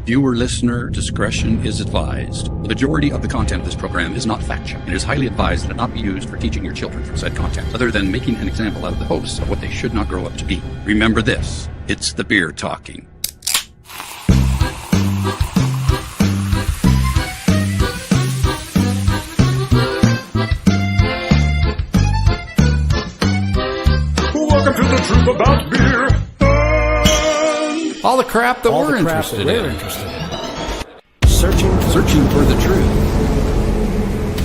Viewer listener discretion is advised. The majority of the content of this program is not factual. It is highly advised that it not be used for teaching your children from said content, other than making an example out of the hosts of what they should not grow up to be. Remember this, it's the beer talking. Welcome to the truth about beer. All the crap that we're interested in. Searching for the truth.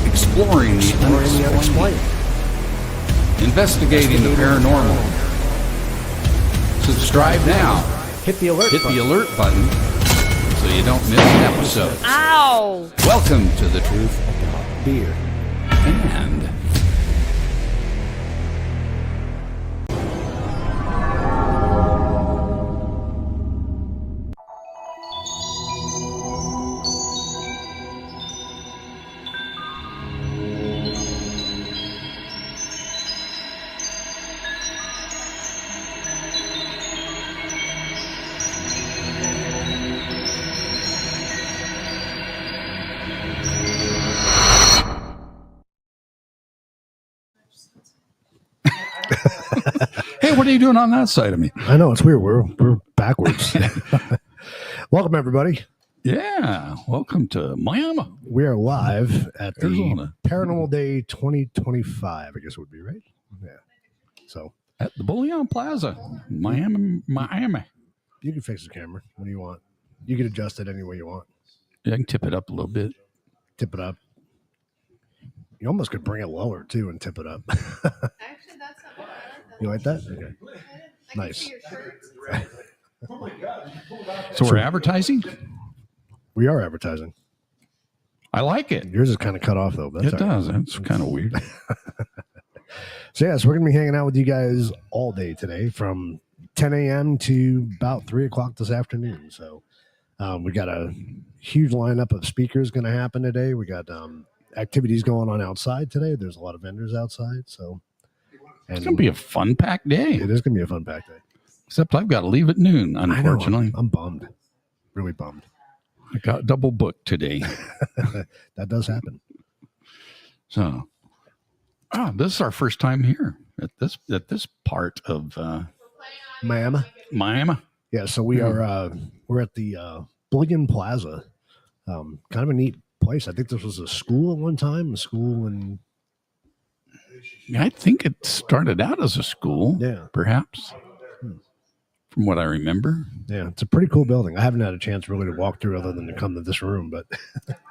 Exploring the unexplained. Investigating the paranormal. Subscribe now. Hit the alert button so you don't miss an episode. Ow! Welcome to the truth about beer. and hey, what are you doing on that side of me? I know, it's weird. We're backwards. Welcome, everybody. Yeah, welcome to Miami. We are live at the Arizona. Paranormal Day 2025, I guess it would be, right? Yeah. So At the Bullion Plaza, Miami. you can fix the camera. What do you want? You can adjust it any way you want. Yeah, I can tip it up a little bit. Tip it up. You almost could bring it lower, too, and tip it up. Actually, that's not bad. You like that? Okay. I Nice. Can see your shirts. So we're advertising? We are advertising. I like it. Yours is kind of cut off, though. But that's It all right. does. It's kind of weird. So, yes, we're going to be hanging out with you guys all day today from 10 a.m. to about 3 o'clock this afternoon. So, we got a huge lineup of speakers going to happen today. We got activities going on outside today. There's a lot of vendors outside. So, and It's going to be a fun-packed day. it is going to be a fun packed day. Except I've got to leave at noon, I know, unfortunately. I'm bummed. Really bummed. I got double booked today. That does happen. So, this is our first time here at this part of Miami. Miami. Yeah, so we are we're at the Bullion Plaza. Kind of a neat place. I think this was a school at one time, and I think it started out as a school, Yeah. perhaps, from what I remember. yeah, it's a pretty cool building. I haven't had a chance really to walk through other than to come to this room, but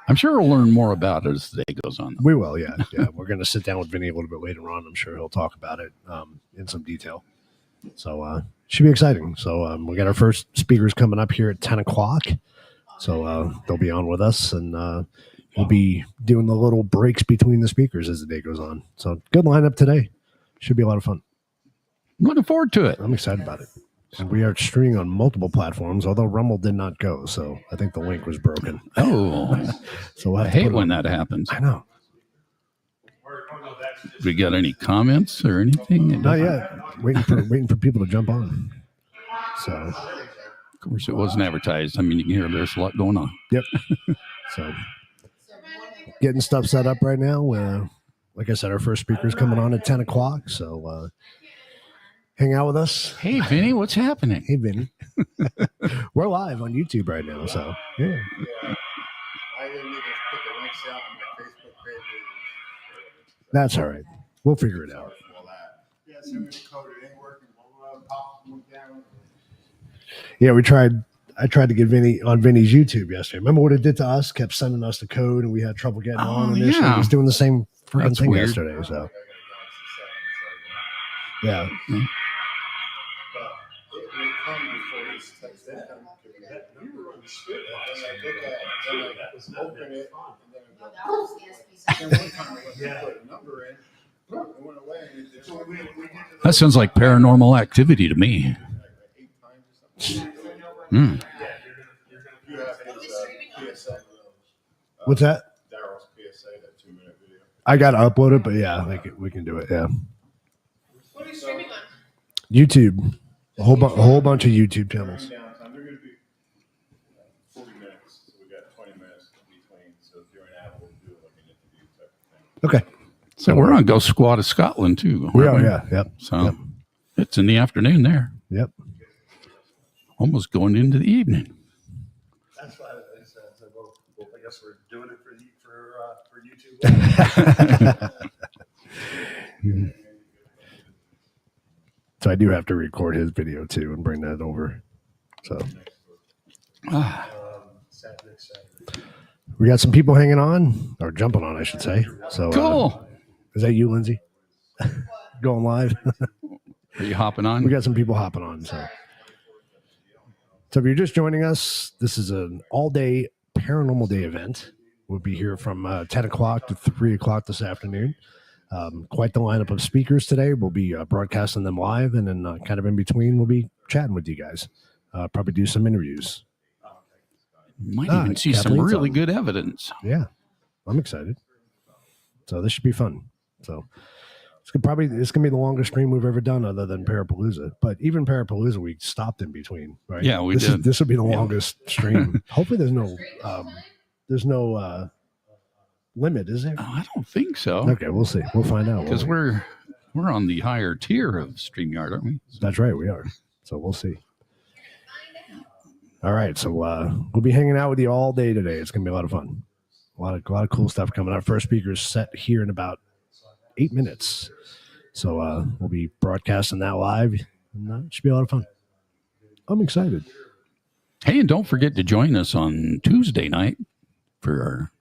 I'm sure we'll learn more about it as the day goes on. we will. Yeah, yeah. We're going to sit down with Vinny a little bit later on. I'm sure he'll talk about it in some detail. So should be exciting. So we got our first speakers coming up here at 10 o'clock. So they'll be on with us, and we'll be doing the little breaks between the speakers as the day goes on. So good lineup today. Should be a lot of fun. I'm looking forward to it. I'm excited about it. And we are streaming on multiple platforms, although Rumble did not go. So I think the link was broken. Oh, So we'll I have to hate put it when on. that happens. I know. We got any comments or anything? Not yet. Waiting for people to jump on. So, Of course, it wasn't advertised. I mean, you can hear there's a lot going on. yep. So, getting stuff set up right now. Like I said, our first speaker's coming on at 10 o'clock. So, hang out with us. Hey, Vinny, what's happening? Hey, Vinny. We're live on YouTube right now. So, yeah. I didn't even put the links out on my Facebook page. That's all right. We'll figure it out. Yeah, send me the code. It ain't working. Pop one down. Yeah, I tried to get Vinny on Vinny's YouTube yesterday. Remember what it did to us? Kept sending us the code, and we had trouble getting on initially. yeah. He was doing the same freaking That's thing weird. yesterday. So, yeah. But it will come before this text in. You were on the spit. And I look at it, and I open it, and then it goes. Then one time I put a number in, it went away. And it just, we did it That sounds like paranormal activity to me. like 8 times or something. Hmm. You have his PSA. What's that? Daryl's PSA, that 2-minute video. I got to upload it, but yeah, we can do it. Yeah. What are you streaming on? YouTube. A whole bunch of YouTube channels. Downtime, they're going to be 40 minutes. Okay. So we're on Ghost Squad of Scotland too. We aren't are, we? yeah. Yep. So Yep. it's in the afternoon there. Yep. Almost going into the evening. That's why I said, well, I guess we're doing it for YouTube. So I do have to record his video too and bring that over. So we got some people hanging on or jumping on, I should say. So Cool. Is that you, Lindsay? Going live? Are you hopping on? We got some people hopping on. So if you're just joining us, this is an all-day Paranormal Day event. We'll be here from 10 o'clock to 3 o'clock this afternoon. Quite the lineup of speakers today. We'll be broadcasting them live, and then kind of in between, we'll be chatting with you guys. Probably do some interviews. Might even see some Kathleen's really on. good evidence. Yeah, I'm excited. So this should be fun. So it's gonna be the longest stream we've ever done, other than Parapalooza. But even Parapalooza, we stopped in between, right? Yeah, we this did. This will be the longest stream. Hopefully, there's no limit, is there? Oh, I don't think so. Okay, we'll see. We'll find out. Because we're on the higher tier of StreamYard, aren't we? That's right, we are. So we'll see. All right, so we'll be hanging out with you all day today. It's gonna be a lot of fun. A lot of cool stuff coming up. First speaker's set here in about 8 minutes. So we'll be broadcasting that live, and it should be a lot of fun. I'm excited. Hey, and don't forget to join us on Tuesday night for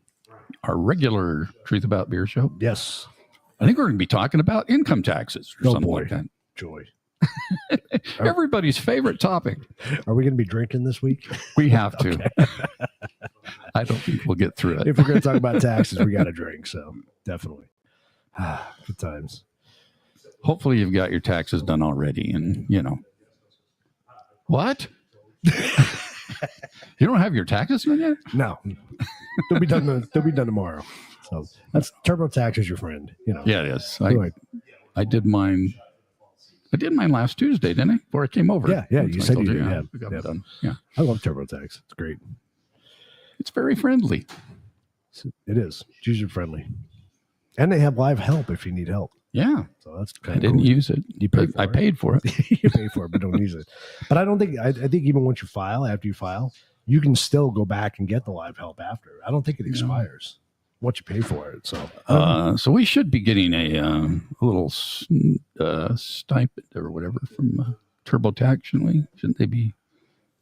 our regular Truth About Beer show. Yes. I think we're going to be talking about income taxes or something like that. Joy. Everybody's favorite topic. Are we going to be drinking this week? We have to. I don't think we'll get through it. If we're going to talk about taxes, we got to drink. So definitely. Good times. Hopefully you've got your taxes done already. And, what? You don't have your taxes done yet? No. They'll be done tomorrow. So that's TurboTax is your friend. Yeah, it is. Anyway. I did mine. I did mine last Tuesday, didn't I? Before I came over. Yeah. You said you did. Yeah, Yeah. we got it done. Yeah. I love TurboTax. It's great. It's very friendly. It is. It's user friendly. And they have live help if you need help. Yeah. So that's I kind of didn't cool. use it. I paid for it. You pay for it, but don't use it. But I don't think, I think even once you file, after you file, you can still go back and get the live help after. I don't think it expires once you pay for it. So, So we should be getting a little stipend or whatever from TurboTax, shouldn't we? Shouldn't they be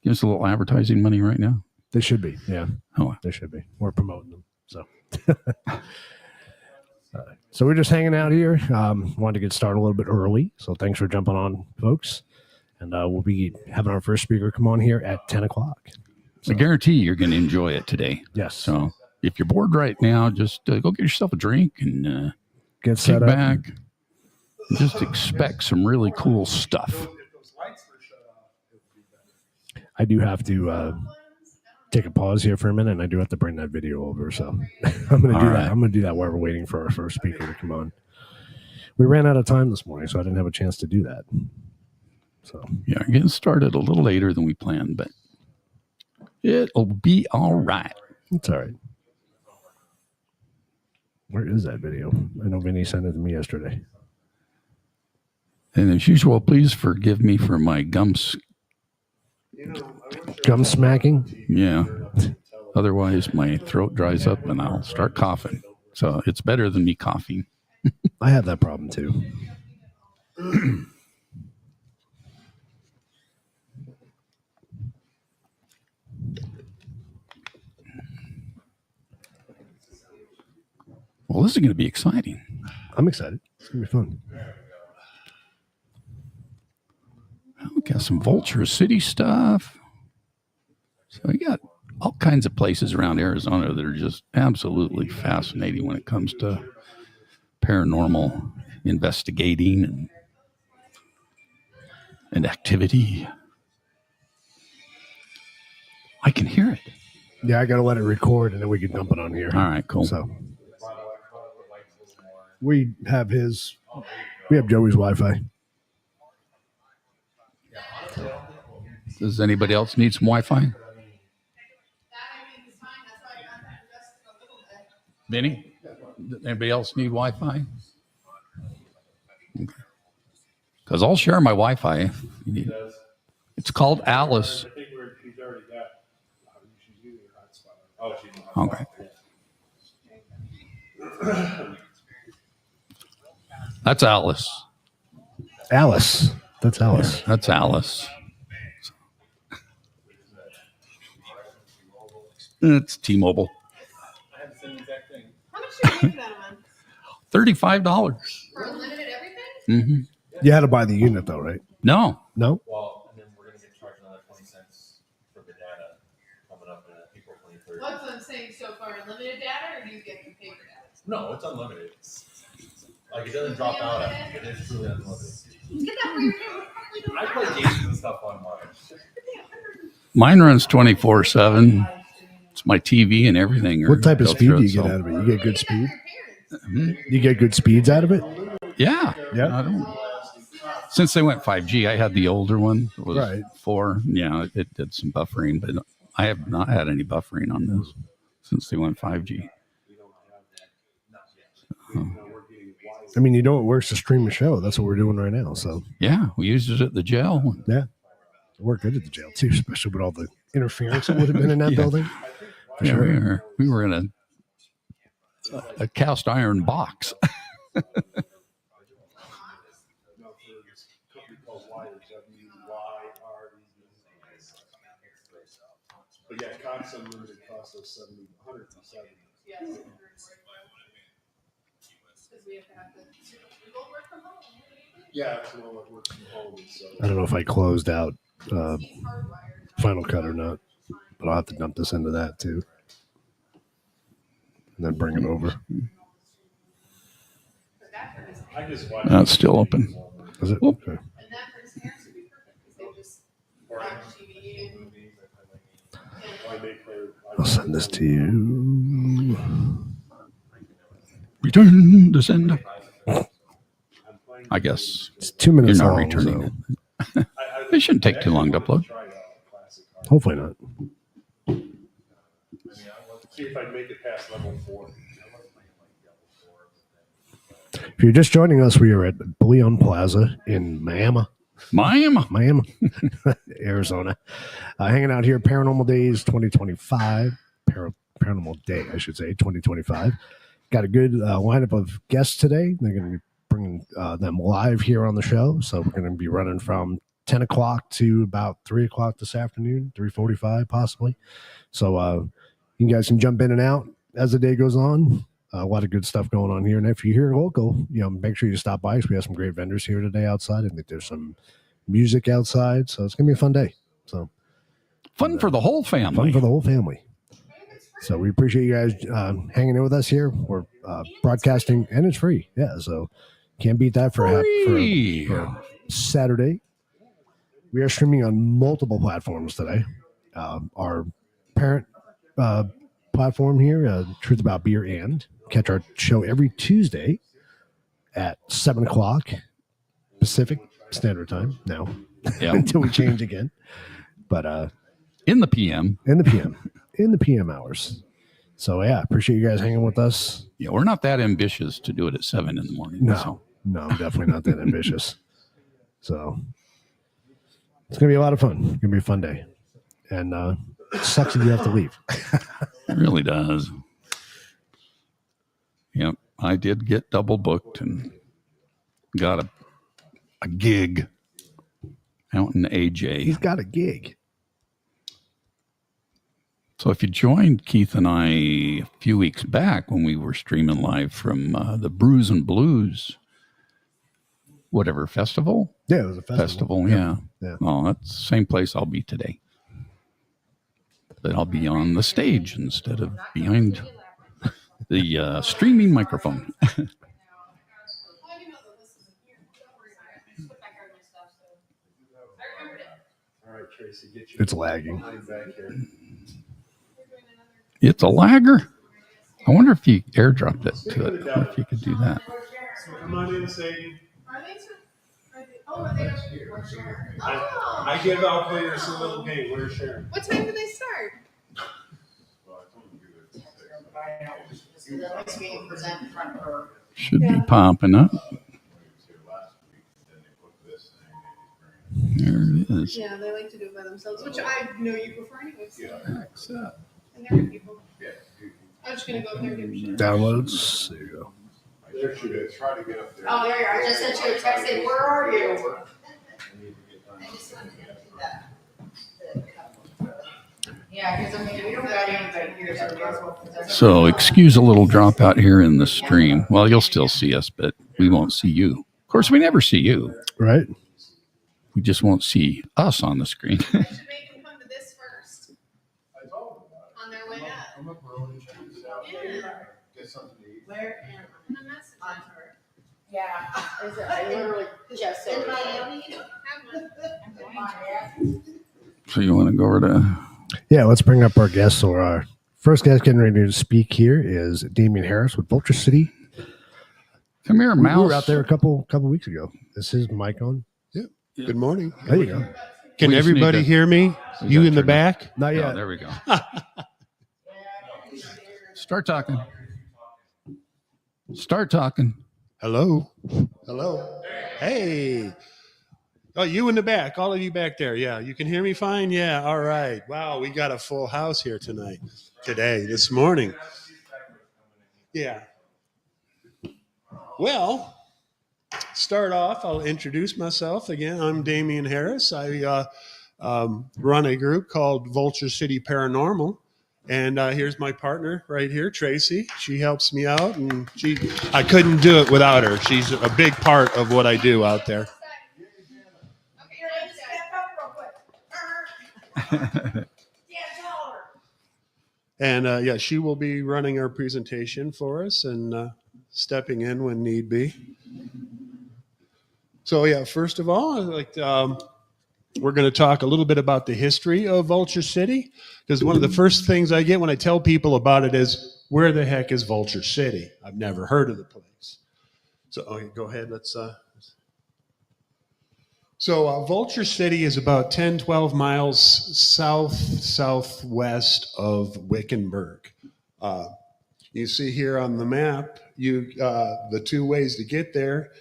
giving us a little advertising money right now? they should be. Yeah. Oh, They should be. We're promoting them. So, so we're just hanging out here. Wanted to get started a little bit early. So thanks for jumping on, folks. And we'll be having our first speaker come on here at 10 o'clock. I guarantee you're going to enjoy it today. Yes. So if you're bored right now, just go get yourself a drink and Get kick set up. back. And just expect some really cool stuff. I do have to take a pause here for a minute, and I do have to bring that video over. So I'm going to do All that. right. I'm going to do that while we're waiting for our first speaker to come on. We ran out of time this morning, so I didn't have a chance to do that. So Yeah, we're getting started a little later than we planned, but it'll be all right. it's all right. Where is that video? I know Vinny sent it to me yesterday. And as usual, please forgive me for my gums. Gum smacking? Yeah. Otherwise, my throat dries up and I'll start coughing. So it's better than me coughing. I have that problem too. Well, this is going to be exciting. I'm excited. It's going to be fun. We got some Vulture City stuff. So we got all kinds of places around Arizona that are just absolutely fascinating when it comes to paranormal investigating and activity. I can hear it. Yeah, I got to let it record, and then we can dump it on here. All right, cool. So we have Joey's Wi-Fi. Does anybody else need some Wi-Fi? Benny? Anybody else need Wi-Fi? Because I'll share my Wi-Fi if you need. It's called Alice. I think she's already got. She's using her hotspot. Oh, she's Okay. That's Alice. Alice. That's Alice. That's Alice. It's T-Mobile. How much do you pay for that a month? $35. For unlimited everything? Mm-hmm. You had to buy the unit though, right? No. No? Well, and then we're going to get charged another 20 cents for the data coming up in April 23rd. What's I'm saying so far? Unlimited data, or do you get the paper data? No, it's unlimited. Like, it doesn't drop out after you. It is truly unlimited. Get that for your new. I play games and stuff on mine. Mine runs 24/7. It's my TV and everything. What type of Go speed through do it, you get so- out of it? You get good speed? Mhm. You get good speeds out of it? Yeah. Yeah. I don't, since they went 5G, I had the older one. It was Right. 4. Yeah, it did some buffering, but I have not had any buffering on this since they went 5G. I mean, you know it works to stream a show. That's what we're doing right now. So Yeah, we used it at the jail. yeah, it worked good at the jail too, especially with all the interference that would have been in that Yeah. building. For Yeah, sure. we were in a cast iron box. But yeah, Cox Unlimited costs us $170. Yes. Because we have to have the. We both work from home. Yeah, it's more like work from home. So I don't know if I closed out He's hardwired. Final Cut or not, but I'll have to dump this into that too, and then bring it over. I just watch. That's still open. Is it? Whoop. Okay. And that for his parents would be perfect because they just watch TV and. I'll send this to you. Return to sender. I guess It's 2 minutes you're not long. returning So it. It shouldn't take too long to upload. hopefully not. See if I make it past level 4. If you're just joining us, we are at Bullion Plaza in Miami, Arizona. Hanging out here, Paranormal Days 2025. Paranormal Day, I should say, 2025. Got a good lineup of guests today. They're going to be bringing them live here on the show. So we're going to be running from 10 o'clock to about 3 o'clock this afternoon, 3:45 possibly. So you guys can jump in and out as the day goes on. A lot of good stuff going on here. And if you're here local, make sure you stop by because we have some great vendors here today outside. I think there's some music outside. So it's going to be a fun day. So Fun for the whole family. fun for the whole family. So we appreciate you guys hanging in with us here. We're broadcasting, and it's free. Yeah, so can't beat that for Free. for Saturday. We are streaming on multiple platforms today. Our parent platform here, Truth About Beer, and catch our show every Tuesday at 7 o'clock Pacific Standard Time now Yeah. until we change again. But In the PM. in the PM hours. So yeah, appreciate you guys hanging with us. Yeah, we're not that ambitious to do it at 7 in the morning. So. No, I'm definitely not that ambitious. So it's gonna be a lot of fun. It's gonna be a fun day, and it sucks if you have to leave. It really does. Yep. I did get double booked and got a gig out in AJ. He's got a gig. So if you joined Keith and I a few weeks back when we were streaming live from the Brews and Blues, whatever festival? Yeah, it was a festival. Yeah. Yeah. Oh, that's the same place I'll be today. But I'll be on the stage instead of behind the streaming microphone. All right, Tracy, get you. It's lagging. Line back here. It's a lagger. I wonder if you airdropped it to it. I wonder if you could do that. So come on in, Sadie. Are they? Are they? Oh. I give out players a little game. Where's Sharon? What time do they start? just because it likes being present in front of her. Should be popping up. There it is. Yeah, they like to do it by themselves, which I know you prefer anyways. Except And they're good people. I'm just gonna go up there and give a shit. Downloads. There you go. There she is. Try to get up there. Oh, there you are. I just sent you a text saying, where are you? Yeah, because I mean, we don't got anybody here, so we as well. So excuse a little dropout here in the stream. Well, you'll still see us, but we won't see you. Of course, we never see you. Right. We just won't see us on the screen. I should make them come to this first I told them about it. on their way up. I'm up early, check this out. Yeah. Get something to eat. Where am I? In the message on her. Yeah. Is it? I literally just said. In Miami? Have one. So you want to go over to... Yeah, let's bring up our guests. So our first guest getting ready to speak here is Damian Harris with Vulture City. Come here, We mouse. were out there a couple weeks ago. Is his mic on? Good morning. There you go. Can We just everybody need to- hear me? We You gotta in the turn it- back? Not Oh, yet. there we go. Start talking. Start talking. Hello? Hello? Hey. Oh, you in the back. All of you back there. Yeah. You can hear me fine? Yeah. All right. Wow. We got a full house here tonight. This morning. Yeah. Well, start off, I'll introduce myself again. I'm Damian Harris. I run a group called Vulture City Paranormal. And here's my partner right here, Tracy. She helps me out, and I couldn't do it without her. She's a big part of what I do out there. Okay, I just step up real quick. Yeah, tell her. And yeah, she will be running our presentation for us and stepping in when need be. So yeah, first of all, I'd like to, we're going to talk a little bit about the history of Vulture City, because one of the first things I get when I tell people about it is, where the heck is Vulture City? I've never heard of the place. So okay, go ahead, let's... So Vulture City is about 10, 12 miles southwest of Wickenburg. You see here on the map, the two ways to get there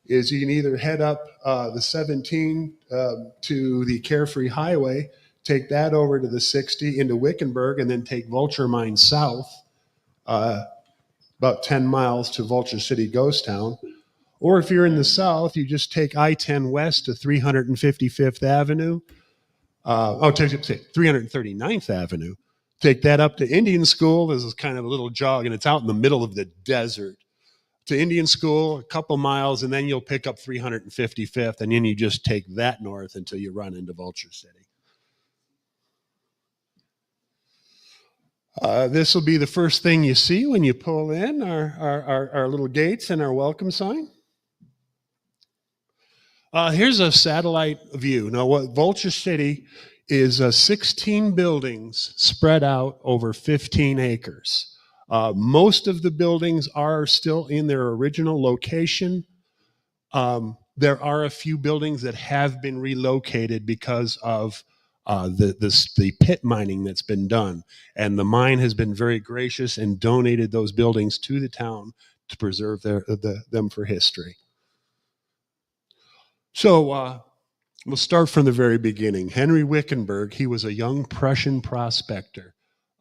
is you can either head up the 17 to the Carefree Highway, take that over to the 60 into Wickenburg, and then take Vulture Mine south about 10 miles to Vulture City Ghost Town. Or if you're in the south, you just take I-10 west to 355th Avenue. 339th Avenue. Take that up to Indian School. This is kind of a little jog, and it's out in the middle of the desert. To Indian School, a couple miles, and then you'll pick up 355th, and then you just take that north until you run into Vulture City. This will be the first thing you see when you pull in, our little gates and our welcome sign. Here's a satellite view. Now, what Vulture City is 16 buildings spread out over 15 acres. Most of the buildings are still in their original location. There are a few buildings that have been relocated because of the pit mining that's been done. And the mine has been very gracious and donated those buildings to the town to preserve them for history. So we'll start from the very beginning. Henry Wickenburg, he was a young Prussian prospector.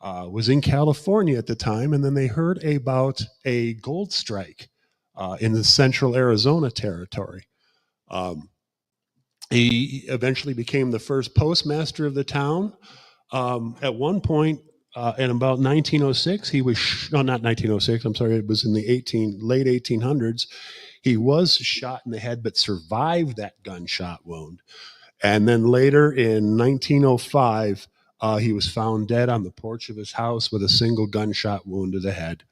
Was in California at the time, and then they heard about a gold strike in the central Arizona territory. He eventually became the first postmaster of the town. At one point, in about 1906, he was, not 1906, I'm sorry, it was in the late 1800s, he was shot in the head, but survived that gunshot wound. And then later in 1905, he was found dead on the porch of his house with a single gunshot wound to the head.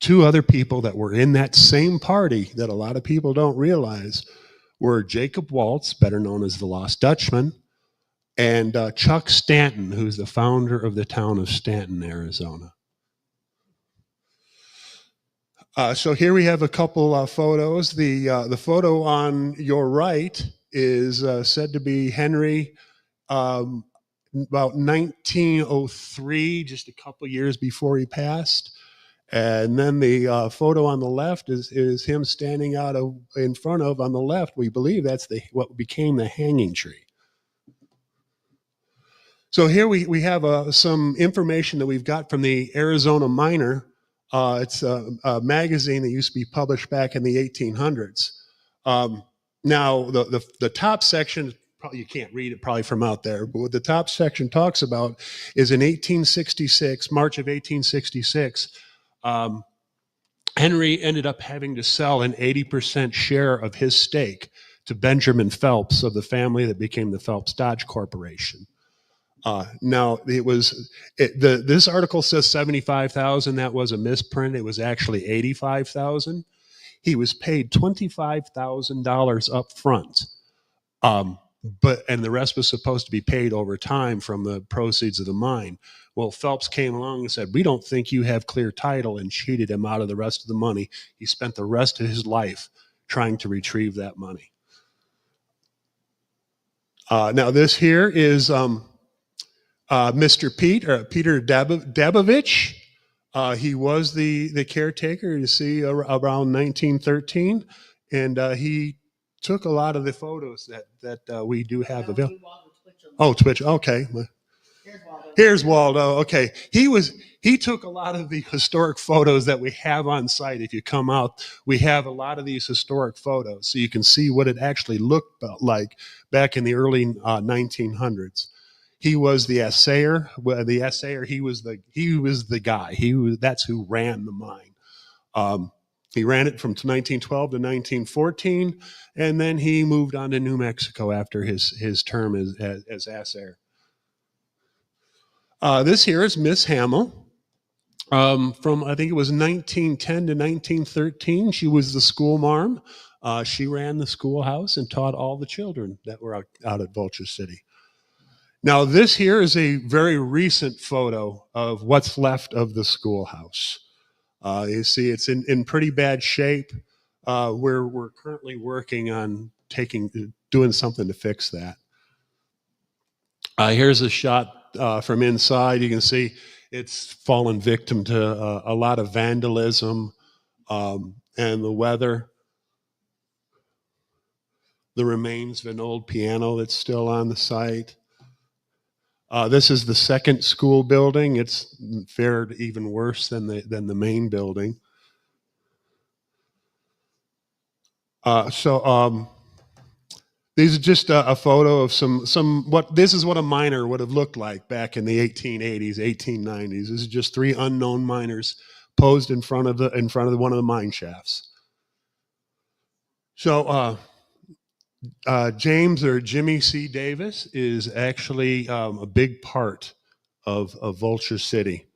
Two other people that were in that same party that a lot of people don't realize were Jacob Waltz, better known as the Lost Dutchman, and Chuck Stanton, who's the founder of the town of Stanton, Arizona. So here we have a couple photos. The photo on your right is said to be Henry about 1903, just a couple years before he passed. And then the photo on the left is him standing out in front of, on the left, we believe that's what became the hanging tree. So here we have some information that we've got from the Arizona Miner. It's a magazine that used to be published back in the 1800s. Now, the top section, probably you can't read it probably from out there, but what the top section talks about is in 1866, March of 1866, Henry ended up having to sell an 80% share of his stake to Benjamin Phelps of the family that became the Phelps Dodge Corporation. Now this article says 75,000. That was a misprint. It was actually 85,000. He was paid $25,000 up front. And the rest was supposed to be paid over time from the proceeds of the mine. Well, Phelps came along and said, "We don't think you have clear title," and cheated him out of the rest of the money. He spent the rest of his life trying to retrieve that money. Now this here is Mr. Peter Dabovich. He was the caretaker, you see, around 1913, and he took a lot of the photos that we do have available. Oh, Twitch. Okay. Here's Waldo. Okay. He took a lot of the historic photos that we have on site. If you come out, we have a lot of these historic photos, so you can see what it actually looked like back in the early 1900s. He was the assayer. He was the guy. That's who ran the mine. He ran it from 1912 to 1914, and then he moved on to New Mexico after his term as assayer. This here is Miss Hamill. From, I think it was 1910 to 1913. She was the school marm. She ran the schoolhouse and taught all the children that were out at Vulture City. Now, this here is a very recent photo of what's left of the schoolhouse. You see, it's in pretty bad shape. We're currently working on doing something to fix that. Here's a shot from inside. You can see it's fallen victim to a lot of vandalism and the weather. The remains of an old piano that's still on the site. This is the second school building. It's fared even worse than the main building. These are just a photo of this is what a miner would have looked like back in the 1880s, 1890s. This is just three unknown miners posed in front of one of the mine shafts. So James or Jimmy C. Davis is actually a big part of Vulture City.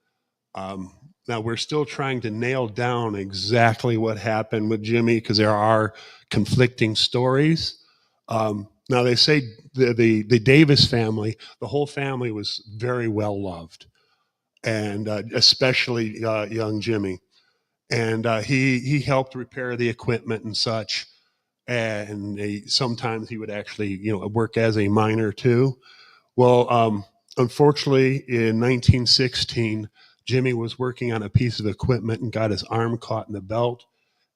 Now we're still trying to nail down exactly what happened with Jimmy because there are conflicting stories. Now they say the Davis family, the whole family was very well loved, and especially young Jimmy. And he helped repair the equipment and such. And sometimes he would actually, work as a miner too. Well, unfortunately, in 1916, Jimmy was working on a piece of equipment and got his arm caught in the belt.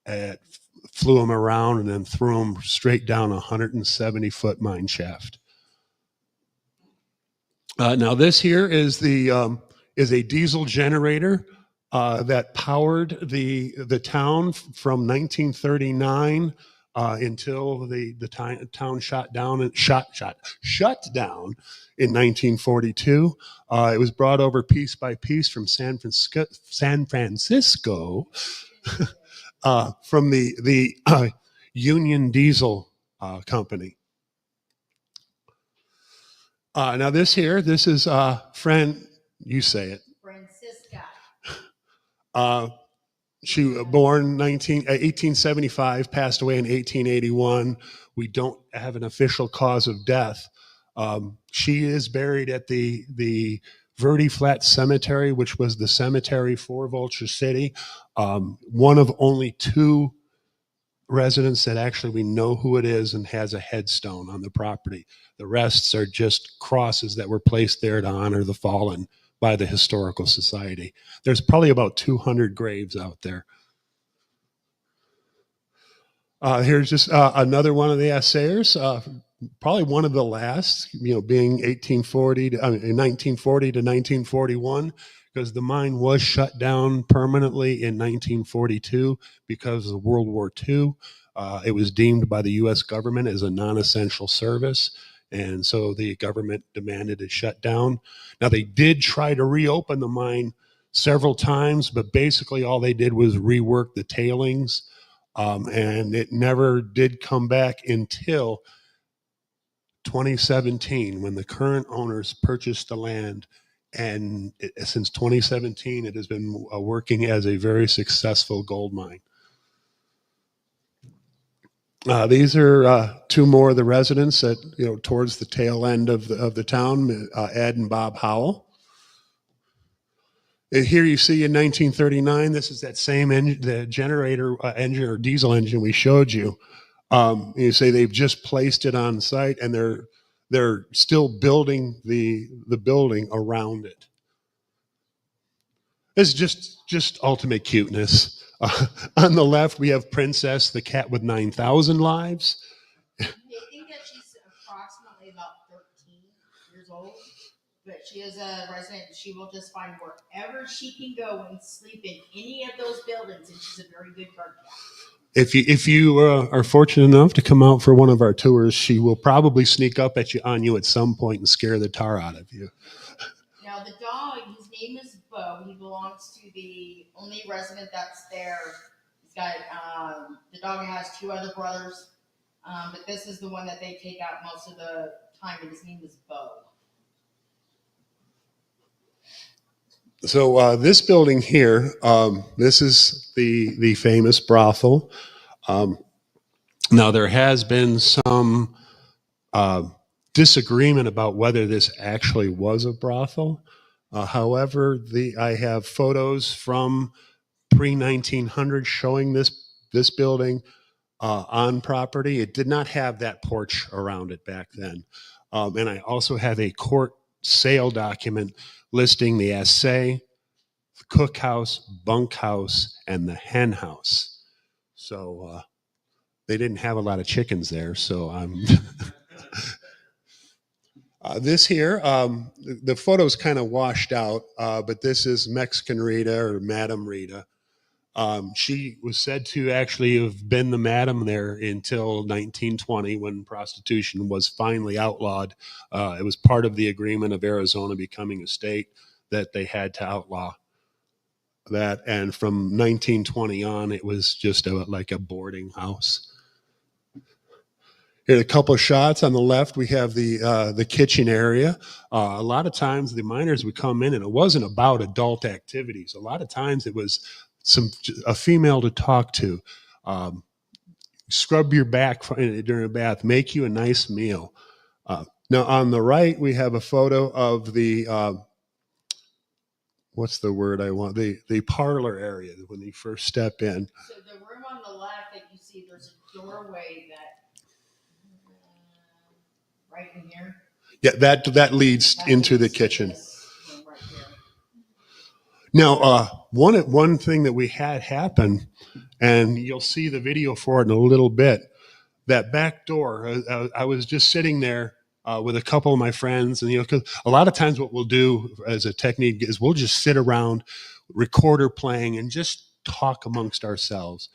It flew him around and then threw him straight down a 170-foot mine shaft. Now this here is a diesel generator that powered the town from 1939 until the town shut down in 1942. It was brought over piece by piece from San Francisco from the Union Diesel Company. Now this is you say it. Francisca. She was born 1875, passed away in 1881. We don't have an official cause of death. She is buried at the Verde Flat Cemetery, which was the cemetery for Vulture City. One of only two residents that actually we know who it is and has a headstone on the property. The rests are just crosses that were placed there to honor the fallen by the Historical Society. There's probably about 200 graves out there. Here's just another one of the assayers, probably one of the last, being 1940 to 1941, because the mine was shut down permanently in 1942 because of World War II. It was deemed by the U.S. government as a non-essential service, and so the government demanded it shut down. Now, they did try to reopen the mine several times, but basically all they did was rework the tailings. And it never did come back until 2017 when the current owners purchased the land. And since 2017, it has been working as a very successful gold mine. These are two more of the residents that, towards the tail end of the town, Ed and Bob Howell. And here you see in 1939, this is that same the generator engine or diesel engine we showed you. You say they've just placed it on site, and they're still building the building around it. It's just ultimate cuteness. On the left, we have Princess, the cat with 9,000 lives. They think that she's approximately about 13 years old. But she is a resident, and she will just find wherever she can go and sleep in any of those buildings, and she's a very good guard cat. If you are fortunate enough to come out for one of our tours, she will probably sneak up on you at some point and scare the tar out of you. Now the dog, his name is Bo. He belongs to the only resident that's there. He's got the dog has two other brothers, but this is the one that they take out most of the time, and his name is Bo. So this building here, this is the famous brothel. Now there has been some disagreement about whether this actually was a brothel. However, I have photos from pre-1900 showing this building on property. It did not have that porch around it back then. And I also have a court sale document listing the assay, the cookhouse, bunkhouse, and the hen house. So they didn't have a lot of chickens there. So I'm this here, the photo's kind of washed out, but this is Mexican Rita or Madam Rita. She was said to actually have been the madam there until 1920 when prostitution was finally outlawed. It was part of the agreement of Arizona becoming a state that they had to outlaw that. And from 1920 on, it was just like a boarding house. Here are a couple of shots. On the left, we have the kitchen area. A lot of times the miners would come in and it wasn't about adult activities. A lot of times it was a female to talk to, scrub your back during a bath, make you a nice meal. Now on the right, we have a photo of the, what's the word I want? The parlor area when you first step in. So the room on the left that you see, there's a doorway that, right in here. Yeah, that leads into the kitchen. Right here. Now, one thing that we had happen, and you'll see the video for it in a little bit, that back door, I was just sitting there with a couple of my friends, and because a lot of times what we'll do as a technique is we'll just sit around, recorder playing, and just talk amongst ourselves.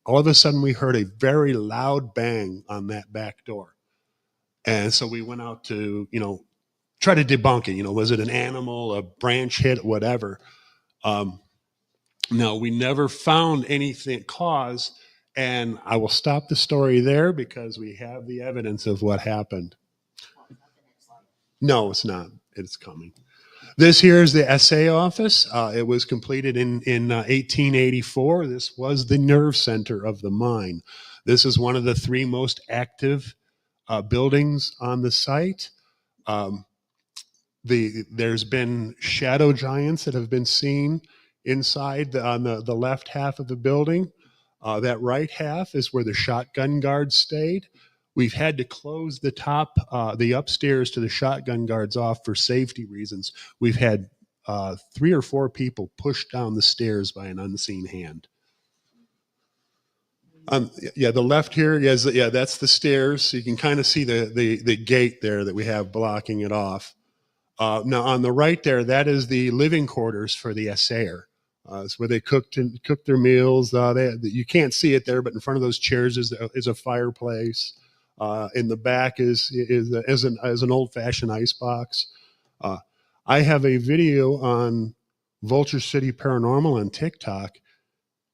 All of a sudden, we heard a very loud bang on that back door. And so we went out to, try to debunk it. Was it an animal, a branch hit, whatever? No, we never found anything cause. And I will stop the story there because we have the evidence of what happened. No, it's not. It's coming. This here is the assay office. It was completed in 1884. This was the nerve center of the mine. This is one of the three most active buildings on the site. There's been shadow giants that have been seen inside on the left half of the building. That right half is where the shotgun guards stayed. We've had to close the top, the upstairs to the shotgun guards off for safety reasons. We've had 3 or 4 people pushed down the stairs by an unseen hand. Yeah, the left here, yeah, that's the stairs. So you can kind of see the gate there that we have blocking it off. Now on the right there, that is the living quarters for the assayer. It's where they cooked their meals. You can't see it there, but in front of those chairs is a fireplace. In the back is an old-fashioned ice box. I have a video on Vulture City Paranormal on TikTok.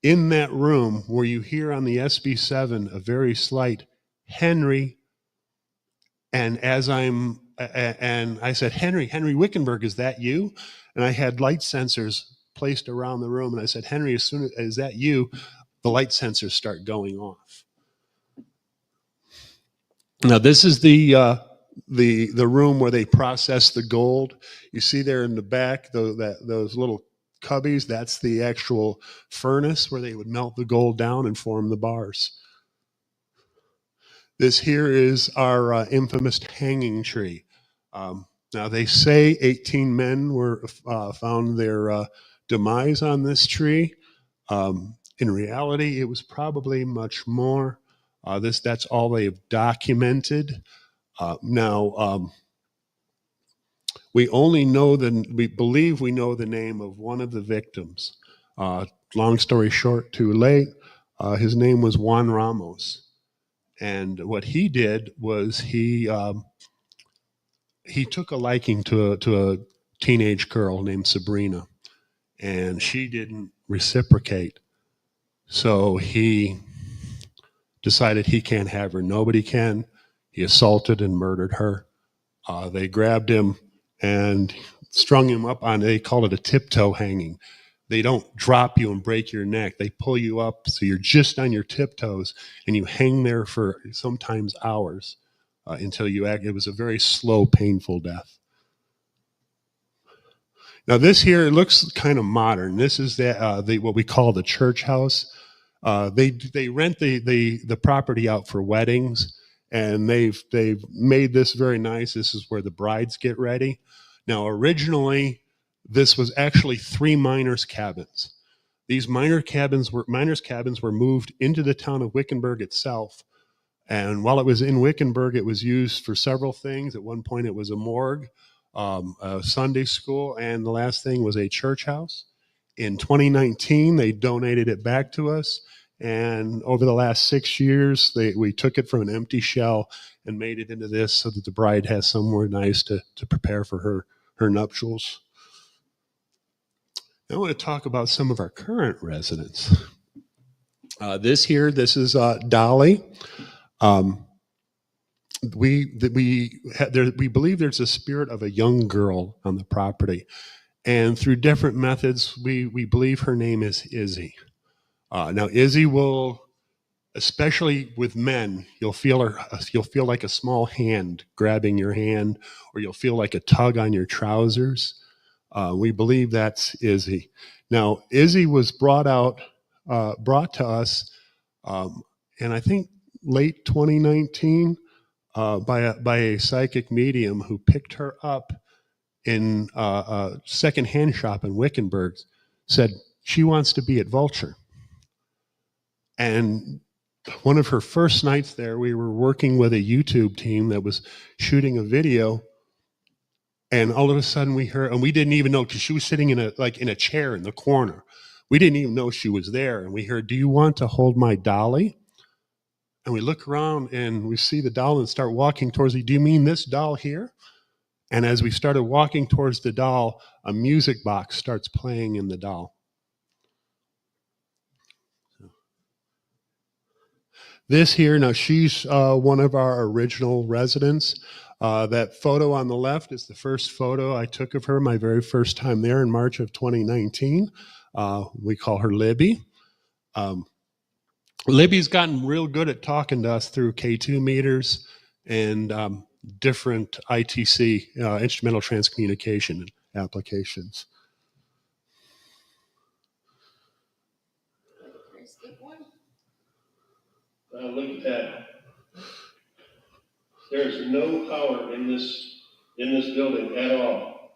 In that room where you hear on the SB7 a very slight Henry, and I said, Henry Wickenburg, is that you? And I had light sensors placed around the room, and I said, Henry, as soon as that you, the light sensors start going off. Now this is the room where they process the gold. You see there in the back those little cubbies. That's the actual furnace where they would melt the gold down and form the bars. This here is our infamous hanging tree. Now they say 18 men were found their demise on this tree. In reality, it was probably much more. That's all they've documented. We believe we know the name of one of the victims. Long story short, too late. His name was Juan Ramos. And what he did was he took a liking to a teenage girl named Sabrina, and she didn't reciprocate. So he decided he can't have her. Nobody can. He assaulted and murdered her. They grabbed him and strung him up on, they call it a tiptoe hanging. They don't drop you and break your neck. They pull you up so you're just on your tiptoes, and you hang there for sometimes hours until you act. It was a very slow, painful death. Now this here, it looks kind of modern. This is what we call the church house. They rent the property out for weddings, and they've made this very nice. This is where the brides get ready. Now originally, this was actually 3 miners' cabins. These miners' cabins were moved into the town of Wickenburg itself. And while it was in Wickenburg, it was used for several things. At one point, it was a morgue, a Sunday school, and the last thing was a church house. In 2019, they donated it back to us. And over the last 6 years, we took it from an empty shell and made it into this so that the bride has somewhere nice to prepare for her nuptials. I want to talk about some of our current residents. This is Dolly. We believe there's a spirit of a young girl on the property, and through different methods, we believe her name is Izzy. Now Izzy will, especially with men, you'll feel like a small hand grabbing your hand, or you'll feel like a tug on your trousers. We believe that's Izzy. Now, Izzy was brought to us, and I think late 2019 by a psychic medium who picked her up in a secondhand shop in Wickenburg, said she wants to be at Vulture. And one of her first nights there, we were working with a YouTube team that was shooting a video. And all of a sudden we heard, and we didn't even know, because she was sitting in a chair in the corner. We didn't even know she was there. And we heard, "Do you want to hold my dolly?" And we look around and we see the doll and start walking towards it. "Do you mean this doll here?" And as we started walking towards the doll, a music box starts playing in the doll. This here, now she's one of our original residents. That photo on the left is the first photo I took of her my very first time there in March of 2019. We call her Libby. Libby's gotten real good at talking to us through K2 meters and different ITC, instrumental transcommunication applications. Look at that. There's no power in this building at all.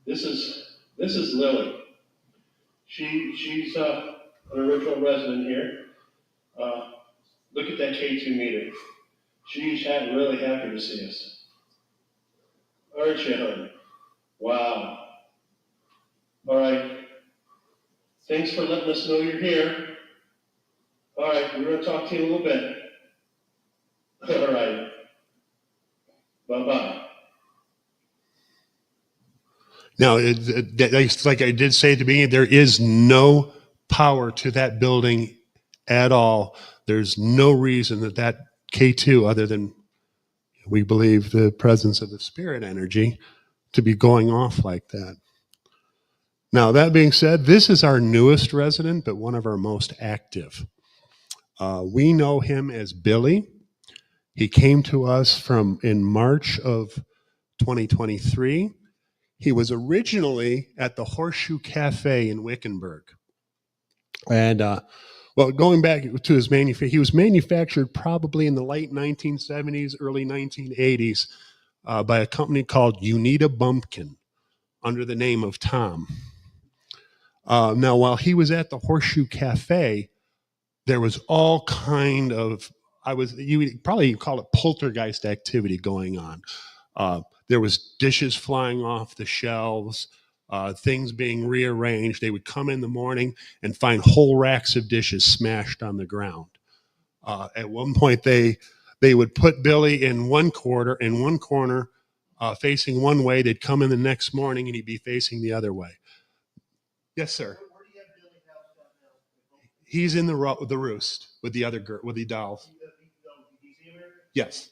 This is Lily. She's an original resident here. Look at that K2 meter. She's really happy to see us. Aren't you, hon? Wow. All right. Thanks for letting us know you're here. All right, we're going to talk to you a little bit. All right. Bye-bye. Now, like I did say at the beginning, there is no power to that building at all. There's no reason that K2, other than we believe the presence of the spirit energy, to be going off like that. Now, that being said, this is our newest resident, but one of our most active. We know him as Billy. He came to us in March of 2023. He was originally at the Horseshoe Cafe in Wickenburg. And, going back to his he was manufactured probably in the late 1970s, early 1980s by a company called Unita Bumpkin under the name of Tom. Now, while he was at the Horseshoe Cafe, there was all kind of, you would probably call it poltergeist activity going on. There was dishes flying off the shelves, things being rearranged. They would come in the morning and find whole racks of dishes smashed on the ground. At one point, they would put Billy in one corner, facing one way. They'd come in the next morning and he'd be facing the other way. Yes, sir. Where do you have Billy housed at now? He's in the roost with the other girl, with the dolls. Yes.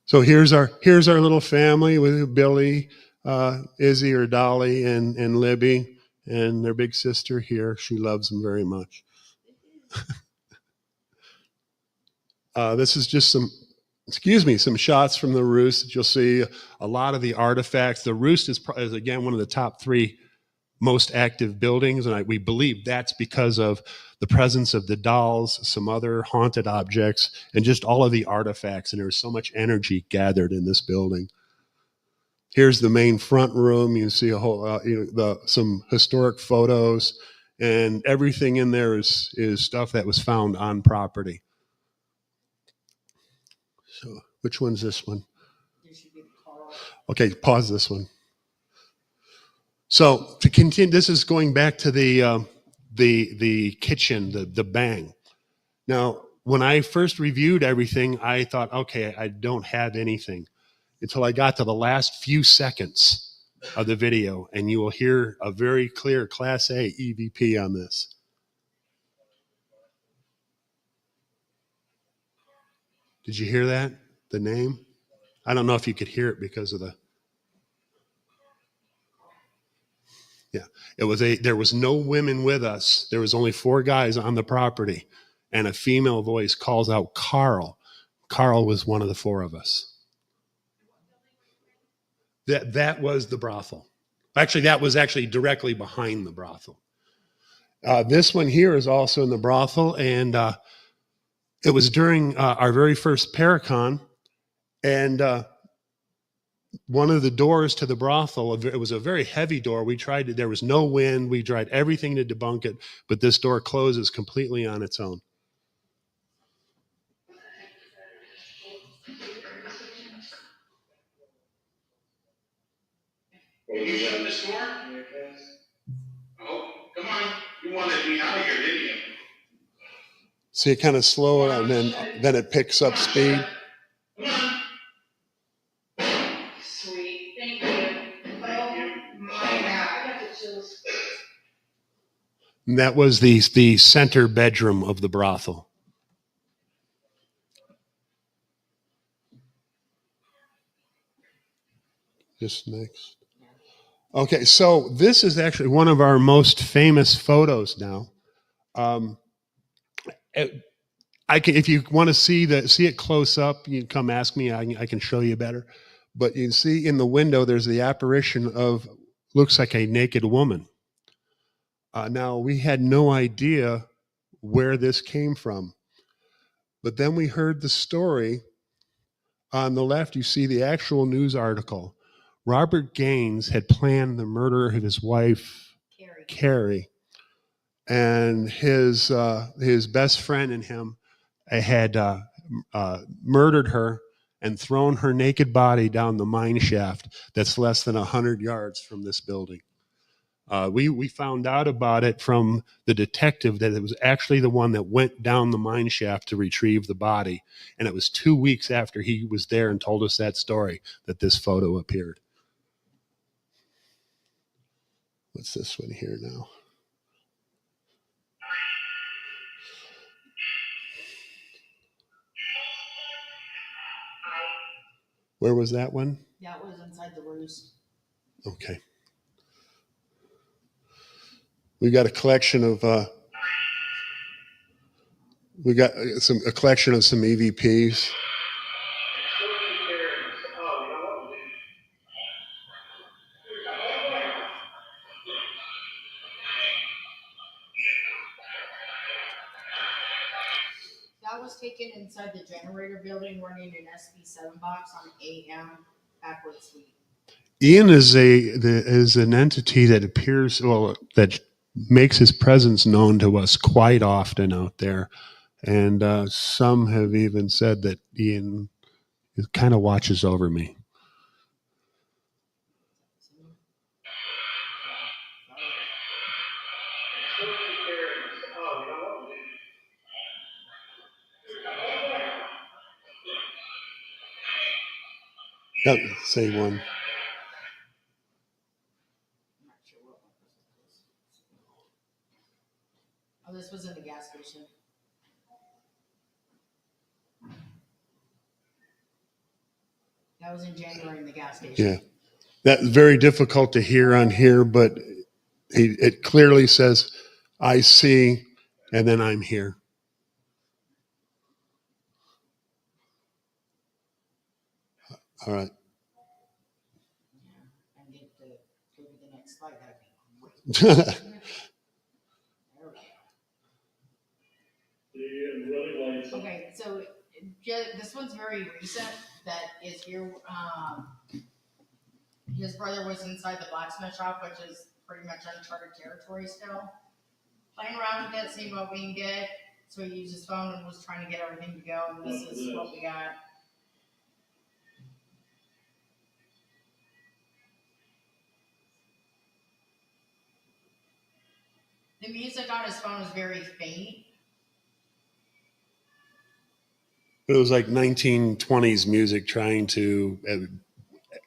So here's our little family with Billy, Izzy or Dolly, and Libby, and their big sister here. She loves them very much. This is just some shots from the roost that you'll see. A lot of the artifacts. The roost is again one of the top 3 most active buildings, and we believe that's because of the presence of the dolls, some other haunted objects, and just all of the artifacts. And there's so much energy gathered in this building. Here's the main front room. You see a whole, some historic photos, and everything in there is stuff that was found on property. So, which one's this one? Okay, pause this one. So to continue, this is going back to the kitchen, the bang. Now, when I first reviewed everything, I thought, okay, I don't have anything, until I got to the last few seconds of the video, and you will hear a very clear Class A EVP on this. Did you hear that? The name? I don't know if you could hear it because of the... Yeah, there was no women with us. There was only 4 guys on the property, and a female voice calls out, Carl. Carl was one of the 4 of us. That was the brothel. Actually, that was actually directly behind the brothel. This one here is also in the brothel, and it was during our very first Paracon, and one of the doors to the brothel, it was a very heavy door. There was no wind. We tried everything to debunk it, but this door closes completely on its own. Can you shut this door? Oh, come on. You wanted me out of here, didn't you? See, it kind of slow, and then it picks up speed. Come on. Sweet, thank you. Oh my God, I got the chills. And that was the center bedroom of the brothel. Just next. Okay, so this is actually one of our most famous photos now. If you want to see it close up, you can come ask me. I can show you better. But you can see in the window, there's the apparition looks like a naked woman. Now, we had no idea where this came from. But then we heard the story. On the left, you see the actual news article. Robert Gaines had planned the murder of his wife, Carrie, and his best friend and him had murdered her and thrown her naked body down the mine shaft that's less than 100 yards from this building. We found out about it from the detective that it was actually the one that went down the mine shaft to retrieve the body. And it was 2 weeks after he was there and told us that story that this photo appeared. What's this one here now? Where was that one? That was inside the roost. Okay. We got a collection of a collection of some EVPs. That was taken inside the generator building running an SB7 box on AM backward suite. Ian is an entity that appears, that makes his presence known to us quite often out there. And some have even said that Ian kind of watches over me. Yep, say one. I'm not sure what one this was. Oh, this was in the gas station. That was in January in the gas station. Yeah, that's very difficult to hear on here, but it clearly says, "I see," and then "I'm here." All right. Yeah, and get to go to the next slide. That'd be great. There we go. Okay, so this one's very recent. That is here. His brother was inside the blacksmith shop, which is pretty much uncharted territory still. Playing around with it, seeing what we can get. So he used his phone and was trying to get everything to go. And this is what we got. The music on his phone is very faint. It was like 1920s music trying to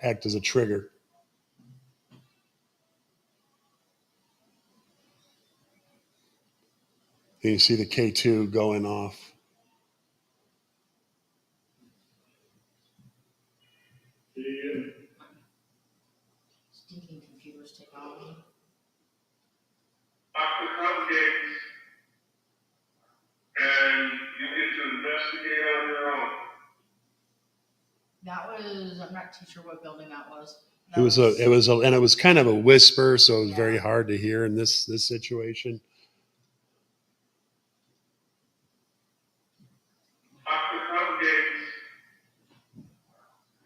act as a trigger. And you see the K2 going off. Stinking computers technology. Dr. Cupcakes, and you get to investigate on your own. That was, I'm not too sure what building that was. It was kind of a whisper, so it was very hard to hear in this situation. Dr. Cupcakes,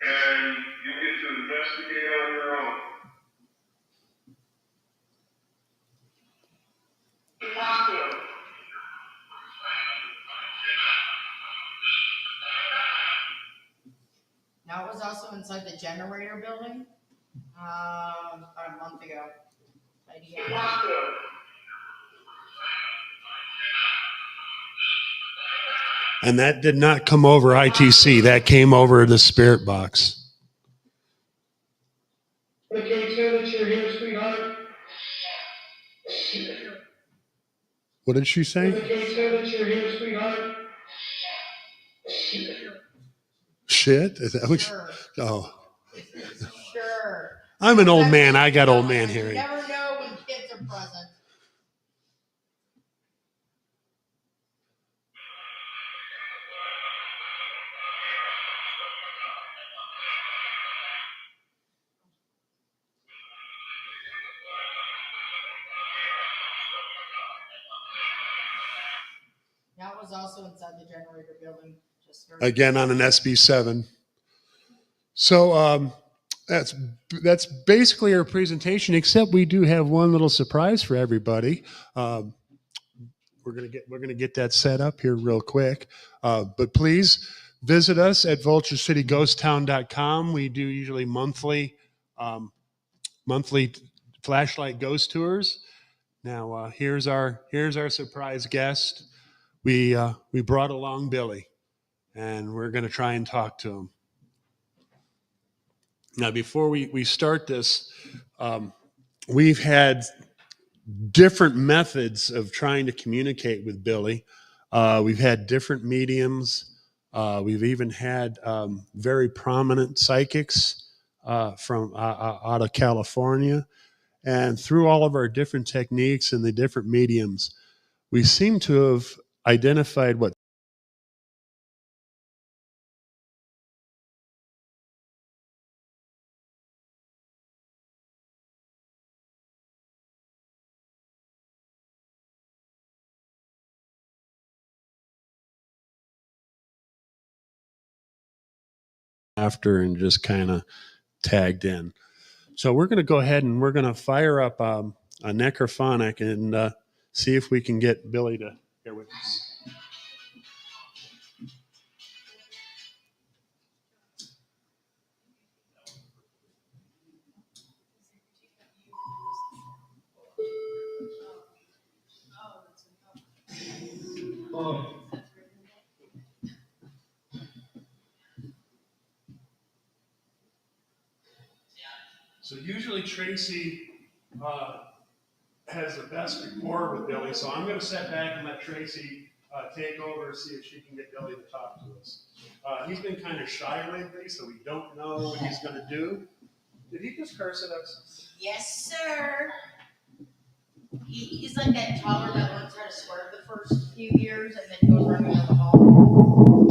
and you get to investigate on your own. Plaza. That was also inside the generator building. About a month ago. Plaza. And that did not come over ITC. That came over the spirit box. The K2 that you're here, sweetheart. What did she The say? K2 that you're here, sweetheart. Shit? Is that what Sure. oh. Sure. I'm an old man. I got old man You hearing. never know when kids are present. was also inside the generator building. Just very Again on an SB7. So that's basically our presentation, except we do have one little surprise for everybody. We're gonna get that set up here real quick. But please visit us at vulturecityghostown.com. We do usually monthly flashlight ghost tours. Now here's our surprise guest. We brought along Billy, and we're gonna try and talk to him. Now before we start this, we've had different methods of trying to communicate with Billy. We've had different mediums. We've even had very prominent psychics from out of California. And through all of our different techniques and the different mediums, we seem to have identified what after and just kind of tagged in. So we're going to go ahead and we're going to fire up a necrophonic and see if we can get Billy to hear with us. So usually Tracy has the best rapport with Billy, so I'm going to step back and let Tracy take over and see if she can get Billy to talk to us. He's been kind of shy lately, so we don't know what he's going to do. Did he just curse at us? Yes, sir. He's like that toddler that learns how to swear the first few years and then goes running down the hall.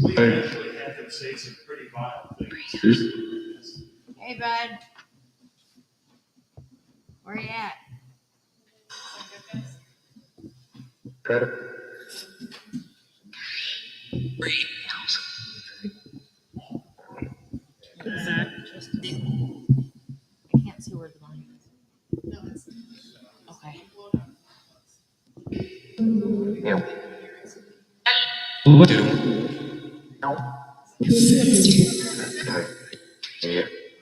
We actually had him say some pretty vile things. Hey, bud. Where you at? I can't see where the line is. Okay.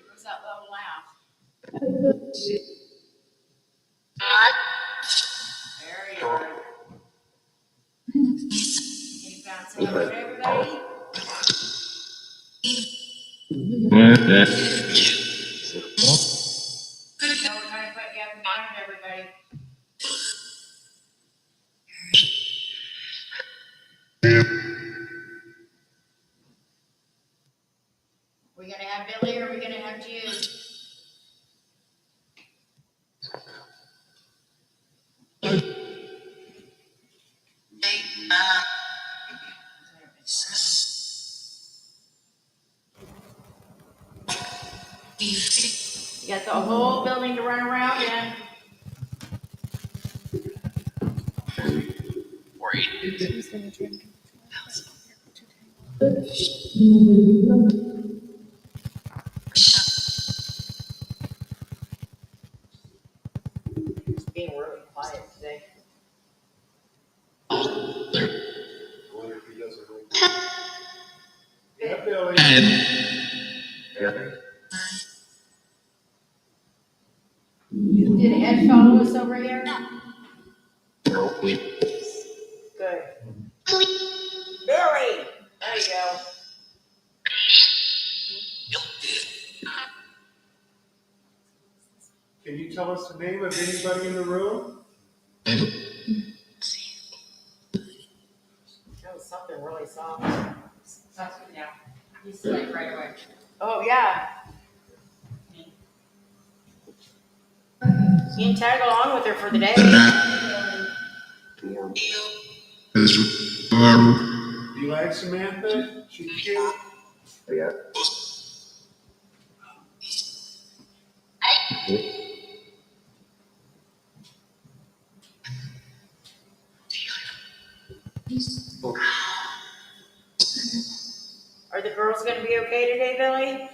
What's that little laugh? There you are. Can you bounce it over to everybody? No, we're trying to put you up in front of everybody. We gonna have Billy or are we gonna have Jude? You got the whole building to run around in. It's being really quiet today. I wonder if he does it right. Yeah, Billy. Did Ed follow us over here? Good. Billy! There you go. Can you tell us the name of anybody in the room? That was something really soft. Yeah. He's like right away. Oh, yeah. You can tag along with her for the day. You like Samantha? She's cute. birthday today, Billy?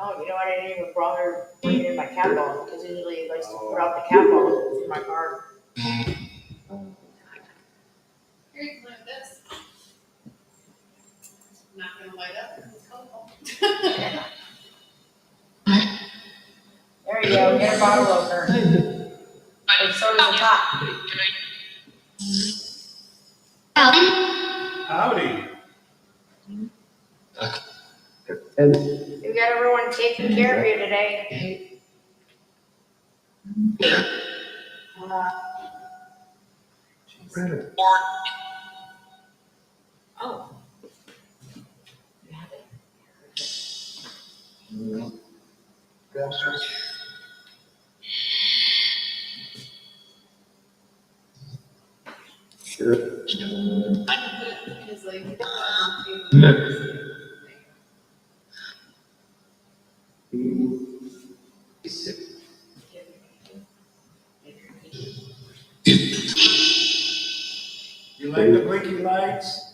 Oh, you know what? I didn't even bother bringing in my cat ball because usually he likes to put out the cat ball in my car. Here, you can light this. Not gonna light up, it's colorful. There you go. Get a bottle opener. And so does the top. Howdy. You got everyone taking care of you today. Oh. It's like, You like the blinky lights?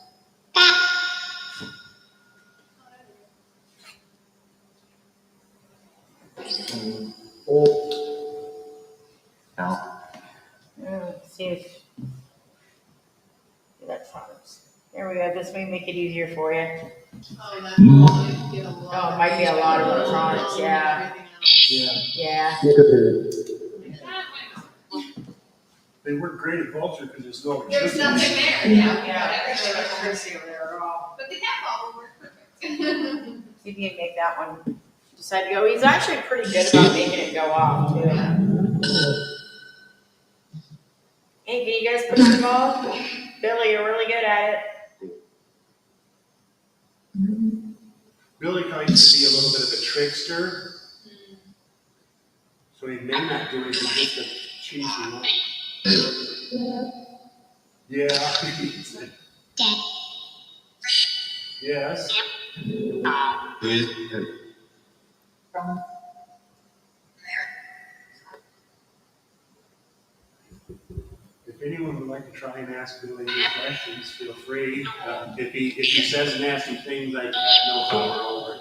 See if electronics. There we go. This may make it easier for you. oh, that might get a lot. Oh, it might be a lot of electronics, yeah. Everything else. Yeah. Yeah. They work great at Vulture because there's no There's electricity. nothing there, yeah. Yeah. Everything There's else. electricity over there at all. But the cat ball will work perfect. See if you can make that one decide to go. He's actually pretty good about making it go off too. Hey, can you guys push the ball? Billy, you're really good at it. Billy likes to be a little bit of a trickster, so he may not do anything just to cheese you up. Yeah. Yes. If anyone would like to try and ask Billy any questions, feel free. If he says nasty things, I have no power over it.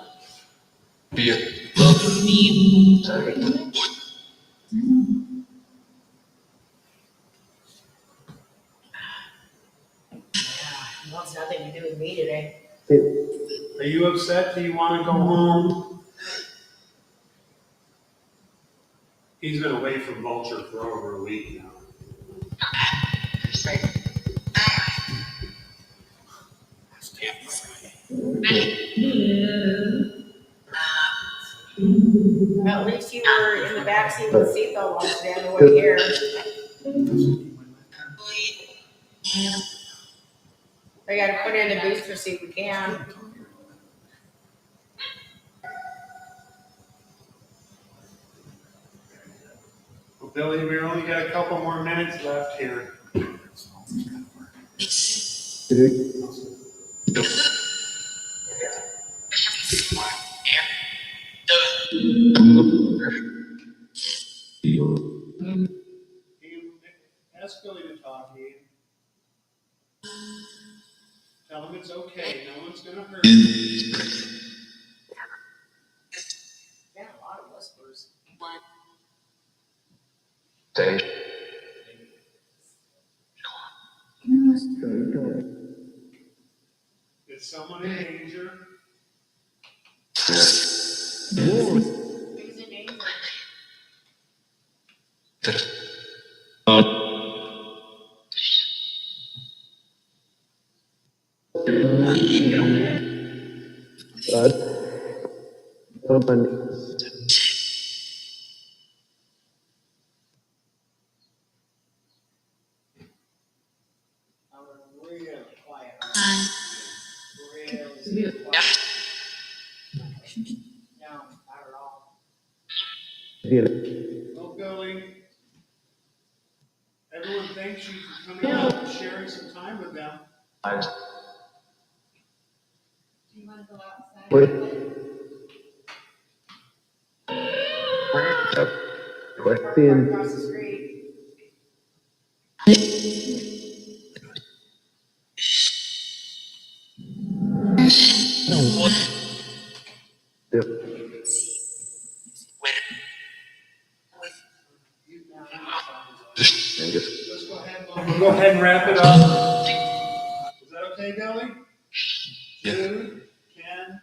He wants nothing to do with me today. Are you upset? Do you want to go home? He's been away from Vulture for over a week now. Well, at least you were in the backseat with the seatbelt on today on the way here. We gotta put in a booster seat we can. Well, Billy, we only got a couple more minutes left here. Ask Billy to talk to you. Tell him it's okay. No one's gonna hurt you. Yeah, a lot of whispers. Is someone in danger? Who's in danger? Really quiet. Really quiet. No, not at all. Oh, Billy. Everyone thanks you for coming out and sharing some time with them. Do you wanna go outside? Across the street. We'll go ahead and wrap it up. Is that okay, Billy? Yeah. Jude, Ken?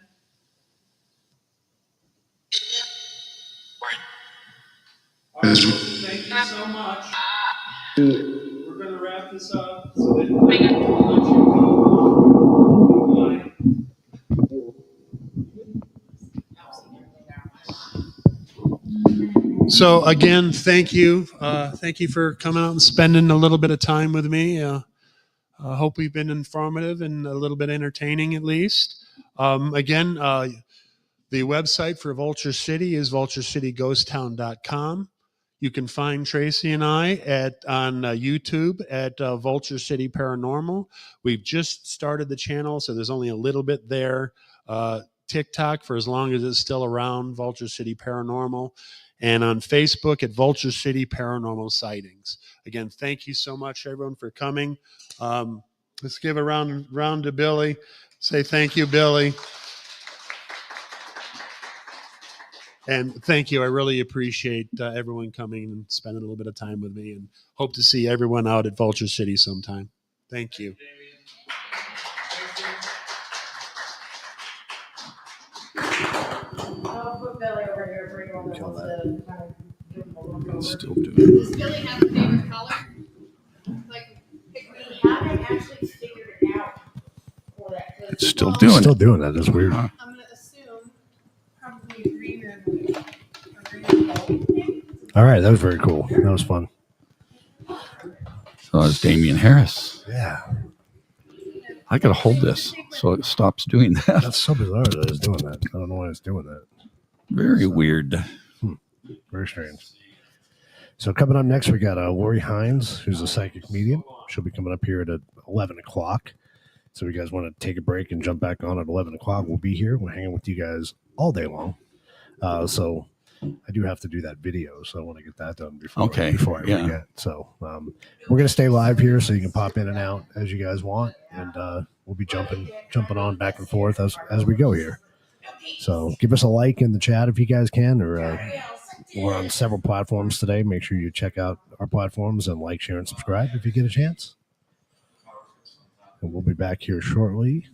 All right, thank you so much. We're going to wrap this up so that we'll let you go. So again, thank you. Thank you for coming out and spending a little bit of time with me. I hope we've been informative and a little bit entertaining at least. Again, the website for Vulture City is vulturecityghostown.com. You can find Tracy and I on YouTube at Vulture City Paranormal. We've just started the channel, so there's only a little bit there. TikTok, for as long as it's still around, Vulture City Paranormal. And on Facebook at Vulture City Paranormal Sightings. Again, thank you so much, everyone, for coming. Let's give a round to Billy. Say thank you, Billy. And thank you. I really appreciate everyone coming and spending a little bit of time with me, and hope to see everyone out at Vulture City sometime. Thank you. I'll put Billy over here for anyone that wants to kind of give him a look over. Still doing Does Billy have a favorite color? Like, we haven't actually figured it out for that. It's still doing Still it. doing that. That's weird. Huh. I'm gonna assume probably green and blue. Or green and gold, maybe? All right, that was very cool. That was fun. So it's Damian Harris. Yeah, I gotta hold this so it stops doing that. that's so bizarre that it's doing that. I don't know why it's doing that. Very weird. Very strange. So coming up next, we got Lori Hines, who's a psychic medium. She'll be coming up here at 11 o'clock. So if you guys want to take a break and jump back on at 11 o'clock, we'll be here. We're hanging with you guys all day long. So I do have to do that video, so I want to get that done before I forget. So we're going to stay live here, so you can pop in and out as you guys want, and we'll be jumping on back and forth as we go here. So give us a like in the chat if you guys can, or we're on several platforms today. Make sure you check out our platforms and like, share, and subscribe if you get a chance. And we'll be back here shortly.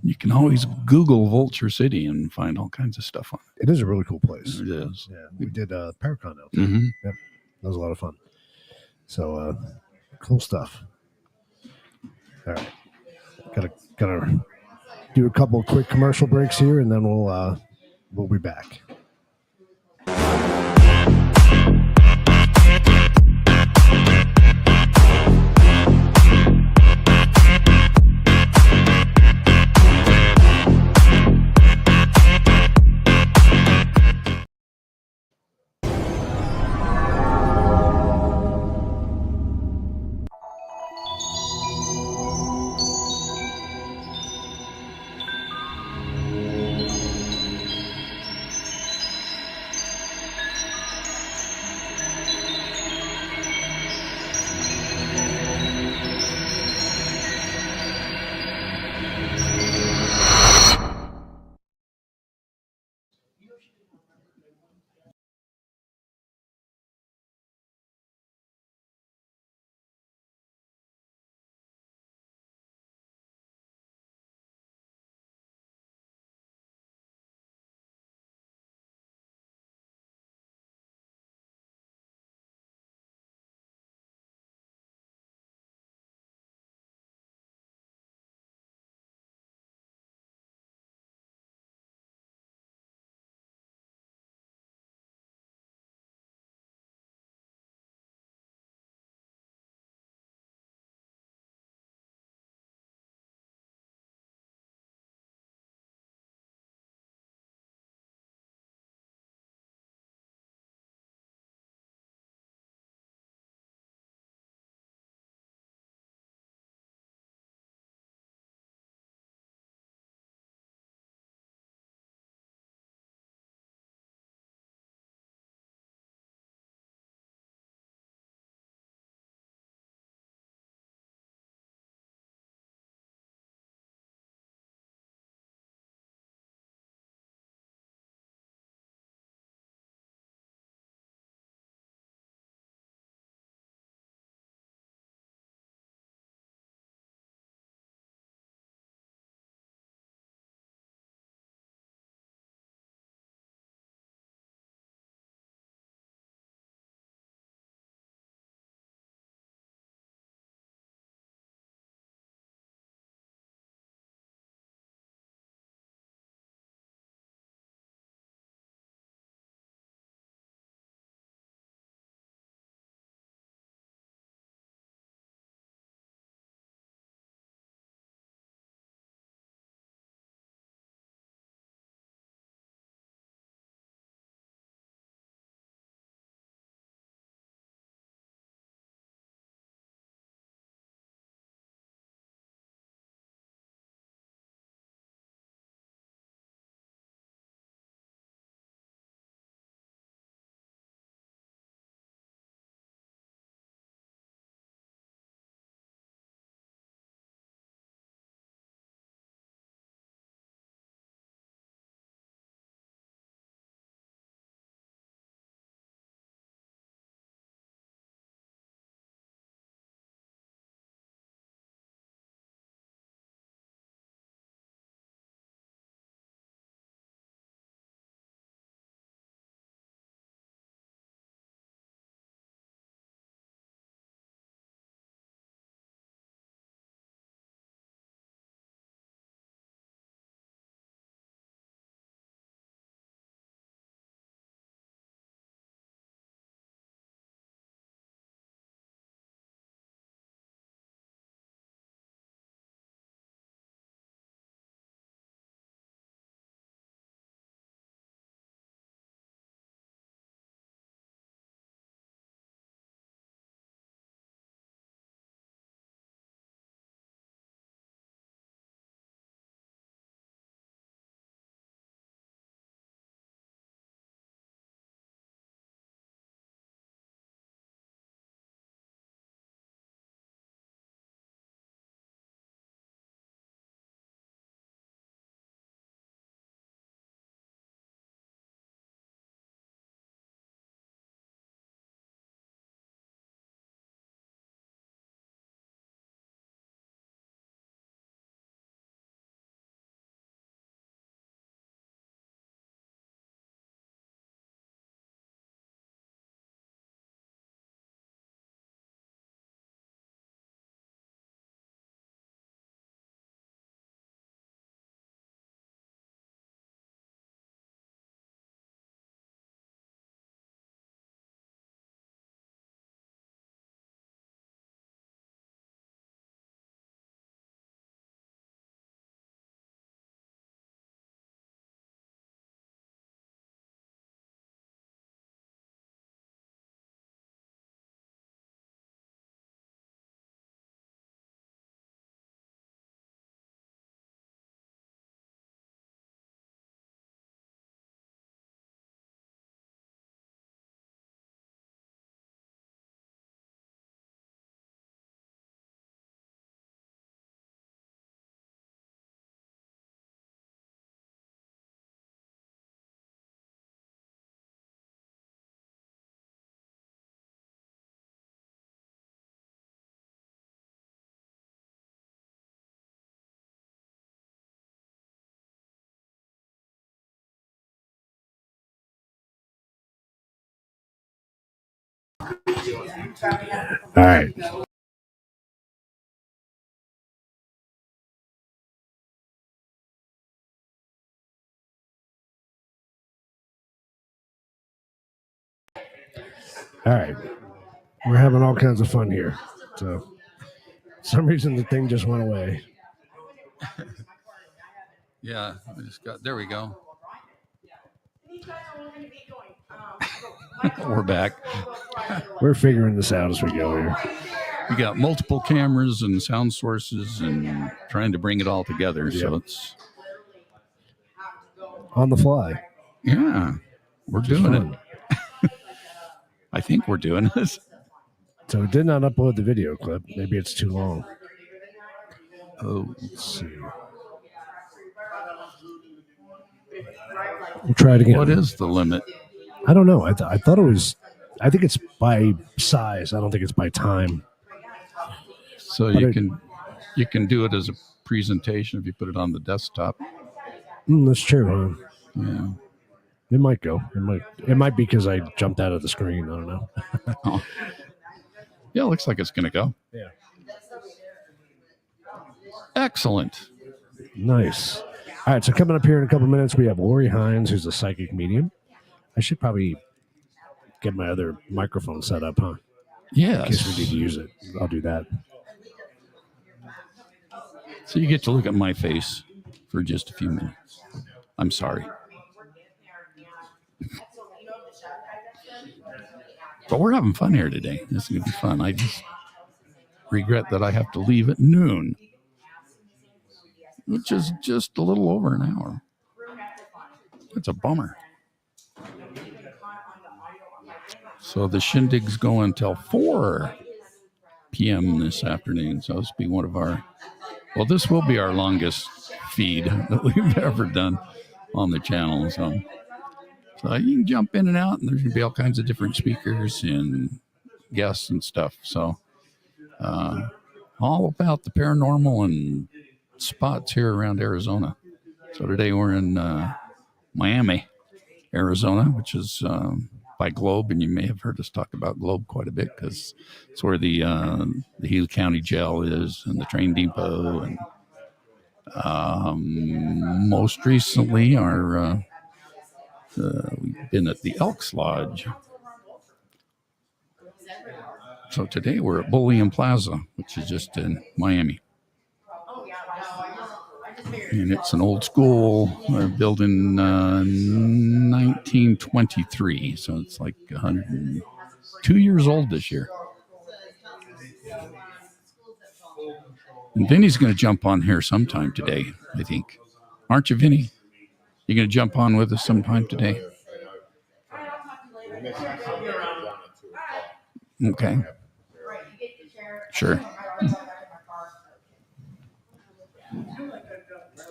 You can always Google Vulture City and find all kinds of stuff on It is a really cool place. it. It is. Yeah, we did Paracon out there. Mm-hmm. Yep, that was a lot of fun. So cool stuff. All right, gotta do a couple of quick commercial breaks here, and then we'll be back. All right. All right. We're having all kinds of fun here. So, for some reason, the thing just went away. Yeah, I just got there. We go. We're back. We're figuring this out as we go here. We got multiple cameras and sound sources and trying to bring it all together. So it's on the fly. Yeah, we're doing it. I think we're doing this. So it did not upload the video clip. Maybe it's too long. Oh, let's see. We'll try it again. What is the limit? I don't know. I thought it was. I think it's by size. I don't think it's by time. So but you can do it as a presentation if you put it on the desktop. That's true. Huh? Yeah. It might go. It might be because I jumped out of the screen. I don't know. Oh. Yeah, it looks like it's going to go. Yeah. Excellent. Nice. All right, so coming up here in a couple minutes, we have Lori Hines, who's a psychic medium. I should probably get my other microphone set up, huh? Yes. In case we need to use it. I'll do that. So you get to look at my face for just a few minutes. I'm sorry. But we're having fun here today. This is going to be fun. I just regret that I have to leave at noon, which is just a little over an hour. It's a bummer. So the shindig's going until 4 p.m. this afternoon. So this will be one of our, well, this will be our longest feed that we've ever done on the channel. So you can jump in and out, and there's going to be all kinds of different speakers and guests and stuff. So all about the paranormal and spots here around Arizona. So today we're in Miami, Arizona, which is by Globe, and you may have heard us talk about Globe quite a bit because it's where the Healy County Jail is and the train depot. And most recently, we've been at the Elks Lodge. So today we're at Bullion Plaza, which is just in Miami. And it's an old school building 1923. So it's like 102 years old this year. And Vinny's going to jump on here sometime today, I think. Aren't you, Vinny? You going to jump on with us sometime today? Okay. Sure.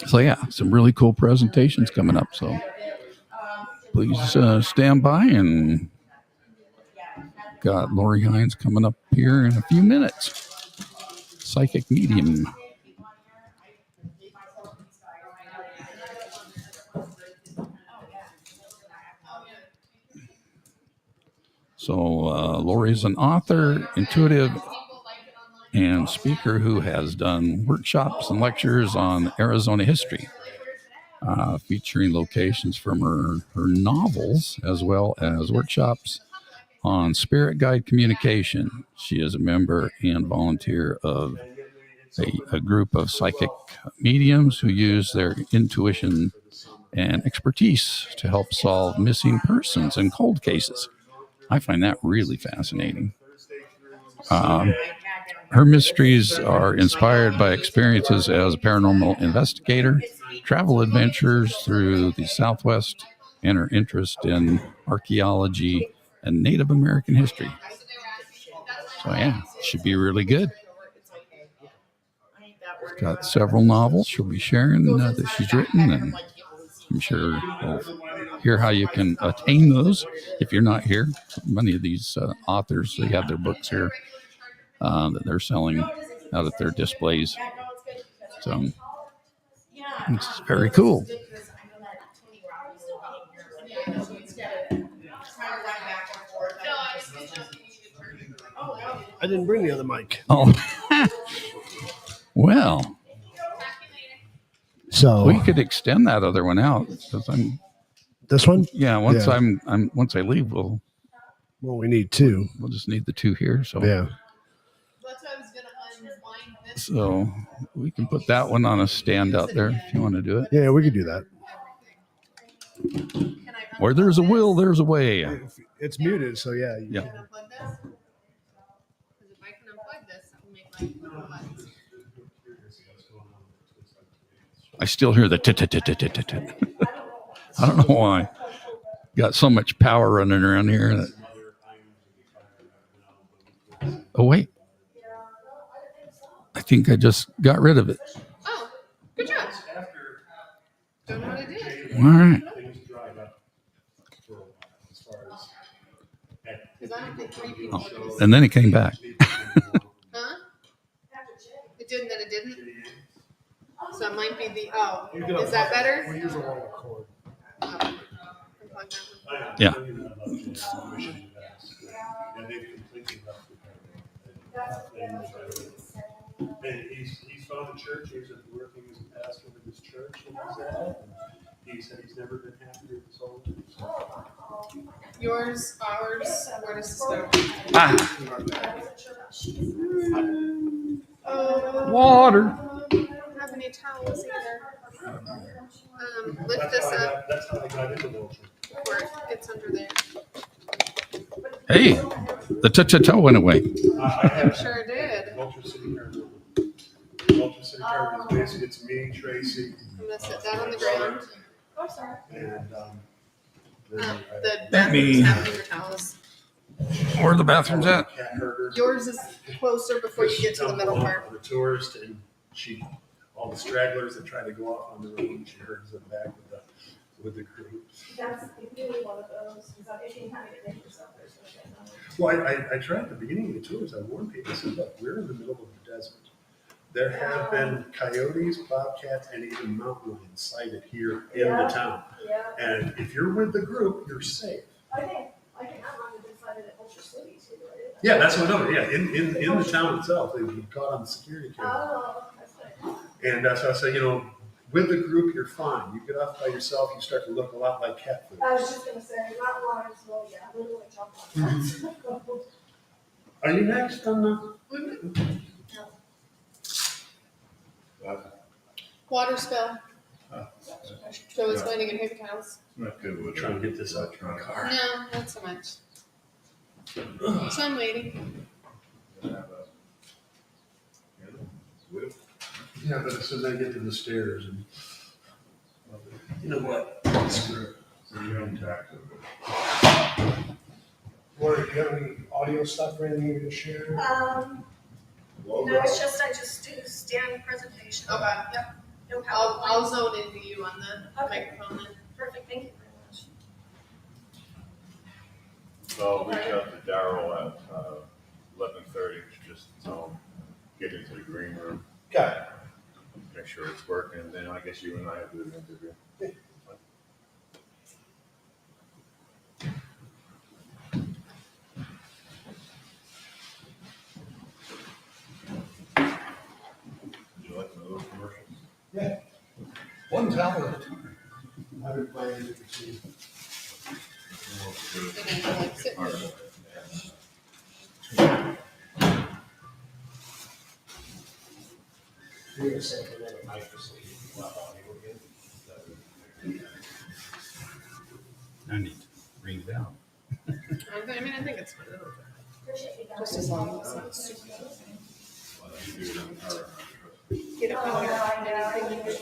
So yeah, some really cool presentations coming up. So please stand by, and got Lori Hines coming up here in a few minutes. Psychic medium. So Lori's an author, intuitive, and speaker who has done workshops and lectures on Arizona history, featuring locations from her novels, as well as workshops on spirit guide communication. She is a member and volunteer of a group of psychic mediums who use their intuition and expertise to help solve missing persons and cold cases. I find that really fascinating. Her mysteries are inspired by experiences as a paranormal investigator, travel adventures through the Southwest, and her interest in archaeology and Native American history. So yeah, should be really good. Got several novels she'll be sharing that she's written, and I'm sure we'll hear how you can attain those if you're not here. Many of these authors, they have their books here that they're selling out at their displays. So it's very cool. I didn't bring the other mic. Oh, well, So we could extend that other one out. 'Cause this one? once Yeah. once I leave, we'll We need two. we'll just need the two here. So Yeah. That's why I was gonna unwind this. So we can put that one on a stand out there if you want to do it. Yeah, we could do that. Can I Where there's a unplug will, this? there's a way. It's muted, so yeah. Yeah. Can I unplug this? Because if I can unplug this, that will make my buttons. I still hear the tit. I don't know why. Got so much power running around here. That... Oh, wait. I think I just got rid of it. Oh, good job. Don't know what I did. All right. Because I don't think 3 people would have. And then it came back. Huh? It did, and then it didn't. So it might be the. Oh, is that better? We use a long cord. Oh. Unplug that one. Yeah. And he's found a church. He's working as a pastor with his church. And he said he's never been happier with his whole life. Yours, ours, where does this go? Water. I don't have any towels either. Lift this up That's how I got into Vulture. where it's under there. Hey, the toe went away. I'm sure it did. Vulture City Paranormal. Vulture City Paranormal is basically it's me, Tracy, I'm gonna sit that on the ground. and The That me. bathrooms have paper towels. Where are the bathrooms at? cat herder. Yours is closer before you get to the middle part. On the tourist, and all the stragglers that try to go off on the road, she herds them back with the group. That's really one of those, because if you kind of get into yourself, there's no getting on it. Well, I tried at the beginning of the tours, I warned people, I said, look, we're in the middle of the desert. There have been coyotes, bobcats, and even mountain lions sighted here in the town. Yeah, And if you're with the group, you're safe. I think outline has been cited at Ultra City too, right? Yeah, that's what I know, yeah, in the town itself, they've been caught on the security camera. Oh, that's nice. And that's why I say, with the group, you're fine. You get off by yourself, you start to look a lot like cat food. I was just gonna say, mountain lions, well, yeah, literally jump on that. Are you next on the? Water spill. So it's going to get paper towels. Not good. We're trying to get this out of my car. No, not so much. So I'm waiting. Yeah, but as soon as I get to the stairs and. You know what? Screw it. Laura, do you have any audio stuff or anything you can share? No, it's just, I just do stand presentation. Okay. Yep. No I'll PowerPoint. zone into you on the Okay. microphone then. Perfect, thank you very much. So I'll reach out to Daryl at 11:30, just tell him, get into the green room, Got it. make sure it's working, and then I guess you and I have to do an interview. Would you like to know those commercials? Yeah. One towel at a time. I've been playing it for two. And then like sit. All right. You're gonna say another mic for so you can love audio again. I need to bring it down. I mean, I think it's fine. Appreciate you guys. Just as long as it's not super. Well, you do it on our, Get it Oh, going. yeah, I know. Anything you can do.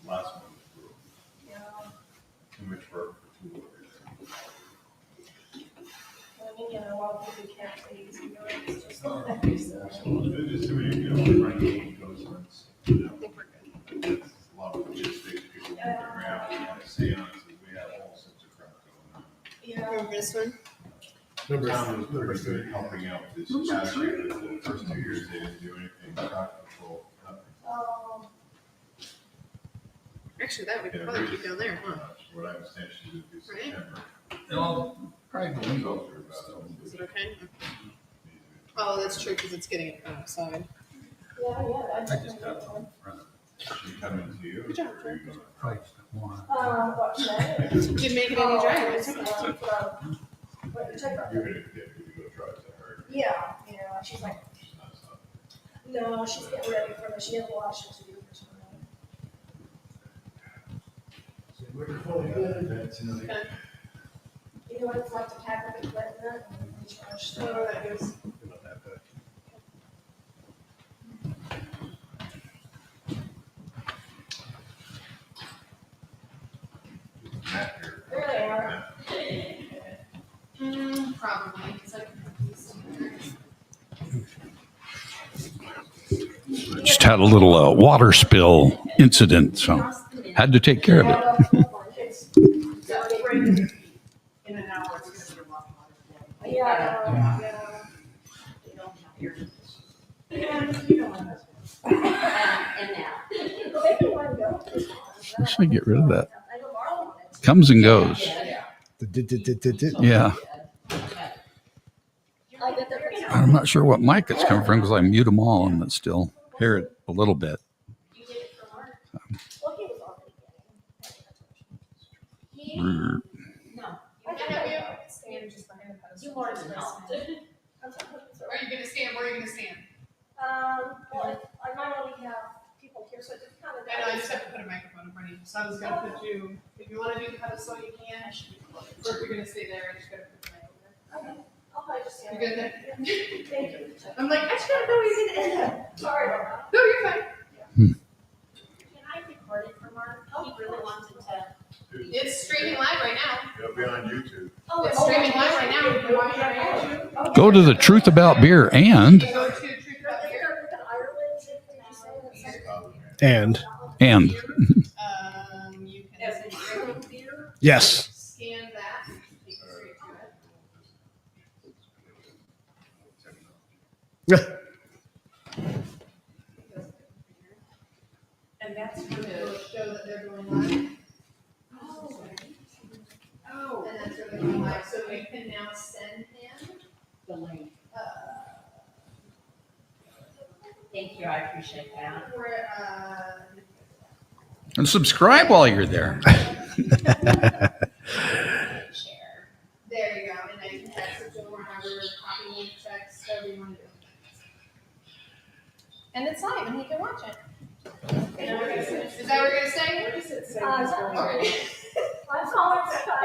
last one was brutal. Yeah. Too much work for too little. I mean, a lot of people can't please, it's just. So it's too many, ranking endorsements. I think we're good. It's a lot of logistics, people moving around, we have seances, we have all sorts of crap going on. Yeah. Remember this one? Tom was pretty good at helping out with this last year, the first 2 years they didn't do anything, crowd control, nothing. Actually, that we could probably keep down there, huh? What I understand she did this Right. September. Well, probably Go through about it. Is it okay? Oh, that's true because it's getting it from outside. Yeah, yeah. I just got it in front of it. She coming to you? Good job. Or are you gonna price one? What today? Didn't make it any drier. What, check out. You're gonna get me to go drive to her. Yeah, yeah, she's like, no, she's getting ready for this, she has a lot of shit to do for tonight. You know what it's like to pack up equipment and recharge So stuff. that goes. There they are. Probably, because I can put these together. Just had a little water spill incident, so had to take care of it. In an hour, it's gonna be a lot hotter. Yeah, yeah. Let's get rid of that. Comes and goes. Yeah. I'm not sure what mic it's coming from because I mute them all and still hear it a little bit. I can have you stand just behind the pedestal. Are you gonna stand? Where are you gonna stand? Well, I might only have people here, so it just kind of. I know, I just have to put a microphone in front of you. So I was gonna put you, if you wanna do the pedestal, you can. Or if you're gonna stay there, I just gotta put the mic over Okay, I'll probably just stand. there. You good there? Thank you. I'm like, I just gotta know where you're gonna end up. Sorry about that. No, you're fine. Can I record it for Mark? He really wanted to. It's streaming live right now. It'll be on YouTube. Oh, It's streaming live right now. You can watch it on YouTube. Go to the Truth About Beer and You go to Truth About Beer. And You can yes. scan that. Take it straight to it. And that's going to show that they're going live. Oh. And that's where they're going live. So you can now send him The link. uh, Thank you, I appreciate that. where, and subscribe while you're there. Share. there you go. And then you can text it to wherever, copy link, text, whatever you want to do. And it's live and he can watch it. Is that what we're gonna say? I'm Okay. sorry.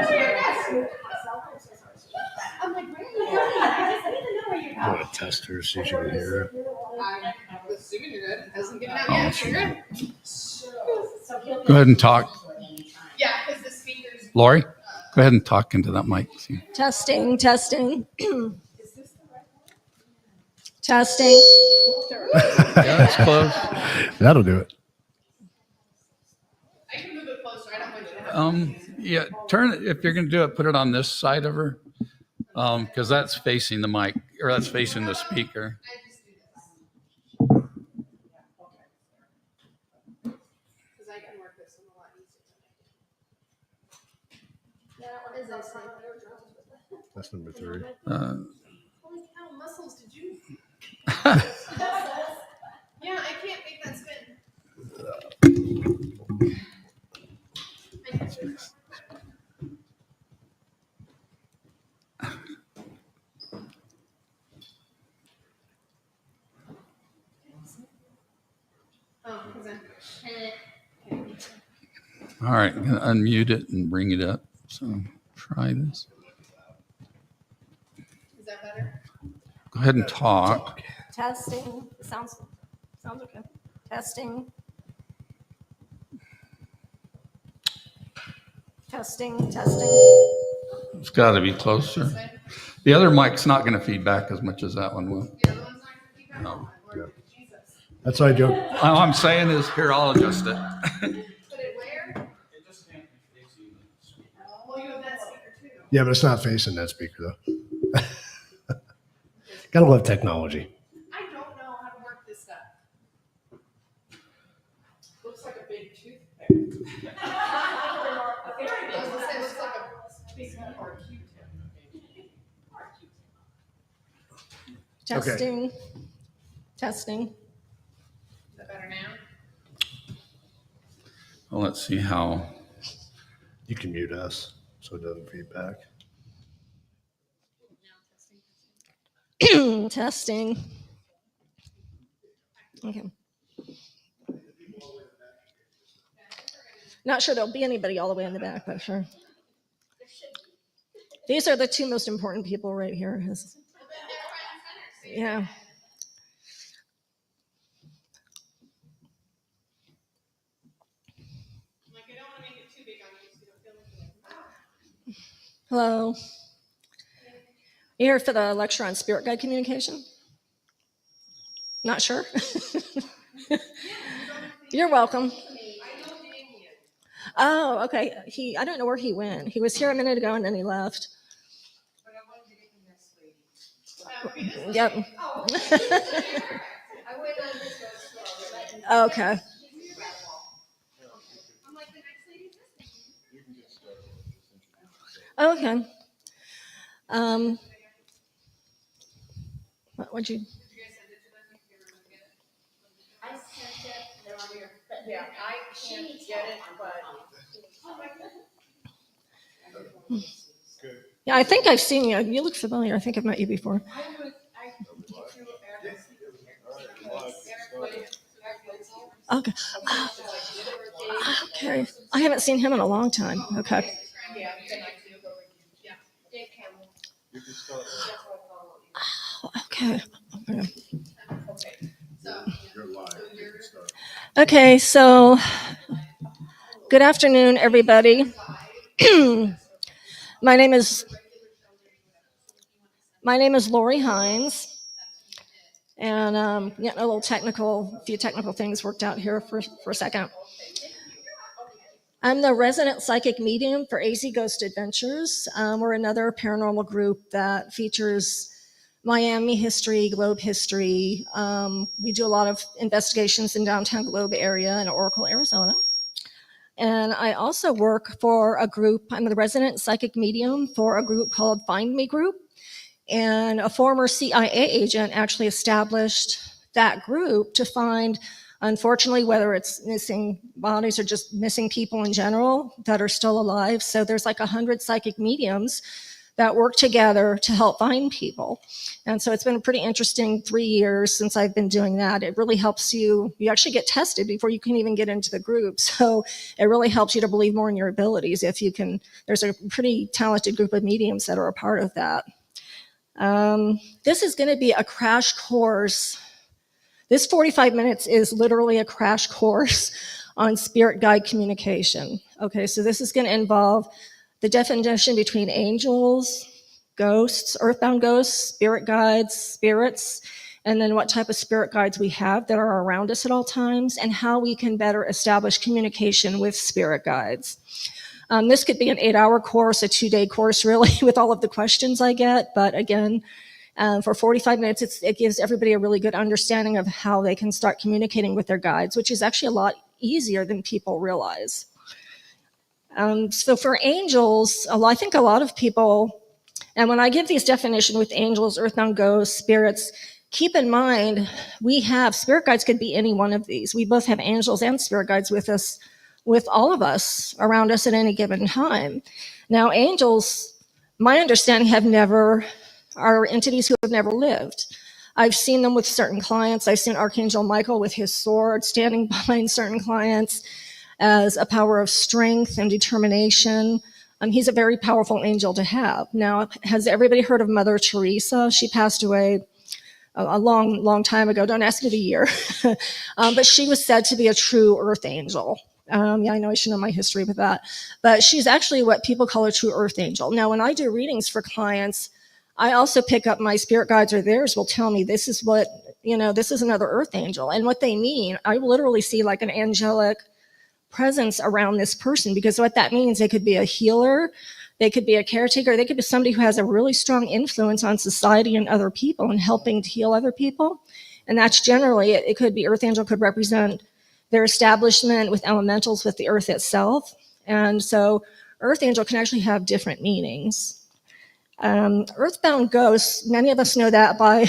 No, you're good. I'm like, where are you going? I just need to know where you're I'm gonna test her, see if she can hear it. I'm assuming you're good. It hasn't given out yet. You're good. Go ahead and talk. Yeah, because the speakers. Lori, go ahead and talk into that mic. See. Testing, testing. Is this the right one? Testing. Yeah, that's close. That'll do it. I can move it closer. I don't want you to have. Yeah, turn it, if you're going to do it, put it on this side of her. Because that's facing the mic, or that's facing the speaker. I just do this. Because I can work this one a lot easier. That's number 3. Holy cow, muscles, did you? Yeah, I can't make that spin. All right, I'm gonna unmute it and bring it up. So try this. Is that better? Go ahead and talk. Testing. Sounds okay. Testing. Testing, testing. It's got to be closer. The other mic's not going to feed back as much as that one will. The other one's not going to be better. No. Lord, Jesus. That's what I joke. All I'm saying is, here, I'll adjust it. Put it where? It just can't be facing the speaker. Well, you have that speaker too. Yeah, but it's not facing that speaker though. Gotta love technology. I don't know how to work this stuff. Looks like a big toothpick. I was gonna say, it looks like a big hard Q-tip. Testing. Testing. Is that better now? Well, let's see how. You can mute us so it doesn't feedback. Testing. Okay. Not sure there'll be anybody all the way in the back, but sure. These are the two most important people right here. Yeah. Like, I don't want to make it too big on you so you don't feel like Hello. You here for the lecture on spirit guide communication? Not sure? You're welcome. Oh, okay. I don't know where he went. He was here a minute ago and then he left. Yep. Okay. Okay. What'd you? I sent it, they're on your, but yeah, I can't get it, but. Yeah, I think I've seen you. You look familiar. I think I've met you before. Okay. Okay. I haven't seen him in a long time. Okay. Okay. Okay, so good afternoon, everybody. My name is Lori Hines, and getting a few technical things worked out here for a second. I'm the resident psychic medium for AZ Ghost Adventures. We're another paranormal group that features Miami history, Globe history. We do a lot of investigations in downtown Globe area in Oracle, Arizona. And I also work for a group, I'm the resident psychic medium for a group called Find Me Group. And a former CIA agent actually established that group to find, unfortunately, whether it's missing bodies or just missing people in general that are still alive. So there's like 100 psychic mediums that work together to help find people. And so it's been a pretty interesting 3 years since I've been doing that. It really helps you actually get tested before you can even get into the group. So it really helps you to believe more in your abilities if you can. There's a pretty talented group of mediums that are a part of that. This is going to be a crash course. This 45 minutes is literally a crash course on spirit guide communication. Okay, so this is going to involve the definition between angels, ghosts, earthbound ghosts, spirit guides, spirits, and then what type of spirit guides we have that are around us at all times, and how we can better establish communication with spirit guides. This could be an 8-hour course, a 2-day course, really, with all of the questions I get. But again, for 45 minutes, it gives everybody a really good understanding of how they can start communicating with their guides, which is actually a lot easier than people realize. So for angels, I think a lot of people, and when I give these definitions with angels, earthbound ghosts, spirits, keep in mind, we have spirit guides could be any one of these. We both have angels and spirit guides with us, with all of us around us at any given time. Now, angels, my understanding, are entities who have never lived. I've seen them with certain clients. I've seen Archangel Michael with his sword standing behind certain clients as a power of strength and determination. He's a very powerful angel to have. Now, has everybody heard of Mother Teresa? She passed away a long, long time ago. Don't ask me the year. But she was said to be a true earth angel. I know I should know my history with that. But she's actually what people call a true earth angel. Now, when I do readings for clients, I also pick up my spirit guides, or theirs will tell me this is another earth angel. And what they mean, I literally see like an angelic presence around this person, because what that means, they could be a healer, they could be a caretaker, they could be somebody who has a really strong influence on society and other people and helping to heal other people. And that's generally, it could be, earth angel could represent their establishment with elementals, with the earth itself. And so earth angel can actually have different meanings. Earthbound ghosts, many of us know that by,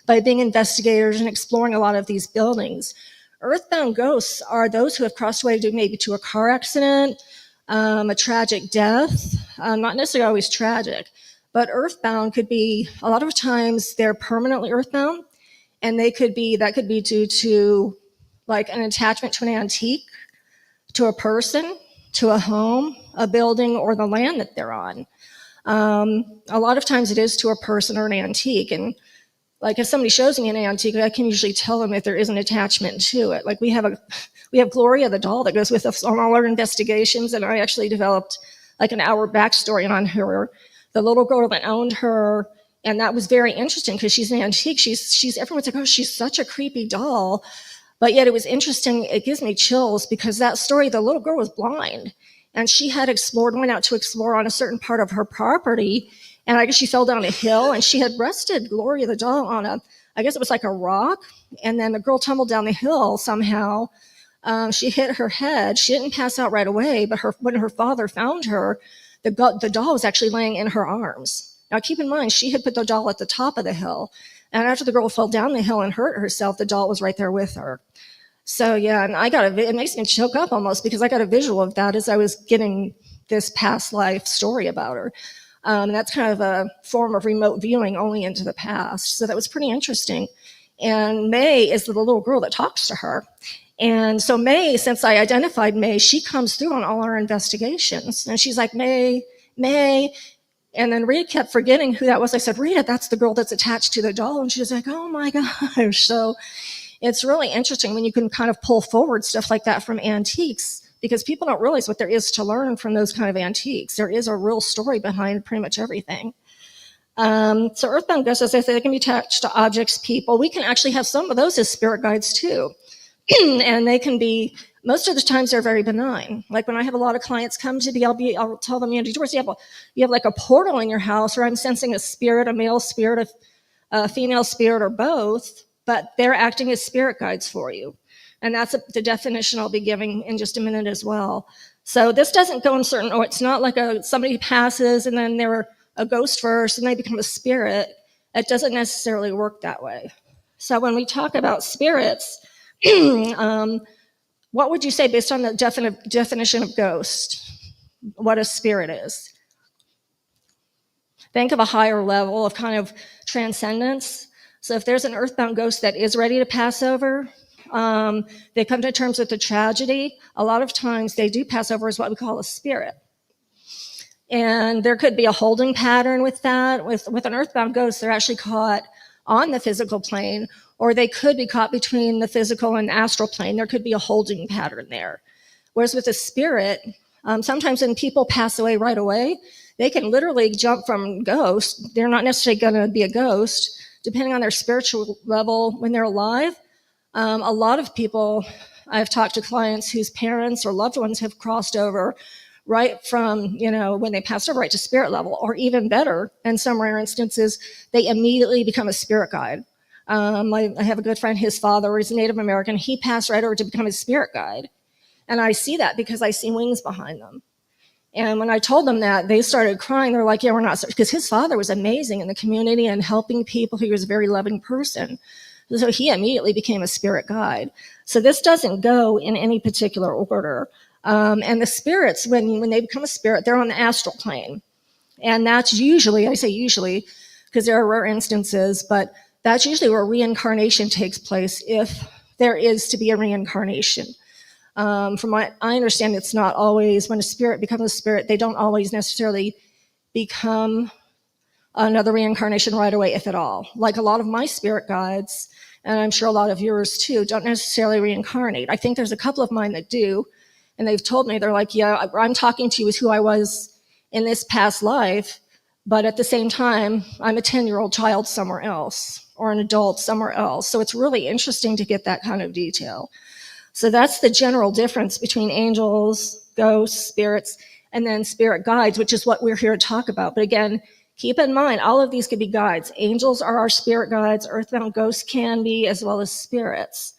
by being investigators and exploring a lot of these buildings. Earthbound ghosts are those who have crossed away maybe to a car accident, a tragic death, not necessarily always tragic, but earthbound could be, a lot of times they're permanently earthbound, and that could be due to like an attachment to an antique, to a person, to a home, a building, or the land that they're on. A lot of times it is to a person or an antique. And like if somebody shows me an antique, I can usually tell them if there is an attachment to it. Like we have Gloria the doll that goes with us on all our investigations, and I actually developed like an hour backstory on her, the little girl that owned her. And that was very interesting because she's an antique. She's everyone's like, oh, she's such a creepy doll. But yet it was interesting. It gives me chills because that story, the little girl was blind, and she had went out to explore on a certain part of her property. And I guess she fell down a hill, and she had rested Gloria the doll on I guess it was like a rock. And then the girl tumbled down the hill somehow. She hit her head. She didn't pass out right away, but when her father found her, the doll was actually laying in her arms. Now keep in mind, she had put the doll at the top of the hill. And after the girl fell down the hill and hurt herself, the doll was right there with her. So yeah, and it makes me choke up almost because I got a visual of that as I was getting this past life story about her. That's kind of a form of remote viewing only into the past. So that was pretty interesting. And May is the little girl that talks to her. And so May, since I identified May, she comes through on all our investigations. And she's like, May. And then Rita kept forgetting who that was. I said, Rita, that's the girl that's attached to the doll. And she was like, oh my gosh. So it's really interesting when you can kind of pull forward stuff like that from antiques, because people don't realize what there is to learn from those kind of antiques. There is a real story behind pretty much everything. So earthbound ghosts, as I say, they can be attached to objects, people. We can actually have some of those as spirit guides too. And they can be, most of the times they're very benign. Like when I have a lot of clients come to me, I'll tell them, Doris, you have like a portal in your house, or I'm sensing a spirit, a male spirit, a female spirit, or both, but they're acting as spirit guides for you. And that's the definition I'll be giving in just a minute as well. So this doesn't go in certain, or it's not like somebody passes and then they're a ghost first and they become a spirit. It doesn't necessarily work that way. So when we talk about spirits, what would you say based on the definition of ghost, what a spirit is? Think of a higher level of kind of transcendence. So if there's an earthbound ghost that is ready to pass over, they come to terms with the tragedy. A lot of times they do pass over as what we call a spirit. And there could be a holding pattern with that. With an earthbound ghost, they're actually caught on the physical plane, or they could be caught between the physical and astral plane. There could be a holding pattern there. Whereas with a spirit, sometimes when people pass away right away, they can literally jump from ghost. They're not necessarily going to be a ghost, depending on their spiritual level when they're alive. A lot of people, I've talked to clients whose parents or loved ones have crossed over right from, when they passed over right to spirit level, or even better, in some rare instances, they immediately become a spirit guide. I have a good friend, his father is Native American. He passed right over to become a spirit guide. And I see that because I see wings behind them. And when I told them that, they started crying. They're like, yeah, we're not, because his father was amazing in the community and helping people. He was a very loving person. So he immediately became a spirit guide. So this doesn't go in any particular order. And the spirits, when they become a spirit, they're on the astral plane. And that's usually, I say usually, because there are rare instances, but that's usually where reincarnation takes place, if there is to be a reincarnation. From what I understand, it's not always, when a spirit becomes a spirit, they don't always necessarily become another reincarnation right away, if at all. Like a lot of my spirit guides, and I'm sure a lot of yours too, don't necessarily reincarnate. I think there's a couple of mine that do, and they've told me, they're like, yeah, I'm talking to you as who I was in this past life, but at the same time, I'm a 10-year-old child somewhere else, or an adult somewhere else. So it's really interesting to get that kind of detail. So that's the general difference between angels, ghosts, spirits, and then spirit guides, which is what we're here to talk about. But again, keep in mind, all of these could be guides. Angels are our spirit guides. Earthbound ghosts can be, as well as spirits.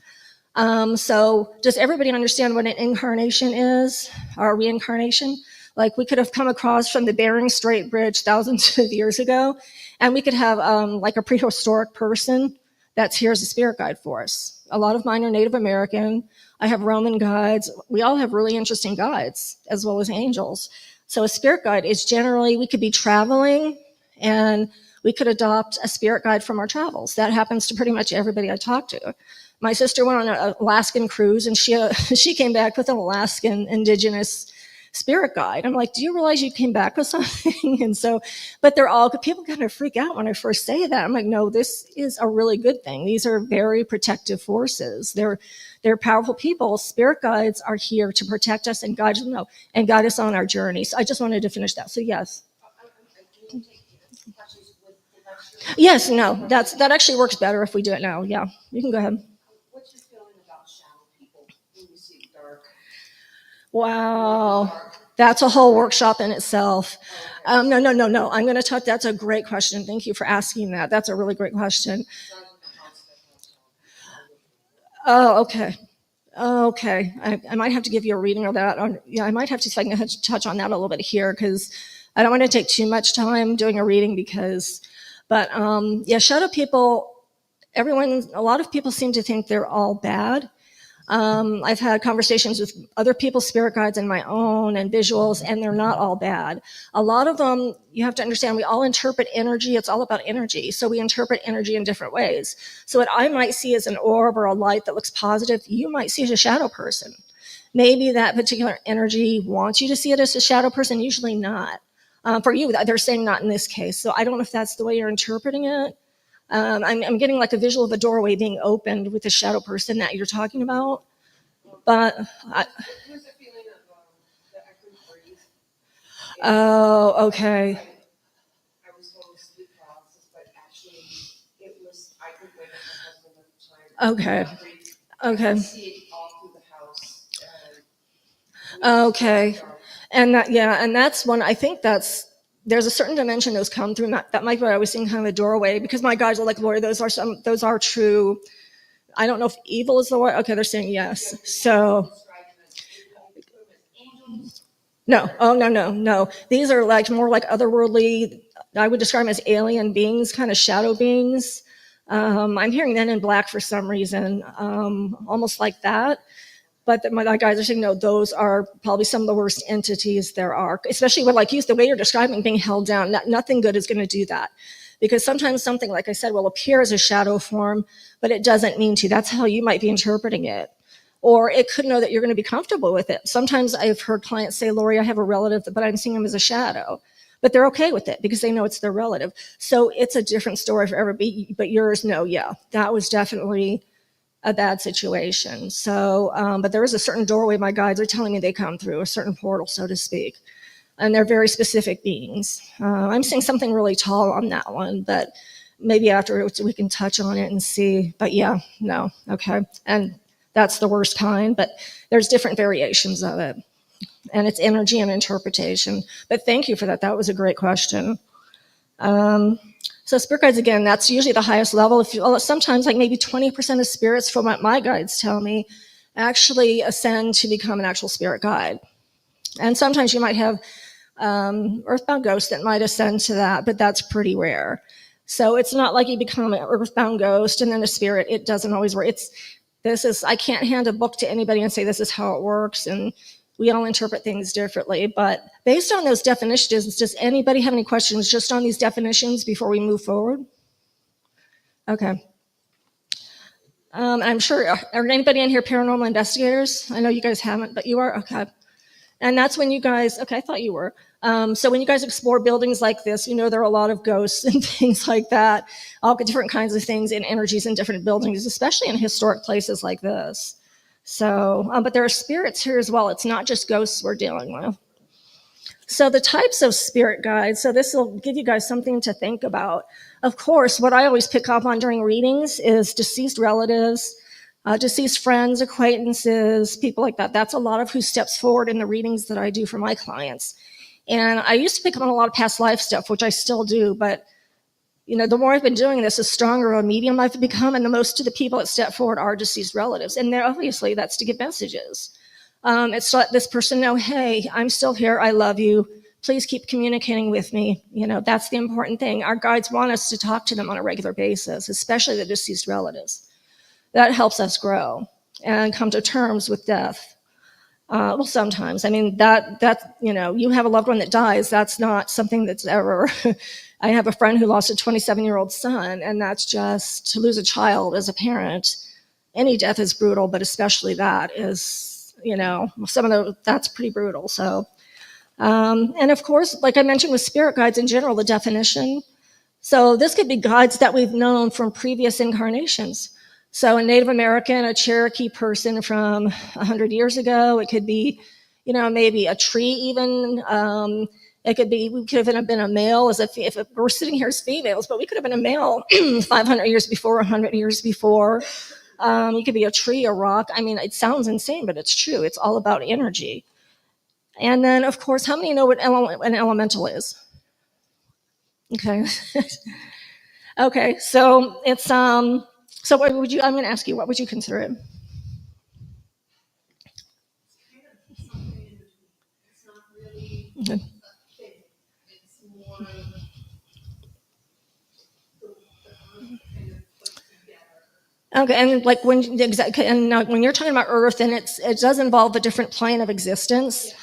So does everybody understand what an incarnation is, or reincarnation? Like we could have come across from the Bering Strait Bridge thousands of years ago, and we could have like a prehistoric person that's here as a spirit guide for us. A lot of mine are Native American. I have Roman guides. We all have really interesting guides, as well as angels. So a spirit guide is generally, we could be traveling and we could adopt a spirit guide from our travels. That happens to pretty much everybody I talk to. My sister went on an Alaskan cruise, and she came back with an Alaskan indigenous spirit guide. I'm like, do you realize you came back with something? And so, but people kind of freak out when I first say that. I'm like, no, this is a really good thing. These are very protective forces. They're powerful people. Spirit guides are here to protect us and guide us on our journey. So I just wanted to finish that. So yes. Yes, no, that actually works better if we do it now. Yeah, you can go ahead. What's your feeling about shadow people when you see dark? Wow, that's a whole workshop in itself. No. I'm going to talk. That's a great question. Thank you for asking that. That's a really great question. Oh, okay. I might have to give you a reading of that. I might have to see if I can touch on that a little bit here, because I don't want to take too much time doing a reading shadow people, a lot of people seem to think they're all bad. I've had conversations with other people's spirit guides and my own and visuals, and they're not all bad. A lot of them, you have to understand, we all interpret energy. It's all about energy. So we interpret energy in different ways. So what I might see as an orb or a light that looks positive, you might see as a shadow person. Maybe that particular energy wants you to see it as a shadow person, usually not. For you, they're saying not in this case. So I don't know if that's the way you're interpreting it. I'm getting like a visual of a doorway being opened with the shadow person that you're talking about. But There's a feeling of that I couldn't breathe. Oh, okay. I was told sleep paralysis, but actually it was, I could wake up my husband at the time. Okay. I could see it all through the house. Okay. And that's one, I think there's a certain dimension those come through. That might be what I was seeing, kind of a doorway, because my guys are like, Lori, those are true. I don't know if evil is the word. Okay, they're saying yes. So no. Oh, no. These are like more like otherworldly. I would describe them as alien beings, kind of shadow beings. I'm hearing Men in Black for some reason, almost like that. But my guys are saying, no, those are probably some of the worst entities there are, especially with, like, the way you're describing being held down. Nothing good is going to do that. Because sometimes something, like I said, will appear as a shadow form, but it doesn't mean to. That's how you might be interpreting it. Or it could know that you're going to be comfortable with it. Sometimes I've heard clients say, Lori, I have a relative, but I'm seeing them as a shadow. But they're okay with it because they know it's their relative. So it's a different story for everybody. But yours, no, yeah, that was definitely a bad situation. So, but there is a certain doorway my guides are telling me they come through, a certain portal, so to speak. And they're very specific beings. I'm seeing something really tall on that one, but maybe afterwards we can touch on it and see. But yeah, no, okay. And that's the worst kind, but there's different variations of it. And it's energy and interpretation. But thank you for that. That was a great question. So spirit guides, again, that's usually the highest level. Sometimes like maybe 20% of spirits, from what my guides tell me, actually ascend to become an actual spirit guide. And sometimes you might have earthbound ghosts that might ascend to that, but that's pretty rare. So it's not like you become an earthbound ghost and then a spirit. It doesn't always work. I can't hand a book to anybody and say this is how it works, and we all interpret things differently. But based on those definitions, does anybody have any questions just on these definitions before we move forward? Okay. I'm sure, are anybody in here paranormal investigators? I know you guys haven't, but you are? Okay. And that's when you guys, okay, I thought you were. So when you guys explore buildings like this, there are a lot of ghosts and things like that, all different kinds of things and energies in different buildings, especially in historic places like this. So, but there are spirits here as well. It's not just ghosts we're dealing with. So the types of spirit guides, so this will give you guys something to think about. Of course, what I always pick up on during readings is deceased relatives, deceased friends, acquaintances, people like that. That's a lot of who steps forward in the readings that I do for my clients. And I used to pick up on a lot of past life stuff, which I still do, but the more I've been doing this, the stronger a medium I've become, and the most of the people that step forward are deceased relatives. And obviously that's to give messages. It's to let this person know, hey, I'm still here. I love you. Please keep communicating with me. That's the important thing. Our guides want us to talk to them on a regular basis, especially the deceased relatives. That helps us grow and come to terms with death. Well, sometimes. I mean, you have a loved one that dies. That's not something that's ever. I have a friend who lost a 27-year-old son, and that's just to lose a child as a parent. Any death is brutal, but especially that is, that's pretty brutal. So, and of course, like I mentioned with spirit guides in general, the definition. So this could be guides that we've known from previous incarnations. So a Native American, a Cherokee person from 100 years ago, it could be, maybe a tree even. It could be, we could have been a male if we're sitting here as females, but we could have been a male 500 years before, 100 years before. You could be a tree, a rock. I mean, it sounds insane, but it's true. It's all about energy. And then, of course, how many know what an elemental is? Okay. Okay, so it's so what would you? I'm going to ask you, what would you consider it? It's not really Okay. a thing. It's more the kind of put together. Okay, and like when you're talking about Earth, and it does involve a different plane of existence.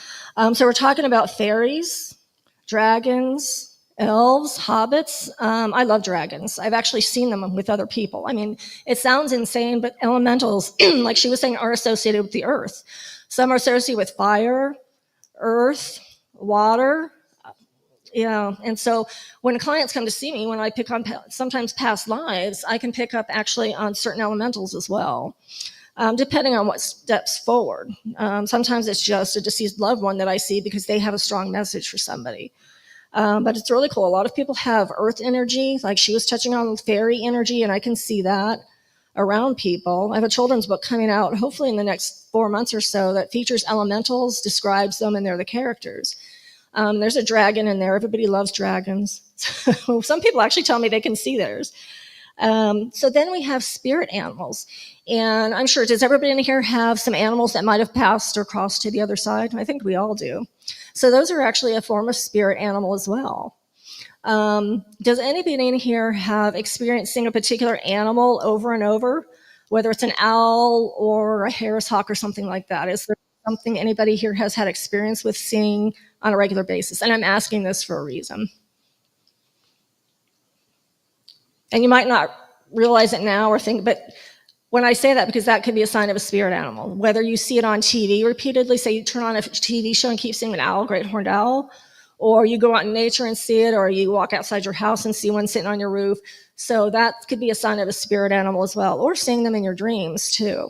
So we're talking about fairies, dragons, elves, hobbits. I love dragons. I've actually seen them with other people. I mean, it sounds insane, but elementals, like she was saying, are associated with the earth. Some are associated with fire, earth, water. And so when clients come to see me, when I pick on sometimes past lives, I can pick up actually on certain elementals as well. Depending on what steps forward. Sometimes it's just a deceased loved one that I see because they have a strong message for somebody. But it's really cool. A lot of people have earth energy, like she was touching on fairy energy, and I can see that around people. I have a children's book coming out, hopefully in the next 4 months or so, that features elementals, describes them, and they're the characters. There's a dragon in there. Everybody loves dragons. Some people actually tell me they can see theirs. So then we have spirit animals. And I'm sure, does everybody in here have some animals that might have passed or crossed to the other side? I think we all do. So those are actually a form of spirit animal as well. Does anybody in here have experience seeing a particular animal over and over, whether it's an owl or a Harris hawk or something like that? Is there something anybody here has had experience with seeing on a regular basis? And I'm asking this for a reason. And you might not realize it now or think, but when I say that, because that could be a sign of a spirit animal, whether you see it on TV repeatedly, say you turn on a TV show and keep seeing an owl, great horned owl, or you go out in nature and see it, or you walk outside your house and see one sitting on your roof. So that could be a sign of a spirit animal as well, or seeing them in your dreams too.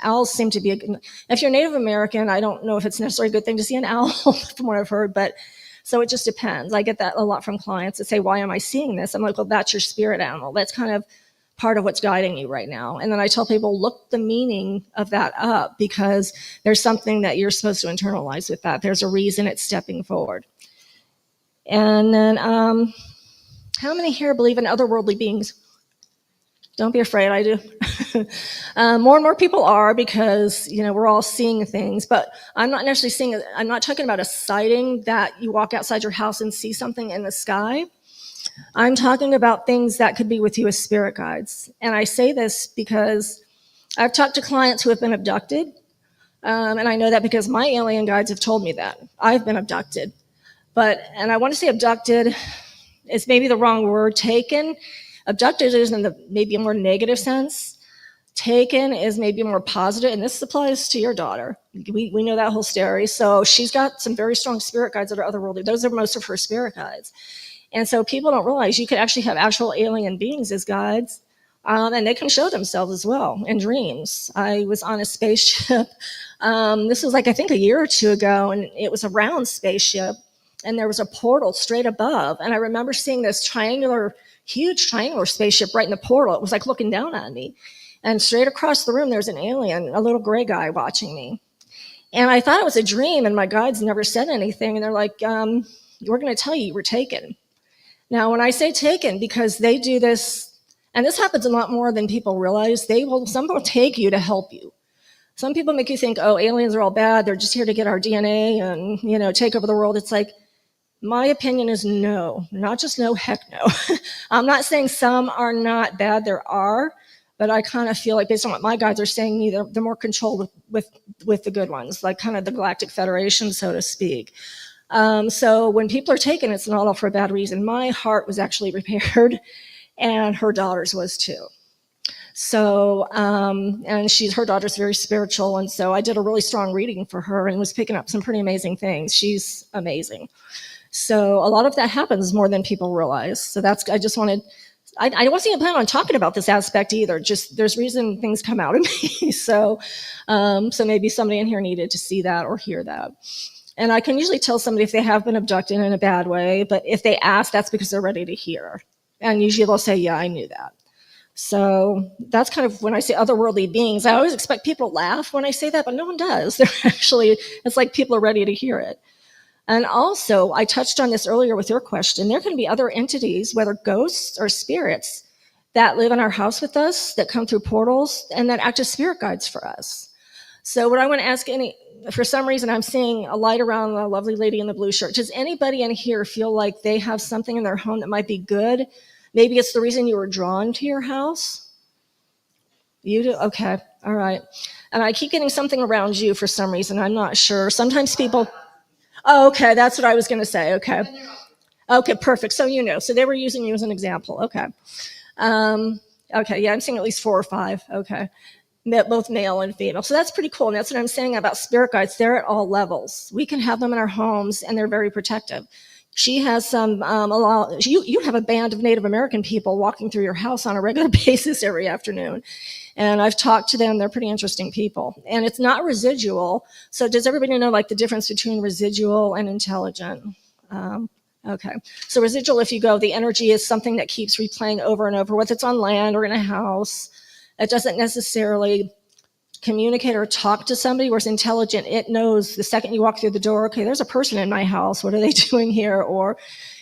Owls seem to be if you're Native American, I don't know if it's necessarily a good thing to see an owl from what I've heard, but so it just depends. I get that a lot from clients that say, why am I seeing this? I'm like, well, that's your spirit animal. That's kind of part of what's guiding you right now. And then I tell people, look the meaning of that up, because there's something that you're supposed to internalize with that. There's a reason it's stepping forward. And then how many here believe in otherworldly beings? Don't be afraid, I do. More and more people are, because we're all seeing things, but I'm not necessarily I'm not talking about a sighting that you walk outside your house and see something in the sky. I'm talking about things that could be with you as spirit guides. And I say this because I've talked to clients who have been abducted, and I know that because my alien guides have told me that. I've been abducted. And I want to say abducted is maybe the wrong word. Taken. Abducted is in the maybe a more negative sense. Taken is maybe more positive, and this applies to your daughter. We know that whole story. So she's got some very strong spirit guides that are otherworldly. Those are most of her spirit guides. And so people don't realize you could actually have actual alien beings as guides, and they can show themselves as well in dreams. I was on a spaceship. This was I think a year or two ago, and it was a round spaceship, and there was a portal straight above. And I remember seeing this huge triangular spaceship right in the portal. It was like looking down on me. And straight across the room, there's an alien, a little gray guy watching me. And I thought it was a dream, and my guides never said anything. And they're like, we're going to tell you were taken. Now, when I say taken, because they do this, and this happens a lot more than people realize, some will take you to help you. Some people make you think, oh, aliens are all bad. They're just here to get our DNA and, take over the world. It's like, my opinion is no, not just no, heck no. I'm not saying some are not bad. There are, but I kind of feel like based on what my guides are saying, they're more controlled with the good ones, like kind of the Galactic Federation, so to speak. So when people are taken, it's not all for a bad reason. My heart was actually repaired, and her daughter's was too. So, and her daughter's very spiritual, and so I did a really strong reading for her and was picking up some pretty amazing things. She's amazing. So a lot of that happens more than people realize. So I wasn't even planning on talking about this aspect either. Just there's reason things come out of me. So maybe somebody in here needed to see that or hear that. And I can usually tell somebody if they have been abducted in a bad way, but if they ask, that's because they're ready to hear. And usually they'll say, yeah, I knew that. So that's kind of when I say otherworldly beings, I always expect people to laugh when I say that, but no one does. They're actually, it's like people are ready to hear it. And also, I touched on this earlier with your question, there can be other entities, whether ghosts or spirits, that live in our house with us, that come through portals, and that act as spirit guides for us. So what I want to ask for some reason, I'm seeing a light around the lovely lady in the blue shirt. Does anybody in here feel like they have something in their home that might be good? Maybe it's the reason you were drawn to your house? You do? Okay. All right. And I keep getting something around you for some reason. I'm not sure. Sometimes people... Oh, okay. That's what I was going to say. Okay. Okay, perfect. So So they were using you as an example. Okay. Okay. Yeah, I'm seeing at least 4 or 5. Okay. Both male and female. So that's pretty cool. And that's what I'm saying about spirit guides. They're at all levels. We can have them in our homes, and they're very protective. She has some, you have a band of Native American people walking through your house on a regular basis every afternoon. And I've talked to them. They're pretty interesting people. And it's not residual. So does everybody know like the difference between residual and intelligent? Okay. So residual, if you go, the energy is something that keeps replaying over and over, whether it's on land or in a house. It doesn't necessarily communicate or talk to somebody, whereas intelligent, it knows the second you walk through the door, okay, there's a person in my house. What are they doing here? Or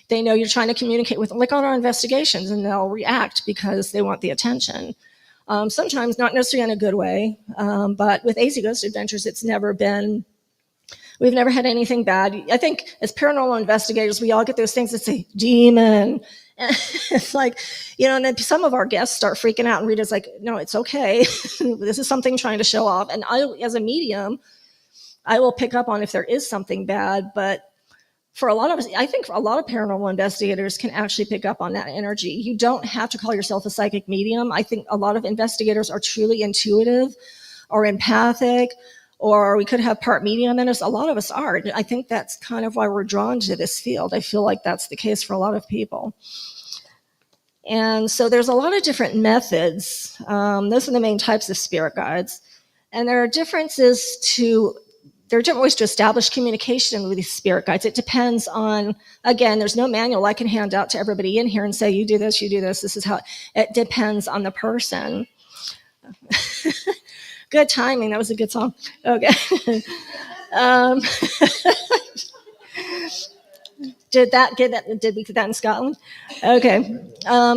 they know you're trying to communicate with them, like on our investigations, and they'll react because they want the attention. Sometimes not necessarily in a good way, but with AZ Ghost Adventures, we've never had anything bad. I think as paranormal investigators, we all get those things that say demon. It's like, and then some of our guests start freaking out, and Rita's like, no, it's okay. This is something trying to show off. And I, as a medium, I will pick up on if there is something bad, but for a lot of us, I think a lot of paranormal investigators can actually pick up on that energy. You don't have to call yourself a psychic medium. I think a lot of investigators are truly intuitive or empathic, or we could have part medium in us. A lot of us are. I think that's kind of why we're drawn to this field. I feel like that's the case for a lot of people. And so there's a lot of different methods. Those are the main types of spirit guides. And there are different ways to establish communication with these spirit guides. It depends on, again, there's no manual I can hand out to everybody in here and say, you do this, this is how. It depends on the person. Good timing. That was a good song. Okay. Did we get that in Scotland? Okay.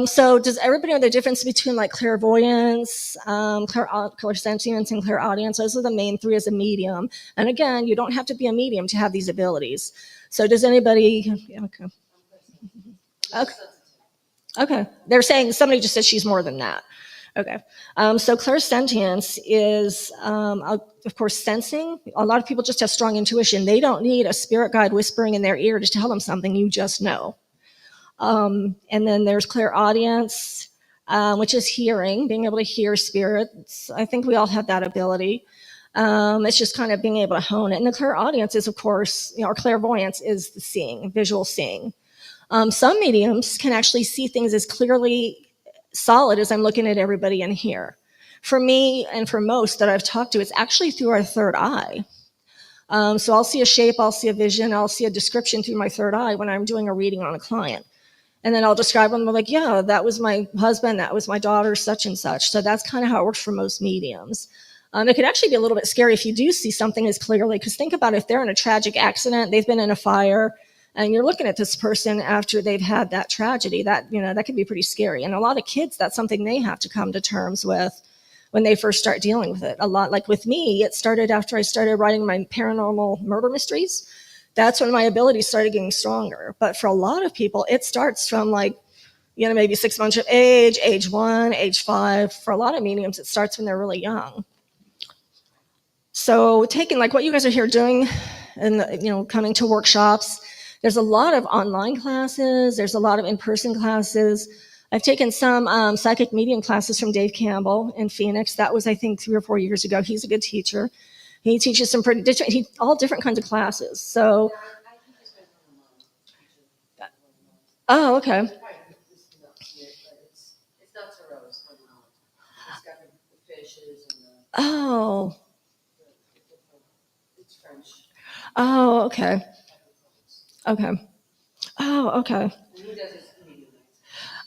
So does everybody know the difference between like clairvoyance, clairsentience, and clairaudience? Those are the main 3 as a medium. And again, you don't have to be a medium to have these abilities. So does anybody? Okay. They're saying somebody just said she's more than that. Okay. So clairsentience is, of course, sensing. A lot of people just have strong intuition. They don't need a spirit guide whispering in their ear to tell them something. You just know. And then there's clairaudience, which is hearing, being able to hear spirits. I think we all have that ability. It's just kind of being able to hone it. And the clairaudience is, of course, or clairvoyance is the seeing, visual seeing. Some mediums can actually see things as clearly solid as I'm looking at everybody in here. For me and for most that I've talked to, it's actually through our third eye. So I'll see a shape, I'll see a vision, I'll see a description through my third eye when I'm doing a reading on a client. And then I'll describe them like, yeah, that was my husband, that was my daughter, such and such. So that's kind of how it works for most mediums. It could actually be a little bit scary if you do see something as clearly, because think about it, if they're in a tragic accident, they've been in a fire, and you're looking at this person after they've had that tragedy, that, that can be pretty scary. And a lot of kids, that's something they have to come to terms with. when they first start dealing with it. A lot, like with me, it started after I started writing my paranormal murder mysteries. That's when my abilities started getting stronger. But for a lot of people, it starts from like, maybe 6 months of age 1, age 5. For a lot of mediums, it starts when they're really young. So taking like what you guys are here doing and, coming to workshops, there's a lot of online classes. There's a lot of in-person classes. I've taken some psychic medium classes from Dave Campbell in Phoenix. That was, I think, 3 or 4 years ago. He's a good teacher. He teaches some all different kinds of classes. So, oh, okay. Oh. Oh, okay. Okay. Oh, okay.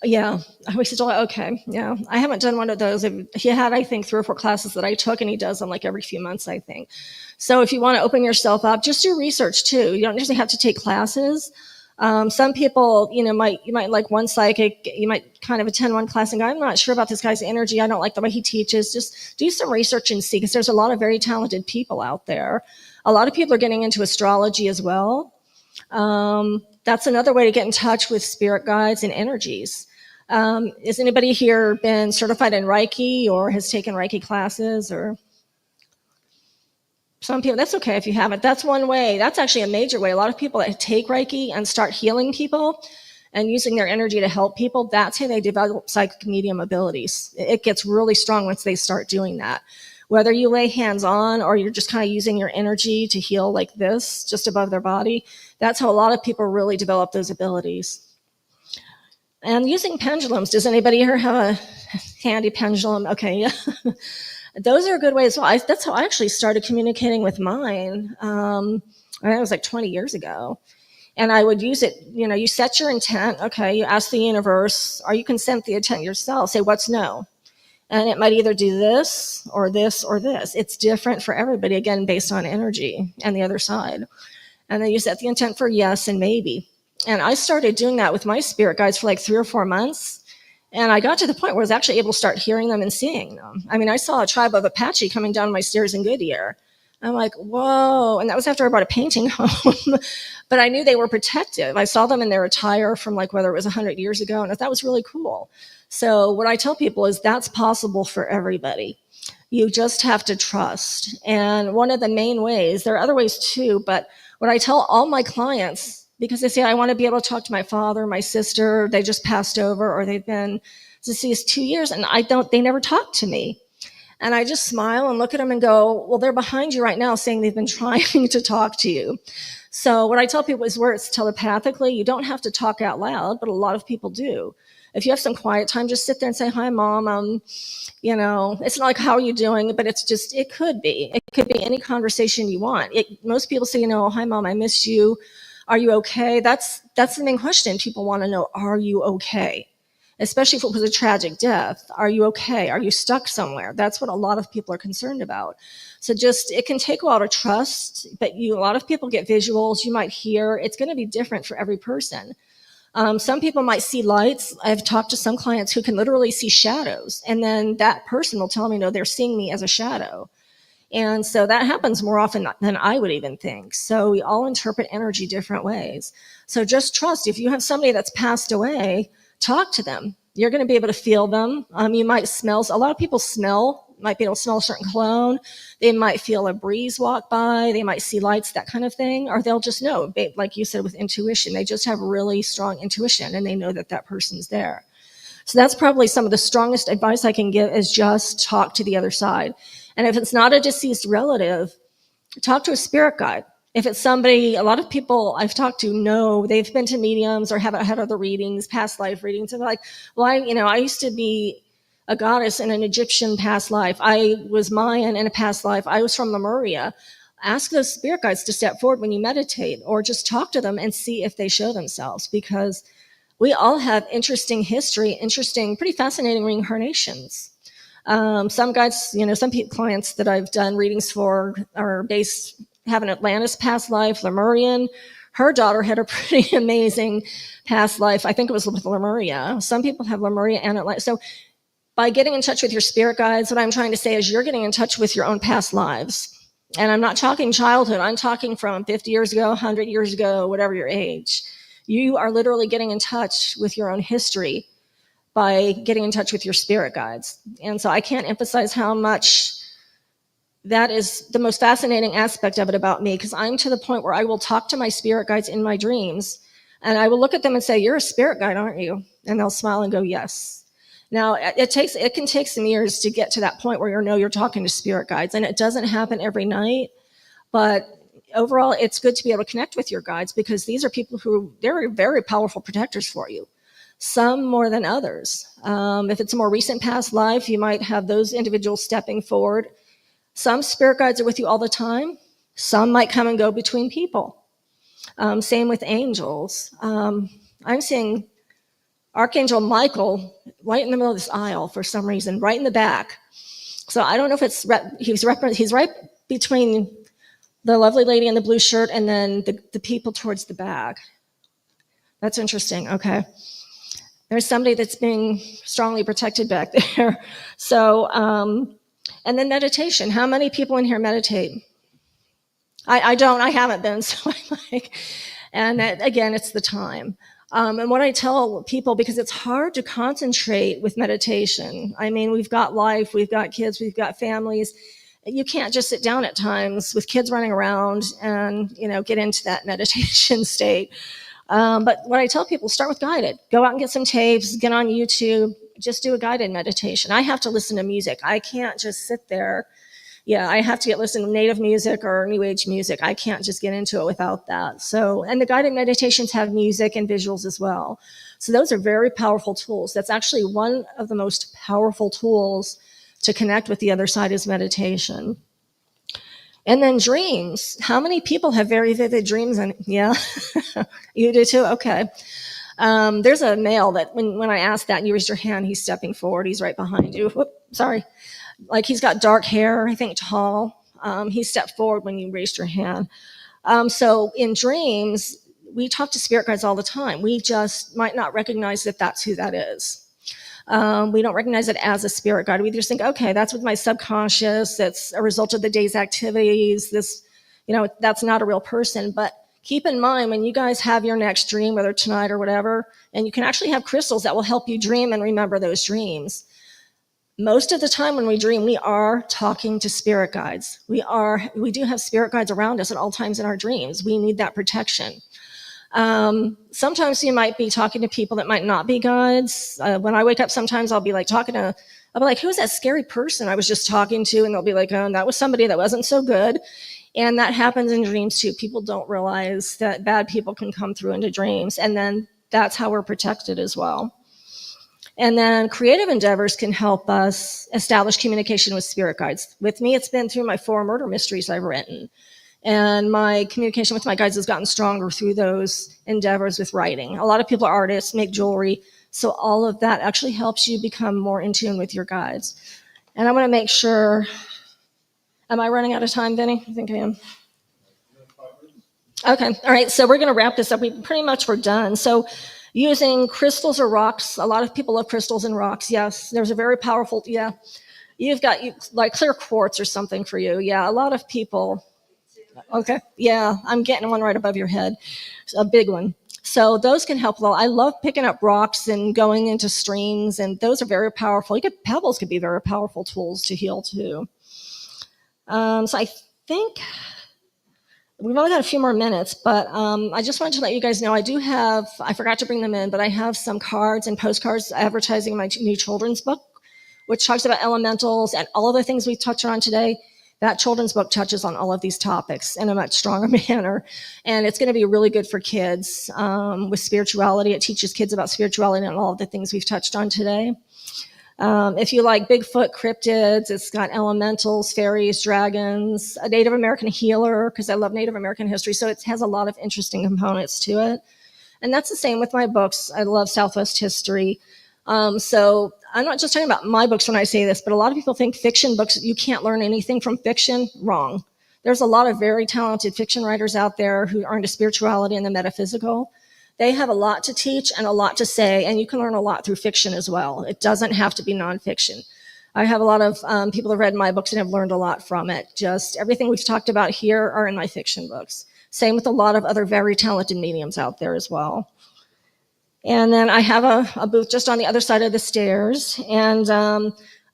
Yeah. We said, okay. Yeah. I haven't done one of those. He had, I think, 3 or 4 classes that I took, and he does them like every few months, I think. So if you want to open yourself up, just do research too. You don't usually have to take classes. Some people, you might like one psychic, you might kind of attend one class and go, I'm not sure about this guy's energy. I don't like the way he teaches. Just do some research and see, because there's a lot of very talented people out there. A lot of people are getting into astrology as well. That's another way to get in touch with spirit guides and energies. Has anybody here been certified in Reiki or has taken Reiki classes? Or some people, that's okay if you haven't. That's one way. That's actually a major way. A lot of people that take Reiki and start healing people and using their energy to help people, that's how they develop psychic medium abilities. It gets really strong once they start doing that. Whether you lay hands on or you're just kind of using your energy to heal like this, just above their body, that's how a lot of people really develop those abilities. And using pendulums, does anybody here have a handy pendulum? Okay, yeah. Those are a good way as well. That's how I actually started communicating with mine. It was like 20 years ago. And I would use it, you set your intent. Okay, you ask the universe, or you can send the intent yourself. Say, what's no? And it might either do this or this or this. It's different for everybody, again, based on energy and the other side. And then you set the intent for yes and maybe. And I started doing that with my spirit guides for like 3 or 4 months. And I got to the point where I was actually able to start hearing them and seeing them. I mean, I saw a tribe of Apache coming down my stairs in Goodyear. I'm like, whoa. And that was after I brought a painting home. But I knew they were protective. I saw them in their attire from like whether it was 100 years ago. And that was really cool. So what I tell people is that's possible for everybody. You just have to trust. And one of the main ways, there are other ways too, but what I tell all my clients, because they say, I want to be able to talk to my father, my sister, they just passed over, or they've been deceased 2 years, and they never talk to me. And I just smile and look at them and go, well, they're behind you right now saying they've been trying to talk to you. So what I tell people is where it's telepathically, you don't have to talk out loud, but a lot of people do. If you have some quiet time, just sit there and say, hi, Mom. It's not like, how are you doing? But it's just, it could be any conversation you want. Most people say, hi, Mom, I miss you. Are you okay? That's the main question. People want to know, are you okay? Especially if it was a tragic death. Are you okay? Are you stuck somewhere? That's what a lot of people are concerned about. So it can take a while to trust, but a lot of people get visuals. You might hear. It's going to be different for every person. Some people might see lights. I've talked to some clients who can literally see shadows. And then that person will tell me, no, they're seeing me as a shadow. And so that happens more often than I would even think. So we all interpret energy different ways. So just trust. If you have somebody that's passed away, talk to them. You're going to be able to feel them. You might smell. A lot of people might be able to smell a certain cologne. They might feel a breeze walk by. They might see lights, that kind of thing. Or they'll just know, like you said, with intuition. They just have really strong intuition, and they know that that person's there. So that's probably some of the strongest advice I can give, is just talk to the other side. And if it's not a deceased relative, talk to a spirit guide. If it's somebody, a lot of people I've talked to know they've been to mediums or haven't had other readings, past life readings, and they're like, well, I used to be a goddess in an Egyptian past life. I was Mayan in a past life. I was from Lemuria. Ask those spirit guides to step forward when you meditate, or just talk to them and see if they show themselves, because we all have interesting history, pretty fascinating reincarnations. Some guides, some clients that I've done readings for have an Atlantis past life, Lemurian. Her daughter had a pretty amazing past life. I think it was with Lemuria. Some people have Lemuria and Atlantis. So by getting in touch with your spirit guides, what I'm trying to say is you're getting in touch with your own past lives. And I'm not talking childhood. I'm talking from 50 years ago, 100 years ago, whatever your age. You are literally getting in touch with your own history by getting in touch with your spirit guides. And so I can't emphasize how much that is the most fascinating aspect of it about me, because I'm to the point where I will talk to my spirit guides in my dreams, and I will look at them and say, "You're a spirit guide, aren't you?" And they'll smile and go, "Yes." Now, it can take some years to get to that point where you're talking to spirit guides, and it doesn't happen every night, but overall, it's good to be able to connect with your guides, because these are people who, they're very powerful protectors for you, some more than others. If it's a more recent past life, you might have those individuals stepping forward. Some spirit guides are with you all the time. Some might come and go between people. Same with angels. I'm seeing Archangel Michael right in the middle of this aisle for some reason, right in the back. So I don't know if it's, he's right between the lovely lady in the blue shirt and then the people towards the back. That's interesting. Okay. There's somebody that's being strongly protected back there. So, and then meditation. How many people in here meditate? I don't. I haven't been. So I'm like, and that, again, it's the time. And what I tell people, because it's hard to concentrate with meditation. I mean, we've got life, we've got kids, we've got families. You can't just sit down at times with kids running around and, get into that meditation state. But what I tell people, start with guided. Go out and get some tapes, get on YouTube, just do a guided meditation. I have to listen to music. I can't just sit there. Yeah, I have to listen to native music or new age music. I can't just get into it without that. So, and the guided meditations have music and visuals as well. So those are very powerful tools. That's actually one of the most powerful tools to connect with the other side is meditation. And then dreams. How many people have very vivid dreams? And yeah, you do too? Okay. There's a male that when I asked that and you raised your hand, he's stepping forward. He's right behind you. Whoop, sorry. Like he's got dark hair, I think tall. He stepped forward when you raised your hand. So in dreams, we talk to spirit guides all the time. We just might not recognize that that's who that is. We don't recognize it as a spirit guide. We just think, okay, that's with my subconscious. That's a result of the day's activities. This, that's not a real person. But keep in mind when you guys have your next dream, whether tonight or whatever, and you can actually have crystals that will help you dream and remember those dreams. Most of the time when we dream, we are talking to spirit guides. We do have spirit guides around us at all times in our dreams. We need that protection. Sometimes you might be talking to people that might not be guides. When I wake up, sometimes I'll be like I'll be like, who's that scary person I was just talking to? And they'll be like, oh, that was somebody that wasn't so good. And that happens in dreams too. People don't realize that bad people can come through into dreams. And then that's how we're protected as well. And then creative endeavors can help us establish communication with spirit guides. With me, it's been through my 4 murder mysteries I've written. And my communication with my guides has gotten stronger through those endeavors with writing. A lot of people are artists, make jewelry. So all of that actually helps you become more in tune with your guides. And I want to make sure, am I running out of time, Vinny? I think I am. Okay, all right, so we're going to wrap this up. We're done. So using crystals or rocks, a lot of people love crystals and rocks. Yes, there's a very powerful, yeah. You've got like clear quartz or something for you. Yeah, a lot of people. Okay, yeah, I'm getting one right above your head, a big one. So those can help a lot. I love picking up rocks and going into streams, and those are very powerful. Pebbles could be very powerful tools to heal too. So I think we've only got a few more minutes, but I just wanted to let you guys know I forgot to bring them in, but I have some cards and postcards advertising my new children's book, which talks about elementals and all of the things we touched on today. That children's book touches on all of these topics in a much stronger manner. And it's going to be really good for kids with spirituality. It teaches kids about spirituality and all of the things we've touched on today. If you like Bigfoot, cryptids, it's got elementals, fairies, dragons, a Native American healer, because I love Native American history. So it has a lot of interesting components to it. And that's the same with my books. I love Southwest history. So I'm not just talking about my books when I say this, but a lot of people think fiction books, you can't learn anything from fiction. Wrong. There's a lot of very talented fiction writers out there who are into spirituality and the metaphysical They have a lot to teach and a lot to say, and you can learn a lot through fiction as well. It doesn't have to be nonfiction. I have a lot of people have read my books and have learned a lot from it. Just everything we've talked about here are in my fiction books. Same with a lot of other very talented mediums out there as well. And then I have a booth just on the other side of the stairs, and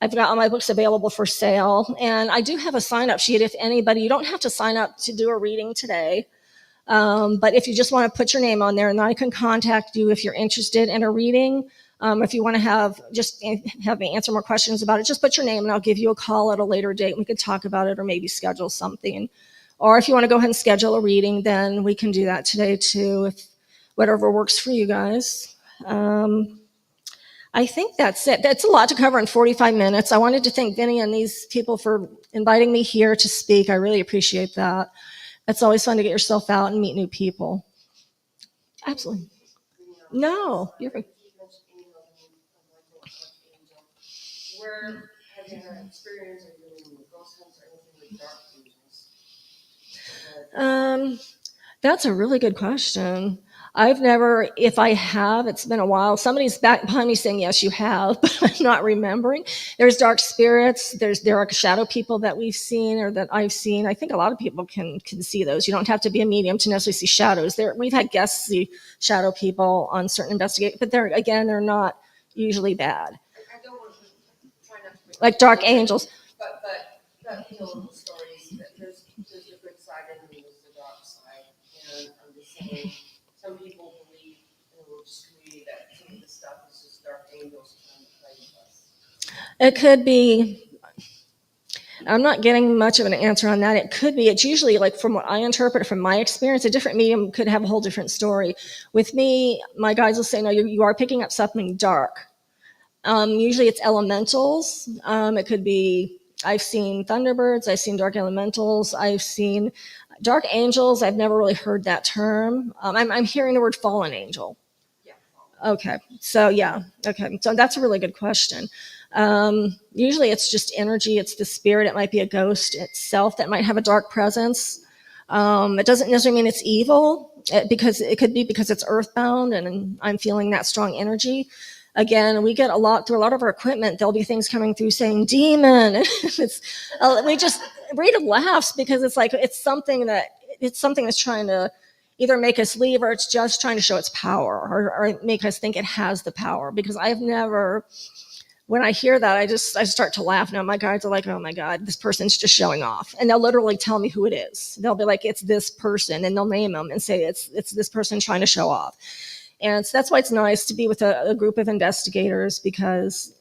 I've got all my books available for sale. And I do have a sign-up sheet if anybody, you don't have to sign up to do a reading today, but if you just want to put your name on there, and then I can contact you if you're interested in a reading. If you want to have me answer more questions about it, just put your name and I'll give you a call at a later date. And we can talk about it or maybe schedule something. Or if you want to go ahead and schedule a reading, then we can do that today too, if whatever works for you guys. I think that's it. That's a lot to cover in 45 minutes. I wanted to thank Vinny and these people for inviting me here to speak. I really appreciate that. It's always fun to get yourself out and meet new people. Absolutely. No, you're right. Where have you had experience of doing ghost hunts or anything with dark angels? That's a really good question. I've never, if I have, it's been a while. Somebody's back behind me saying, yes, you have, but I'm not remembering. There's dark spirits. There are shadow people that we've seen or that I've seen. I think a lot of people can see those. You don't have to be a medium to necessarily see shadows. We've had guests see shadow people on certain investigations, but they're not usually bad. I don't want to try not to make Like dark angels. But you know, the stories that there's the good side and then there's the dark side. And I'm just saying, some people believe in the religious community that some of the stuff is just dark angels trying to play with us. It could be. I'm not getting much of an answer on that. It could be. It's usually, like, from what I interpret from my experience, a different medium could have a whole different story. With me, my guides will say, no, you are picking up something dark. Usually it's elementals. It could be, I've seen thunderbirds, I've seen dark elementals, I've seen dark angels. I've never really heard that term. I'm hearing the word fallen angel. Okay, so yeah, okay, so that's a really good question. Usually it's just energy, it's the spirit, it might be a ghost itself that might have a dark presence. It doesn't necessarily mean it's evil, because it could be because it's earthbound and I'm feeling that strong energy. Again, we get through a lot of our equipment, there'll be things coming through saying demon. We just, Rita laughs because it's like, it's something that's trying to either make us leave, or it's just trying to show its power, or make us think it has the power. Because when I hear that, I start to laugh. Now my guides are like, oh my God, this person's just showing off. And they'll literally tell me who it is. They'll be like, it's this person, and they'll name them and say it's this person trying to show off. And so that's why it's nice to be with a group of investigators, because,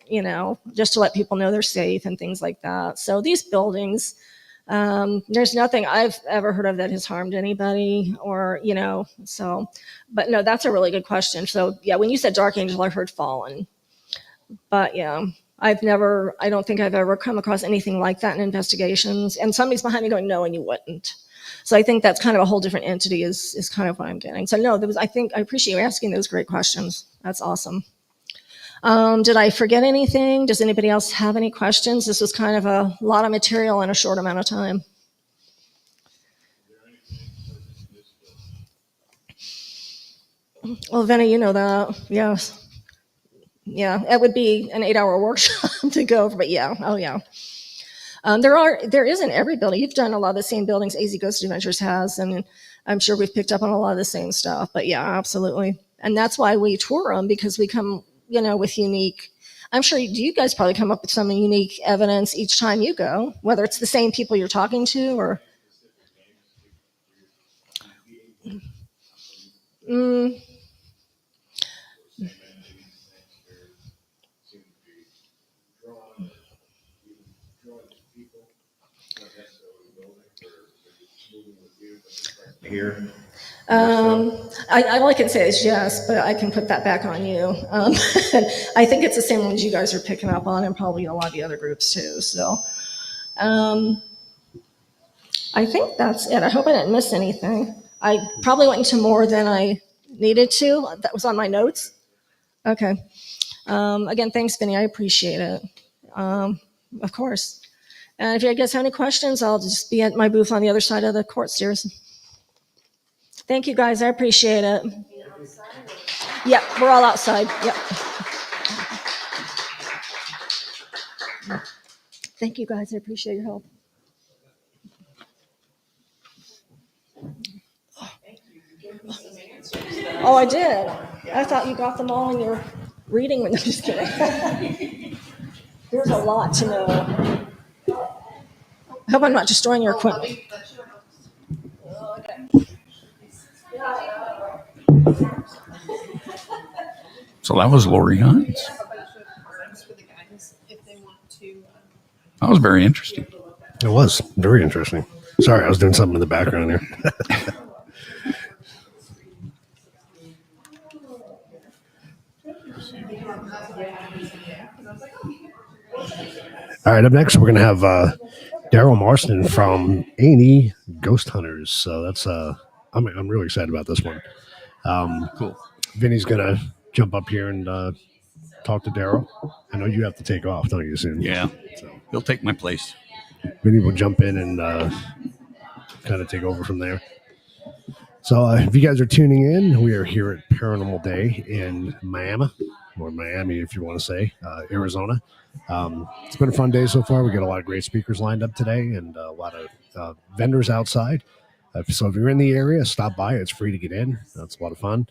just to let people know they're safe and things like that. So these buildings, there's nothing I've ever heard of that has harmed anybody, or, but no, that's a really good question. So yeah, when you said dark angel, I heard fallen, but yeah, I don't think I've ever come across anything like that in investigations. And somebody's behind me going, no, and you wouldn't. So I think that's kind of a whole different entity is kind of what I'm getting. So no, I appreciate you asking those great questions. That's awesome. Did I forget anything? Does anybody else have any questions? This was kind of a lot of material in a short amount of time. Well, Vinny, you know that. Yes. Yeah, it would be an 8-hour workshop to go over, but yeah. Oh, yeah. There is in every building. You've done a lot of the same buildings AZ Ghost Adventures has, and I'm sure we've picked up on a lot of the same stuff. But yeah, absolutely. And that's why we tour them, because we come, with unique. I'm sure you guys probably come up with some unique evidence each time you go, whether it's the same people you're talking to or. Here. All I can say is yes, but I can put that back on you. I think it's the same ones you guys are picking up on, and probably a lot of the other groups too. So I think that's it. I hope I didn't miss anything. I probably went into more than I needed to. That was on my notes. Okay. Again, thanks, Vinny. I appreciate it. Of course. And if you guys have any questions, I'll just be at my booth on the other side of the court stairs. Thank you, guys. I appreciate it. Yep, we're all outside. Yep. Thank you guys. I appreciate your help. Oh, I did. I thought you got them all in your reading window. Just kidding. There's a lot to know. I hope I'm not destroying your equipment. So that was Lori Hines. That was very interesting. It was very interesting. Sorry, I was doing something in the background here. All right, up next we're gonna have Daryl Marston from A&E Ghost Hunters. So that's I'm really excited about this one. Cool. Vinny's gonna jump up here and talk to Daryl. I know you have to take off, don't you, soon? Yeah. So He'll take my place. Vinny will jump in and kind of take over from there. So if you guys are tuning in, we are here at Paranormal Day in Miami, or Miami if you want to say, Arizona. It's been a fun day so far. We got a lot of great speakers lined up today and a lot of vendors outside. So if you're in the area, stop by. It's free to get in. That's a lot of fun.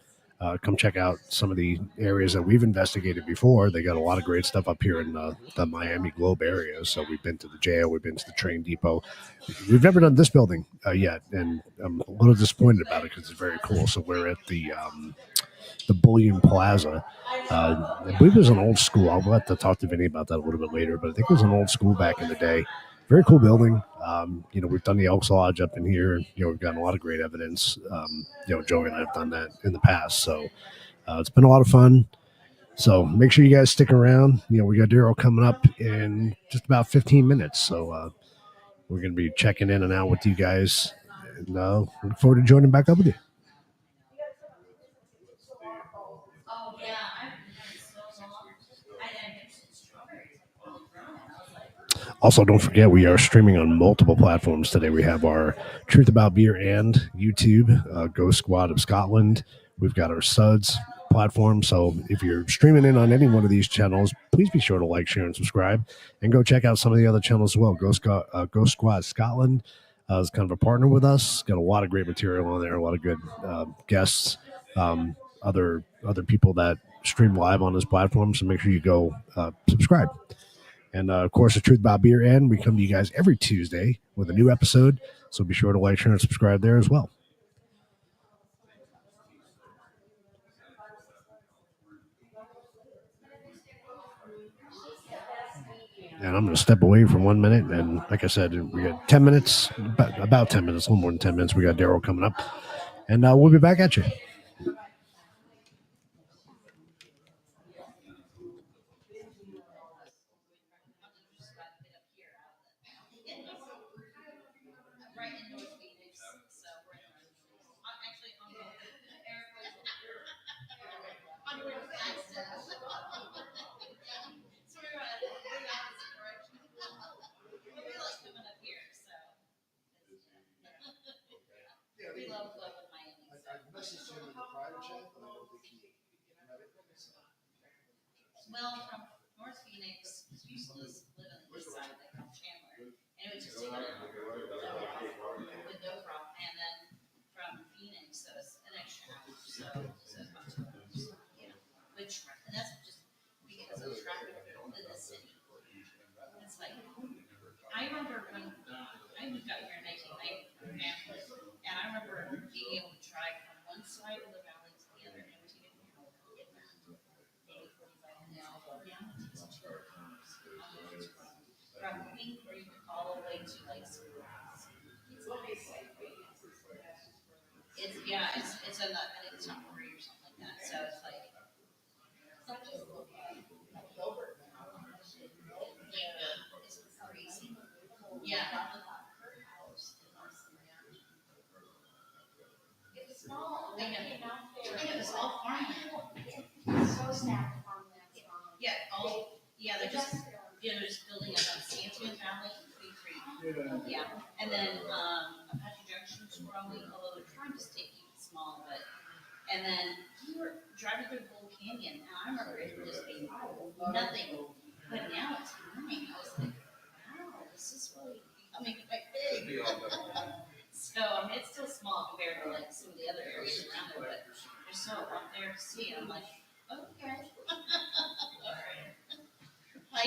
Come check out some of the areas that we've investigated before. They got a lot of great stuff up here in the Miami Globe area. So we've been to the jail. We've been to the train depot. We've never done this building yet, and I'm a little disappointed about it because it's very cool. So we're at the Bullion Plaza. I believe it was an old school. I'll have to talk to Vinny about that a little bit later, but I think it was an old school back in the day. Very cool building. We've done the Elks Lodge up in here. We've gotten a lot of great evidence. Joey and I have done that in the past. So it's been a lot of fun. So make sure you guys stick around. We got Daryl coming up in just about 15 minutes. So we're going to be checking in and out with you guys. And look forward to joining back up with you. Also, don't forget, we are streaming on multiple platforms today. We have our Truth About Beer and YouTube, Ghost Squad of Scotland. We've got our Suds platform. So if you're streaming in on any one of these channels, please be sure to like, share, and subscribe. And go check out some of the other channels as well. Ghost Squad Scotland is kind of a partner with us. Got a lot of great material on there, a lot of good guests, other people that stream live on this platform. So make sure you go subscribe. And, of course, the Truth About Beer End, we come to you guys every Tuesday with a new episode. So be sure to like, share, and subscribe there as well. And I'm going to step away for 1 minute. And like I said, we got 10 minutes, about 10 minutes, a little more than 10 minutes. We got Daryl coming up. And we'll be back at you. Well, from North Phoenix, because we used to live on the east side, like from Chandler, and it would just take with no problem. And then from Phoenix, so it's an extra hour, so it's about 2 hours. Which, and that's just because of traffic in the city. It's like, I remember when I moved out here in 1990 from Pampas, and I remember being able to drive from one side of the valley to the other, and it would take me an hour to get back. From Pink Creek all the way to like it's in the, I think it's not Murray or something like that. So it's like it's crazy. Yeah. It's small. They have this all farmland. So sad. Yeah, they're just building up on Santian Valley and Queen Creek. Yeah, and then Apache Junction's growing, although they're trying to keep it small, but And then we were driving through Bull Canyon, and I remember it just being nothing. But now it's morning. I was like, wow, this is really becoming quite big. So, I mean, it's still small compared to like some of the other areas around there, but there's so out there to see. And I'm like, okay. All right. My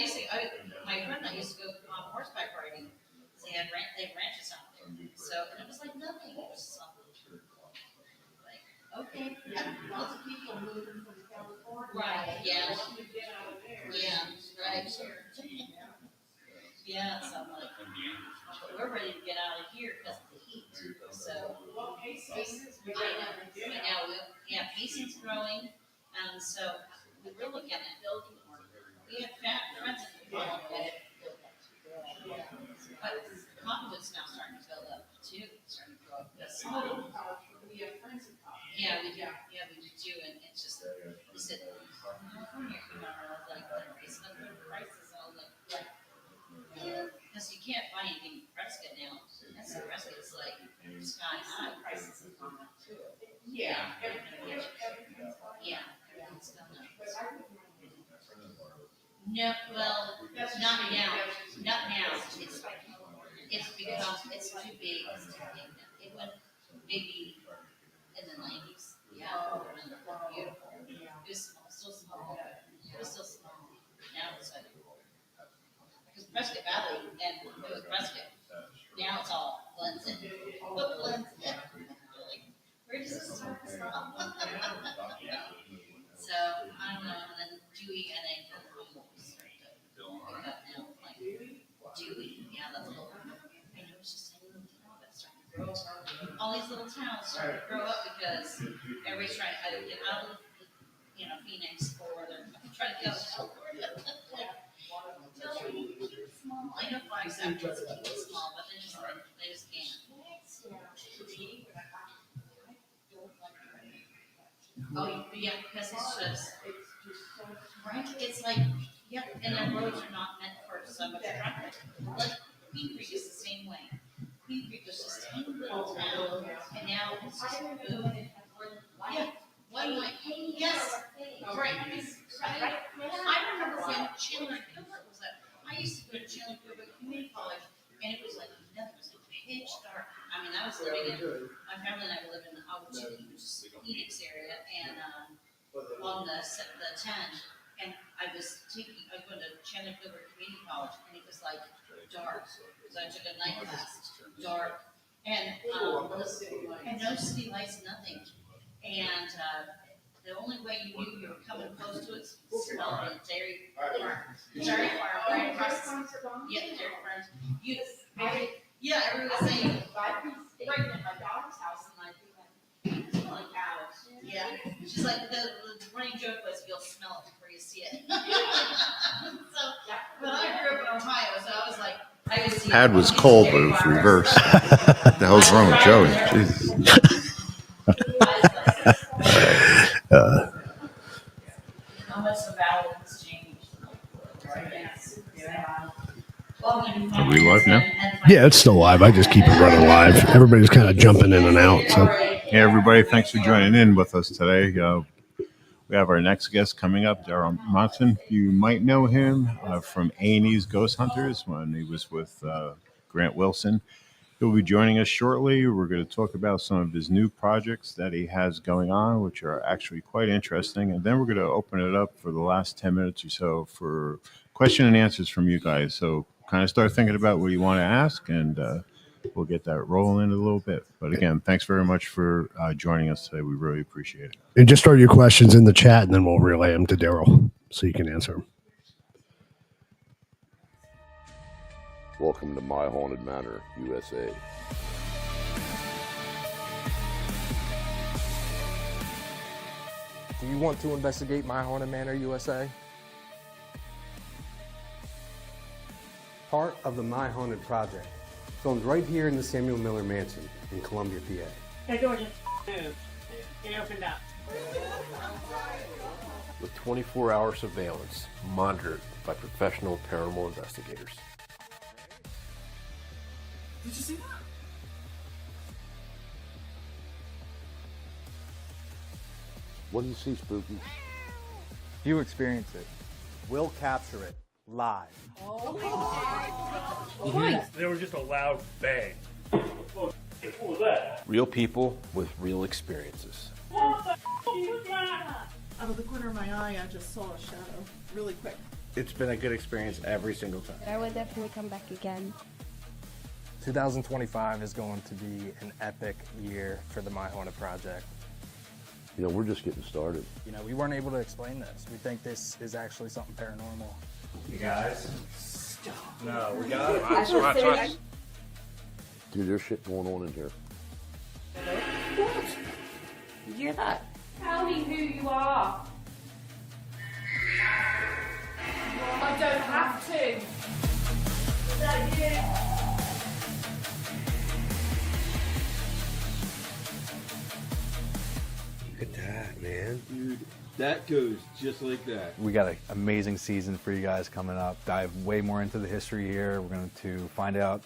friend and I used to go on horseback riding. They had ranches out there. So, and it was like nothing. It was just like, okay. Yeah, lots of people moving from California. Right, yeah. Want to get out of there. Yeah, right. Yeah, so I'm like, we're ready to get out of here because of the heat. So, Well, Casey's, we I don't know, get yeah, Casey's growing, and so we were looking at building more. We have friends in the world that build up too. But cottonwood's now starting to build up too, starting to grow up. We have friends in college. Yeah, we do, and it's just, we said, California, like, it's not good prices, and I was like, because you can't buy anything in Prescott now. That's in Prescott, it's like sky high prices have gone up too. Yeah. Yeah, everything's gone up. No, well, not now. Not now. It's because it's too big. It's too big now. It went maybe in the 90s. Yeah, beautiful. It was small, still small. It was still small. Now it's like, because Prescott Valley and it was Prescott. Now it's all blends in. What blends in? Like, where does this start and stop? So I don't know. And then Dewey and then started to pick up now. Like Dewey, yeah, that's a little. I know it's just a little town that's starting to grow. All these little towns starting to grow up because everybody's trying to either get out of Phoenix or they're trying to go to California. Small. I know Flagstaff wants to keep it small, but they just can't. Oh, yeah, because it's just, right? It's like, yeah, and their roads are not meant for so much traffic. Like, Queen Creek is the same way. Queen Creek was just a tiny little town, and now it's just boom. Yeah, one way. Yes, right. I remember when Chandler Gilbert was up. I used to go to Chandler Gilbert Community College, and it was like nothing. It was like pitch dark. I mean, I was living in, my family and I were living in the Phoenix area, and on the 10, and I was going to Chandler Gilbert Community College, and it was like dark. So I took a night class, dark, and no city lights, nothing. And the only way you knew you were coming close to it was smell the dairy farm. Dairy farm right across the dairy farms. Yeah, everyone was saying, right at my daughter's house, and I feel like, yeah. She's like, the running joke was, you'll smell it before you see it. So, but I grew up in Ohio, so I was like, I would see. Pad was cold, but it was reversed. What the hell's wrong with Joey? Jesus. How much the valley has changed. Are we live now? Yeah, it's still live. I just keep it running live. Everybody's kind of jumping in and out. So, Hey, everybody, thanks for joining in with us today. We have our next guest coming up, Daryl Monson. You might know him from A&E's Ghost Hunters when he was with Grant Wilson. He'll be joining us shortly. We're going to talk about some of his new projects that he has going on, which are actually quite interesting. And then we're going to open it up for the last 10 minutes or so for question and answers from you guys. So kind of start thinking about what you want to ask, and we'll get that rolling in a little bit. But again, thanks very much for joining us today. We really appreciate it. and just start your questions in the chat, and then we'll relay them to Daryl so you can answer them. Welcome to My Haunted Manor, USA. Do you want to investigate My Haunted Manor, USA? Part of the My Haunted Project, filmed right here in the Samuel Miller Mansion in Columbia, PA. Hey, George, move. Get opened up. With 24-hour surveillance monitored by professional paranormal investigators. Did you see that? What do you see, Spooky? You experience it. We'll capture it live. There was just a loud bang. What was that? Real people with real experiences. Out of the corner of my eye, I just saw a shadow really quick. It's been a good experience every single time. I would definitely come back again. 2025 is going to be an epic year for the My Haunted Project. You know, we're just getting started. You know, we weren't able to explain this. We think this is actually something paranormal. You guys? Stop. No, we got it. Watch. Dude, there's shit going on in here. What? Did you hear that? Tell me who you are. I don't have to. Is that you? Look at that, man. Dude, that goes just like that. We got an amazing season for you guys coming up. Dive way more into the history here. We're going to find out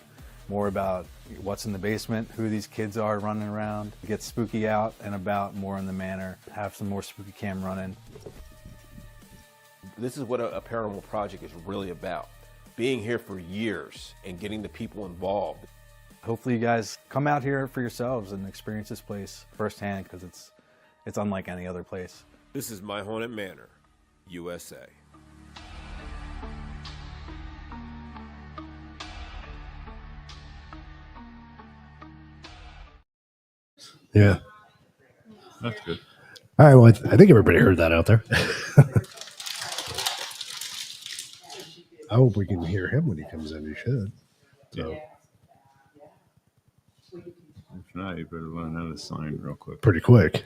more about what's in the basement, who these kids are running around, get spooky out and about more in the manor, have some more spooky cam running. This is what a paranormal project is really about. Being here for years and getting the people involved. Hopefully you guys come out here for yourselves and experience this place firsthand, because it's unlike any other place. This is My Haunted Manor, USA. Yeah. That's good. All right. Well, I think everybody heard that out there. I hope we can hear him when he comes in. He should. So. If not, you better learn how to sign real quick. Pretty quick.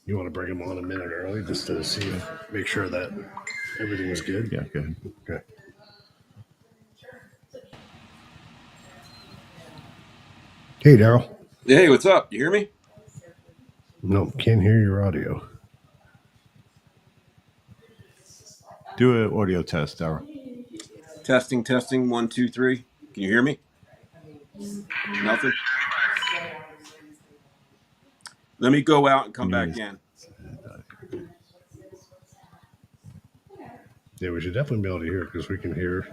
You want to bring him on a minute early just to see, make sure that everything was good? Yeah, good. Okay. Hey, Daryl. Hey, what's up? You hear me? No, can't hear your audio. Do an audio test, Daryl. Testing, 1, 2, 3. Can you hear me? Nothing. Let me go out and come back in. Yeah, we should definitely be able to hear it because we can hear.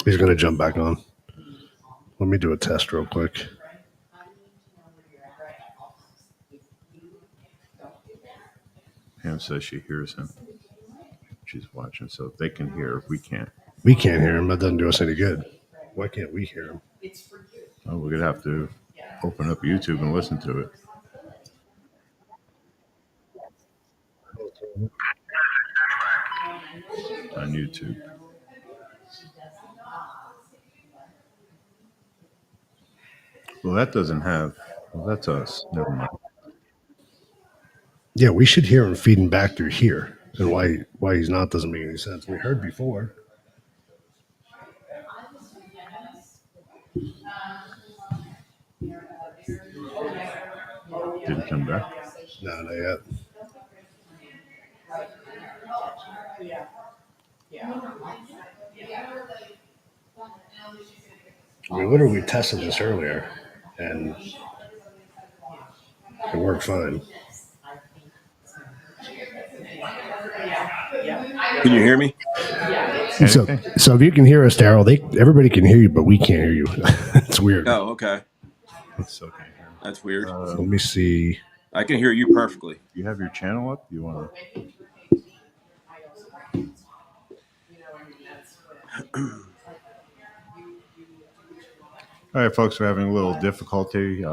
He's going to jump back on. Let me do a test real quick. Pam says she hears him. She's watching, so they can hear. We can't. We can't hear him. That doesn't do us any good. Why can't we hear him? Oh, we're going to have to open up YouTube and listen to it. On YouTube. Well, that doesn't have. Well, that's us. Never mind. Yeah, we should hear him feeding back through here. And why he's not doesn't make any sense. We heard before. Didn't come back? No, not yet. We literally tested this earlier, and it worked fine. Can you hear me? So if you can hear us, Daryl, everybody can hear you, but we can't hear you. It's weird. Oh, okay. It's okay. That's weird. Let me see. I can hear you perfectly. You have your channel up? You want to? All right, folks, we're having a little difficulty.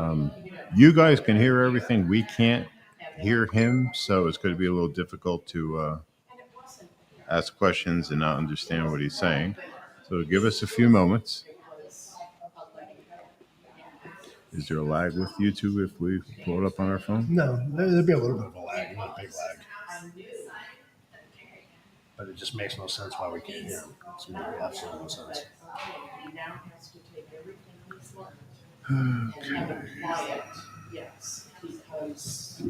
You guys can hear everything. We can't hear him, so it's going to be a little difficult to ask questions and not understand what he's saying. So give us a few moments. Is there a lag with YouTube if we pull it up on our phone? No, there'd be a little bit of a lag, not a big lag. But it just makes no sense why we can't hear him. It's absolutely no sense. Yes, because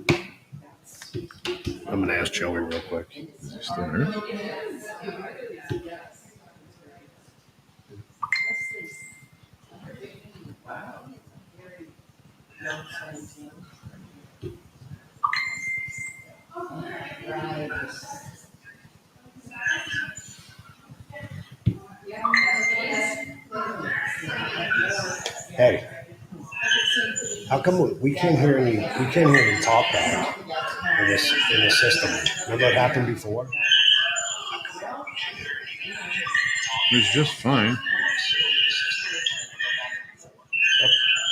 I'm going to ask Joey real quick. Still here? Hey, how come we can't hear any? We can't hear any talk back in the system? Remember what happened before? It's just fine.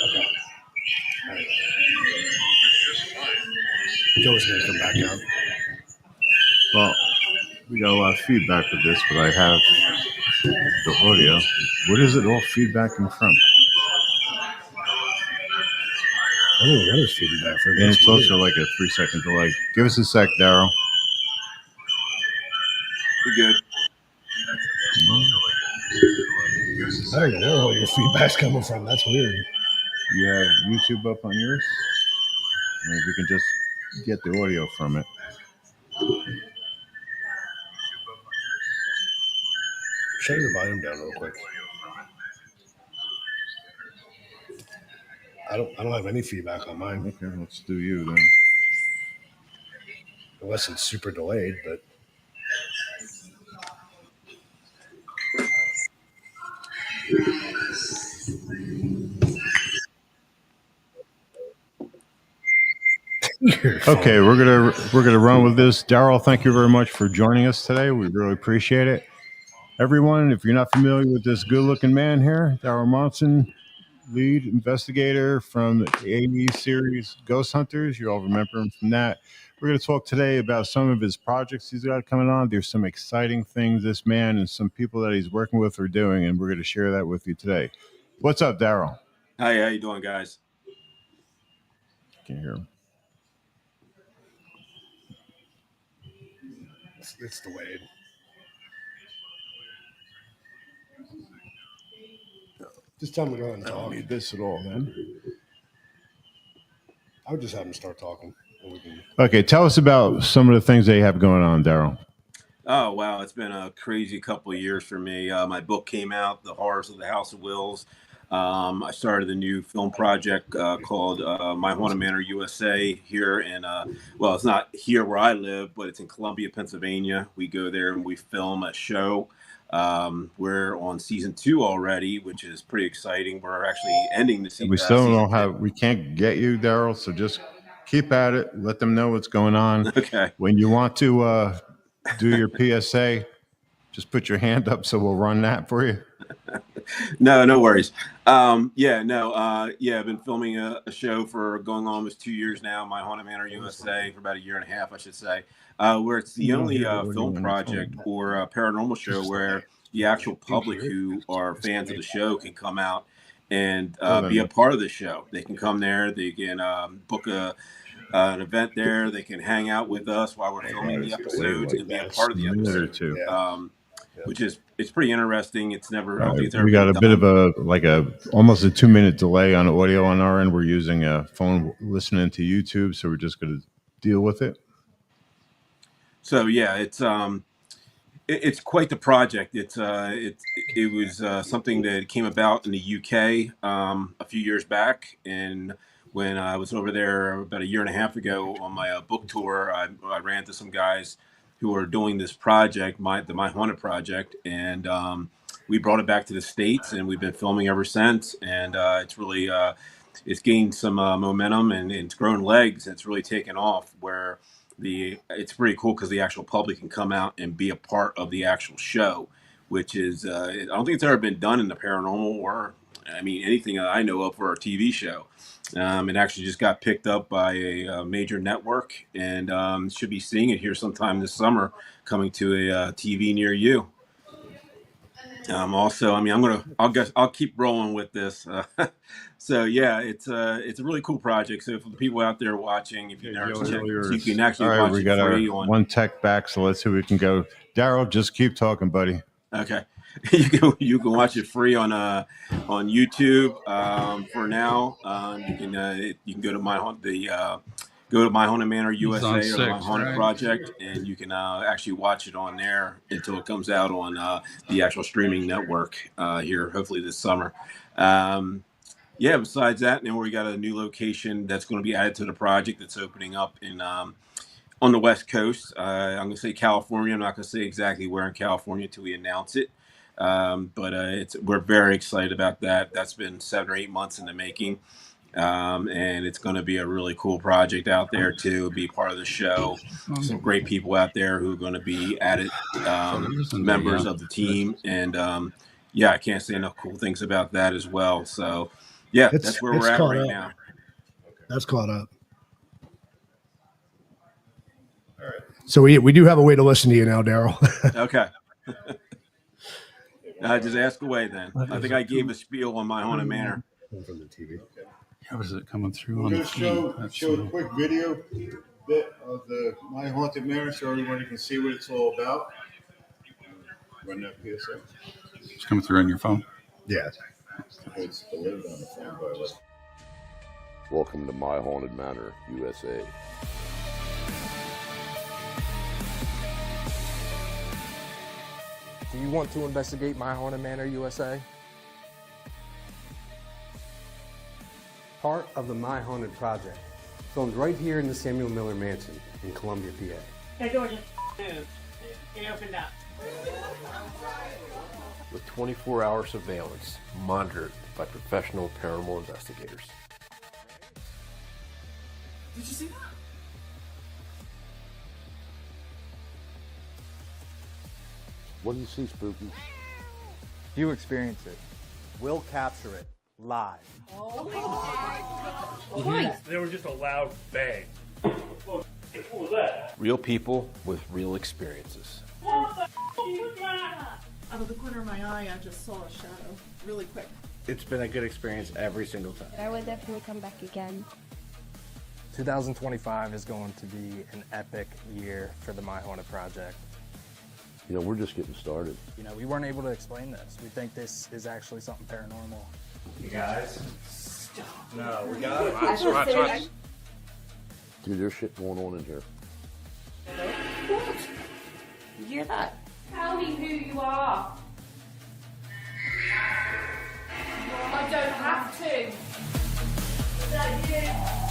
Okay. All right. Joey's gonna come back out. Well, we got a lot of feedback with this, but I have the audio. What is it all feedbacking from? I don't know what is feedback from. And it's also like a 3-second delay. Give us a sec, Daryl. You're good. I don't even know where your feedback's coming from. That's weird. You have YouTube up on yours? Maybe we can just get the audio from it. Shut your volume down real quick. I don't have any feedback on mine. Okay, let's do you then. Unless it's super delayed, but Okay, we're gonna run with this. Daryl, thank you very much for joining us today. We really appreciate it. Everyone, if you're not familiar with this good-looking man here, Daryl Monson, lead investigator from the 80s series Ghost Hunters. You all remember him from that. We're going to talk today about some of his projects he's got coming on. There's some exciting things this man and some people that he's working with are doing, and we're going to share that with you today. What's up, Daryl? Hi, how you doing, guys? Can you hear him? it's delayed. Just tell him to go ahead and I talk. don't need this at all, then. I would just have him start talking. Okay, tell us about some of the things they have going on, Daryl. Oh, wow. It's been a crazy couple of years for me. My book came out, The Horrors of the House of Wills. I started a new film project called My Haunted Manor USA here in, well, it's not here where I live, but it's in Columbia, Pennsylvania. We go there and we film a show. We're on season 2 already, which is pretty exciting. We're actually ending the season. We still don't know how we can't get you, Daryl, so just keep at it. Let them know what's going on. Okay. When you want to do your PSA, just put your hand up so we'll run that for you. No worries. I've been filming a show for going on almost 2 years now, My Haunted Manor USA, for about a year and a half, I should say, where it's the only film project or a paranormal show where the actual public who are fans of the show can come out and be a part of the show. They can come there, they can book an event there, they can hang out with us while we're filming the episodes and be a part of the episode. Which is, it's pretty interesting. It's never, I don't think it's ever we got a been bit done. of almost a 2-minute delay on audio on our end. We're using a phone listening to YouTube, so we're just going to deal with it. So yeah, it's quite the project. It was something that came about in the UK a few years back, and when I was over there about a year and a half ago on my book tour, I ran into some guys who are doing this project, the My Haunted project, and we brought it back to the States, and we've been filming ever since. And it's really it's gained some momentum, and it's grown legs. It's really taken off. Where it's pretty cool because the actual public can come out and be a part of the actual show, which is I don't think it's ever been done in the paranormal or anything I know of for a TV show. It actually just got picked up by a major network, and should be seeing it here sometime this summer, coming to a TV near you. Also, I mean, I'll keep rolling with this. So yeah, it's a really cool project. So for the people out there watching, if you never check, so you can All actually right, watch we it got our free on. one tech back, so let's see if we can go. Daryl, just keep talking, buddy. Okay, you can watch it free on YouTube for now. You can go to go to My Haunted Manor He's on USA or the My 6, Haunted right? Project, and you can actually watch it on there until it comes out on the actual streaming network here, hopefully this summer. Yeah, besides that, now we got a new location that's going to be added to the project that's opening up in on the West Coast. I'm going to say California. I'm not going to say exactly where in California until we announce it. But we're very excited about that. That's been 7 or 8 months in the making. And it's going to be a really cool project out there to be part of the show. Some great people out there who are going to be added members of the team. And yeah, I can't say enough cool things about that as well. So yeah, that's where we're at right now. That's caught up. All right. So we do have a way to listen to you now, Daryl. Okay. Just ask away then. I think I gave a spiel on My Haunted Manor. From the TV. How is it coming through We're on the going to feed? show a quick video bit of the My Haunted Manor so everybody can see what it's all about. Run that PSA. It's coming through on your phone? Yeah. It's delivered on the phone, by the way. Welcome to My Haunted Manor, USA. Do you want to investigate My Haunted Manor, USA? Part of the My Haunted Project, filmed right here in the Samuel Miller Mansion in Columbia, PA. That door just moved. It opened up. With 24-hour surveillance monitored by professional paranormal investigators. Did you see that? What do you see, Spooky? You experience it. We'll capture it live. There was just a loud bang. What was that? Real people with real experiences. What the was that? Out of the corner of my eye, I just saw a shadow really quick. It's been a good experience every single time. I would definitely come back again. 2025 is going to be an epic year for the My Haunted Project. You know, we're just getting started. You know, we weren't able to explain this. We think this is actually something paranormal. You guys, stop. No, we got it. Dude, there's shit going on in here. What? Did you hear that? Tell me who you are. I don't have to. Is that you?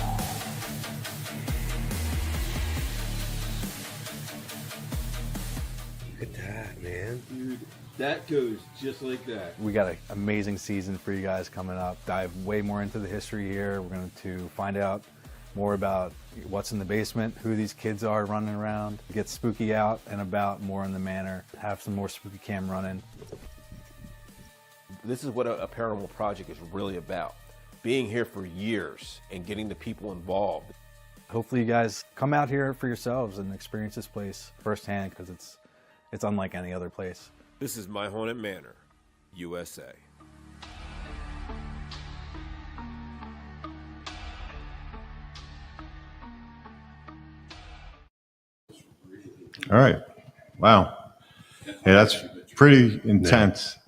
Look at that, man. Dude, that goes just like that. We got an amazing season for you guys coming up. Dive way more into the history here. We're going to find out more about what's in the basement, who these kids are running around, get spooky out and about more in the manor, have some more spooky cam running. This is what a paranormal project is really about. Being here for years and getting the people involved. Hopefully you guys come out here for yourselves and experience this place firsthand because it's unlike any other place. This is My Haunted Manor, USA. All right. Wow. Yeah, that's pretty intense.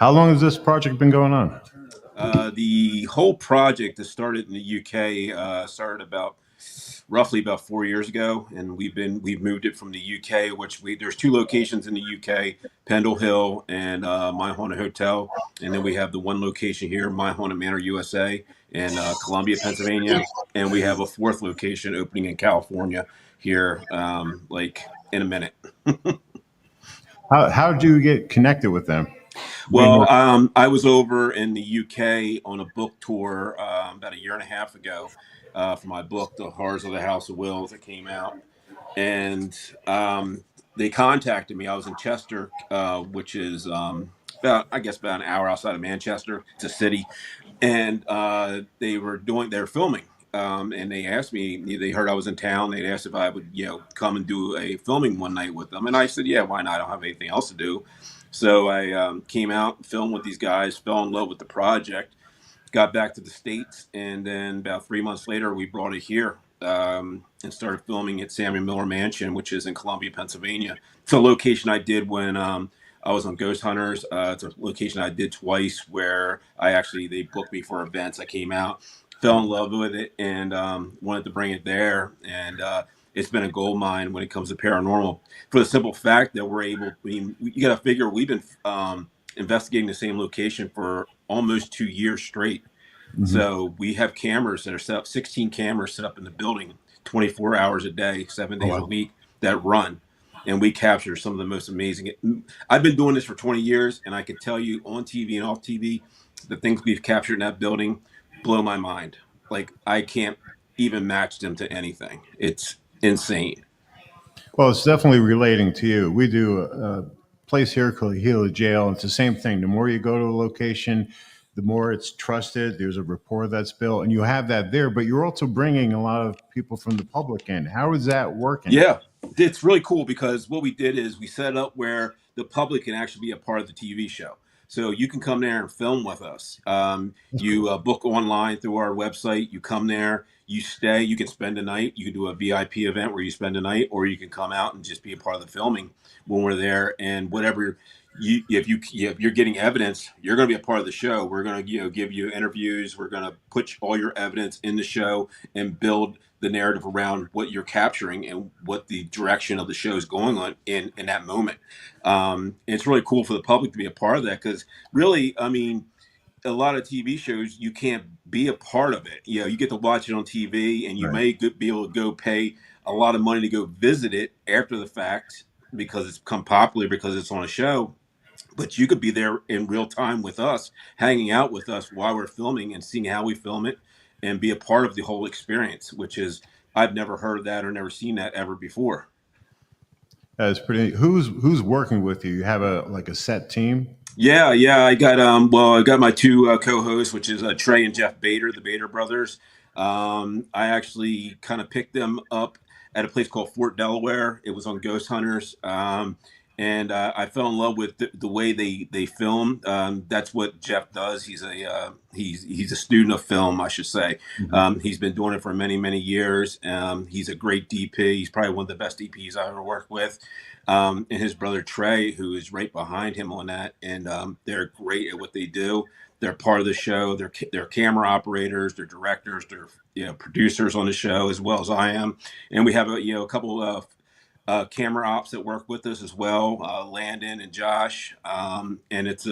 How long has this project been going on? The whole project that started in the UK started roughly about 4 years ago, and we've moved it from the UK, which there's 2 locations in the UK, Pendle Hill and My Haunted Hotel, and then we have the one location here, My Haunted Manor USA in Columbia, Pennsylvania, and we have a 4th location opening in California here, like in a minute. How do you get connected with them? Well, I was over in the UK on a book tour about 1.5 years ago for my book, The Horrors of the House of Wills, that came out. And they contacted me. I was in Chester, which is about an hour outside of Manchester. It's a city. And they were filming. And they asked me, they heard I was in town. They asked if I would, come and do a filming one night with them. And I said, yeah, why not? I don't have anything else to do. So I came out and filmed with these guys, fell in love with the project, got back to the States, and then about 3 months later, we brought it here and started filming at Samuel Miller Mansion, which is in Columbia, Pennsylvania. It's a location I did when I was on Ghost Hunters. It's a location I did twice where they booked me for events. I came out, fell in love with it, and wanted to bring it there. And it's been a gold mine when it comes to paranormal, for the simple fact that you got to figure we've been investigating the same location for almost 2 years straight. Mhm. So we have cameras that are set up, 16 cameras set up in the building, 24 hours a day, 7 days a week that run. And we capture some of the most amazing. I've been doing this for 20 years, and I can tell you on TV and off TV, the things we've captured in that building blow my mind. Like, I can't even match them to anything. It's insane. Well, it's definitely relating to you. We do a place here called Gila Jail. It's the same thing. The more you go to a location, the more it's trusted. There's a rapport that's built, and you have that there. But you're also bringing a lot of people from the public in. How is that working? Yeah, it's really cool because what we did is we set up where the public can actually be a part of the TV show. So you can come there and film with us. You book online through our website. You come there, you stay, you can spend a night. You can do a VIP event where you spend a night, or you can come out and just be a part of the filming when we're there. And whatever if you're getting evidence, you're going to be a part of the show. We're going to give you interviews. We're going to put all your evidence in the show and build the narrative around what you're capturing and what the direction of the show is going on in that moment. It's really cool for the public to be a part of that, because really, I mean, a lot of TV shows, you can't be a part of it. You get to watch it on TV, and you may be able to go pay a lot of money to go visit it after the fact because it's become popular because it's on a show. But you could be there in real time with us, hanging out with us while we're filming and seeing how we film it and be a part of the whole experience, which is, I've never heard of that or never seen that ever before. That's pretty. Who's working with you? You have a set team? Yeah. I got my two co-hosts, which is Trey and Jeff Bader, the Bader brothers. I actually kind of picked them up at a place called Fort Delaware. It was on Ghost Hunters. And I fell in love with the way they film. That's what Jeff does. He's a student of film, I should say. He's been doing it for many, many years. He's a great DP. He's probably one of the best DPs I've ever worked with. And his brother Trey, who is right behind him on that. And they're great at what they do. They're part of the show. They're camera operators. They're directors. They're producers on the show, as well as I am. And we have a couple of camera ops that work with us as well, Landon and Josh, and it's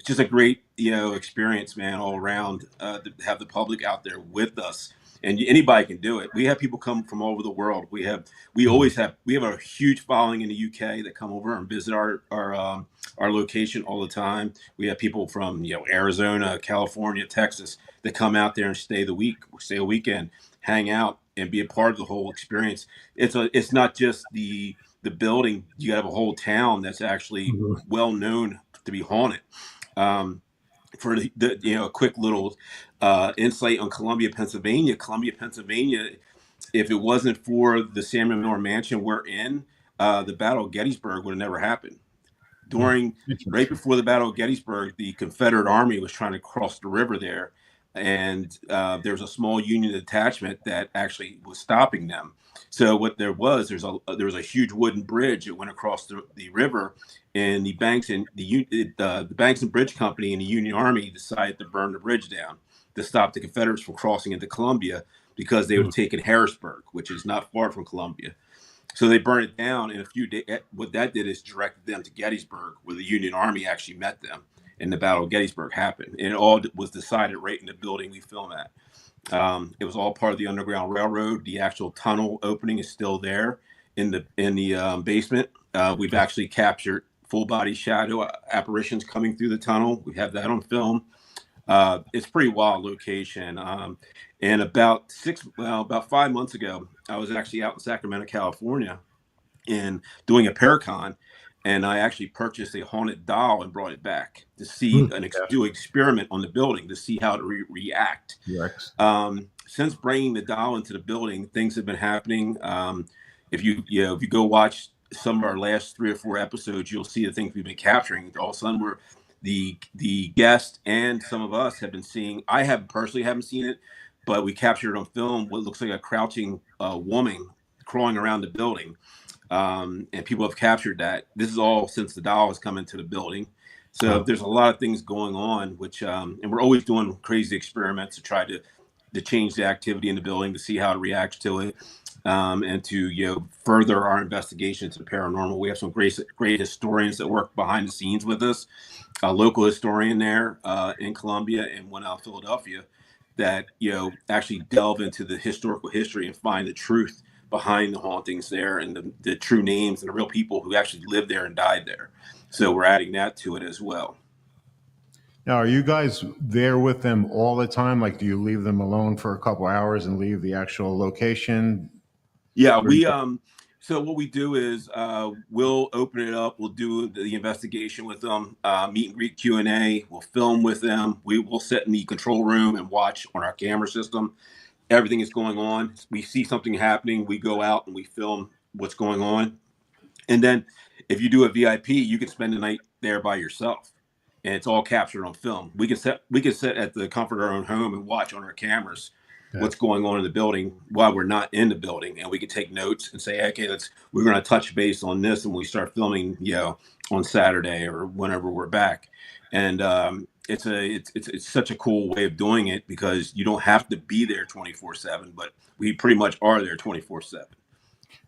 just a great experience, man, all around to have the public out there with us, and anybody can do it. We have people come from all over the world. We have a huge following in the UK that come over and visit our location all the time. We have people from Arizona, California, Texas that come out there and stay a weekend, hang out, and be a part of the whole experience. It's not just the building. You have a whole town that's actually well known to be haunted. For a quick little insight on Columbia, Pennsylvania. If it wasn't for the Samuel Miller Mansion we're in, the Battle of Gettysburg would have never happened. Right before the Battle of Gettysburg, the Confederate Army was trying to cross the river there. And there was a small Union detachment that actually was stopping them. So what there was a huge wooden bridge that went across the river, and the Banks and Bridge Company and the Union Army decided to burn the bridge down to stop the Confederates from crossing into Columbia, because they would have taken Harrisburg, which is not far from Columbia. So they burned it down, and what that did is directed them to Gettysburg, where the Union Army actually met them. And the Battle of Gettysburg happened, and it all was decided right in the building we film at. It was all part of the Underground Railroad. The actual tunnel opening is still there in the basement. We've actually captured full body shadow apparitions coming through the tunnel. We have that on film. It's a pretty wild location. And about 5 months ago, I was actually out in Sacramento, California, and doing a Paracon. And I actually purchased a haunted doll and brought it back to see do an experiment on the building to see how it react. Yes. Since bringing the doll into the building, things have been happening. If you go watch some of our last 3 or 4 episodes, you'll see the things we've been capturing. All of a sudden, we're the guest and some of us have been seeing. I have personally haven't seen it, but we captured on film what looks like a crouching woman crawling around the building, and people have captured that. This is all since the doll has come into the building. So there's a lot of things going on, which and we're always doing crazy experiments to try to change the activity in the building to see how it reacts to it, and to further our investigation into the paranormal. We have some great historians that work behind the scenes with us. A local historian there in Columbia and one out of Philadelphia that actually delve into the historical history and find the truth behind the hauntings there and the true names and the real people who actually lived there and died there. So we're adding that to it as well. Now, are you guys there with them all the time? Like, do you leave them alone for a couple hours and leave the actual location? Yeah, we so what we do is we'll open it up. We'll do the investigation with them, meet and greet Q&A. We'll film with them. We will sit in the control room and watch on our camera system. Everything is going on. We see something happening. We go out and we film what's going on. And then if you do a VIP, you can spend the night there by yourself. And it's all captured on film. We can sit at the comfort of our own home and watch on our cameras what's going on in the building while we're not in the building, and we can take notes and say, okay, we're going to touch base on this, and we start filming, on Saturday or whenever we're back. And it's such a cool way of doing it because you don't have to be there 24/7, but we pretty much are there 24/7.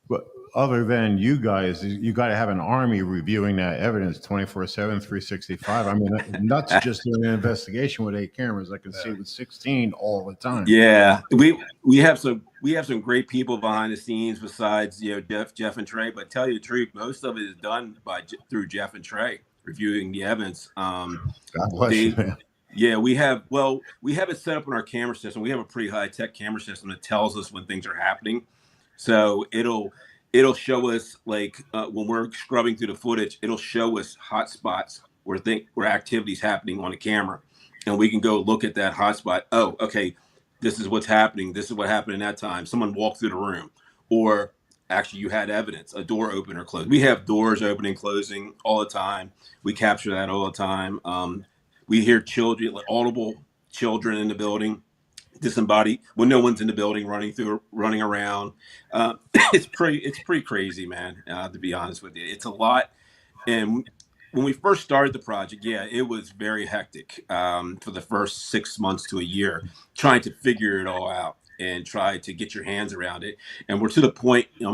But other than you guys, you got to have an army reviewing that evidence 24/7, 365. I mean, nuts just doing an investigation with 8 cameras. I can see with 16 all the time. Yeah, we have some great people behind the scenes besides Jeff and Trey. But tell you the truth, most of it is done through Jeff and Trey reviewing the evidence. God bless you, man. Yeah, we have it set up in our camera system. We have a pretty high tech camera system that tells us when things are happening. So it'll show us when we're scrubbing through the footage, it'll show us hot spots where activity's happening on the camera, and we can go look at that hot spot. Oh, okay, this is what's happening. This is what happened in that time. Someone walked through the room, or actually you had evidence, a door open or closed. We have doors opening, closing all the time. We capture that all the time. We hear children, audible children in the building. Disembodied when no one's in the building, running around. It's pretty crazy, man. To be honest with you, it's a lot. And when we first started the project, it was very hectic for the first 6 months to a year, trying to figure it all out and try to get your hands around it. And we're to the point, a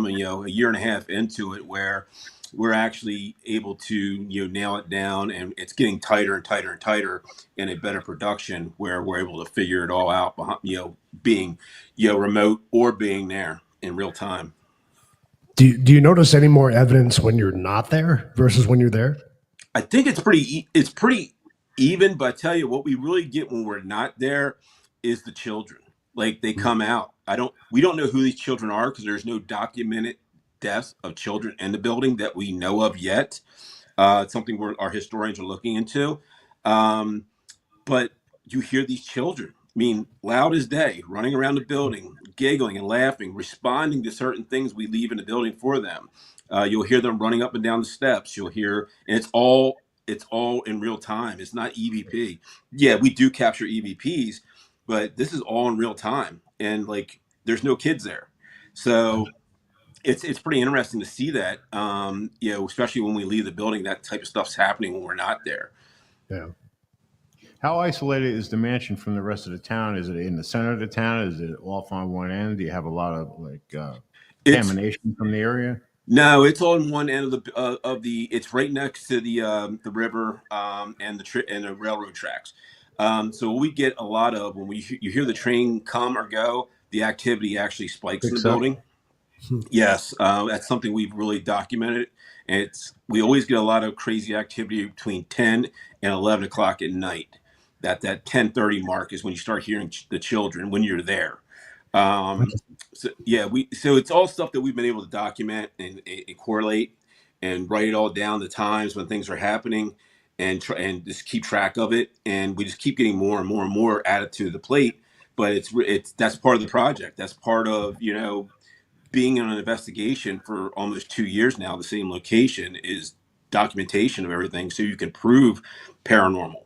year and a half into it, where we're actually able to nail it down, and it's getting tighter and tighter and tighter in a better production where we're able to figure it all out behind, being remote or being there in real time. Do you notice any more evidence when you're not there versus when you're there? I think it's pretty even, but I tell you what we really get when we're not there is the children. Like, they come out. We don't know who these children are because there's no documented deaths of children in the building that we know of yet. It's something our historians are looking into. But you hear these children, loud as day, running around the building, giggling and laughing, responding to certain things we leave in the building for them. You'll hear them running up and down the steps. You'll hear, and it's all in real time. It's not EVP. Yeah, we do capture EVPs, but this is all in real time. And there's no kids there. So it's pretty interesting to see that, especially when we leave the building, that type of stuff's happening when we're not there. Yeah. How isolated is the mansion from the rest of the town? Is it in the center of the town? Is it off on one end? Do you have a lot of contamination from the area? No, it's on one end of the. It's right next to the river and the railroad tracks. So we get a lot of when you hear the train come or go, the activity actually spikes in the building. Yes, that's something we've really documented. And we always get a lot of crazy activity between 10 and 11 o'clock at night. That 10:30 mark is when you start hearing the children when you're there. So it's all stuff that we've been able to document and correlate and write it all down, the times when things are happening, and just keep track of it. And we just keep getting more and more and more added to the plate. But that's part of the project. That's part of being in an investigation for almost 2 years now, the same location is documentation of everything, so you can prove paranormal.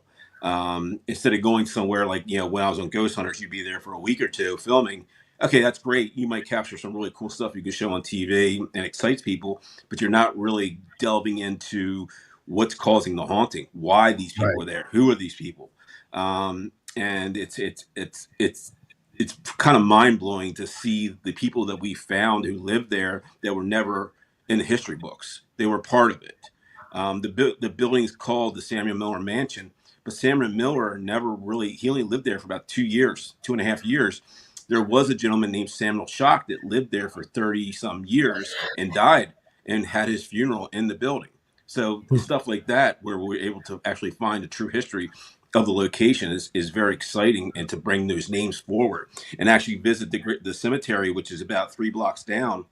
Instead of going somewhere like, when I was on Ghost Hunters, you'd be there for a week or two filming. Okay, that's great. You might capture some really cool stuff you can show on TV and excites people, but you're not really delving into what's causing the haunting, why these people are there, who are these people, and it's kind of mind blowing to see the people that we found who lived there that were never in the history books. They were part of it. The building's called the Samuel Miller Mansion, but Samuel Miller he only lived there for about 2.5 years. There was a gentleman named Samuel Schock that lived there for 30 some years and died and had his funeral in the building. So stuff like that, where we're able to actually find the true history of the location is very exciting, and to bring those names forward and actually visit the cemetery, which is about 3 blocks down,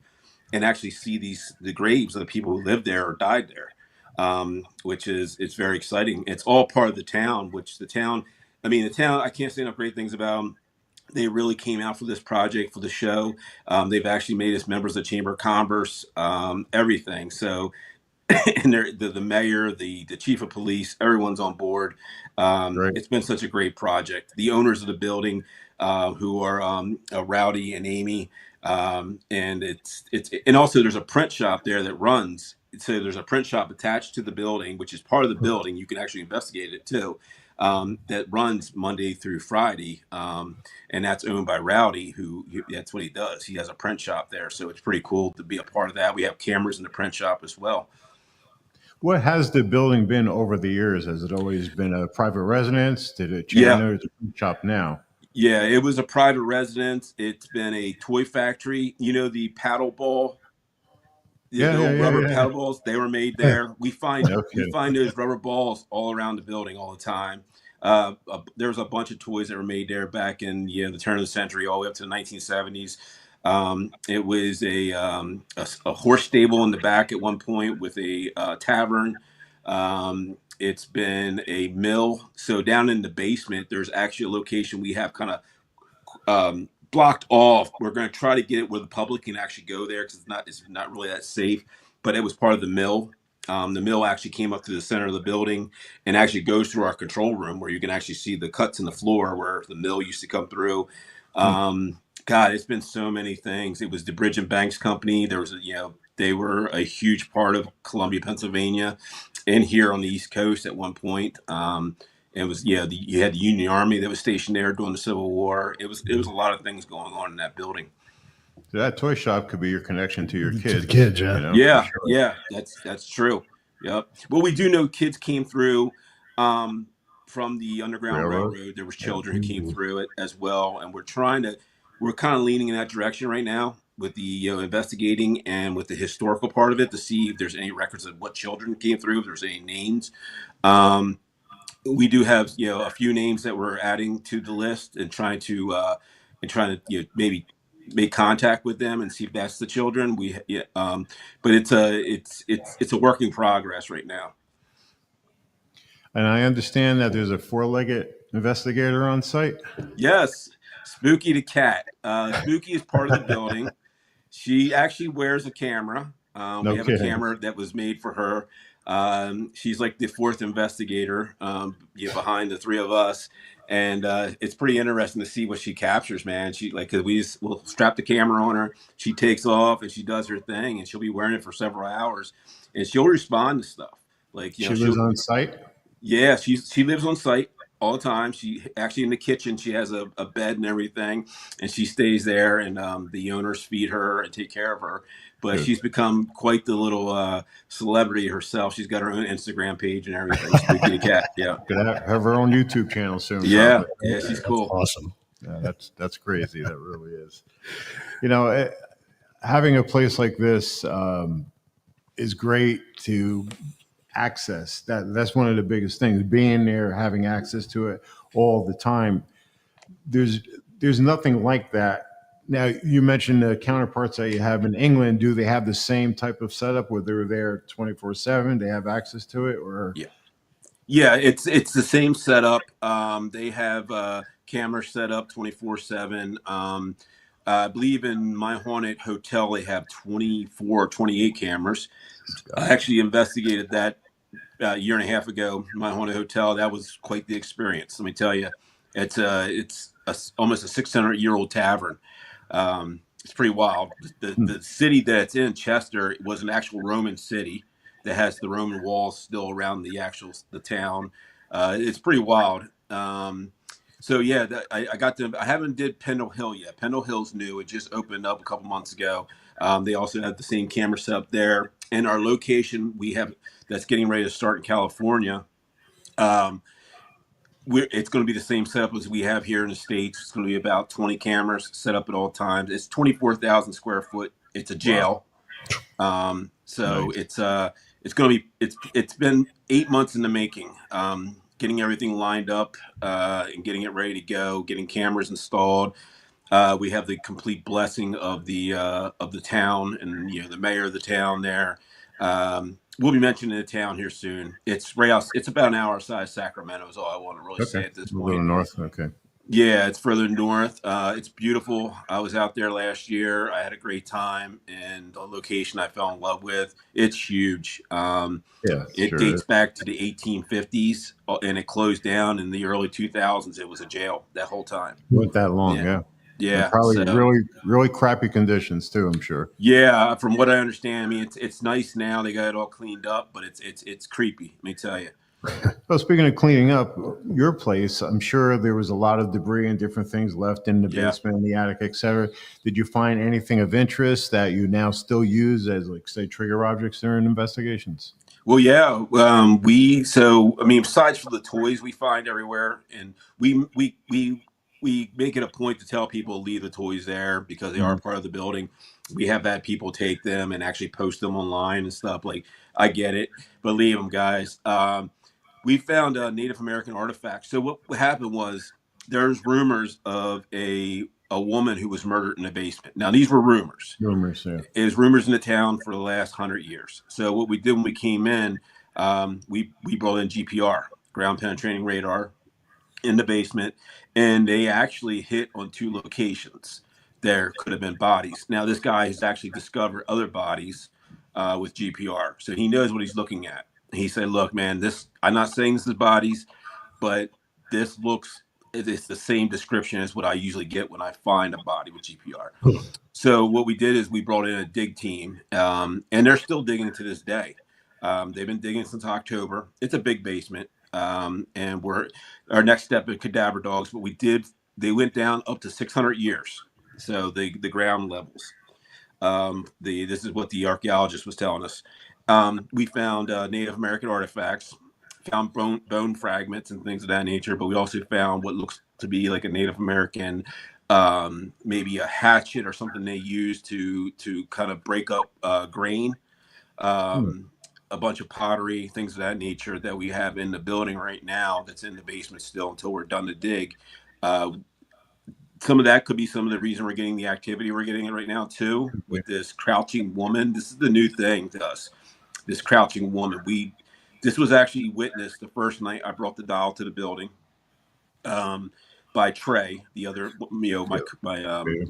and actually see the graves of the people who lived there or died there, which is, it's very exciting. It's all part of the town, the town, I can't say enough great things about them. They really came out for this project, for the show. They've actually made us members of the Chamber of Commerce, everything. So, and the mayor, the chief of police, everyone's on board. It's been such a great project. The owners of the building, who are Rowdy and Amy, and and also there's a print shop there that runs. So there's a print shop attached to the building, which is part of the building. You can actually investigate it too. That runs Monday through Friday, and that's owned by Rowdy, that's what he does. He has a print shop there, so it's pretty cool to be a part of that. We have cameras in the print shop as well. What has the building been over the years? Has it always been a private residence? Did it change? Or is it a shop now? Yeah, it was a private residence. It's been a toy factory. The paddle ball, rubber paddle balls, they were made there. We find those rubber balls all around the building all the time. There's a bunch of toys that were made there back in the turn of the century, all the way up to the 1970s. It was a horse stable in the back at one point with a tavern. It's been a mill. So down in the basement, there's actually a location we have kind of blocked off. We're going to try to get it where the public can actually go there, because it's not really that safe. But it was part of the mill. The mill actually came up to the center of the building and actually goes through our control room, where you can actually see the cuts in the floor where the mill used to come through. God, it's been so many things. It was the Bridge and Banks Company. There was they were a huge part of Columbia, Pennsylvania, and here on the East Coast at one point. It was you had the Union Army that was stationed there during the Civil War. It was a lot of things going on in that building. So that toy shop could be your connection to your kids. To the kids, yeah. Yeah, that's true. Yep. Well, we do know kids came through from the Underground Railroad. There was children who came through it as well, and we're kind of leaning in that direction right now with the investigating and with the historical part of it, to see if there's any records of what children came through, if there's any names. We do have a few names that we're adding to the list, and trying to maybe make contact with them and see if that's the children. But it's a work in progress right now. And I understand that there's a 4-legged investigator on site. Yes, Spooky the cat. Spooky is part of the building. She actually wears a camera. We have a camera that was made for her. She's like the 4th investigator behind the 3 of us, and it's pretty interesting to see what she captures, man. We'll strap the camera on her. She takes off and she does her thing, and she'll be wearing it for several hours, and she'll respond to stuff. She lives on site. Yeah, she lives on site all the time. She actually, in the kitchen, she has a bed and everything, and she stays there, and the owners feed her and take care of her. But she's become quite the little celebrity herself. She's got her own Instagram page and everything. Spooky the cat. Yeah, gonna have her own YouTube channel soon. Yeah, she's cool. That's awesome. Yeah, that's crazy. That really is. Having a place like this is great to access. That's one of the biggest things. Being there, having access to it all the time. There's nothing like that. Now, you mentioned the counterparts that you have in England. Do they have the same type of setup where they're there 24/7? They have access to it, or yeah, it's the same setup. They have cameras set up 24/7. I believe in my haunted hotel, they have 24 or 28 cameras. I actually investigated that a year and a half ago. My haunted hotel, that was quite the experience. Let me tell you, almost a 600-year-old tavern. It's pretty wild. The city that it's in, Chester, was an actual Roman city that has the Roman walls still around the town. It's pretty wild. So yeah, I got to. I haven't did Pendle Hill yet. Pendle Hill's new. It just opened up a couple months ago. They also have the same camera setup there. And our location we have that's getting ready to start in California. It's going to be the same setup as we have here in the States. It's going to be about 20 cameras set up at all times. It's 24,000 square foot. It's a jail. Wow. So nice. It's going to be, it's been 8 months in the making, getting everything lined up, and getting it ready to go, getting cameras installed. We have the complete blessing of the town and, the mayor of the town there. We'll be mentioning the town here soon. It's right out, it's about an hour outside Sacramento is all I want to really say at this point. A little north, okay. Yeah, it's further north. It's beautiful. I was out there last year. I had a great time, and the location I fell in love with. It's huge. It dates back to the 1850s, and it closed down in the early 2000s. It was a jail that whole time. It wasn't that long, yeah. Yeah, and probably really crappy conditions too, I'm sure. Yeah, from what I understand, I mean it's nice now. They got it all cleaned up, but it's creepy. Let me tell you. Well, speaking of cleaning up your place, I'm sure there was a lot of debris and different things left in the basement, in the attic, etc. Did you find anything of interest that you now still use as, like, say, trigger objects during investigations? Well, yeah, besides for the toys we find everywhere, and we make it a point to tell people to leave the toys there because they are part of the building. We have had people take them and actually post them online and stuff. Like, I get it, but leave them, guys. We found Native American artifacts. So what happened was there's rumors of a woman who was murdered in the basement. Now, these were rumors. Rumors, yeah. It was rumors in the town for the last 100 years. So what we did when we came in, we brought in GPR, ground penetrating radar, in the basement, and they actually hit on 2 locations. There could have been bodies. Now, this guy has actually discovered other bodies with GPR, so he knows what he's looking at. He said, look, man, I'm not saying this is bodies, but it's the same description as what I usually get when I find a body with GPR. So what we did is we brought in a dig team, and they're still digging to this day. They've been digging since October. It's a big basement. And our next step is cadaver dogs, but they went down up to 600 years. So the ground levels. This is what the archaeologist was telling us. We found Native American artifacts, found bone fragments and things of that nature, but we also found what looks to be like a Native American, maybe a hatchet or something they used to kind of break up grain, a bunch of pottery, things of that nature that we have in the building right now that's in the basement still until we're done to dig. Some of that could be some of the reason we're getting the activity we're getting right now too, with this crouching woman. This is the new thing to us. This crouching woman. This was actually witnessed the first night I brought the doll to the building, by Trey, the other, my other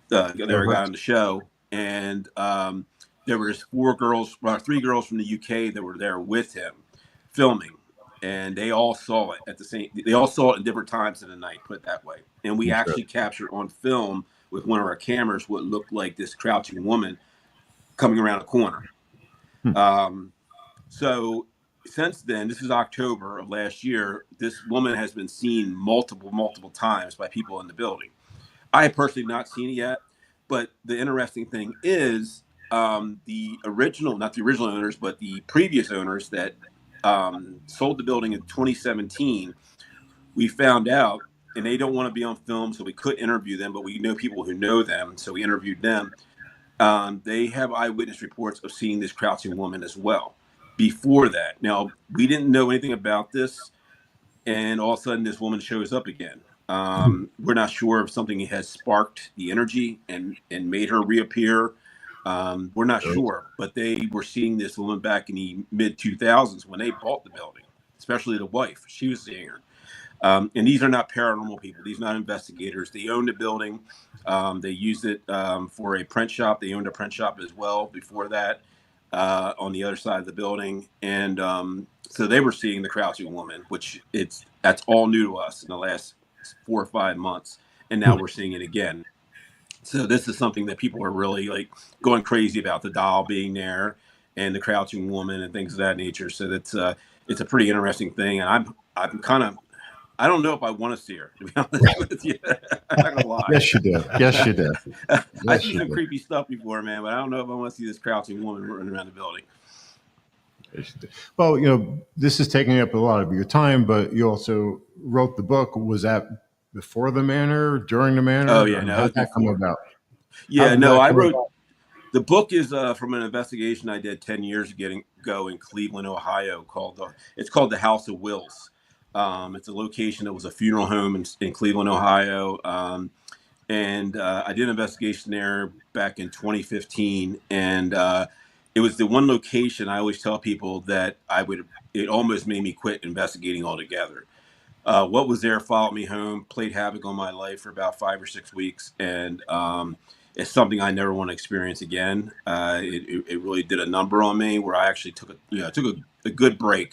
guy on the show, and there was 3 girls from the UK that were there with him, filming, and they all saw it they all saw it in different times of the night, put it that way. And we actually captured on film with one of our cameras what looked like this crouching woman coming around a corner. So since then, this is October of last year, this woman has been seen multiple times by people in the building. I have personally not seen it yet, but the interesting thing is not the original owners, but the previous owners that sold the building in 2017, we found out, and they don't want to be on film, so we couldn't interview them, but we know people who know them, so we interviewed them. They have eyewitness reports of seeing this crouching woman as well before that. Now, we didn't know anything about this, and all of a sudden this woman shows up again. We're not sure if something has sparked the energy and made her reappear. We're not sure, but they were seeing this woman back in the mid-2000s when they bought the building, especially the wife. She was seeing her. And these are not paranormal people. These are not investigators. They own the building. They used it for a print shop. They owned a print shop as well before that on the other side of the building. And so they were seeing the crouching woman, which that's all new to us in the last 4 or 5 months. And now we're seeing it again. So this is something that people are really like going crazy about, the doll being there and the crouching woman and things of that nature. So it's a pretty interesting thing. And I'm kind of, I don't know if I want to see her, to be honest with you. I'm not gonna lie. Yes, you do. Yes, you do. I've Yes, seen you some do. creepy stuff before, man, but I don't know if I want to see this crouching woman running around the building. Yes, you do. Well, this is taking up a lot of your time, but you also wrote the book. Was that before the manor, during the manor? Oh yeah, no, How it was did that come before. about? How Yeah, did no, that I come wrote about? the book is from an investigation I did 10 years ago in Cleveland, Ohio, called the House of Wills. It's a location that was a funeral home in Cleveland, Ohio. And I did an investigation there back in 2015, and it was the one location I always tell people that it almost made me quit investigating altogether. What was there followed me home, played havoc on my life for about 5 or 6 weeks, and it's something I never want to experience again. It really did a number on me, where I actually took a good break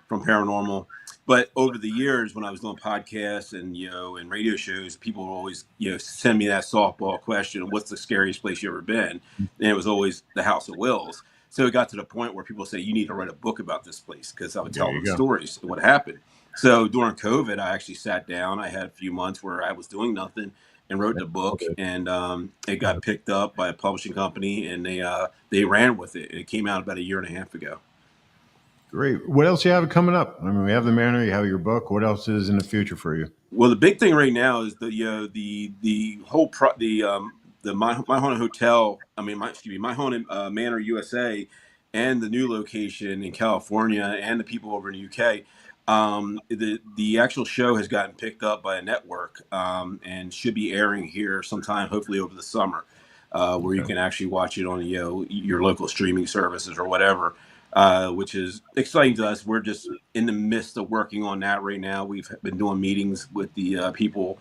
from paranormal. But over the years, when I was doing podcasts and and radio shows, people would always send me that softball question: "What's the scariest place you ever been?" And it was always the House of Wills. So it got to the point where people say, "You need to write a book about this place," because I would There tell you them go. stories of what happened. So during COVID, I actually sat down. I had a few months where I was doing nothing and wrote the book, and it got picked up by a publishing company, and they ran with it. It came out about a year and a half ago. Great. What else you have coming up? I mean, we have the manor. You have your book. What else is in the future for you? Well, the big thing right now is the whole the My Haunted Hotel. I mean, My Haunted Manor USA, and the new location in California, and the people over in the UK. The actual show has gotten picked up by a network, and should be airing here sometime, hopefully over the summer, where you can actually watch it on your local streaming services or whatever. Which is exciting to us. We're just in the midst of working on that right now. We've been doing meetings with the people,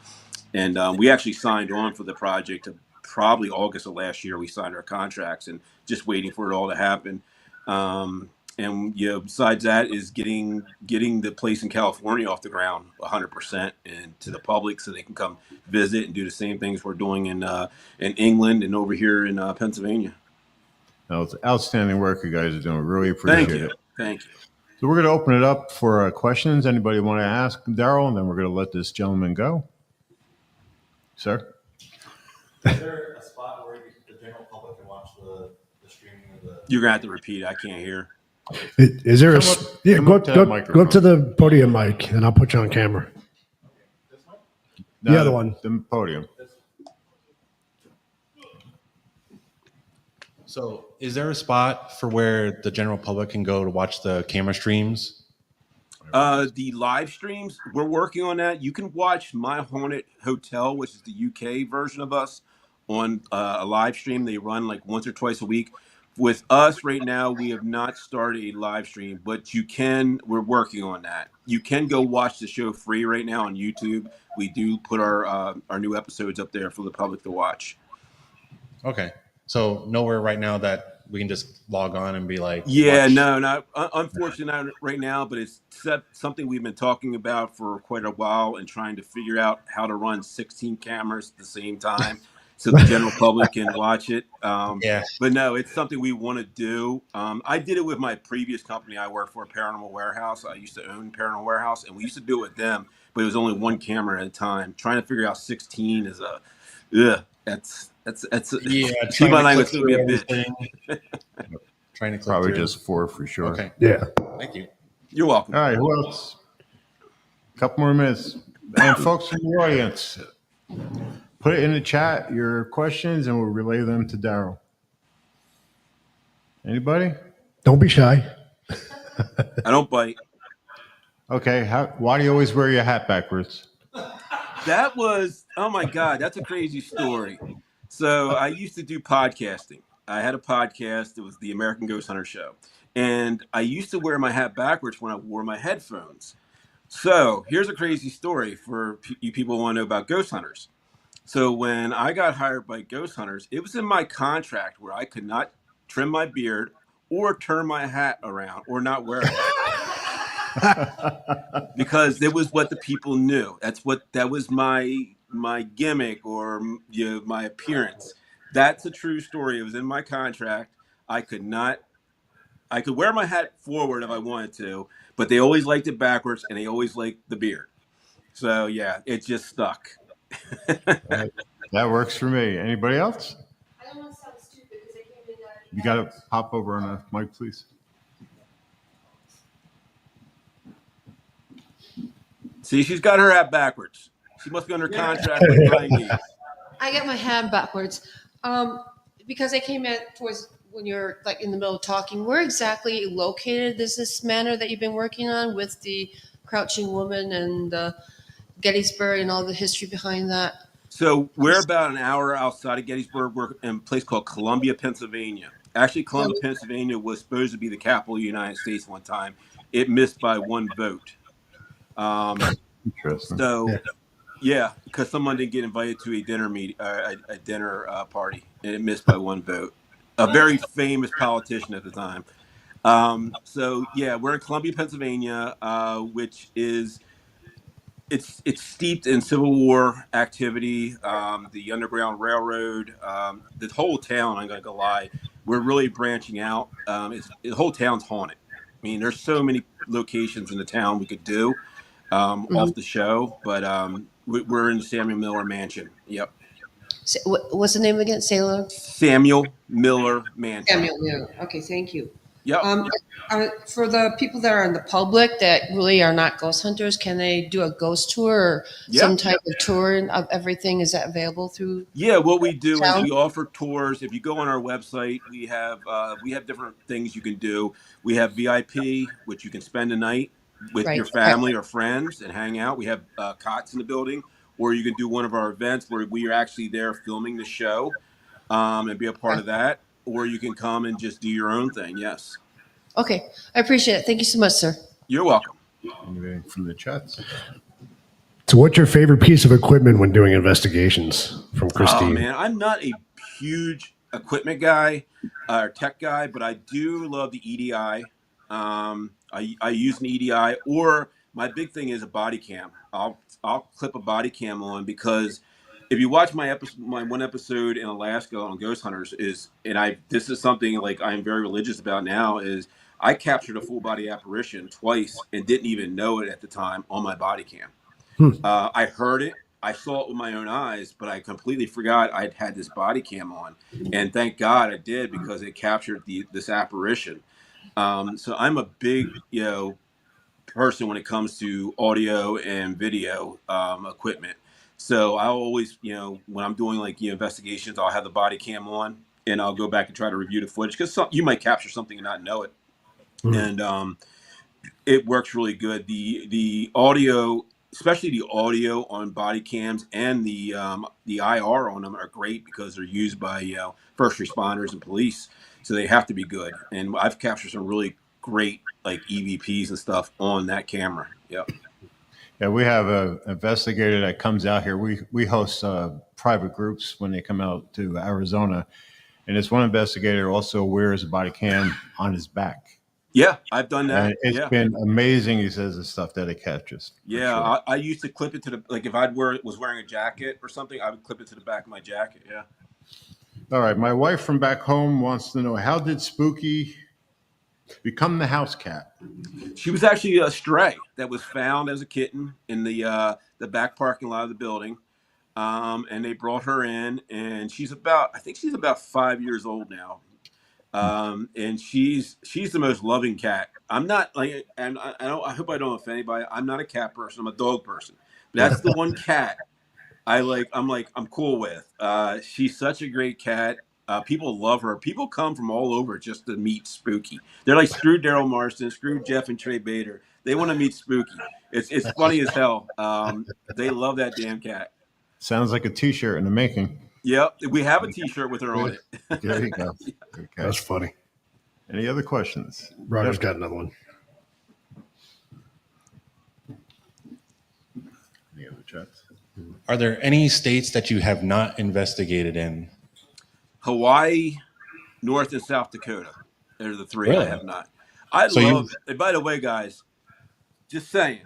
and we actually signed on for the project probably August of last year. We signed our contracts and just waiting for it all to happen. And besides that is getting the place in California off the ground 100% and to the public, so they can come visit and do the same things we're doing in England and over here in Pennsylvania. No, it's outstanding work you guys are doing. Really appreciate it. Thank you. So we're going to open it up for questions. Anybody want to ask Daryl? And then we're going to let this gentleman go. Sir? Is there a spot where the general public can watch the streaming of the... You're going to have to repeat. I can't hear. Is there Come up to that go microphone. to the podium mic and I'll put you on camera. No, The other one. The podium. So is there a spot for where the general public can go to watch the camera streams? The live streams, we're working on that. You can watch My Haunted Hotel, which is the UK version of us, on a live stream. They run like once or twice a week. With us right now, we have not started a live stream, but we're working on that. You can go watch the show free right now on YouTube. We do put our new episodes up there for the public to watch. Okay. So nowhere right now that we can just log on and be like, Yeah, watch. no, not unfortunately not right now, but it's something we've been talking about for quite a while and trying to figure out how to run 16 cameras at the same time so the general public can watch it. Yeah. But no, it's something we want to do. I did it with my previous company I worked for, Paranormal Warehouse. I used to own Paranormal Warehouse, and we used to do it with them, but it was only one camera at a time. Trying to figure out 16 is that's Yeah, see my language, going to be a bit. Trying to click Probably through. just 4 for sure. Okay. Yeah. Thank you. You're welcome. All right, who else? A couple more minutes. And folks in the audience, put it in the chat, your questions, and we'll relay them to Daryl. Anybody? Don't be shy. I don't bite. Okay, why do you always wear your hat backwards? That was, oh my God, that's a crazy story. So I used to do podcasting. I had a podcast. It was the American Ghost Hunter Show. And I used to wear my hat backwards when I wore my headphones. So here's a crazy story for you people who want to know about ghost hunters. So when I got hired by Ghost Hunters, it was in my contract where I could not trim my beard or turn my hat around or not wear it. Because it was what the people knew. That was my gimmick or my appearance. That's a true story. It was in my contract. I could wear my hat forward if I wanted to, but they always liked it backwards and they always liked the beard. So yeah, it just stuck. That works for me. Anybody else? I don't want to sound stupid because I came in that. You got to pop over on the mic, please. See, she's got her hat backwards. She must be under contract with 90. I got my hat backwards. Because I came in towards when you're like in the middle of talking. Where exactly located is this manor that you've been working on with the Crouching Woman and Gettysburg and all the history behind that? So we're about an hour outside of Gettysburg. We're in a place called Columbia, Pennsylvania. Actually, Columbia, Pennsylvania was supposed to be the capital of the United States one time. It missed by one vote. Interesting. So, yeah, because someone didn't get invited to a dinner party, and it missed by one vote. A very famous politician at the time. So yeah, we're in Columbia, Pennsylvania, which is it's steeped in Civil War activity. The Underground Railroad, the whole town. I'm going to lie, we're really branching out. The whole town's haunted. I mean, there's so many locations in the town we could do off the show, but we're in the Samuel Miller Mansion. Yep. What's the name again? Samuel Miller Mansion. Samuel Miller. Okay, thank you. Yep. For the people that are in the public that really are not ghost hunters, can they do a ghost tour or some type of tour of everything? Is that available through? Yeah, what we do is we offer tours. If you go on our website, we have different things you can do. We have VIP, which you can spend a night with your family or friends and hang out. We have cots in the building, or you can do one of our events where we are actually there filming the show and be a part of that. Or you can come and just do your own thing. Yes. Okay. I appreciate it. Thank you so much, sir. You're welcome. Anything from the chats? So what's your favorite piece of equipment when doing investigations from Christine? Oh, man, I'm not a huge equipment guy or tech guy, but I do love the EDI. I use an EDI, or my big thing is a body cam. I'll clip a body cam on, because if you watch my one episode in Alaska on Ghost Hunters this is something like I'm very religious about now, is I captured a full body apparition twice and didn't even know it at the time on my body cam. I heard it, I saw it with my own eyes, but I completely forgot I'd had this body cam on, and thank God I did, because it captured this apparition. So I'm a big person when it comes to audio and video equipment. So I always, when I'm doing investigations, I'll have the body cam on and I'll go back and try to review the footage, because you might capture something and not know it. And it works really good. The audio, especially the audio on body cams, and the IR on them are great, because they're used by first responders and police, so they have to be good. And I've captured some really great EVPs and stuff on that camera. Yep. Yeah, we have an investigator that comes out here. We host private groups when they come out to Arizona, and this one investigator also wears a body cam on his back. Yeah, I've done that. And it's been amazing. He says the stuff that it catches. Yeah, sure. I used to clip it to if I was wearing a jacket or something, I would clip it to the back of my jacket. Yeah. All right, my wife from back home wants to know, how did Spooky become the house cat? She was actually a stray that was found as a kitten in the back parking lot of the building, and they brought her in, and I think she's about 5 years old now, and she's the most loving cat. I'm not and I hope I don't offend anybody. I'm not a cat person. I'm a dog person. But that's the one cat I'm cool with. She's such a great cat. People love her. People come from all over just to meet Spooky. They're like, screw Daryl Marston, screw Jeff and Trey Bader. They want to meet Spooky. It's funny as hell. They love that damn cat. Sounds like a T-shirt in the making. Yep, we have a T-shirt with her on it. There you go. Okay. That's funny. Any other questions? Roger's got another one. Any other chats? Are there any states that you have not investigated in? Hawaii, North and South Dakota. They're the three I Really? have not. I So you- love. And by the way, guys, just saying,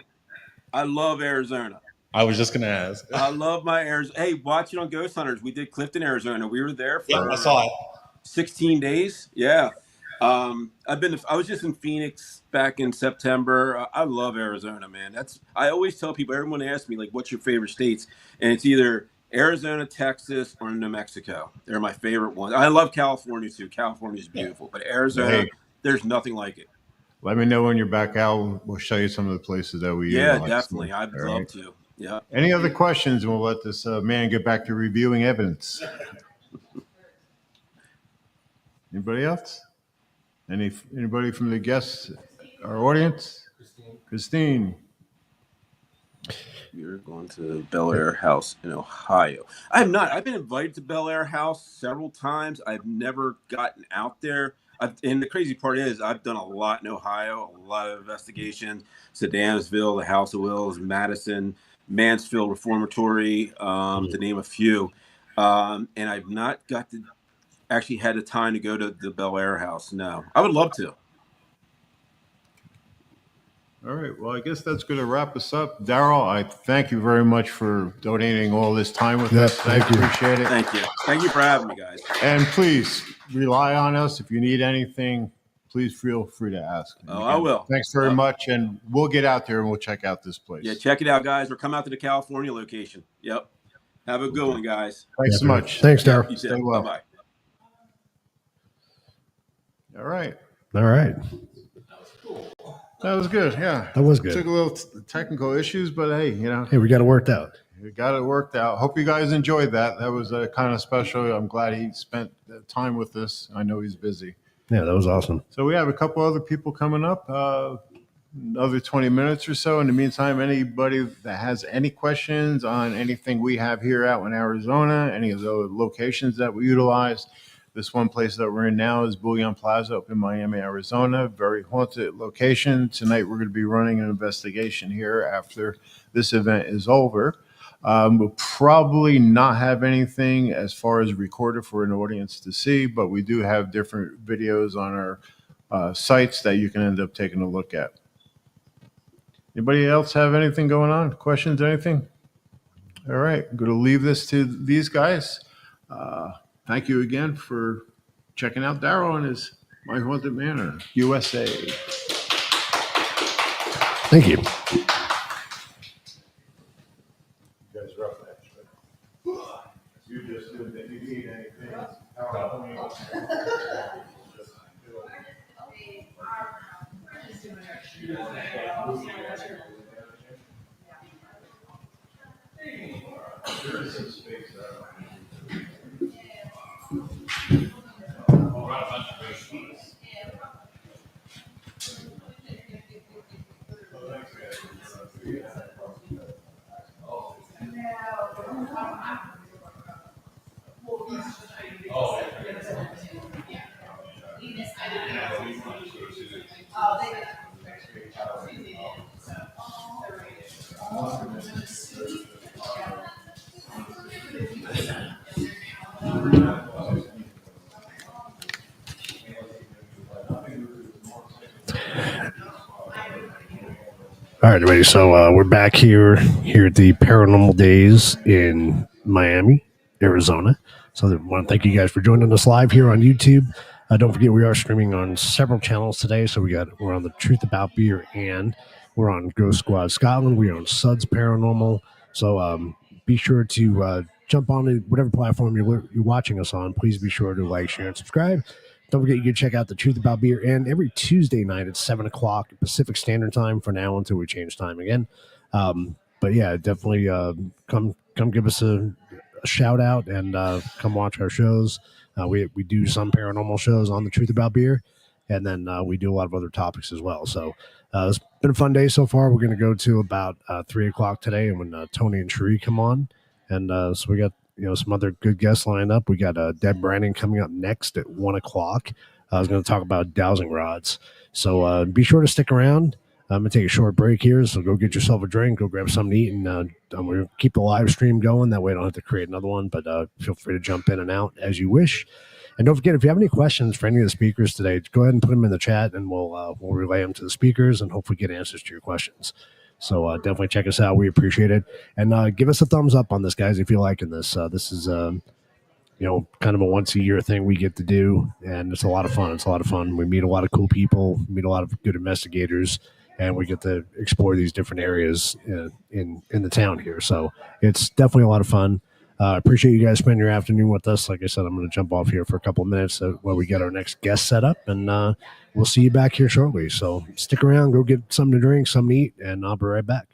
I love Arizona. I was just going to ask. I love my Arizona. Hey, watch it on Ghost Hunters. We did Clifton, Arizona. We were there for I saw it. 16 days. Yeah. I was just in Phoenix back in September. I love Arizona, man. I always tell people, everyone asks me, like, what's your favorite states? And it's either Arizona, Texas, or New Mexico. They're my favorite ones. I love California too. California is beautiful, but Arizona, Hey. there's nothing like it. Let me know when you're back out. We'll show you some of the places that we Yeah, utilize. definitely. I'd All love right. to. Yeah. Any other questions? And we'll let this man get back to reviewing evidence. Anybody else? Anybody from the guests, our audience? Christine. You're going to Bel Air House in Ohio. I have not. I've been invited to Bel Air House several times. I've never gotten out there. And the crazy part is I've done a lot in Ohio, a lot of investigations. Sedamsville, the House of Wills, Madison, Mansfield Reformatory, to name a few. And I've not actually had the time to go to the Bel Air House. No, I would love to. All right. Well, I guess that's going to wrap us up. Daryl, I thank you very much for donating all this time with us. Thank you. Appreciate it. Thank you. Thank you for having me, guys. And please rely on us. If you need anything, please feel free to ask. And I will. Thanks very much. And we'll get out there and we'll check out this place. Yeah, check it out, guys. We're coming out to the California location. Yep. Have a good one, guys. Thanks so much. Thanks, Daryl. You too. Stay well. Bye-bye. All right. All right. That was good. Yeah. That was good. Took a little technical issues, but hey, Hey, we got it worked out. We got it worked out. Hope you guys enjoyed that. That was kind of special. I'm glad he spent time with us. I know he's busy. Yeah, that was awesome. So we have a couple other people coming up, another 20 minutes or so. In the meantime, anybody that has any questions on anything we have here out in Arizona, any of the locations that we utilize, this one place that we're in now is Bullion Plaza up in Miami, Arizona. Very haunted location. Tonight we're going to be running an investigation here after this event is over. We'll probably not have anything as far as recorded for an audience to see, but we do have different videos on our sites that you can end up taking a look at. Anybody else have anything going on? Questions, anything? All right, I'm going to leave this to these guys. Thank you again for checking out Daryl and his My Haunted Manor, USA. Thank you. You guys roughnecks, right? You just do that. You need anything. There is some space All right, everybody. So we're back here at the Paranormal Days in Miami, Arizona. So I want to thank you guys for joining us live here on YouTube. Don't forget we are streaming on several channels today. So we're on the Truth About Beer and we're on Ghost Squad Scotland. We're on Suds Paranormal. So be sure to jump on to whatever platform you're watching us on. Please be sure to like, share, and subscribe. Don't forget you can check out the Truth About Beer and every Tuesday night at 7 o'clock Pacific Standard Time for now until we change time again. But yeah, definitely come give us a shout out and come watch our shows. We do some paranormal shows on the Truth About Beer, and then we do a lot of other topics as well. So it's been a fun day so far. We're going to go to about 3 o'clock today, and when Tony and Cherie come on, and so we got some other good guests lined up. We got Deb Brandon coming up next at 1 o'clock. I was going to talk about dowsing rods. So be sure to stick around. I'm going to take a short break here, so go get yourself a drink, go grab something to eat, and I'm going to keep the live stream going. That way I don't have to create another one, but feel free to jump in and out as you wish. And don't forget, if you have any questions for any of the speakers today, go ahead and put them in the chat, and we'll relay them to the speakers and hopefully get answers to your questions. So definitely check us out. We appreciate it. And give us a thumbs up on this, guys, if you're liking this. This is, kind of a once-a-year thing we get to do, and it's a lot of fun. It's a lot of fun. We meet a lot of cool people, meet a lot of good investigators, and we get to explore these different areas in the town here. So it's definitely a lot of fun. Appreciate you guys spending your afternoon with us. Like I said, I'm going to jump off here for a couple of minutes while we get our next guest set up, and we'll see you back here shortly. So stick around, go get something to drink, something to eat, and I'll be right back.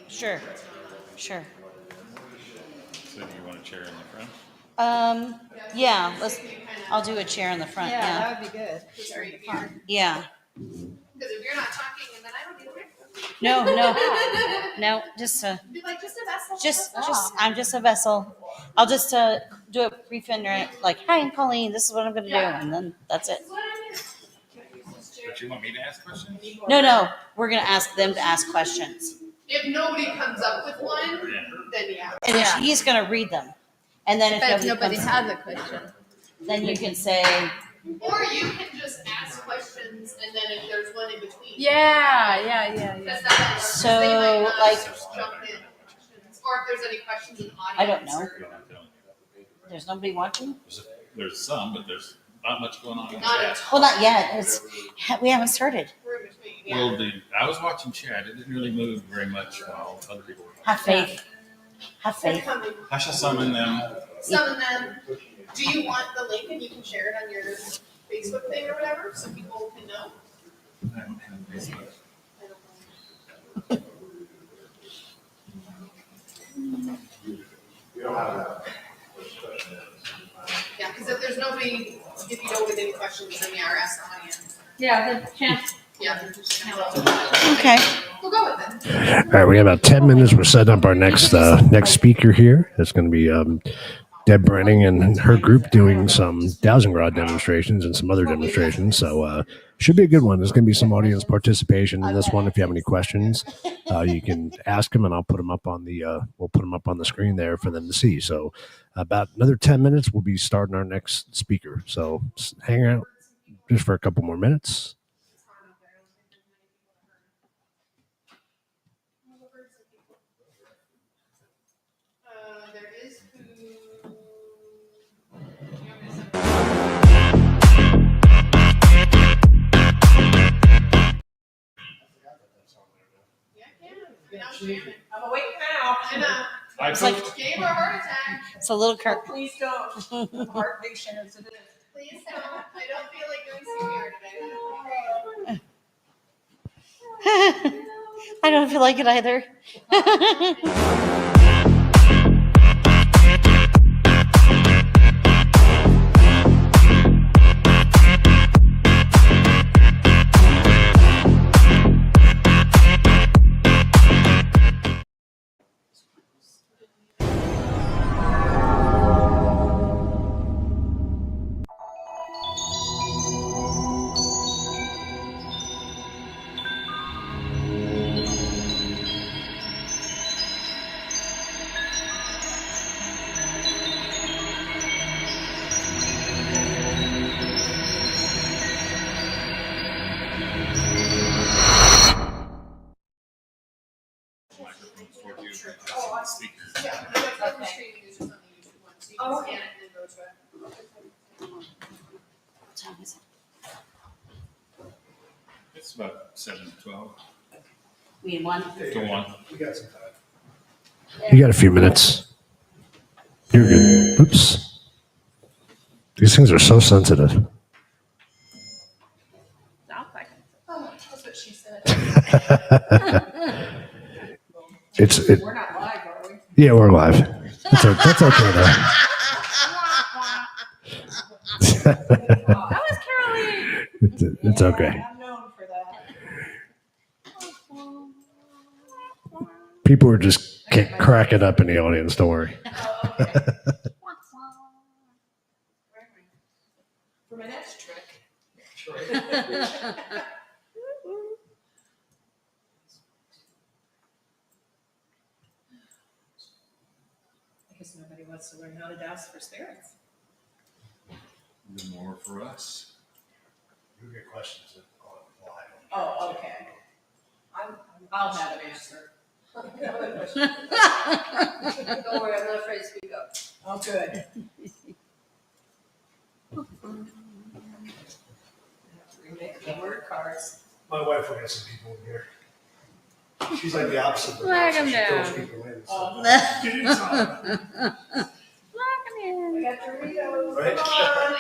Sure. Sure. So do you want a chair in the front? Yeah, I'll do a chair in the front. Yeah, Yeah. that would be good. Just right here. Yeah. Because if you're not talking, and then I don't either. No, just Be like, just a vessel. I'm just a vessel. I'll just do a brief like, hi, I'm Colleen. This is what I'm going to do, and then that's it. But you want me to ask questions? No, we're going to ask them to ask questions. If nobody comes up with one, then yeah. And he's going to read them. And then But if nobody has a question, then you can say, or you can just ask questions, and then if there's one in between. So, They might like, jump in questions, or if there's any questions in the audience. I don't know. There's nobody watching? There's some, but there's not much going on in Not chat. Well, not yet. We haven't started. Well, I was watching chat. It didn't really move very much while other people were. Have faith. Have faith. I shall summon them. Summon them. Do you want the link and you can share it on your Facebook thing or whatever, so people can know? I don't have Facebook. Yeah, because if there's nobody, if you don't get any questions, then yeah, or ask the audience. Yeah, the chance. Yeah. Okay. We'll go with it. All right, we have about 10 minutes. We're setting up our next speaker here. It's going to be Deb Brenning and her group doing some dowsing rod demonstrations and some other demonstrations. So should be a good one. There's going to be some audience participation in this one. If you have any questions, you can ask them, and I'll put them up on the we'll put them up on the screen there for them to see. So about another 10 minutes, we'll be starting our next speaker. So hang out just for a couple more minutes. There is I'm awake now. I know. It's like Gave her a heart attack. it's a little cur- Please don't. Heart patient as it is. Please don't. I don't feel like doing CPR today. I don't feel like it either. It's about 7 to 12. We need one. Go on. We got some time. You got a few minutes. You're good. Oops. These things are so sensitive. Oh, that's what she said. We're not live, are we? Yeah, we're live. That's okay though. That was Caroline. It's okay. I'm known for that. People are just cracking up in the audience. Don't worry. For my next trick. I guess nobody wants to learn how to douse for spirits. The more for us. You get questions. Oh, okay. I'll have an answer. Don't worry, I'm not afraid to speak up. Oh, good. Remake the word cards. My wife will get some people in here. She's like the opposite. Flag them down. People in, Oh. Lock 'em in. We got Doritos. Right? Come on.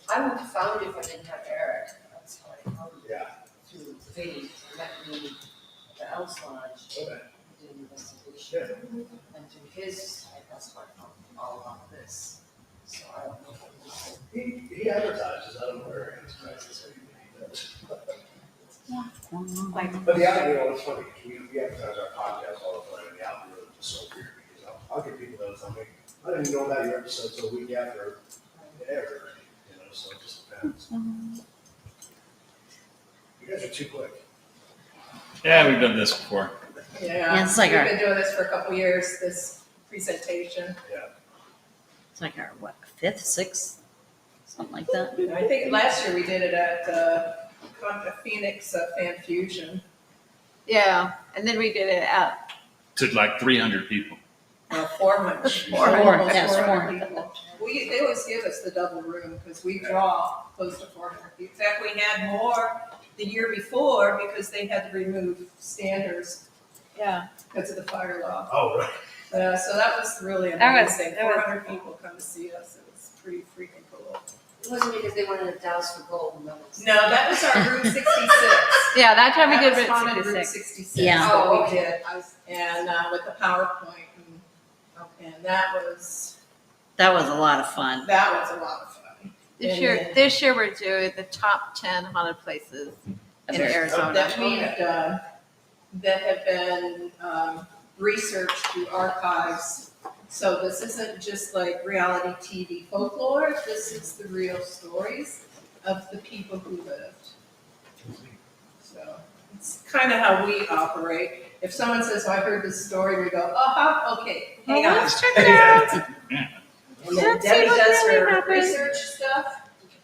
I would have found it if I didn't have Eric. That's how I found it. Yeah. Through Sadie, who met me at the Elks Lodge, did an investigation. And through his side, that's why I found all about this. So I don't know what He advertises. I don't know where he advertises. But the algorithm, it's funny, we advertise our podcast all the time, and the algorithm is so weird, because I'll get people that tell me, I didn't know about your episode till a week after it aired, so it just depends. You guys are too quick. Yeah, we've done this before. Yeah, it's like we've our- been doing this for a couple years, this presentation. It's like our, what, 5th, 6th? Something like that. I think last year we did it at Phoenix Fan Fusion. Yeah, and then we did it at To like 300 people. 400. 400, Almost yes, 400 people. They always give us the double room because we draw close to 400 people. In fact, we had more the year before because they had to remove standers. Yeah. Because of the fire law. Oh, right. So that was really That was- amazing. that was- 400 people come to see us. It was pretty freaking cool. It wasn't because they wanted to douse for gold. No, that was our Route 66. Yeah, that time we did was Route haunted 66. 66. Yeah. What Oh, we okay. did. And with the PowerPoint. And that was That was a lot of fun. a lot of fun. This year we're doing the top 10 haunted places in Arizona. That we have done, that have been researched through archives. So this isn't just like reality TV folklore, this is the real stories of the people who lived. So it's kind of how we operate. If someone says, oh, I heard this story, we go, okay, hang on. Let's check it out. And then Let's see Debbie what does really her happened. research stuff,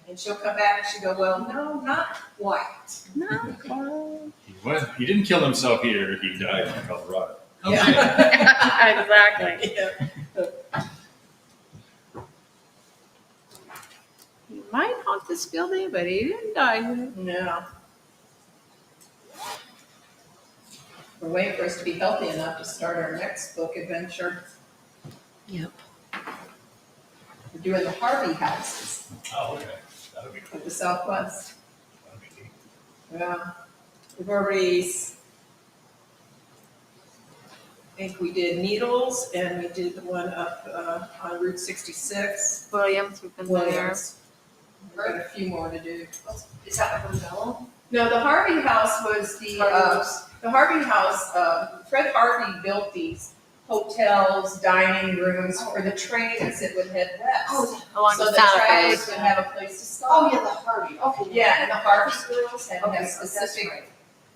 and she'll come back and she'll go, well, no, not quite. He didn't kill himself here. He died in Colorado. Yeah. Exactly. Yeah. He might haunt this building, but he didn't die here. No. We're waiting for us to be healthy enough to start our next book adventure. Yep. We're doing the Harvey houses Oh, okay. That would be cool. of the Southwest. That'd be neat. Yeah. We've already, I think we did Needles and we did the one up on Route 66. Williams, we've been there. Williams. We've got a few more to do. Is that a hotel? No, the Harvey House was the Harvey House. Fred Harvey built these hotels, dining rooms for the trains that would head west. Along So the the Santa travelers Fe. would have a place to stop. Oh, yeah, the Harvey, okay. Yeah, and the Harvey girls had Okay, had that's specific right.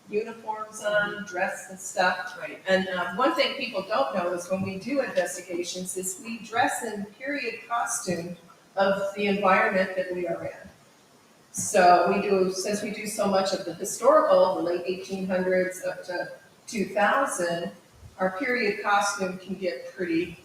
uniforms on, dress and stuff. Right. And one thing people don't know is when we do investigations is we dress in period costume of the environment that we are in. So we do, since we do so much of the historical, the late 1800s up to 2000, our period costume can get pretty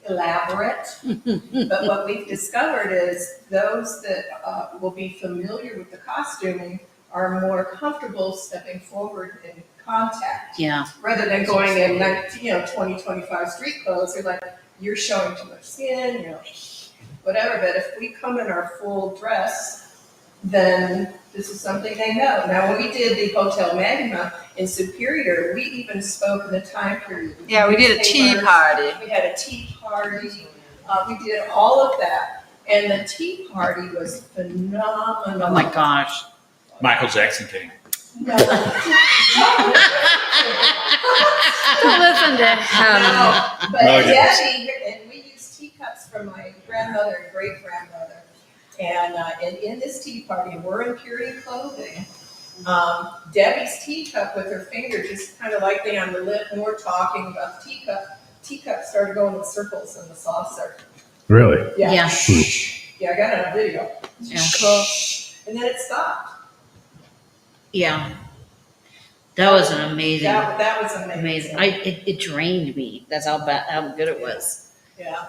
elaborate. But what we've discovered is those that will be familiar with the costuming are more comfortable stepping forward in contact. Yeah. Rather than going in 2025 street clothes, they're like, you're showing too much skin, whatever. But if we come in our full dress, then this is something they know. Now, when we did the Hotel Magma in Superior, we even spoke in the time period. Yeah, we did a tea Newspapers. party. We had a tea party. We did all of that. And the tea party was phenomenal. Oh my gosh. Michael Jackson came. No. Don't listen to him. No, but No, I didn't. Debbie, and we used teacups from my grandmother and great grandmother. And in this tea party, we're in period clothing. Debbie's teacup with her finger just kind of lightly on the lip, and we're talking about the teacup. Teacup started going in circles in the saucer. Really? Yeah. Yeah. Yeah, I got it on video. Yeah. And then it stopped. Yeah. That was an amazing, That was amazing. It drained me. That's how good it was. Yeah.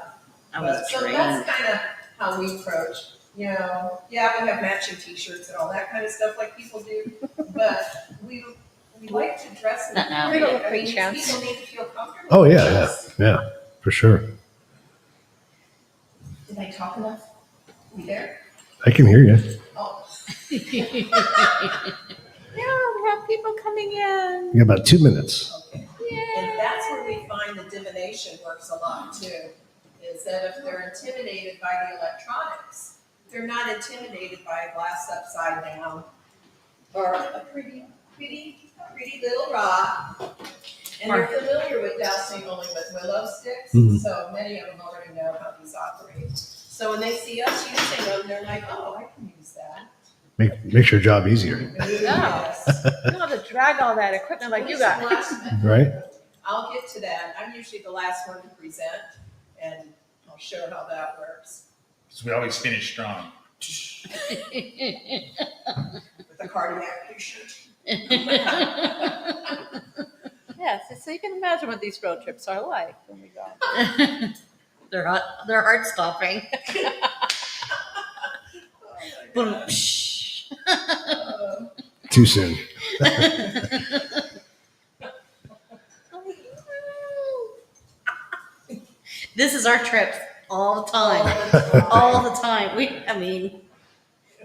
I was So drained. that's kind of how we approach. Yeah, we have matching T-shirts and all that kind of stuff like people do, but we like to dress in the Uh-oh. period. Little I mean, pre-chance. people need to feel comfortable. Oh with yeah, us. yeah, for sure. Did I talk enough? We there? I can hear you. Oh. Yeah, we have people coming in. You got about 2 minutes. And that's where we find the divination works a lot too, is that if they're intimidated by the electronics, they're not intimidated by a glass upside down or a pretty little rock. And they're familiar with dousing only with willow sticks, Mhm. so many of them already know how these operate. So when they see us using them, they're like, oh, I can use that. Makes your job easier, No, you don't have to drag all that equipment like you got. right? I'll get to that. I'm usually the last one to present, and I'll show how that works. So we always finish strong. With a cardiac patient. Yes, so you can imagine what these road trips are like when we go. They're heart stopping. Boom. Too soon. This is our trip all the time. All the time.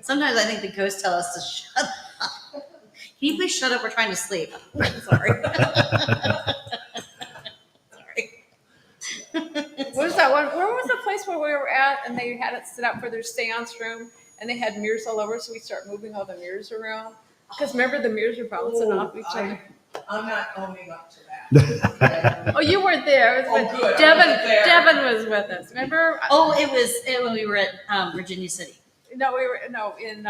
Sometimes I think the ghosts tell us to shut up. Can you please shut up? We're trying to sleep. Sorry. What was that one? Where was the place where we were at and they had it set up for their seance room and they had mirrors all over, so we start moving all the mirrors around? Because remember, the mirrors are bouncing off each other. I'm not owning up to that. Oh, you weren't there. It was Good. Devin was with us. Remember? Oh, it was when we were at Virginia City. No, we were in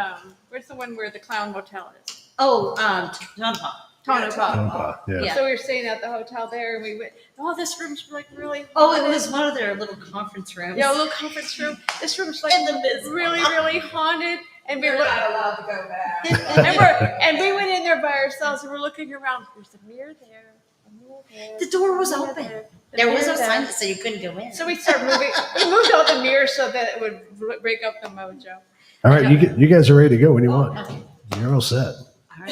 where's the one where the Clown Motel is? Oh, Tonopah. Tonopah. Yeah. So we were staying at the hotel there, and we went. Oh, this room's like really. Oh, it was one of their little conference rooms. Yeah, a little conference room. This room's like really, really haunted. And we We're were not allowed to go back. and we went in there by ourselves, and we're looking around. There's a mirror there. A mirror there. The door was open. There was no mirror sign there. that said you couldn't go in. So we started moving. We moved all the mirrors so that it would break up the mojo. All right, you guys are ready to go when you want. You're all set. All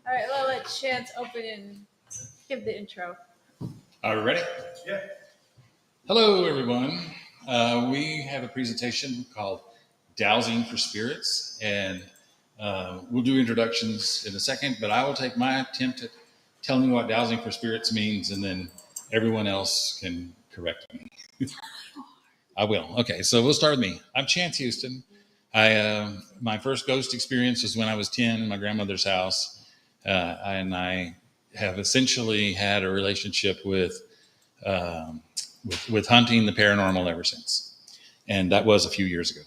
right, well, let Chance open and give the intro. Are we ready? Yeah. Hello, everyone. We have a presentation called Dowsing for Spirits, and we'll do introductions in a second, but I will take my attempt at telling you what dowsing for spirits means, and then everyone else can correct me. I will. Okay, so we'll start with me. I'm Chance Houston. My first ghost experience was when I was 10 in my grandmother's house, and I have essentially had a relationship with hunting the paranormal ever since, and that was a few years ago.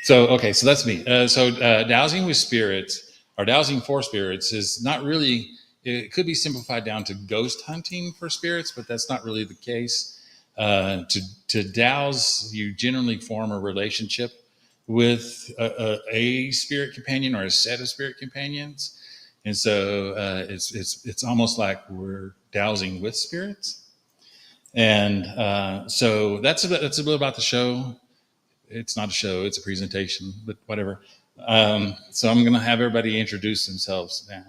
So that's me. Dowsing with spirits, or dowsing for spirits, is not really. It could be simplified down to ghost hunting for spirits, but that's not really the case. To douse, you generally form a relationship with a spirit companion or a set of spirit companions, and so it's almost like we're dowsing with spirits. And so that's a bit about the show. It's not a show; it's a presentation, but whatever. So I'm going to have everybody introduce themselves now.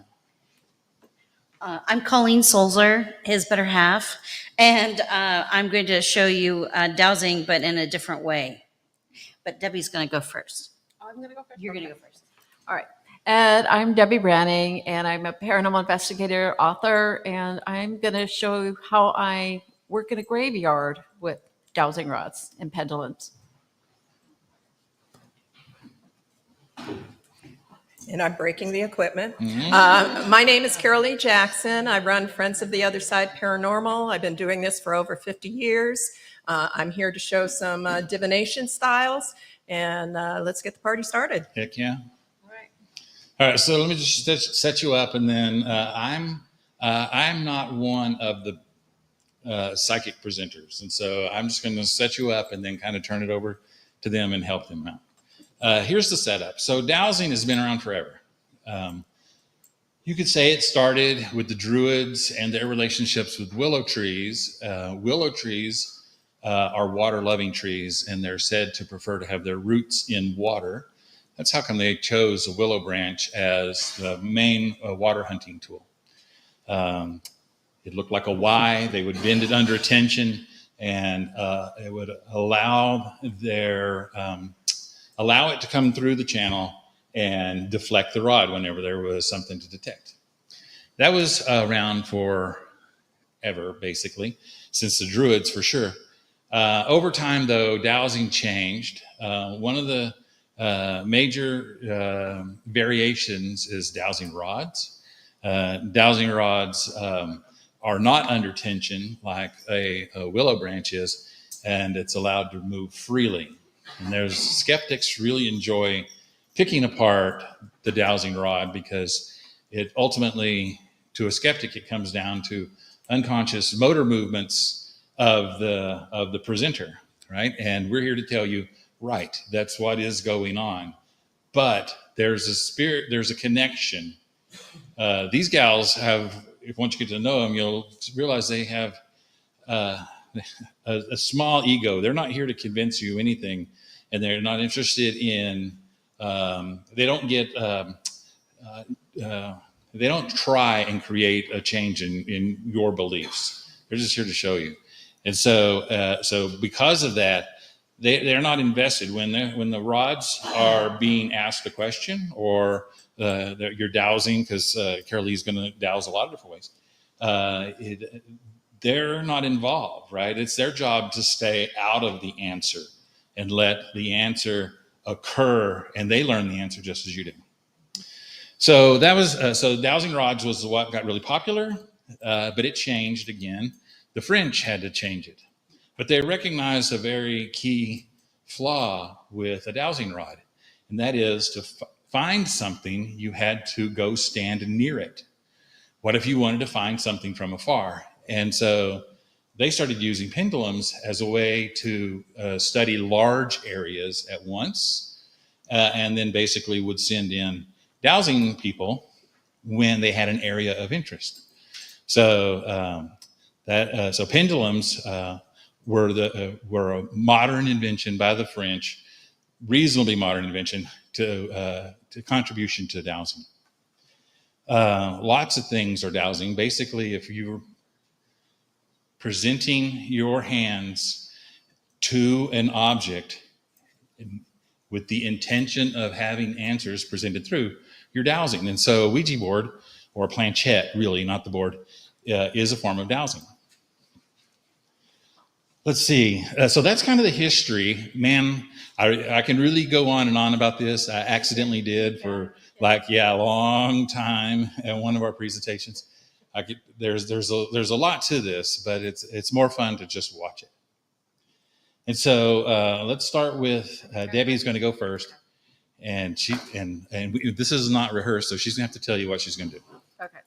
I'm Colleen Solzer, his better half, and I'm going to show you dowsing, but in a different way. But Debbie's going to go first. I'm going to go first. You're going to go first. All right. And I'm Debbie Branning, and I'm a paranormal investigator, author, and I'm going to show you how I work in a graveyard with dowsing rods and pendulums. And I'm breaking the equipment. My name is Carol Lee Jackson. I run Friends of the Other Side Paranormal. I've been doing this for over 50 years. I'm here to show some divination styles, and let's get the party started. Heck yeah. All right, so let me just set you up, and then I'm not one of the psychic presenters, and so I'm just going to set you up and then kind of turn it over to them and help them out. Here's the setup. So dowsing has been around forever. You could say it started with the Druids and their relationships with willow trees. Willow trees are water-loving trees, and they're said to prefer to have their roots in water. That's how come they chose a willow branch as the main water hunting tool. It looked like a Y. They would bend it under tension, and it would allow it to come through the channel and deflect the rod whenever there was something to detect. That was around forever, basically, since the Druids, for sure. Over time, though, dowsing changed. One of the major variations is dowsing rods. Dowsing rods are not under tension like a willow branch is, and it's allowed to move freely. And there's skeptics really enjoy picking apart the dowsing rod because it ultimately, to a skeptic, it comes down to unconscious motor movements of the presenter, right? And we're here to tell you, right, that's what is going on. But there's a spirit, there's a connection. These gals have, if once you get to know them, you'll realize they have a small ego. They're not here to convince you anything, and they're not interested in. They don't get. They don't try and create a change in your beliefs. They're just here to show you. And so because of that, they're not invested when the rods are being asked a question or you're dowsing, because Carol Lee's going to douse a lot of different ways. They're not involved, right? It's their job to stay out of the answer and let the answer occur, and they learn the answer just as you do. So that was so dowsing rods was what got really popular, but it changed again. The French had to change it, but they recognized a very key flaw with a dowsing rod, and that is to find something, you had to go stand near it. What if you wanted to find something from afar? And so they started using pendulums as a way to study large areas at once, and then basically would send in dowsing people when they had an area of interest. So so pendulums were a modern invention by the French, reasonably modern invention to contribution to dowsing. Lots of things are dowsing. Basically, if you're presenting your hands to an object with the intention of having answers presented through, you're dowsing. And so a Ouija board, or a planchette, really, not the board, is a form of dowsing. Let's see. So that's kind of the history. Man, I can really go on and on about this. I accidentally did for a long time at one of our presentations. There's a lot to this, but it's more fun to just watch it. And so let's start with Debbie's going to go first, and this is not rehearsed, so she's going to have to tell you what she's going to do. Okay.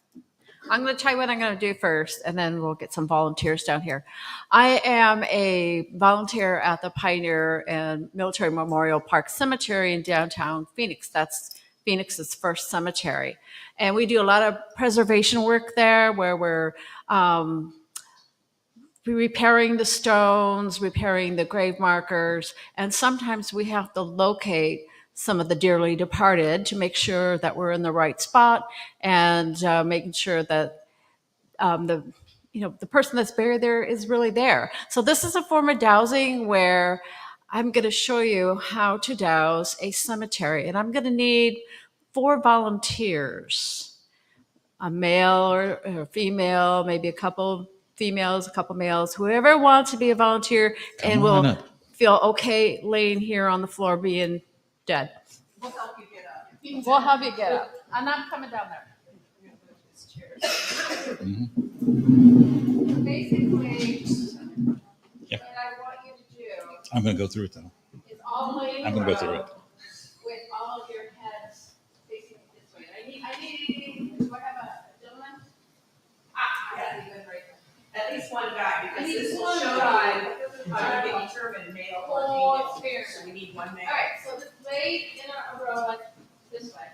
I'm going to tell you what I'm going to do first, and then we'll get some volunteers down here. I am a volunteer at the Pioneer and Military Memorial Park Cemetery in downtown Phoenix. That's Phoenix's first cemetery. And we do a lot of preservation work there, where we're repairing the stones, repairing the grave markers, and sometimes we have to locate some of the dearly departed to make sure that we're in the right spot, and making sure that the person that's buried there is really there. So this is a form of dowsing where I'm going to show you how to douse a cemetery, and I'm going to need 4 volunteers, a male or a female, maybe a couple females, a couple males, whoever wants to be a volunteer and will feel okay laying here on the floor being dead. We'll help you get up. We'll help you get up. I'm not coming down there. Basically, what I want you to do I'm going to go through it, though. is all lay I'm going to go through it. with all of your heads facing this way. I need, do I have a gentleman? I got even right there. At least one guy, because I need this will one show guy. you how you can determine male or Four female. pairs. So we need one male. All right, so just lay in a row like this way.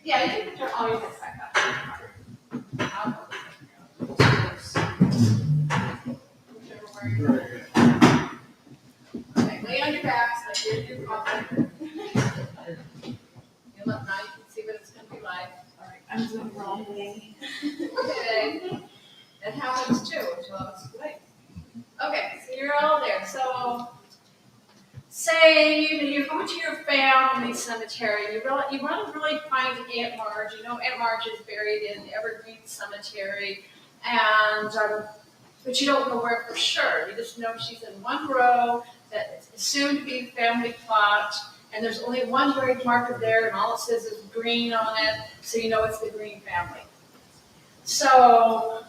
Yeah, you can put your all your heads back up. Okay, lay on your backs like you're in your coffin. You look now, you can see what it's going to be like. All right, I'm doing the wrong way. Okay, that happens too. Okay, so you're all there. So say you're going to your family cemetery. You want to really find Aunt Marge. You know Aunt Marge is buried in Evergreen Cemetery, and but you don't know where for sure. You just know she's in one row that is soon to be family plot, and there's only one grave marker there, and all it says is green on it, so you know it's the Green family. So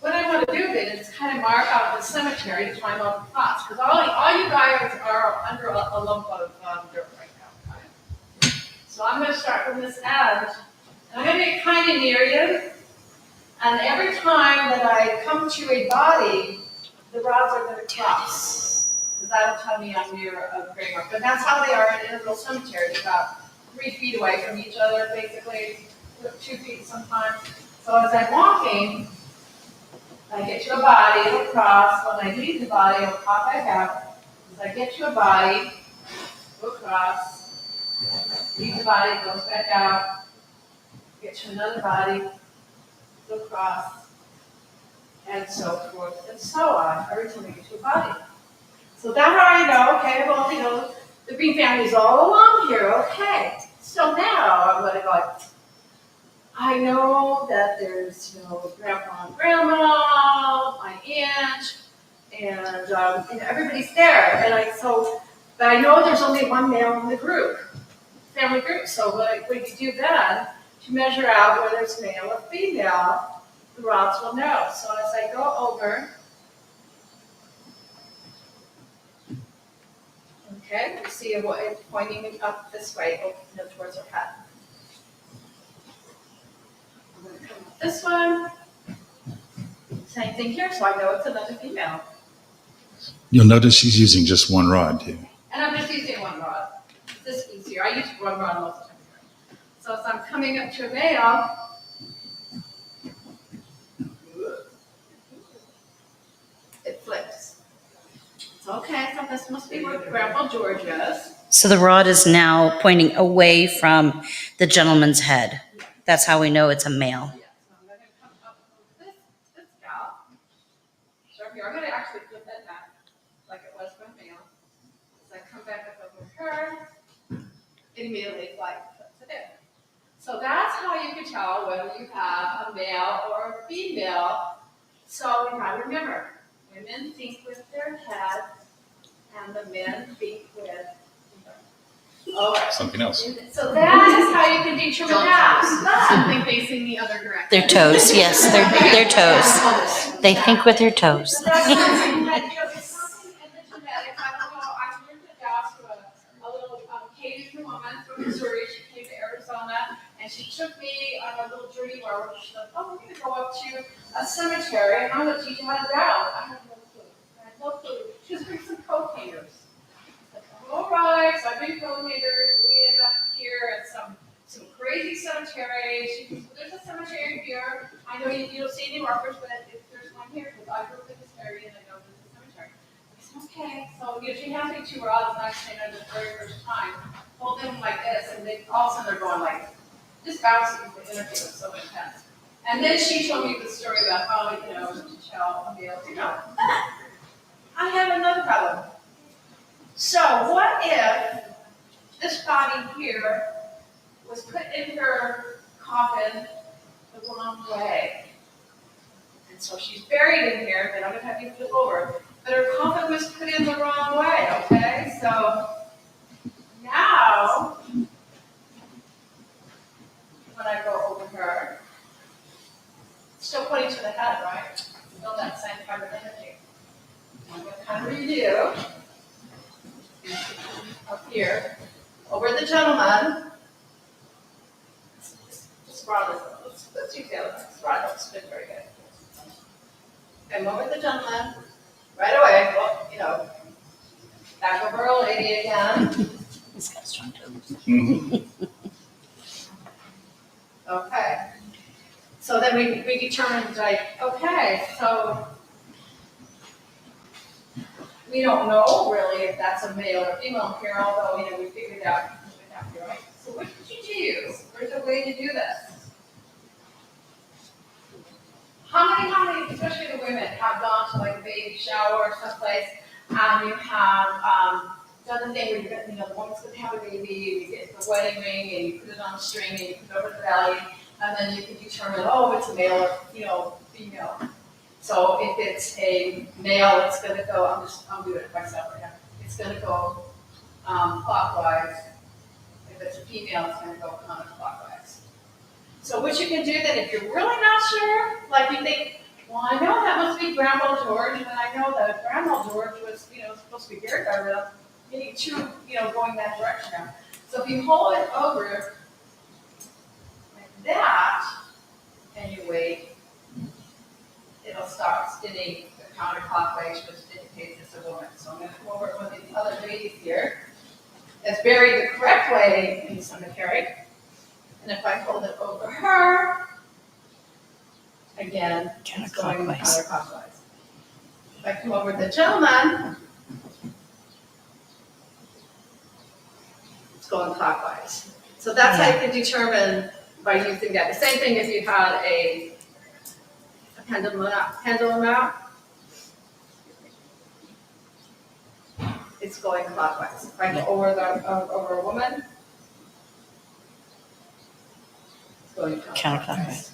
what I want to do then is kind of mark out the cemetery to find out the plots, because all you guys are under a lump of dirt right now. Okay? So I'm going to start from this end, and I'm going to get kind of near you, and every time that I come to a body, the rods are going to cross, because that'll tell me I'm near a graveyard. But that's how they are in interval cemeteries, about 3 feet away from each other, basically 2 feet sometimes. So as I'm walking, I get to a body, it'll cross. When I leave the body, it'll pop back out. As I get to a body, it'll cross. Leave the body, it goes back out. Get to another body, it'll cross. And so forth and so on, every time I get to a body. So that's how I know, okay, well, you know, the Green family's all along here, okay. So now I'm going to go, I know that there's, you know, grandpa and grandma, my aunt, and everybody's there. But I know there's only one male in the group, family group. So what we do then, to measure out whether it's male or female, the rods will know. So as I go over, okay, you see it pointing up this way, towards our head. I'm going to come up this one. Same thing here, so I know it's another female. You'll notice she's using just one rod too. And I'm just using one rod. This is easier. I use one rod most of the time. So as I'm coming up to a male, it flips. It's okay, so this must be where Grandpa George is. So the rod is now pointing away from the gentleman's head. That's how we know it's a male. Yeah, so I'm going to come up with this gal. So here, I'm going to actually flip that back like it was for male. As I come back up over her, it immediately flips it in. So that's how you can tell whether you have a male or a female. So you got to remember, women think with their head, and the men think with Something else. So that is how you can determine that. Something facing the other direction. Their toes, yes, their toes. They think with their toes. So that's something that it's something in the genetics. I don't know. I learned it down to a little Cajun woman from Missouri. She came to Arizona, and she took me on a little journey where she said, "Oh, we're going to go up to a cemetery, and I'm going to teach you how to down." I had no clue. I had no clue. She was bring some coat painters. All right, so I bring coat painters. We end up here at some crazy cemetery. There's a cemetery here. I know you don't see any markers, but if there's one here, because I grew up in this area and I know there's a cemetery. I said, okay. So she has me 2 rods, and I stand there the very first time, hold them like this, and they all of a sudden they're going like, just bouncing. The interview was so intense. And then she told me the story about how, to tell a male, I have another problem. So what if this body here was put in her coffin the wrong way? And so she's buried in here, then I'm going to have you flip over. But her coffin was put in the wrong way, okay? So now, when I go over her, still pointing to the head, right? Still that same kind of energy. I'm going to kind of review. Up here, over the gentleman. Let's use the other one. It's been very good. I'm over the gentleman. Right away, well, back over our lady again. He's got strong toes. Okay. So then we determined, okay, so we don't know really if that's a male or female here, although, we figured out, right? So what did you use? There's a way to do this. How many, especially the women, have gone to like a baby shower or someplace, and you have done the thing where the woman's going to have a baby, you get the wedding ring, and you put it on a string, and you put it over the belly, and then you can determine, it's a male or female. So if it's a male, it's going to go, I'm doing it myself right now. It's going to go clockwise. If it's a female, it's going to go counterclockwise. So what you can do then, if you're really not sure, like you think, Well, I know that must be Grandma George, and I know that Grandma George was, supposed to be here, but I'm getting too, going that direction now. So if you hold it over like that, and you wait, it'll start spinning the counterclockwise, which indicates it's a woman. So I'm going to come over one of these other ladies here. It's buried the correct way in the cemetery. And if I hold it over her, again, it's going counterclockwise. If I come over the gentleman, it's going clockwise. So that's how you can determine by using that. The same thing if you had a pendulum out. It's going clockwise. If I go over a woman, it's going counterclockwise.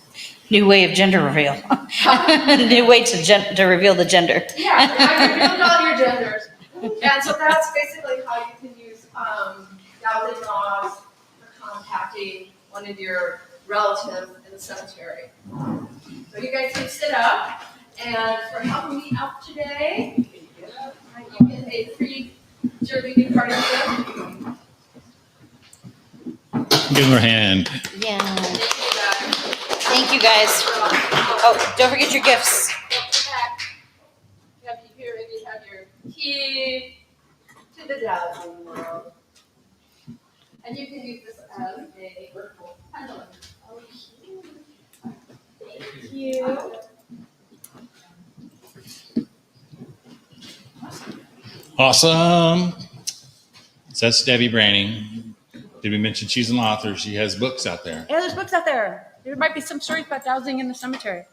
New way of gender reveal. New way to reveal the gender. Yeah, I revealed all your genders. And so that's basically how you can use dowsing rods for contacting one of your relatives in the cemetery. So you guys can sit up, and for helping me out today, you get a free cheerleading party gift. Give her a hand. Yeah. Thank you guys. Oh, don't forget your gifts. You have your key to the dowsing world. And you can use this as a virtual pendulum. Thank you. Awesome. So that's Debbie Branning. Did we mention she's an author? She has books out there. Yeah, there's books out there. There might be some stories about dowsing in the cemetery.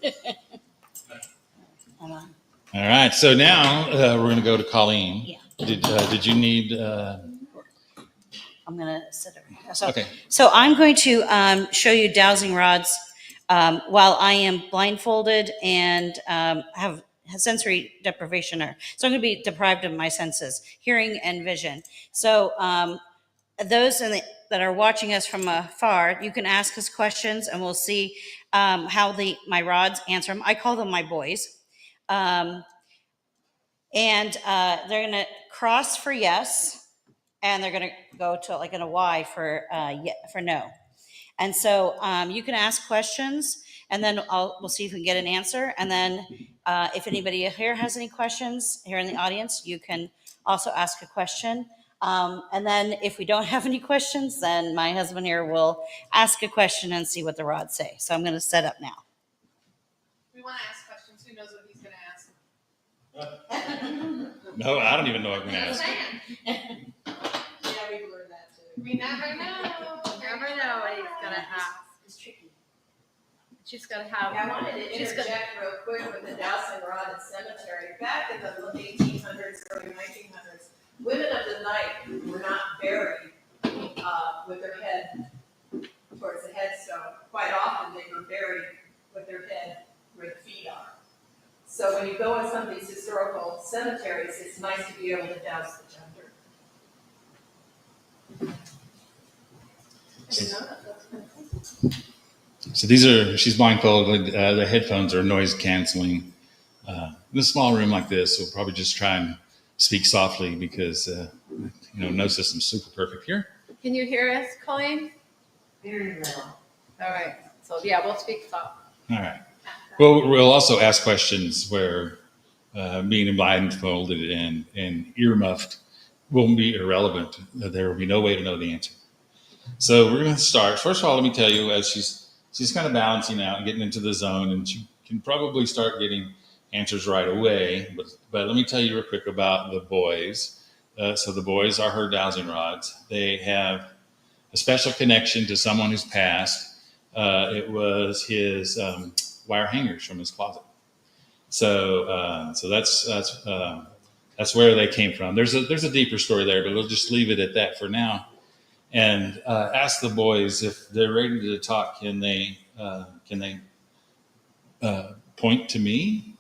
All right. So now we're going to go to Colleen. Yeah. Did you need? I'm going to sit over here. Okay. So I'm going to show you dowsing rods while I am blindfolded and have sensory deprivation. So I'm going to be deprived of my senses, hearing and vision. So those that are watching us from afar, you can ask us questions and we'll see how my rods answer them. I call them my boys. And they're going to cross for yes, and they're going to go to like in a Y for no. And so you can ask questions, and then we'll see if we can get an answer. And then if anybody here has any questions here in the audience, you can also ask a question. And then if we don't have any questions, then my husband here will ask a question and see what the rods say. So I'm going to set up now. We want to ask questions. Who knows what he's going to ask? No, I don't even know what I'm going to ask. Yeah, we've learned that too. We never know. Never know what he's going to ask. It's tricky. She's going to have. Yeah, I wanted to interject real quick with the dowsing rod and cemetery. Back in the 1800s, early 1900s, women of the night were not buried with their head towards the headstone. Quite often, they were buried with their head where the feet are. So when you go in some of these historical cemeteries, it's nice to be able to douse the gender. So she's blindfolded. The headphones are noise canceling. In a small room like this, we'll probably just try and speak softly because, no system's super perfect here. Can you hear us, Colleen? Very little. All right. So yeah, we'll speak soft. All right. Well, we'll also ask questions where being blindfolded and earmuffed will be irrelevant. There will be no way to know the answer. So we're going to start. First of all, let me tell you, as she's kind of balancing out and getting into the zone, and she can probably start getting answers right away. But let me tell you real quick about the boys. So the boys are her dowsing rods. They have a special connection to someone who's passed. It was his wire hangers from his closet. So that's where they came from. There's a deeper story there, but we'll just leave it at that for now. And ask the boys if they're ready to talk. Can they point to me?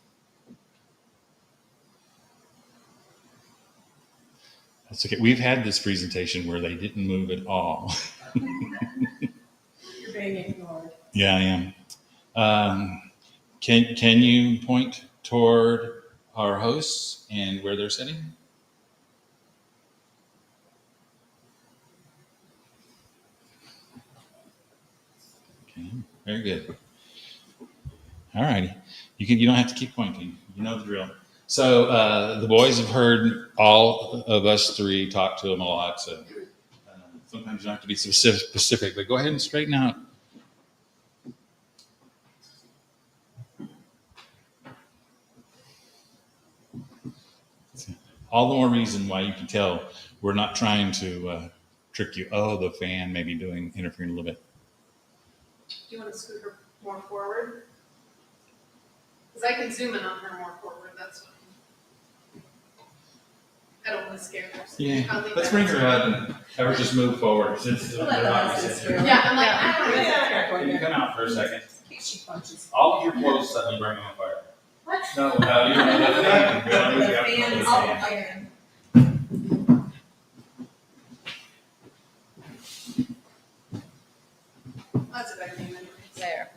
That's okay. We've had this presentation where they didn't move at all. You're being ignored. Yeah, I am. Can you point toward our hosts and where they're sitting? Okay, very good. All righty. You don't have to keep pointing. You know the drill. So the boys have heard all of us three talk to them a lot. So sometimes you don't have to be specific, but go ahead and straighten out. All the more reason why you can tell we're not trying to trick you. Oh, the fan may be interfering a little bit. Do you want to scoot her more forward? Because I can zoom in on her more forward, that's fine. I don't want to scare her. So Yeah, let's bring her up and have her just move forward. Since Yeah, I'm like, I don't want to scare her. Can you come out for a second? In case she punches. All of your clothes suddenly burning on fire. What? No, you don't know the fan. You don't know the fan is fan. iron. That's a bad name anyway. There.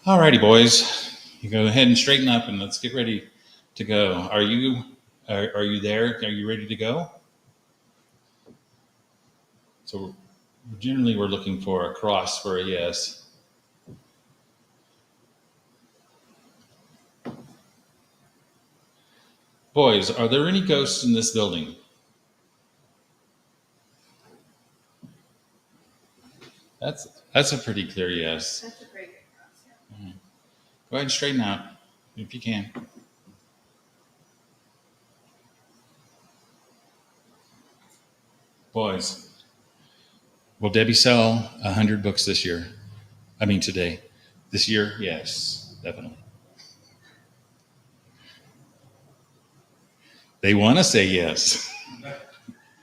All righty, boys. You go ahead and straighten up and let's get ready to go. Are you there? Are you ready to go? So generally we're looking for a cross for a yes. Boys, are there any ghosts in this building? That's a pretty clear yes. That's a great cross, yeah. Go ahead and straighten out if you can. Boys, will Debbie sell 100 books this year? I mean today. This year? Yes, definitely. They want to say yes.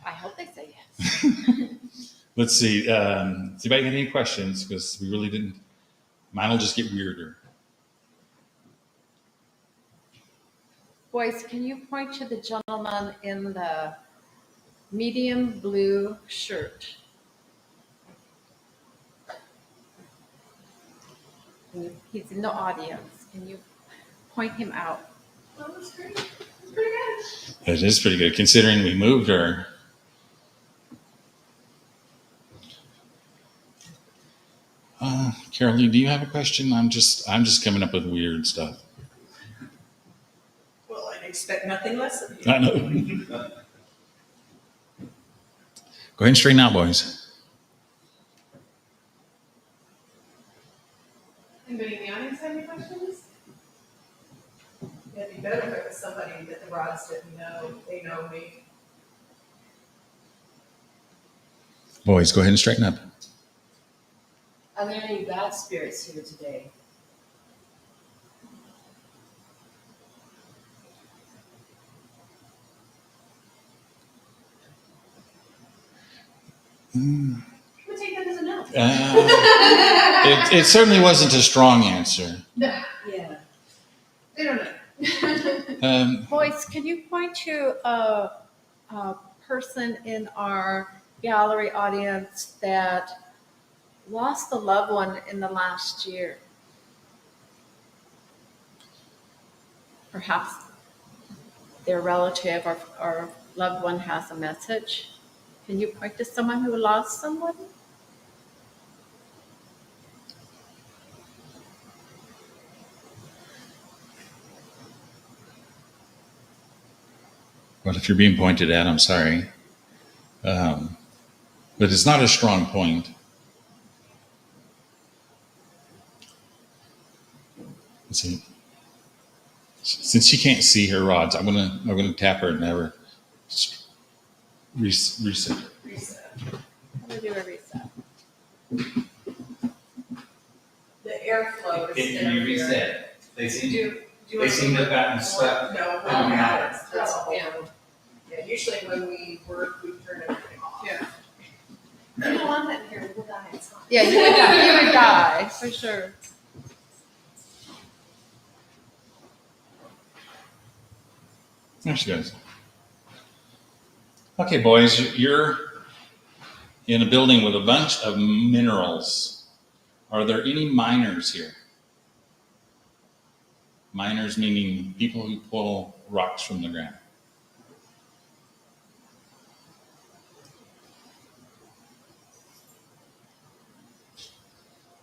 I hope they say yes. Let's see. Does anybody have any questions? Because we really didn't. Mine will just get weirder. Boys, can you point to the gentleman in the medium blue shirt? He's in the audience. Can you point him out? Well, that's great. That's pretty good. It is pretty good considering we moved her. Carolee, do you have a question? I'm just coming up with weird stuff. Well, I'd expect nothing less of you. I know. Go ahead and straighten out, boys. Anybody in the audience have any questions? It'd be better if it was somebody that the rods didn't know. They know me. Boys, go ahead and straighten up. Are there any bad spirits here today? I'm gonna take that as a no. It certainly wasn't a strong answer. No. Yeah. They don't know. Boys, can you point to a person in our gallery audience that lost a loved one in the last year? Perhaps their relative or loved one has a message. Can you point to someone who lost someone? Well, if you're being pointed at, I'm sorry. But it's not a strong point. Let's see. Since she can't see her rods, I'm gonna tap her and have her reset. Reset. I'm gonna do a reset. The airflow is Can you interfering. reset? They seem Do you they want seem to have gotten stuck. No, in and out. that's all. Yeah, usually when we work, we turn everything off. Yeah. You don't want that in here, we'll die. It's fine. Yeah, you would die for sure. There she goes. Okay, boys, you're in a building with a bunch of minerals. Are there any miners here? Miners meaning people who pull rocks from the ground.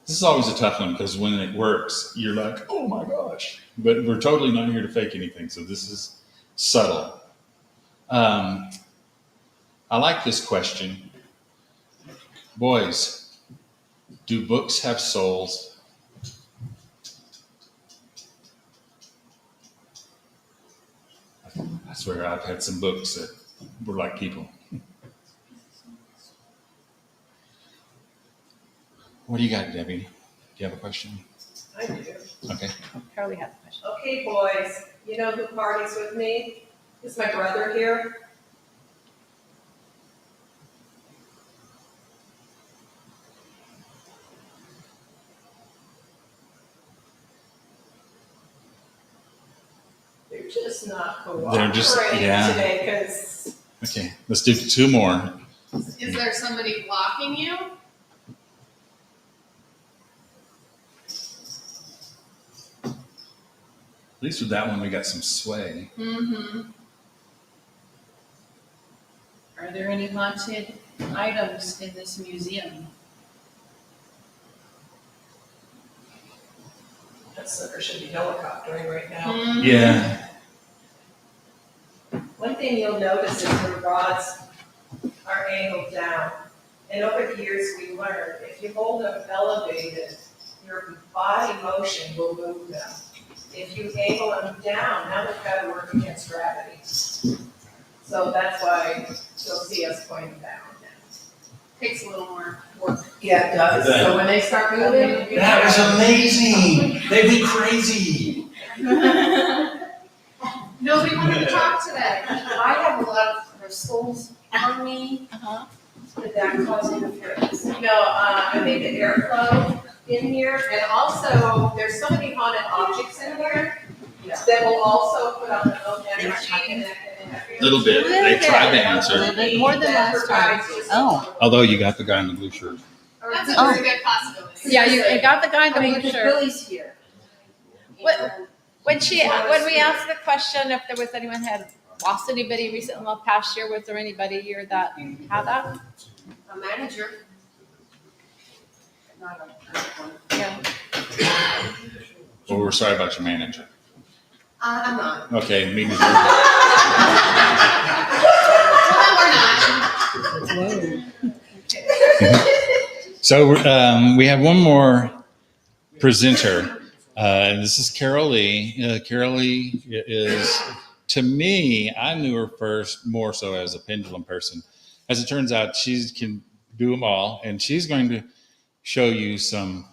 This is always a tough one because when it works, you're like, oh my gosh. But we're totally not here to fake anything, so this is subtle. I like this question. Boys, do books have souls? I swear I've had some books that were like people. What do you got, Debbie? Do you have a question? I do. Okay. Carly has a question. Okay, boys, you know who parties with me? Is my brother here? They're just not They're just, cooperating yeah. today because. Okay, let's do 2 more. Is there somebody blocking you? At least with that one, we got some sway. Mm-hmm. Are there any haunted items in this museum? That sucker should be helicoptering right now. Mhm. Yeah. One thing you'll notice is the rods are angled down. And over the years, we learned if you hold them elevated, your body motion will move them. If you angle them down, now they've got to work against gravity. So that's why you'll see us pointing down. Takes a little more work. Yeah, it does. So when they start moving. you That was know. amazing. They went crazy. Nobody wanted to talk today. I have a lot of crystals on me. Did that cause interference? No, I think the airflow in here, and also there's so many haunted objects in here that will also put out their own energy and A little bit. They tried to answer. A little bit more than last time. Oh. Although you got the guy in the blue shirt. That's a Oh. very good possibility. Yeah, you got the guy in the I mean, blue because shirt. Billy's here. What- And When we asked the question if there was anyone had lost anybody recently in the past year, was there anybody here that had that? a manager. Not a one. Yeah. Well, we're sorry about your manager. I'm not. Okay, me neither. So we have one more presenter. And this is Carol Lee. Carol Lee is, to me, I knew her first more so as a pendulum person. As it turns out, she can do them all. And she's going to show you some,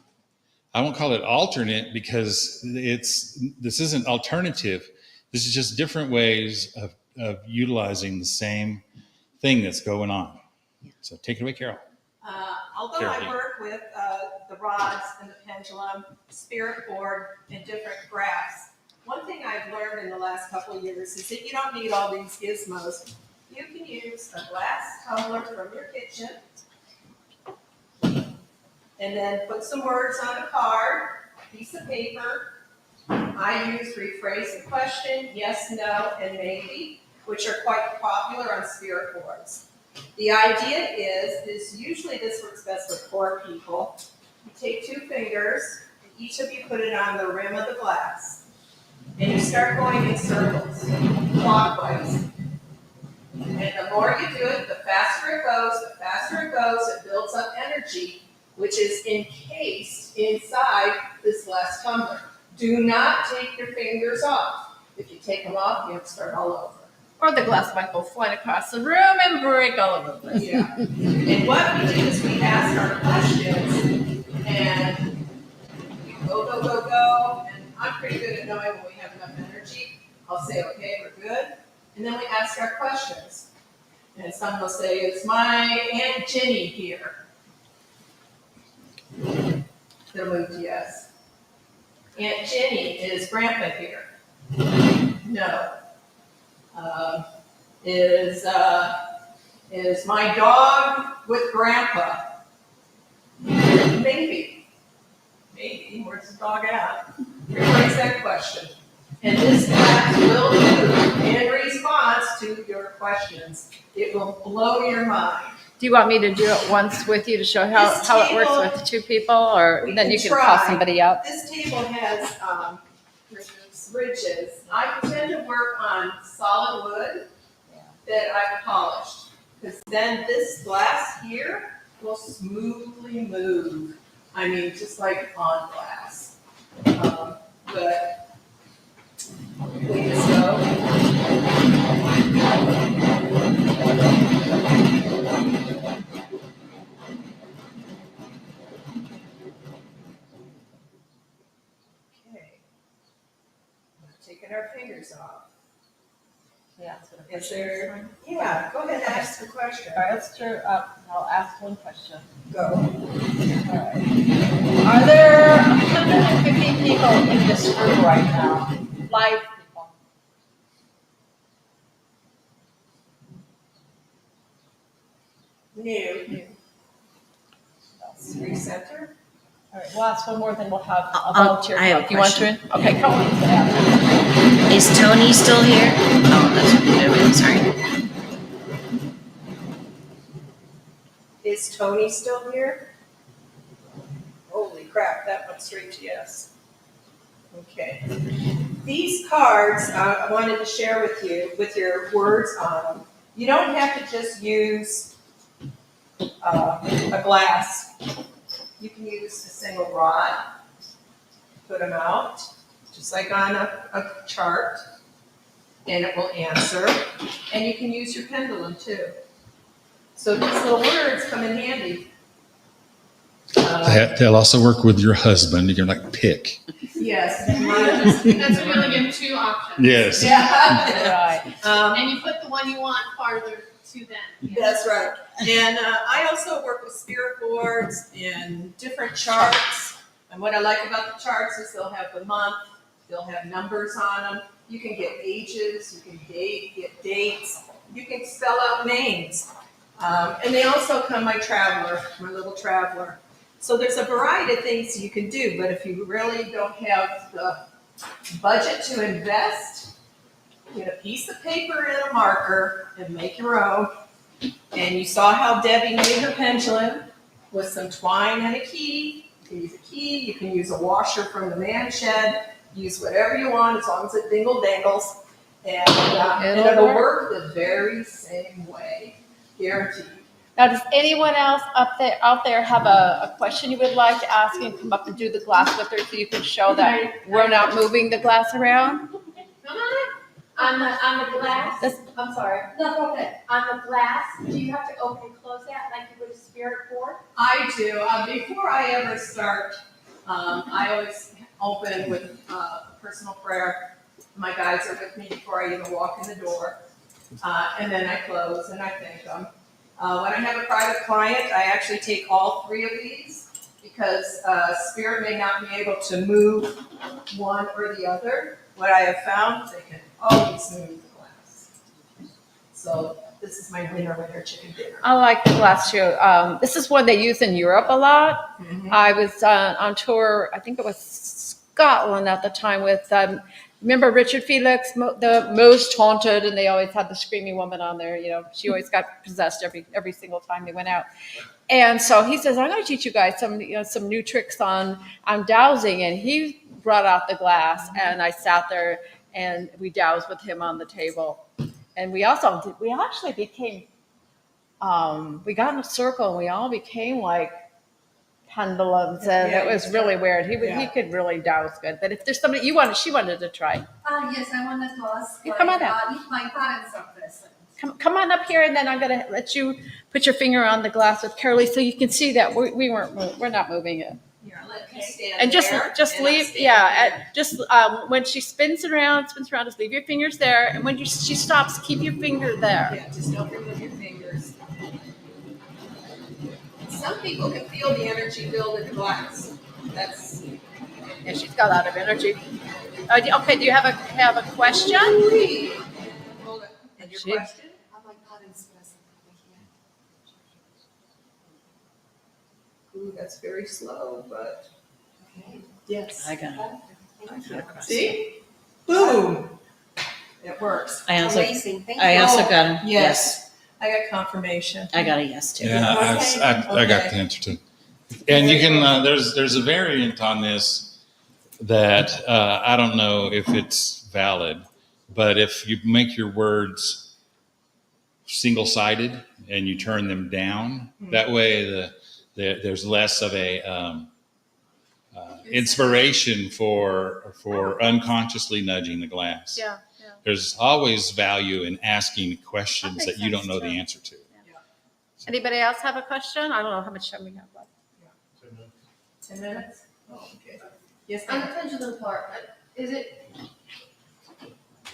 I won't call it alternate because this isn't alternative. This is just different ways of utilizing the same thing that's going on. So take it away, Carol. Although Carol, I yeah. work with the rods and the pendulum, spirit board, and different graphs, one thing I've learned in the last couple of years is that you don't need all these gizmos. You can use a glass tumbler from your kitchen and then put some words on a card, piece of paper. I use rephrase the question, yes, no, and maybe, which are quite popular on spirit boards. The idea is usually this works best with 4 people. You take 2 fingers, and each of you put it on the rim of the glass. And you start going in circles, clockwise. And the more you do it, the faster it goes, it builds up energy, which is encased inside this glass tumbler. Do not take your fingers off. If you take them off, you have to start all over. Or the glass might go flying across the room and break all over the place. Yeah. And what we do is we ask our questions and we go, and I'm pretty good at knowing when we have enough energy. I'll say, okay, we're good. And then we ask our questions. And someone will say, is my Aunt Jenny here? They'll move to yes. Aunt Jenny, is Grandpa here? No. Is my dog with Grandpa? Maybe. Where's the dog at? Rephrase that question. And this glass will do in response to your questions. It will blow your mind. Do you want me to do it once with you to show how it works table- with two people, or We then you can try. call somebody up? This table has ridges. I tend to work on solid wood that I've polished, because then this glass here will smoothly move. I mean, just like on glass. But we just go. Okay. Taking our fingers off. Yeah. Is there? Yeah, go ahead and ask the question. All right, let's turn up. I'll ask one question. Go. All right. Are there 150 people in this room right now? Live people. New. Recenter. All right, we'll ask one more, then we'll have a I'll- volunteer. I have a You want to? question. Okay, come on. Is Tony still here? Oh, that's what you're doing. Sorry. Is Tony still here? Holy crap, that went straight to yes. Okay. These cards I wanted to share with you with your words on them. You don't have to just use a glass. You can use a single rod, put them out, just like on a chart, and it will answer. And you can use your pendulum too. So these little words come in handy. They'll also work with your husband. You can like pick. Yes. That's when you only give 2 options. Yes. Yeah. Right. And you put the one you want farther to them. That's right. And I also work with spirit boards and different charts. And what I like about the charts is they'll have the month, they'll have numbers on them. You can get ages, you can get dates, you can spell out names. And they also come my little traveler. So there's a variety of things you can do, but if you really don't have the budget to invest, get a piece of paper and a marker and make your own. And you saw how Debbie made her pendulum with some twine and a key. You can use a key, you can use a washer from the man shed, use whatever you want as long as it dingle dangles. And it'll work the very same way, guaranteed. Now, does anyone else out there have a question you would like to ask and come up and do the glass with her so you can show that we're not moving the glass around? Come on. On the glass. I'm sorry. No, go ahead. On the glass, do you have to open and close that like you would a spirit board? I do. Before I ever start, I always open with personal prayer. My guides are with me before I even walk in the door. And then I close and I thank them. When I have a private client, I actually take all 3 of these because spirit may not be able to move one or the other. What I have found is they can always move the glass. So this is my winner chicken dinner. I like the glass too. This is one they use in Europe a lot. I was on tour, I think it was Scotland at the time with, remember Richard Felix, the Most Haunted, and they always had the screaming woman on there. You know, she always got possessed every single time they went out. And so he says, I'm going to teach you guys some new tricks on dowsing. And he brought out the glass, and I sat there and we dowsed with him on the table. And we actually became, we got in a circle and we all became like pendulums, and it was really weird. He could really douse good. But if there's somebody she wanted to try. Yes, I want to ask. You come on up. If my parents are present. Come on up here, and then I'm gonna let you put your finger on the glass with Carolee so you can see that we're not moving it. Here, let me stand And there, just and leave, when she spins around, just leave your fingers there. And when she stops, keep your finger there. Yeah, just don't remove your fingers. Some people can feel the energy build in the glass. Yeah, she's got a lot of energy. Okay, do you have a question? Hold it. And your question? Are my parents present? Ooh, that's very slow, but yes. I got it. See? Boom. It works. I also, Amazing. Thank I you. also got a Yes. I got confirmation. I got a yes too. Yeah, I got the answer too. And you can, there's a variant on this that I don't know if it's valid, but if you make your words single-sided and you turn them down, that way there's less of a inspiration for unconsciously nudging the glass. Yeah. There's always value in asking questions that you don't know the answer to. Anybody else have a question? I don't know how much time we have left. 10 minutes? Oh, okay. Yes, On ma'am. the pendulum part,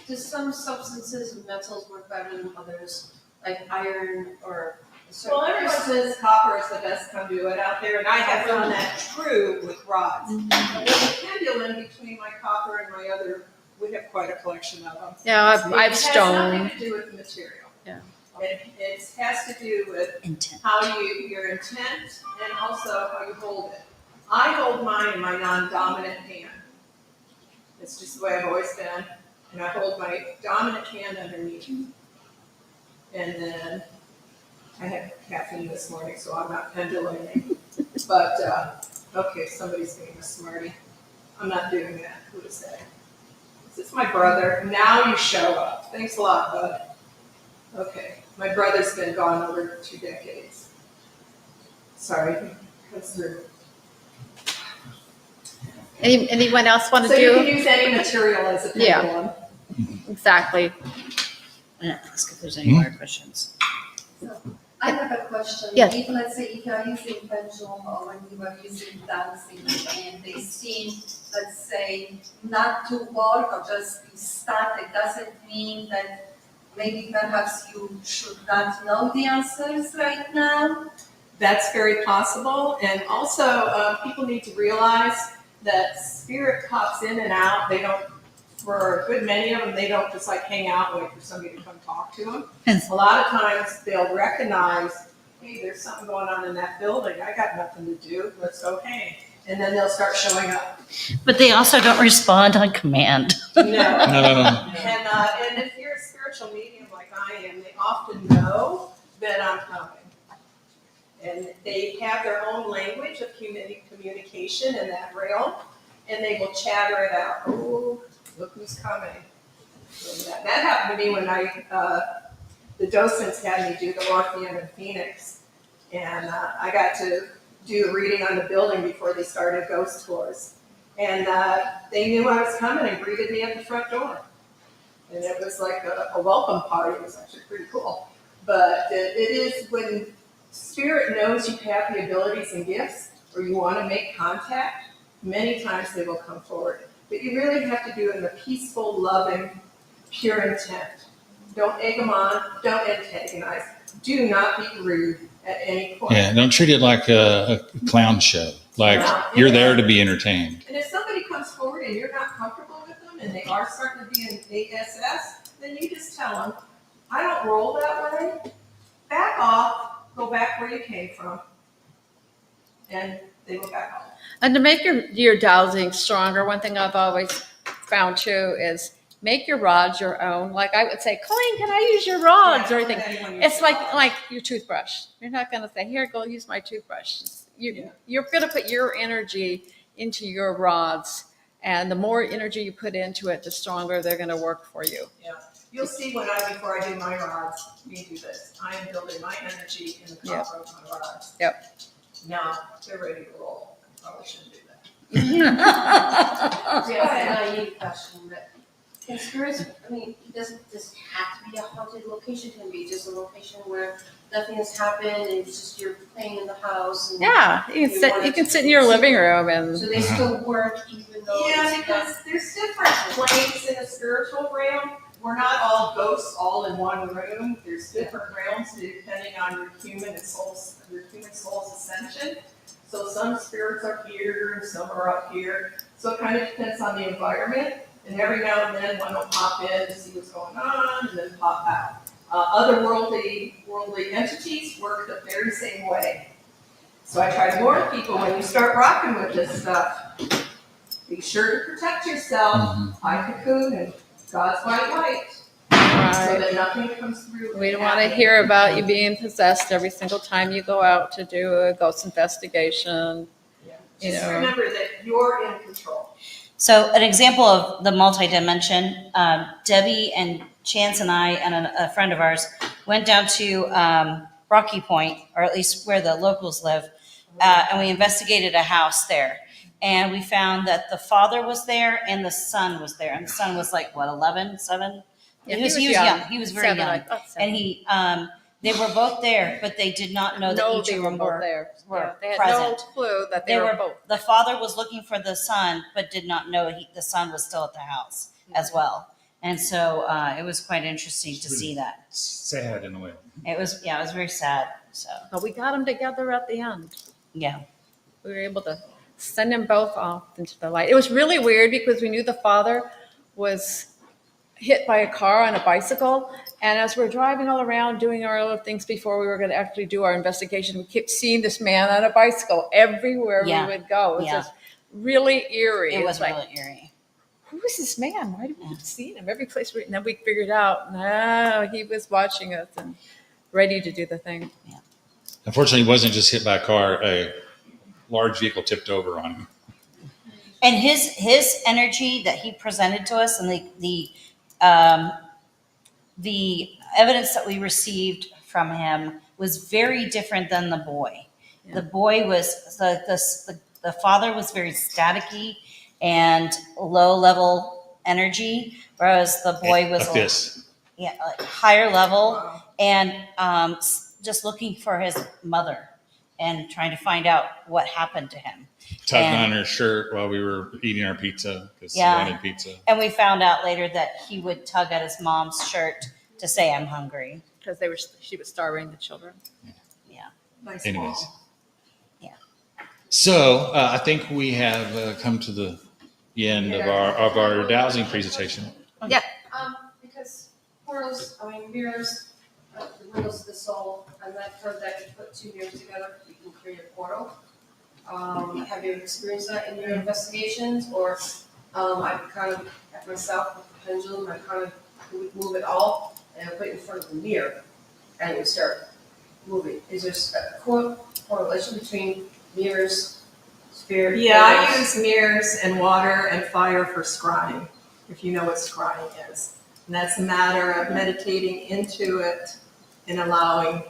does some substances and metals work better than others, like iron or a certain? Well, everyone says copper is the best conduit out there, and I have found that true with rods. But with the pendulum between my copper and my other, we have quite a collection of them. Yeah, I've It has stone. nothing to do with the material. Yeah. It has to do with Intent. how your intent and also how you hold it. I hold mine in my non-dominant hand. It's just the way I've always been. And I hold my dominant hand underneath. And then I had caffeine this morning, so I'm not penduluming. But, okay, somebody's being a smarty. I'm not doing that. Who is that? It's my brother. Now you show up. Thanks a lot, bud. Okay, my brother's been gone over 2 decades. Sorry, comes through. Anyone else want to So do? you can use any material as a Yeah. pendulum. Exactly. I'm gonna ask if there's any more questions. So I have a question. Yes. If, let's say, if you are using pendulum or when you are using dancing and they seem, let's say, not to work or just be static, does it mean that maybe perhaps you should not know the answers right now? That's very possible. And also, people need to realize that spirit pops in and out. They don't, for a good many of them, they don't just like hang out and wait for somebody to come talk to them. A lot of times they'll recognize, hey, there's something going on in that building. I got nothing to do. Let's go hang. And then they'll start showing up. But they also don't respond on command. No. No. And if you're a spiritual medium like I am, they often know that I'm coming. And they have their own language of communication in that realm, and they will chatter it out. Oh, look who's coming. And that happened to me when the docents had me do the Orpheum in Phoenix. And I got to do a reading on the building before they started ghost tours. And they knew I was coming and greeted me at the front door. And it was like a welcome party. It was actually pretty cool. But it is when Spirit knows you have the abilities and gifts, or you want to make contact, many times they will come forward. But you really have to do it in a peaceful, loving, pure intent. Don't egg them on, don't antagonize. Do not be rude at any point. Yeah, don't treat it like a clown show. Like you're there to be entertained. And if somebody comes forward and you're not comfortable with them and they are starting to be an ASS, then you just tell them, I don't roll that way. Back off. Go back where you came from, and they will back off. And to make your dowsing stronger, one thing I've always found too is make your rods your own. Like I would say, Colleen, can I use your rods or anything? It's like your toothbrush. You're not going to say, here, go use my toothbrush. You're going to put your energy into your rods, and the more energy you put into it, the stronger they're going to work for you. Yeah. You'll see before I do my rods, we do this. I am building my energy in the copper of my rods. Yep. Now they're ready to roll. Probably shouldn't do that. Yeah, a naive question, but can spirits, I mean, it doesn't just have to be a haunted location, it can be just a location where nothing has happened, and it's just you're playing in the house. And Yeah, you can sit in your living room and. So they still work even though. Yeah, it's because there's different planes in the spiritual realm. We're not all ghosts all in one room. There's different realms depending on your human soul's ascension. So some spirits are here and some are up here. So it kind of depends on the environment. And every now and then one will pop in to see what's going on and then pop out. Other worldly entities work the very same way. So I try to warn people when you start rocking with this stuff, be sure to protect yourself. I cocoon and God's white light. So Right. that nothing comes through. We don't want to hear about you being possessed every single time you go out to do a ghost investigation. You Just know. remember that you're in control. So an example of the multi-dimension, Debbie and Chance and I and a friend of ours went down to Rocky Point, or at least where the locals live, and we investigated a house there. And we found that the father was there and the son was there. And the son was like, what, 11, 7? Yeah, he was young. He was very 7, young. I thought 7. And they were both there, but they did not know that No, each they of were them both were there. were Yeah, they had present. no clue that they were both. The father was looking for the son, but did not know the son was still at the house as well. And so it was quite interesting to see that. Sad in a way. It was very sad. So, but we got them together at the end. Yeah, we were able to send them both off into the light. It was really weird because we knew the father was hit by a car on a bicycle, and as we're driving all around doing our other things before we were going to actually do our investigation, we kept seeing this man on a bicycle everywhere we would go. It was just really eerie. It was like, really eerie. Who is this man? Why do we keep seeing him every place? And then we figured out, no, he was watching us and ready to do the thing. Yeah. Unfortunately, he wasn't just hit by a car. A large vehicle tipped over on him. And his energy that he presented to us, and the evidence that we received from him was very different than the boy. Yeah. The boy was the father was very staticky and low level energy, whereas the boy was like higher level and just looking for his mother and trying to find out what happened to him. Tugging on her shirt while we were eating our pizza because he wanted pizza. And we found out later that he would tug at his mom's shirt to say, "I'm hungry," because she was starving the children. Yeah. Nice. Anyways. Yeah. So I think we have come to the end of our dowsing presentation. Yeah. Because mirrors, the windows of the soul, and I've heard that you put 2 mirrors together, you can create a portal. Have you experienced that in your investigations? Or I kind of, at myself, with the pendulum, I kind of would move it all and put it in front of the mirror and it would start moving. Is there a correlation between mirrors, spirit? Yeah, I use mirrors and water and fire for scrying, if you know what scrying is. And that's a matter of meditating into it and allowing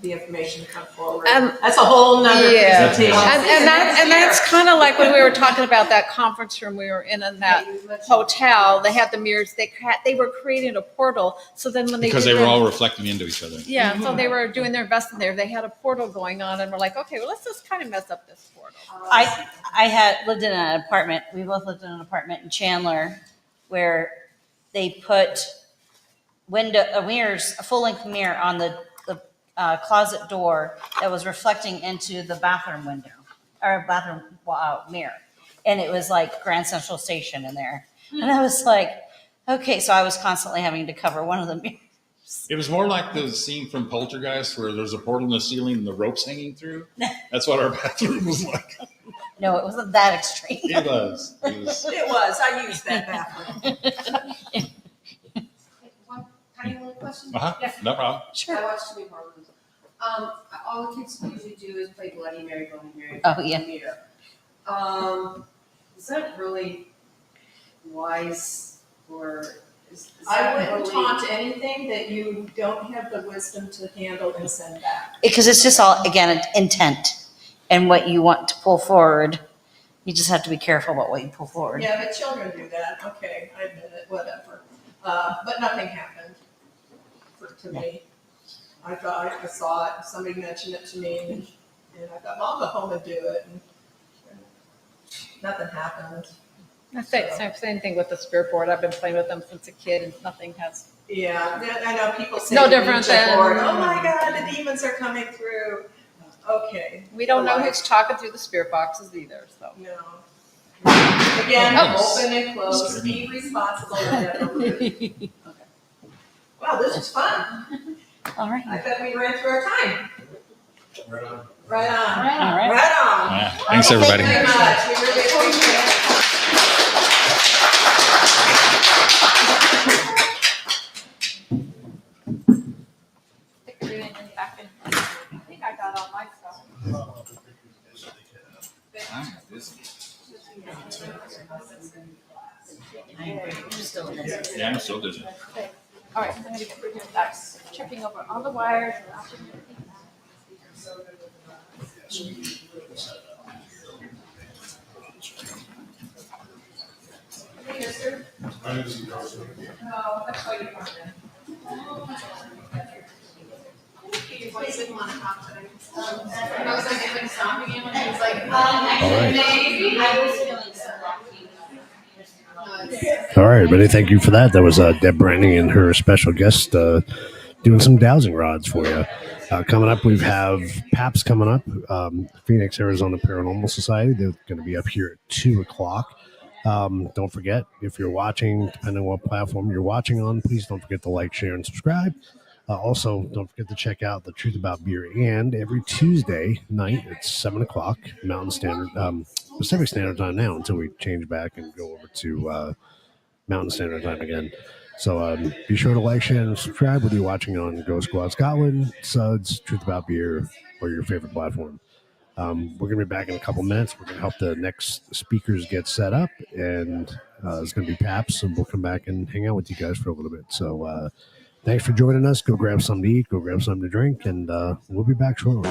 the information to come forward. That's a whole nother presentation. And that's kind of like when we were talking about that conference room we were in that hotel. They had the mirrors. They were creating a portal. So then when because they were all reflecting into each other. Yeah. So they were doing their investing there. They had a portal going on, and we're like, okay, well, let's just kind of mess up this portal. I had lived in an apartment. We both lived in an apartment in Chandler where they put mirrors, a full-length mirror on the closet door that was reflecting into the bathroom window or bathroom mirror, and it was like Grand Central Station in there. And I was like, okay, so I was constantly having to cover one of the mirrors. It was more like the scene from Poltergeist where there's a portal in the ceiling and the ropes hanging through. That's what our bathroom was like. No, it wasn't that extreme. It was. It was. I used that bathroom. One question? No problem. Sure. I watch too many horror movies. All the kids usually do is play Bloody Mary, Bloody Mary. Oh, yeah. Is that really wise, or is I that wouldn't really- taunt anything that you don't have the wisdom to handle and send back. Because it's just all, again, intent and what you want to pull forward. You just have to be careful about what you pull forward. Yeah, but children do that. Okay, I admit it, whatever. But nothing happened to me. I thought I saw it, somebody mentioned it to me, and I thought, well, I'll go home and do it. And nothing happened. Same thing with the spirit board. I've been playing with them since a kid, and nothing has. Yeah, I know people say no the different Ouija than. board, oh my God, the demons are coming through. Okay. We don't know who's talking through the spirit boxes either. So. No. Again, open and close, be responsible. Okay. Wow, this is fun. All right. I bet we ran through our time. Right on. Right on. All right. Right on. Yeah. Thanks, everybody. Thank you very much. We really appreciate it. Yeah, I'm still doing it. All right, I'm gonna get rid of that. Tripping over all the wires. And knocking everything back. Yes, sir. No, that's why you want it. Your voice didn't want to talk today. I was like, even stopping him, and he was like, maybe. I was feeling so lucky. All right, everybody. Thank you for that. That was Deb Branning and her special guest doing some dowsing rods for you. Coming up, we have PAPS coming up, Phoenix, Arizona Paranormal Society. They're going to be up here at 2 o'clock. Don't forget, if you're watching, depending on what platform you're watching on, please don't forget to like, share, and subscribe. Also, don't forget to check out The Truth About Beer. And every Tuesday night at 7 o'clock Mountain Standard, Pacific Standard Time now until we change back and go over to Mountain Standard Time again. So be sure to like, share, and subscribe whether you're watching on Ghost Squad Scotland, Suds, Truth About Beer, or your favorite platform. We're going to be back in a couple minutes. We're going to help the next speakers get set up, and it's going to be PAPS, and we'll come back and hang out with you guys for a little bit. So thanks for joining us. Go grab something to eat, go grab something to drink, and we'll be back shortly.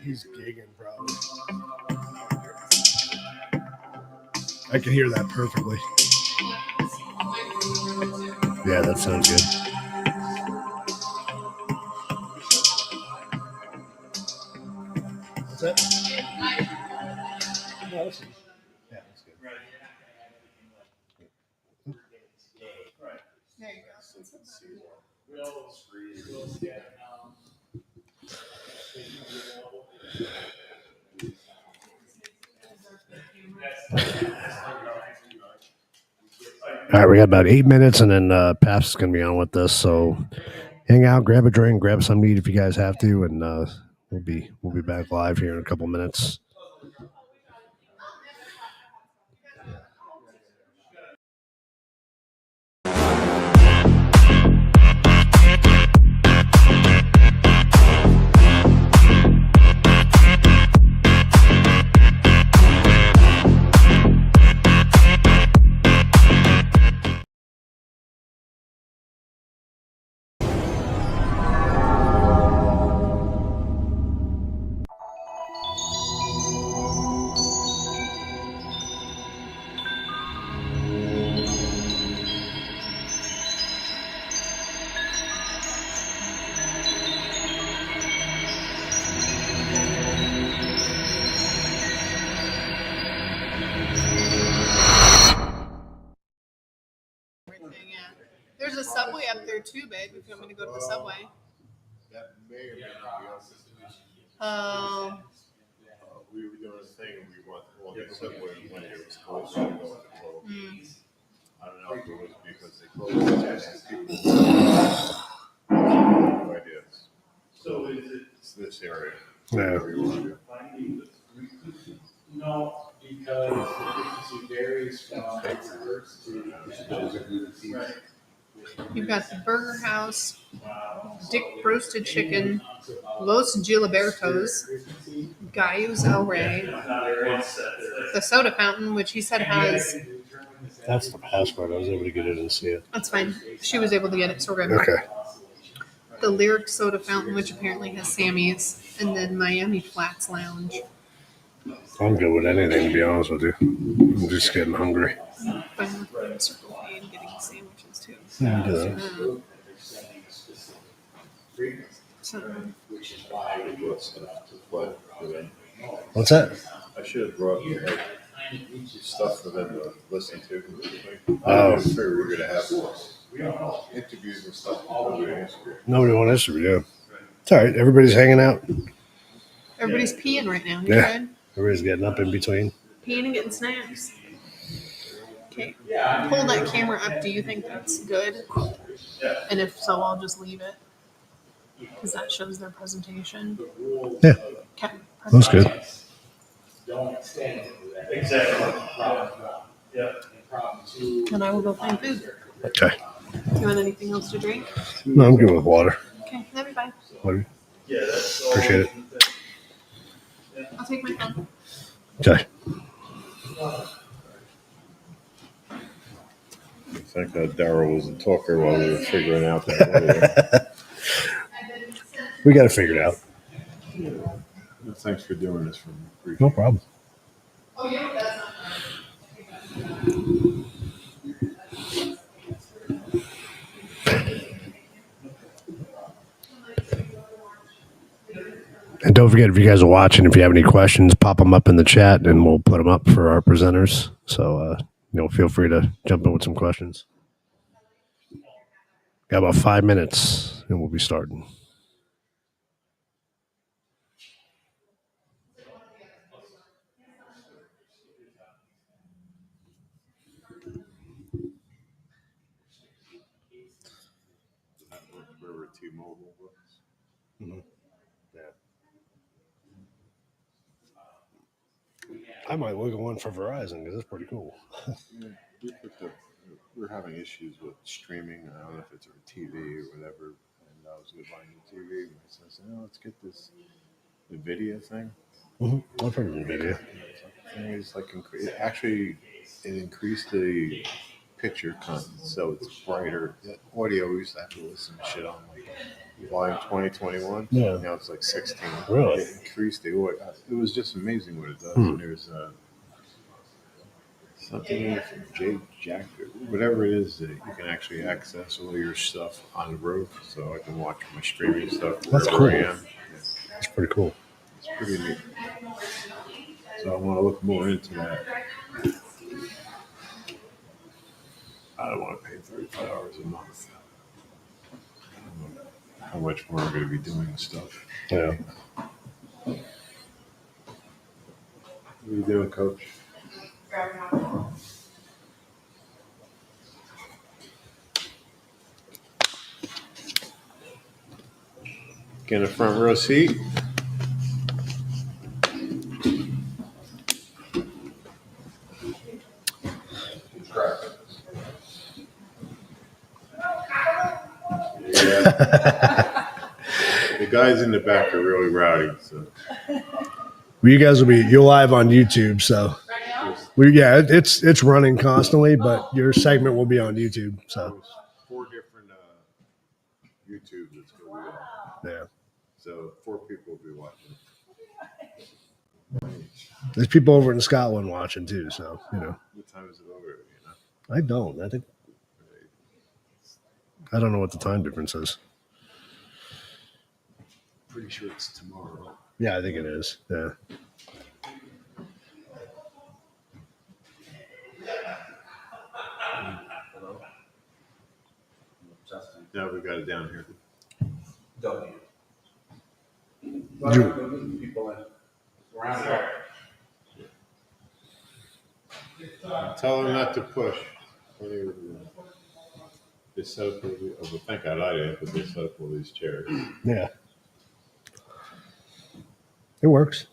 He's gigging, probably. I can hear that perfectly. Yeah, that sounds good. What's that? No, that's good. Yeah, that's good. There you All right, we got about 8 minutes, and then Paps is going to be on with us. So hang out, grab a drink, grab something to eat if you guys have to, and we'll be back live here in a couple minutes. There's a subway up there too, babe, if you want me to go to the subway. That may or may not be open. We were doing a thing and we went on the subway and when it was closed, we go I don't know if it was because they closed it and people. No idea. So it's this area. Yeah. No, because the frequency varies from hertz to. Right. You've got the Burger House, Dick Roasted Chicken, Los Gilibertos, Gaius El Rey, the Soda Fountain, which he said has. That's the password. I was able to get in and see it. That's fine. She was able to get it, so we're good. Okay. The Lyric Soda Fountain, which apparently has Sammy's, and then Miami Flats Lounge. I'm good with anything, to be honest with you. I'm just getting hungry. Fine with Circle K and getting sandwiches too. Yeah, do that. What's that? I should have brought like stuff for them to listen to. Oh. I figured we were going to have interviews and stuff. Nobody on Instagram, yeah. It's all right. Everybody's hanging out. Everybody's peeing right now. You Yeah. good? Everybody's getting up in between. Peeing and getting snacks. Okay. Pull that camera up. Do you think that's good? And if so, I'll just leave it. Because that shows their presentation. Yeah. Okay. That's good. Exactly. Yeah. And I will go find food. Okay. Do you want anything else to drink? No, I'm good with water. Okay. Love you. Bye. Love you. Yeah, that's Appreciate it. I'll take my phone. Okay. Thank God Daryl was a talker while we were figuring out that. We got to figure it out. Thanks for doing this for me. Appreciate No problem. Oh, yeah, that's And don't forget, if you guys are watching, if you have any questions, pop them up in the chat and we'll put them up for our presenters. So, feel free to jump in with some questions. Got about 5 minutes and we'll be starting. Where T-Mobile was. Mm-hmm. Yeah. I might look at one for Verizon because it's pretty cool. We're having issues with streaming. I don't know if it's our TV or whatever. And I was going to buy a new TV. And I said, let's get the video thing. Mm-hmm. I've heard of the video. It's like it increased the picture content, so it's brighter. The audio, we used to have to listen to shit on like volume 20, 21. Yeah. Now it's like 16. Really? It increased the audio. It was just amazing what it does. Hmm. And there's something in it from Jack, whatever it is that you can actually access all your stuff on the roof, so I can watch my streaming stuff That's wherever cool. I am. That's pretty cool. It's pretty neat. So I want to look more into that. I don't want to pay $35 a month. I don't know how much more I'm going to be doing and stuff. Yeah. What are you doing, Coach? Get a front row seat. Yeah. The guys in the back are really rowdy. So. Well, you guys you're live on YouTube, so it's running constantly, but your segment will be on YouTube. So There's 4 different YouTube that's going on. yeah, So 4 people will be watching. there's people over in Scotland watching too. So What time is it over? You know? I don't. I don't know what the time difference is. Pretty sure it's tomorrow. Yeah, I think it is. Yeah. Now we got it down here. W. People in. Tell them not to push. They set up thank God I didn't, but they set up all these chairs. Yeah. It works.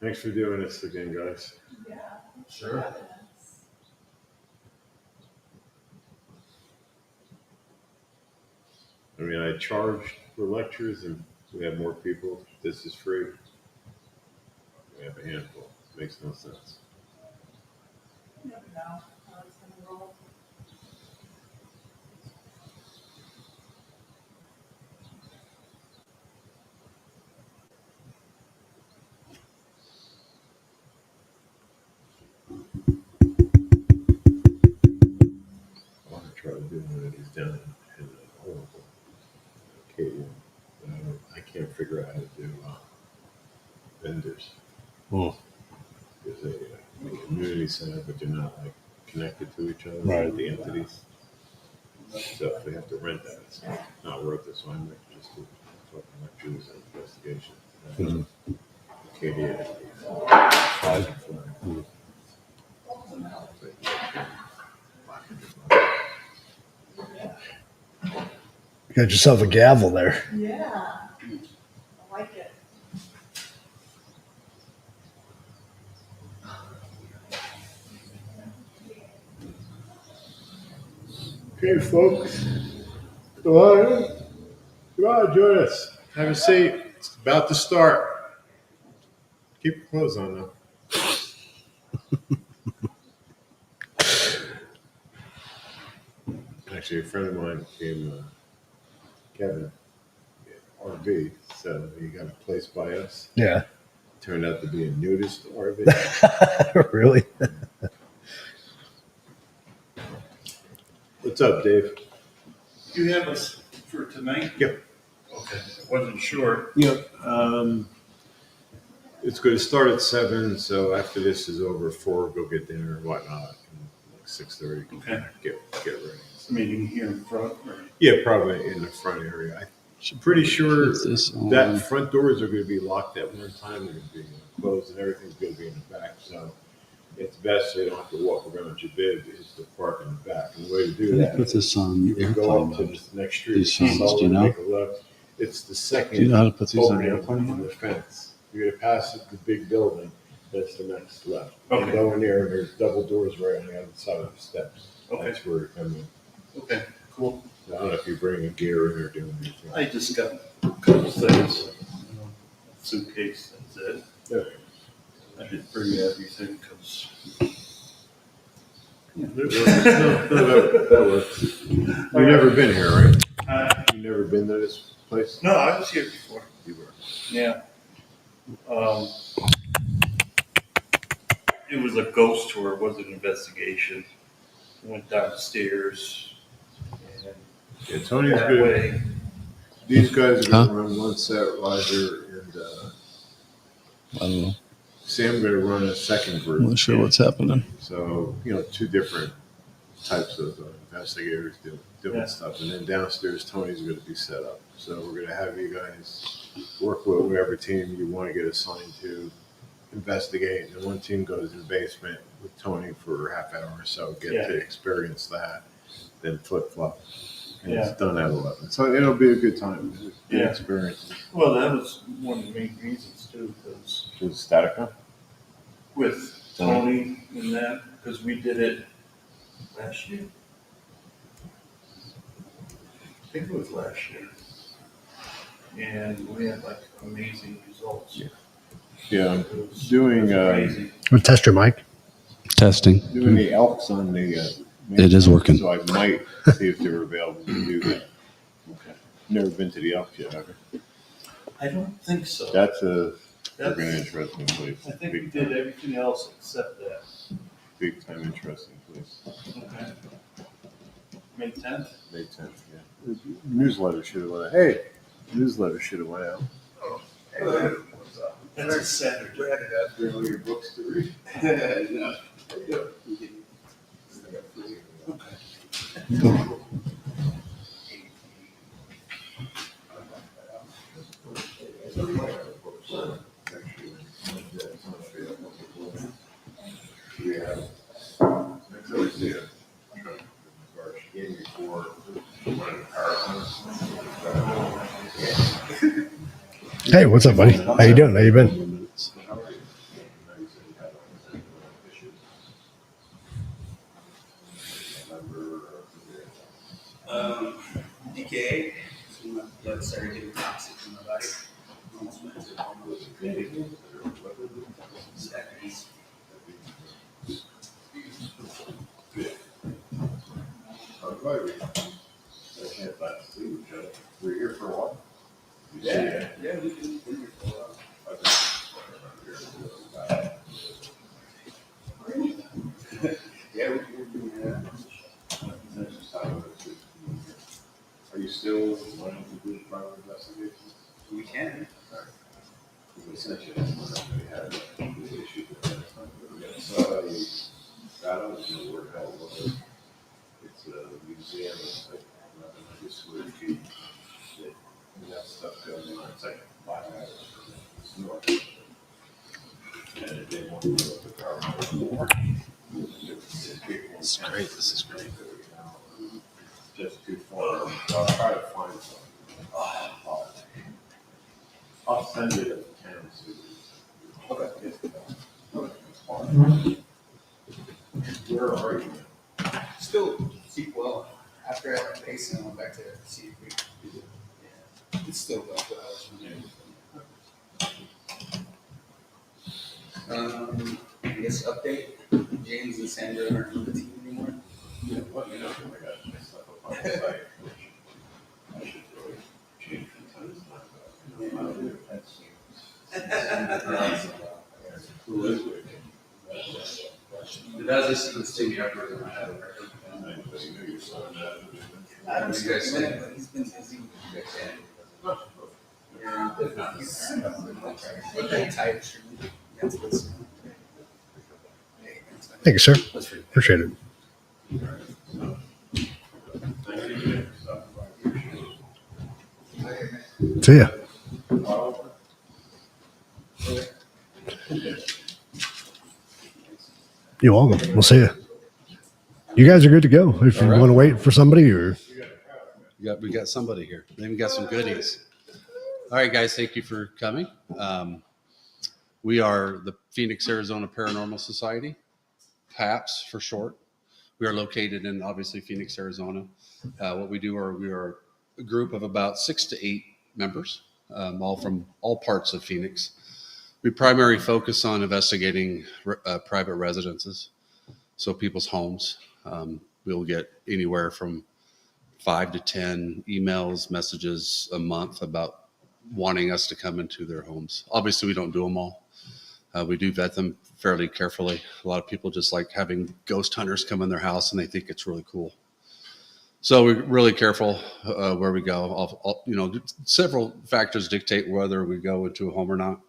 Thanks for doing this again, guys. Yeah. Sure. I mean, I charge for lectures and we have more people. This is free. We have a handful. Makes no sense. You never know how it's gonna roll. I want to try to do one of these down in Oracle. Acadia. I can't figure out how to do vendors. Oh. There's a community center, but they're not like connected to each other. Right. The entities. So if they have to rent that, it's not worth it. So I might just do talking lectures and investigation. Mm-hmm. Acadia. You got yourself a gavel there. Yeah. I like it. Okay, folks. Come on. Come on, join us. Have a seat. It's about to start. Keep your clothes on, though. Actually, a friend of mine came, Kevin, RV, so he got a place by us. Yeah. Turned out to be a nudist RV. Really? What's up, Dave? You have us for tonight? Yep. Okay, I wasn't sure. Yep. It's going to start at 7, so after this is over, 4, go get dinner and whatnot. And like 6:30, Okay. Get ready. Meeting here in front, or? Yeah, probably in the front area. I'm pretty sure that front doors are going to be locked at one time. They're going to be closed, and everything's going to be in the back. So it's best so you don't have to walk around Jabib is to park in the back. And the way to do that, put this on you can go airplane up to mode. this next street, These phones, do you Sullivan, know? make a left. It's the second Do you know how to put these on opening airplane from the fence. You're going to pass the big building. That's the next left. Okay. And go in there, and there's double doors right on the other side of the steps. Okay. That's where you come in. Okay, cool. I don't know if you're bringing gear in or doing anything. I just got a couple things, suitcase, that's it. Yeah. I did pretty everything because. That works. You've never been here, right? You've never been to this place? No, I was here before. You were. Yeah. It was a ghost tour. It was an investigation. Went downstairs. And Yeah, Tony's that good. way. These guys are going to run one set, Roger and I don't know. Sam going to run a second group. I'm not sure what's happening. So, two different types of investigators doing stuff. And then downstairs, Tony's going to be set up. So we're going to have you guys work with whatever team you want to get assigned to investigate. And one team goes in the basement with Tony for a half hour or so, get to experience that, then flip-flop. And it's done at 11. So it'll be a good time. Good experience. Well, that was one of the main reasons, too, because. Was Statica? With Tony and that, because we did it last year. I think it was last year. And we had like amazing results. Yeah, I'm doing. We'll test your mic. Testing. Doing the elks on the. It is working. So I might see if they're available to do that. Okay. Never been to the elks yet, have you? I don't think so. That's a very interesting place. I think we did everything else except that. Big time interesting place. Okay. May 10th? May 10th, yeah. The newsletter should have went out. Hey, newsletter should have went out. Oh, hey, what's up? That's a Saturday. Glad to have all your books to read. No. Hey, what's up, buddy? How you doing? How you been? DKA, so my blood started getting toxic in my body. Almost went into seconds. We're here for a while. Yeah, we've been here for a while. Yeah, we're doing that. Are you still wanting to do the private investigation? We can. Essentially, we had the issue with that time. We got somebody, I don't know where the hell it was. It's a museum, it's like 1,100 square feet. And that stuff goes on, it's like 5 hours from it. It's north. And if they want to go up the power more. This is great. This is great. Just too far. I'll try to find something. I'll send you the town. Okay. Where are you? Still sequel. After I went pacing, I went back to see if we. Yeah, it's still about 2 hours from there. I guess update. James and Sandra aren't on the team anymore. Yeah, well, I got stuff up on the site. I should really change from time to time. I don't know if that's. Who is it? The Does this thing after I had a record. I don't see guys saying, but he's been busy with you guys. Yeah, he's very tight. That's what's. Thank you, sir. Appreciate it. See ya. You're welcome. We'll see you. You guys are good to go. If you want to wait for somebody, or We got somebody here. They even got some goodies. All right, guys. Thank you for coming. We are the Phoenix, Arizona Paranormal Society, PAPS for short. We are located in obviously Phoenix, Arizona. What we do are we are a group of about 6 to 8 members, all from all parts of Phoenix. We primarily focus on investigating private residences, so people's homes. We'll get anywhere from 5 to 10 emails, messages a month about wanting us to come into their homes. Obviously, we don't do them all. We do vet them fairly carefully. A lot of people just like having ghost hunters come in their house and they think it's really cool. So we're really careful where we go. Several factors dictate whether we go into a home or not.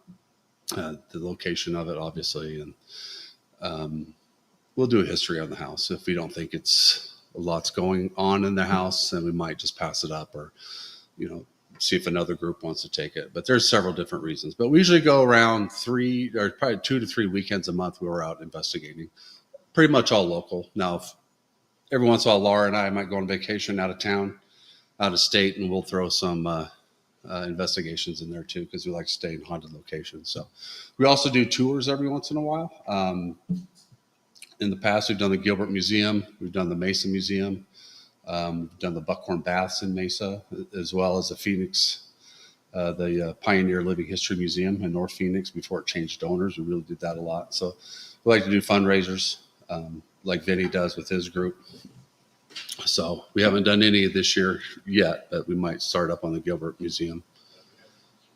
The location of it, obviously, and we'll do a history on the house. If we don't think it's a lot's going on in the house, then we might just pass it up, or see if another group wants to take it. But there's several different reasons. But we usually go around probably 2 to 3 weekends a month. We're out investigating, pretty much all local. Now, every once in a while, Laura and I might go on vacation out of town, out of state, and we'll throw some investigations in there too, because we like to stay in haunted locations. So we also do tours every once in a while. In the past, we've done the Gilbert Museum, we've done the Mesa Museum, we've done the Buckhorn Baths in Mesa, as well as the Phoenix, the Pioneer Living History Museum in North Phoenix before it changed owners. We really did that a lot. So we like to do fundraisers like Vinny does with his group. So we haven't done any this year yet, but we might start up on the Gilbert Museum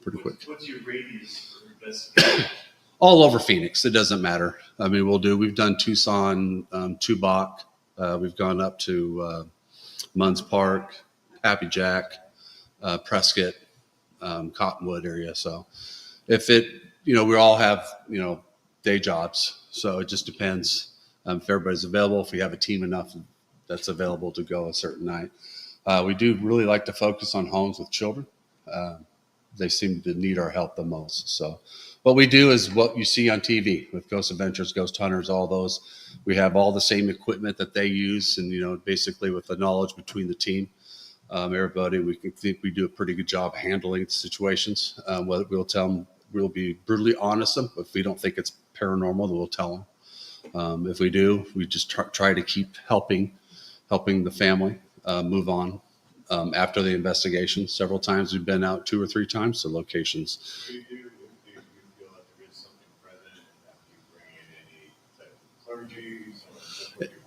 pretty quick. What's your radius for investigation? All over Phoenix. It doesn't matter. I mean, we've done Tucson, Tubac. We've gone up to Munns Park, Happy Jack, Prescott, Cottonwood area. So if we all have, day jobs. So it just depends if everybody's available, if we have a team enough that's available to go a certain night. We do really like to focus on homes with children. They seem to need our help the most. So what we do is what you see on TV with Ghost Adventures, Ghost Hunters, all those. We have all the same equipment that they use, and basically with the knowledge between the team, everybody, we think we do a pretty good job handling situations. We'll tell them, we'll be brutally honest with them. If we don't think it's paranormal, then we'll tell them. If we do, we just try to keep helping the family move on after the investigation. Several times we've been out 2 or 3 times to locations.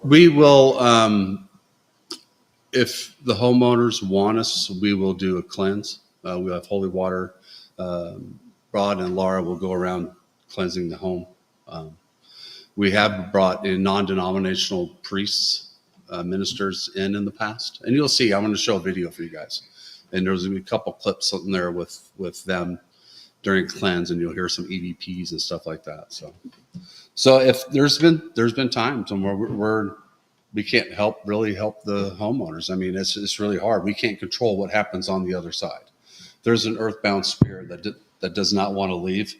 We will, if the homeowners want us, we will do a cleanse. We have holy water. Rod and Laura will go around cleansing the home. We have brought in non-denominational priests, ministers in the past, and you'll see. I'm going to show a video for you guys, and there's a couple clips in there with them during cleanse, and you'll hear some EVPs and stuff like that. So if there's been times where we can't really help the homeowners. I mean, it's really hard. We can't control what happens on the other side. There's an earthbound spirit that does not want to leave.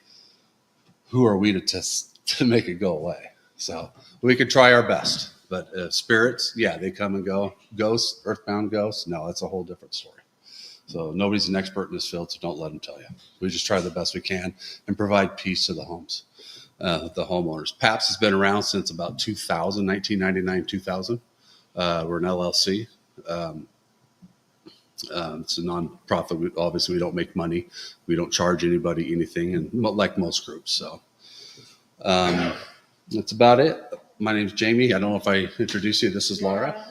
Who are we to make it go away? So we could try our best, but spirits, yeah, they come and go. Ghosts, earthbound ghosts, no, that's a whole different story. So nobody's an expert in this field, so don't let them tell you. We just try the best we can and provide peace to the homes, the homeowners. PAPS has been around since about 2000, 1999, 2000. We're an LLC. It's a nonprofit. Obviously, we don't make money. We don't charge anybody anything, and like most groups. So that's about it. My name's Jamie. I don't know if I introduced you. This is Laura.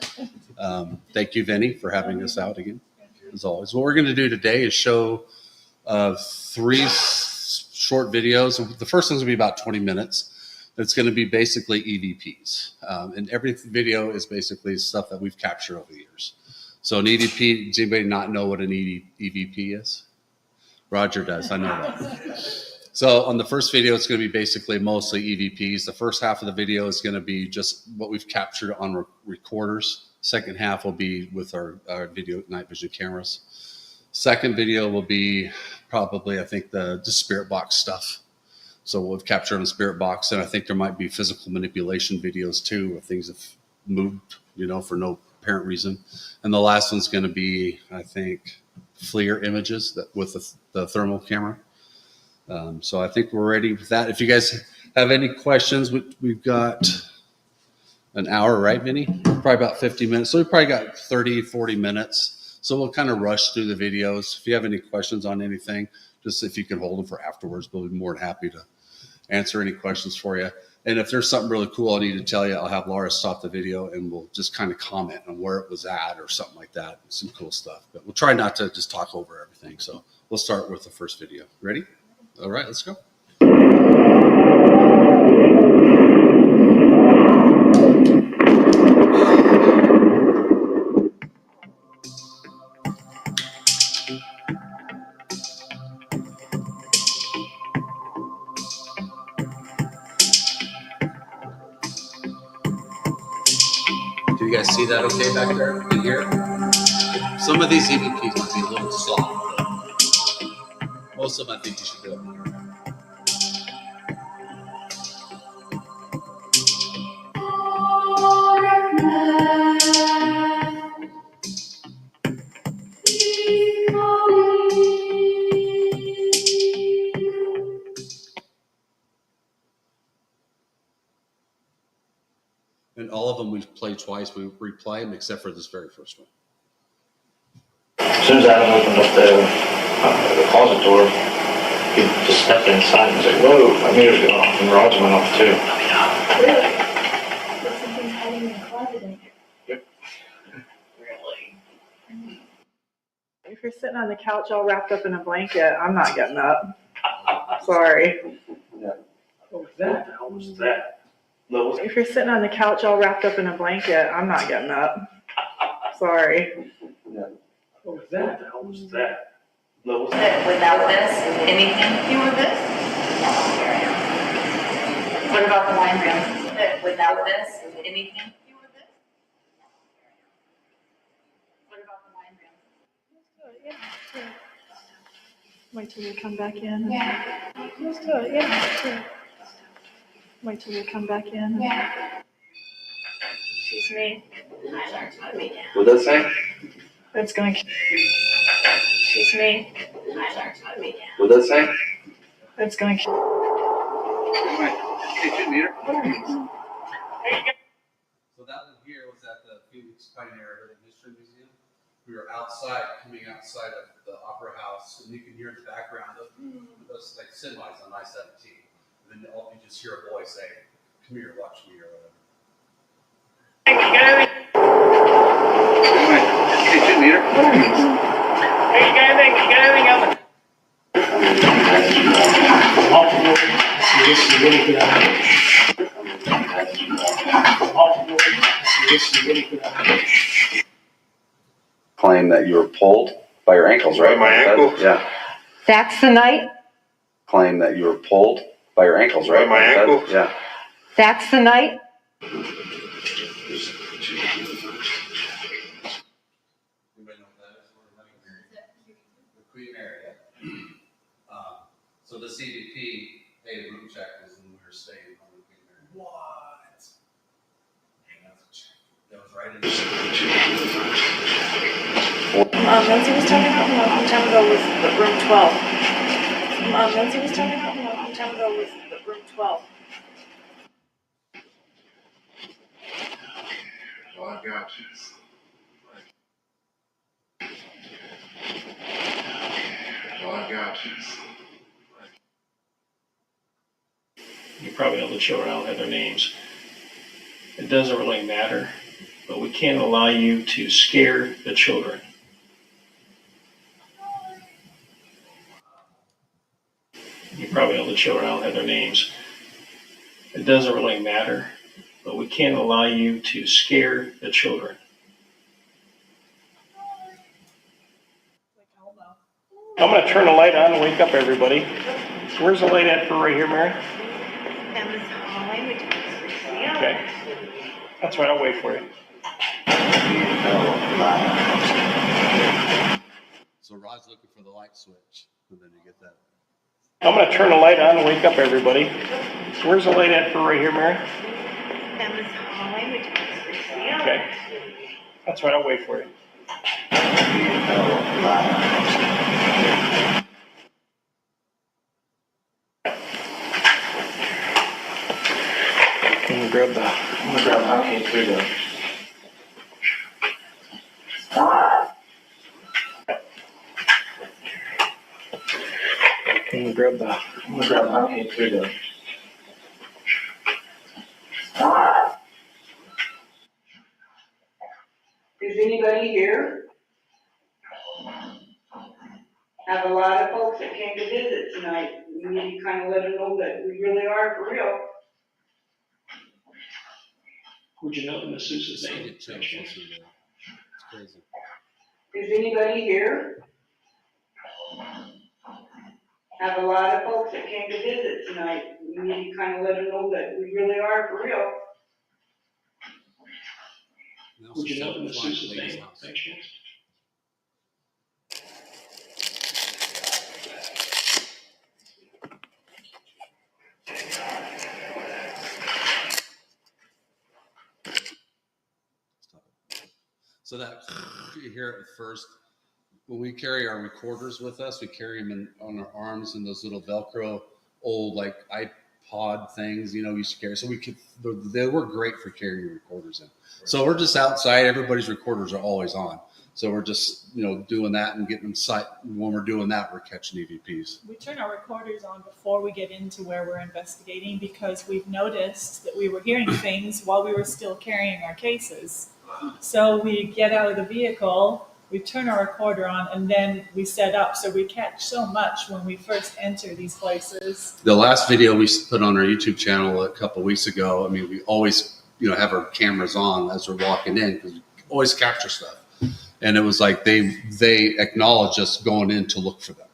Thank you, Vinny, for having us out again, as always. What we're going to do today is show 3 short videos. The first one's going to be about 20 minutes. It's going to be basically EVPs. And every video is basically stuff that we've captured over the years. So an EVP, does anybody not know what an EVP is? Roger does, I know that. So on the first video, it's going to be basically mostly EVPs. The first half of the video is going to be just what we've captured on recorders. Second half will be with our video night vision cameras. Second video will be probably, I think, the spirit box stuff. So we've captured on the spirit box, and I think there might be physical manipulation videos too, where things have moved, for no apparent reason. And the last one's going to be, I think, FLIR images with the thermal camera. So I think we're ready with that. If you guys have any questions, we've got an hour, right, Vinny? Probably about 50 minutes. So we've probably got 30, 40 minutes. So we'll kind of rush through the videos. If you have any questions on anything, just if you can hold them for afterwards, we'll be more than happy to answer any questions for you. And if there's something really cool I need to tell you, I'll have Laura stop the video and we'll just kind of comment on where it was at or something like that. Some cool stuff. But we'll try not to just talk over everything. So we'll start with the first video. Ready? All right, let's go. Do you guys see that okay back there in here? Some of these EVPs might be a little soft, but most of them I think you should be able to hear. And all of them we've played twice. We replay them except for this very first one. As soon as Adam opened up the closet door, he just stepped inside and said, "Whoa, my meter's going off," and Rod's went off too. Really? There's something hiding in the closet in here. Yep. Really? If you're sitting on the couch all wrapped up in a blanket, I'm not getting up. Sorry. Yeah. What was that? What the hell was that? No. If you're sitting on the couch all wrapped up in a blanket, I'm not getting up. Sorry. Yeah. What was that? What the hell was that? No. Without this, anything? You were this? What about the wine room? Without this, anything? You were this? What about the wine room? Yeah. Wait till we come back in. Yeah. Let's do it, yeah. Wait till we come back in. Yeah. Excuse me. What'd that say? It's going to... Excuse me. What'd that say? It's going to... So that one here was at the Phoenix Pioneer History Museum. We were outside, coming outside of the Opera House, and you can hear in the background of those like semis on I-17. And then you just hear a voice saying, "Come here, watch me," or whatever. Claim that you were pulled by your ankles, right? By my ankles? Yeah. That's the night? Claim that you were pulled by your ankles, right? By my ankles? Yeah. That's the night? Anybody know what that is? The Queen Mary. Yeah. So the CVP paid a room check when we were staying on the Queen Mary. What? That was right in Nancy was talking about a long time ago was the room 12. Nancy was talking about a long time ago was the room 12. Oh, I got you. Oh, I got you. You probably know the children, I don't have their names. It doesn't really matter, but we can't allow you to scare the children. You probably know the children, I don't have their names. It doesn't really matter, but we can't allow you to scare the children. I'm gonna turn the light on and wake up everybody. Where's the light at for right here, Mary? Okay. That's right, I'll wait for you. So Rod's looking for the light switch, and then you get that. I'm gonna turn the light on and wake up everybody. Where's the light at for right here, Mary? Okay. That's right, I'll wait for you. I'm gonna grab the hot cake for you. I'm gonna grab that. Here we go. Is anybody here? Have a lot of folks that came to visit tonight. We need to kind of let them know that we really are for real. Would you know the masseuse's name? It's crazy. Is anybody here? Have a lot of folks that came to visit tonight. We need to kind of let them know that we really are for real. Would you know the masseuse's name? Thank you. So that you hear it first. When we carry our recorders with us, we carry them on our arms in those little Velcro old like iPod things, you know, we used to carry. So they were great for carrying your recorders in. So we're just outside. Everybody's recorders are always on. So we're just, you know, doing that and getting them sight. When we're doing that, we're catching EVPs. We turn our recorders on before we get into where we're investigating because we've noticed that we were hearing things while we were still carrying our cases. So we get out of the vehicle, we turn our recorder on, and then we set up. So we catch so much when we first enter these places. The last video we put on our YouTube channel a couple of weeks ago, I mean, we always, you know, have our cameras on as we're walking in because we always capture stuff. And it was like they acknowledge us going in to look for them.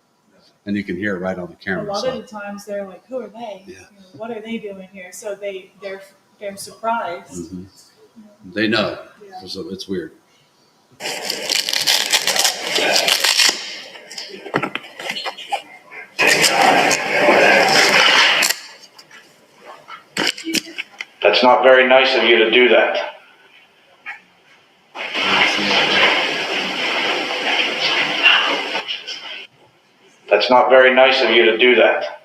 And you can hear it right on the camera. A lot of the times they're like, who are they? Yeah. You know, what are they doing here? So they're surprised. Mm-hmm. They know. Yeah. So it's weird. That's not very nice of you to do that. That's not very nice of you to do that.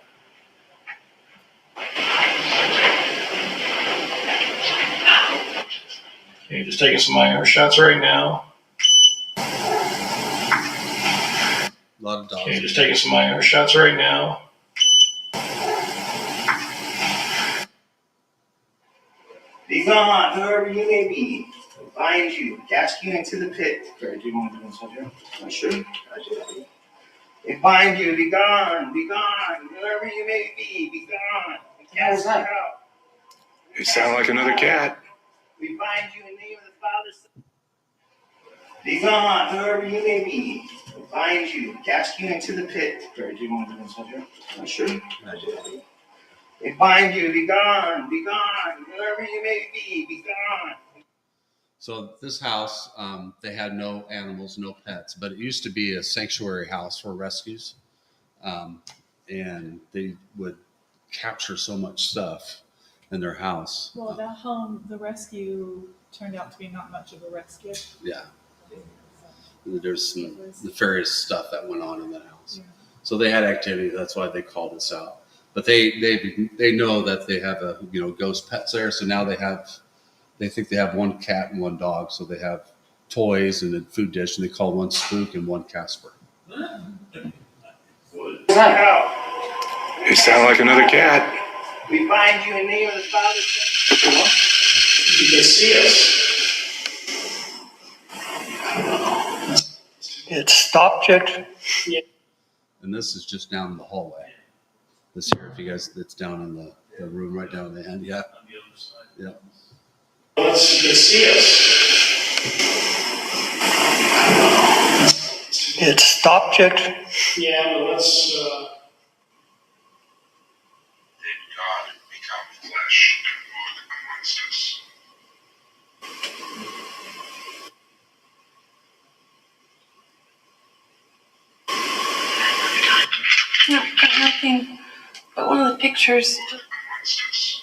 Okay, just taking some IR shots right now. A lot of dogs. Okay, just taking some IR shots right now. Be gone, whoever you may be. We'll find you, cast you into the pit. Great, do you want to do this on here? I should. They bind you, be gone, whoever you may be gone. We cast you out. You sound like another cat. We bind you in the name of the Father, Son. Be gone, whoever you may be. We'll find you, cast you into the pit. Great, do you want to do this on here? I should. They bind you, be gone, whoever you may be gone. So this house, they had no animals, no pets, but it used to be a sanctuary house for rescues. And they would capture so much stuff in their house. Well, that home, the rescue turned out to be not much of a rescue. Yeah. There's some nefarious stuff that went on in that house. Yeah. So they had activity. That's why they called us out. But they know that they have a, you know, ghost pets there. So now they think they have one cat and one dog. So they have toys and a food dish, and they call one Spook and one Casper. You sound like another cat. We bind you in the name of the Father, Son. You can see us. It's object. Yeah. And this is just down in the hallway. This here, if you guys, it's down in the room right down at the end. Yeah. On the other side. Yeah. Let's see us. It's object. Yeah, but let's. Did God become flesh and wood amongst us? No, got nothing. But one of the pictures. Amongst us.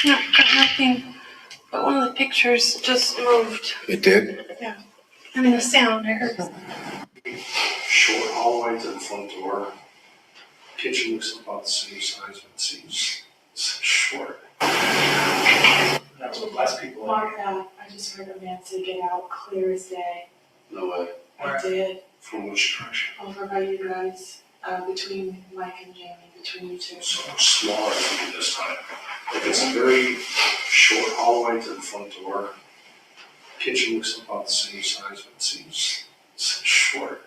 No, got nothing. But one of the pictures just moved. It did? Yeah. I mean, the sound I heard. Short hallway to the front door. Kitchen looks about the same size, but it seems short. That was the last people. Mark, I just heard a man say get out clear as day. No way. I did, From which direction? over by you guys, between Mike and Jamie, between you two. So much smaller than this time. Like it's a very short hallway to the front door. Kitchen looks about the same size, but it seems short.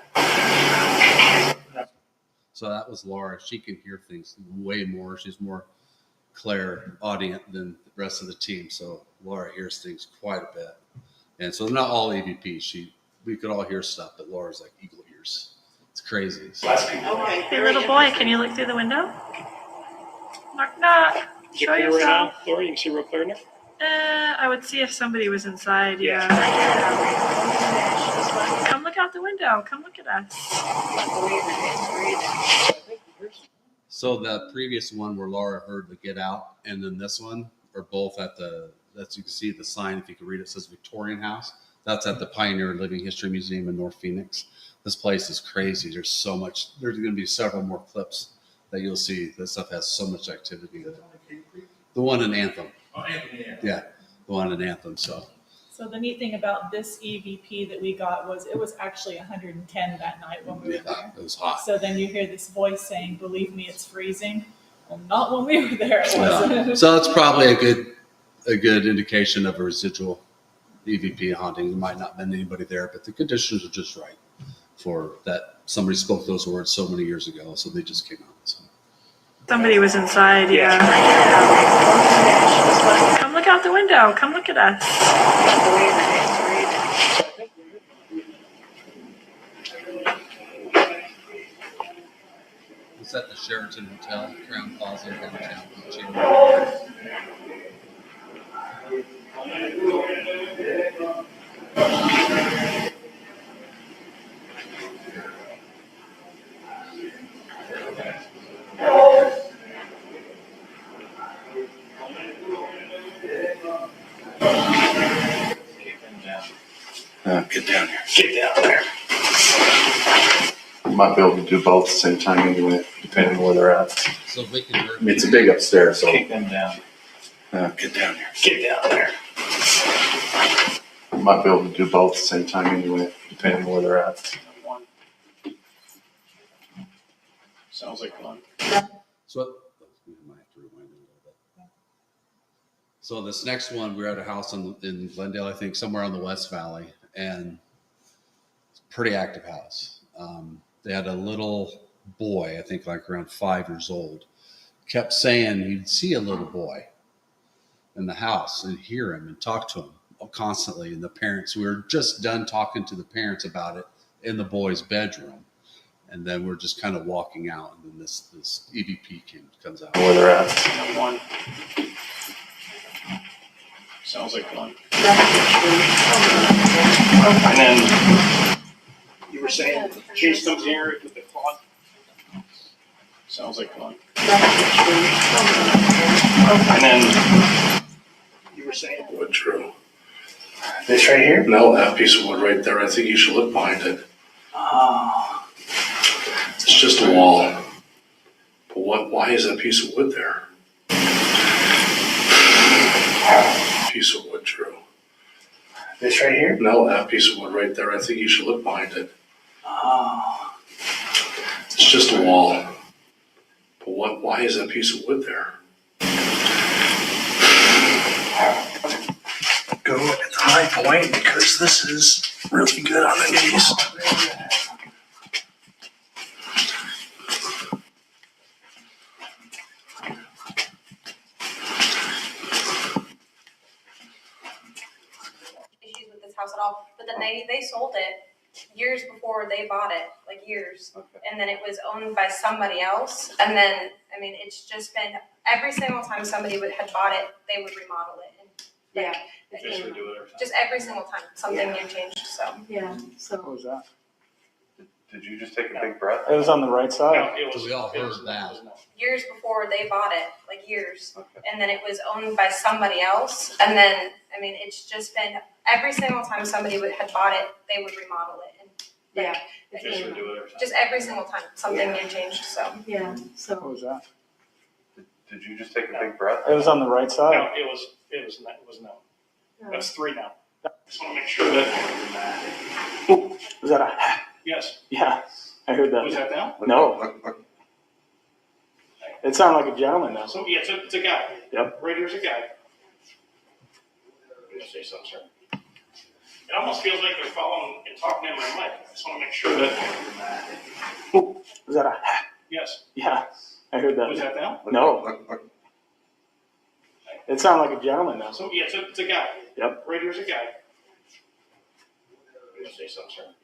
So that was Laura. She can hear things way more. She's more clairaudient than the rest of the team. So Laura hears things quite a bit. And so they're not all EVPs. We could all hear stuff, but Laura's like eagle ears. It's crazy. So. Okay. Hey, little boy, can you look through the window? Knock, knock. Show yourself. Right now, Laura, you can see real clear now. I would see if somebody was inside, yeah. Come look out the window. Come look at us. So the previous one where Laura heard the get out, and then this one are both at that's you can see the sign, if you can read it, says Victorian House. That's at the Pioneer Living History Museum in North Phoenix. This place is crazy. There's so much. There's going to be several more clips that you'll see. This stuff has so much activity. The one in Anthem. Oh, Anthony, yeah. Yeah, the one in Anthem. So the neat thing about this EVP that we got was it was actually 110 that night when we were there. It was hot. So then you hear this voice saying, "Believe me, it's freezing." Well, not when we were there. It wasn't. So it's probably a good indication of a residual EVP haunting. There might not have been anybody there, but the conditions are just right for that. Somebody spoke those words so many years ago, so they just came out. So. Somebody was inside, yeah. Come look out the window. Come look at us. It's at the Sheraton Hotel, Crown Plaza, downtown. Get down here. Get down there. You might be able to do both at the same time anyway, depending on where they're at. So we can I mean, it's a big upstairs, so. Kick them down. Get down here. Get down there. You might be able to do both at the same time anyway, depending on where they're at. Sounds like fun. So we might have to rewind it a little bit. So this next one, we're at a house in Glendale, I think, somewhere on the West Valley, and it's a pretty active house. They had a little boy, I think like around 5 years old, kept saying he'd see a little boy in the house and hear him and talk to him constantly. And the parents, we were just done talking to the parents about it in the boy's bedroom. And then we're just kind of walking out, and then this EVP comes out. Where they're at. One. Sounds like fun. And then you were saying Chase comes here with the clock. Sounds like fun. And then you were saying Wood true. This right here? No, that piece of wood right there. I think you should look behind it. oh, It's just a wall. But why is that piece of wood there? Piece of wood, true. this right here? No, that piece of wood right there. I think you should look behind it. Oh, It's just a wall. But why is that piece of wood there? Go at the high point because this is really good on the knees. Issues with this house at all, but then they sold it years before they bought it, like years. And then it was owned by somebody else. And then, I mean, it's just been, every single time somebody had bought it, they would remodel it. And Yeah. just every single time, something new changed, so. Yeah, so. what was that? Did you just take a big breath? It was on the right side. So we all heard that. Years before they bought it, like years. And then it was owned by somebody else. And then, I mean, it's just been, every single time somebody had bought it, they would remodel it. And Yeah. just every single time, something new changed, so. Yeah, so. What was that? Did you just take a big breath? It was on the right side. No, it was no. That's 3 now. Just want to make sure that. Ooh, was that a? Yes. Yeah, I heard that. Was that now? No. It sounded like a gentleman though. So yeah, it's a guy. Yep. Right here's a guy. I'm gonna say something, sir. It almost feels like they're following and talking in my mic. I just want to make sure that. Ooh, was that a? Yes. Yeah, I heard that. Was that now? No. It sounded like a gentleman though. So yeah, it's a guy. Yep. Right here's a guy. I'm gonna say something, sir.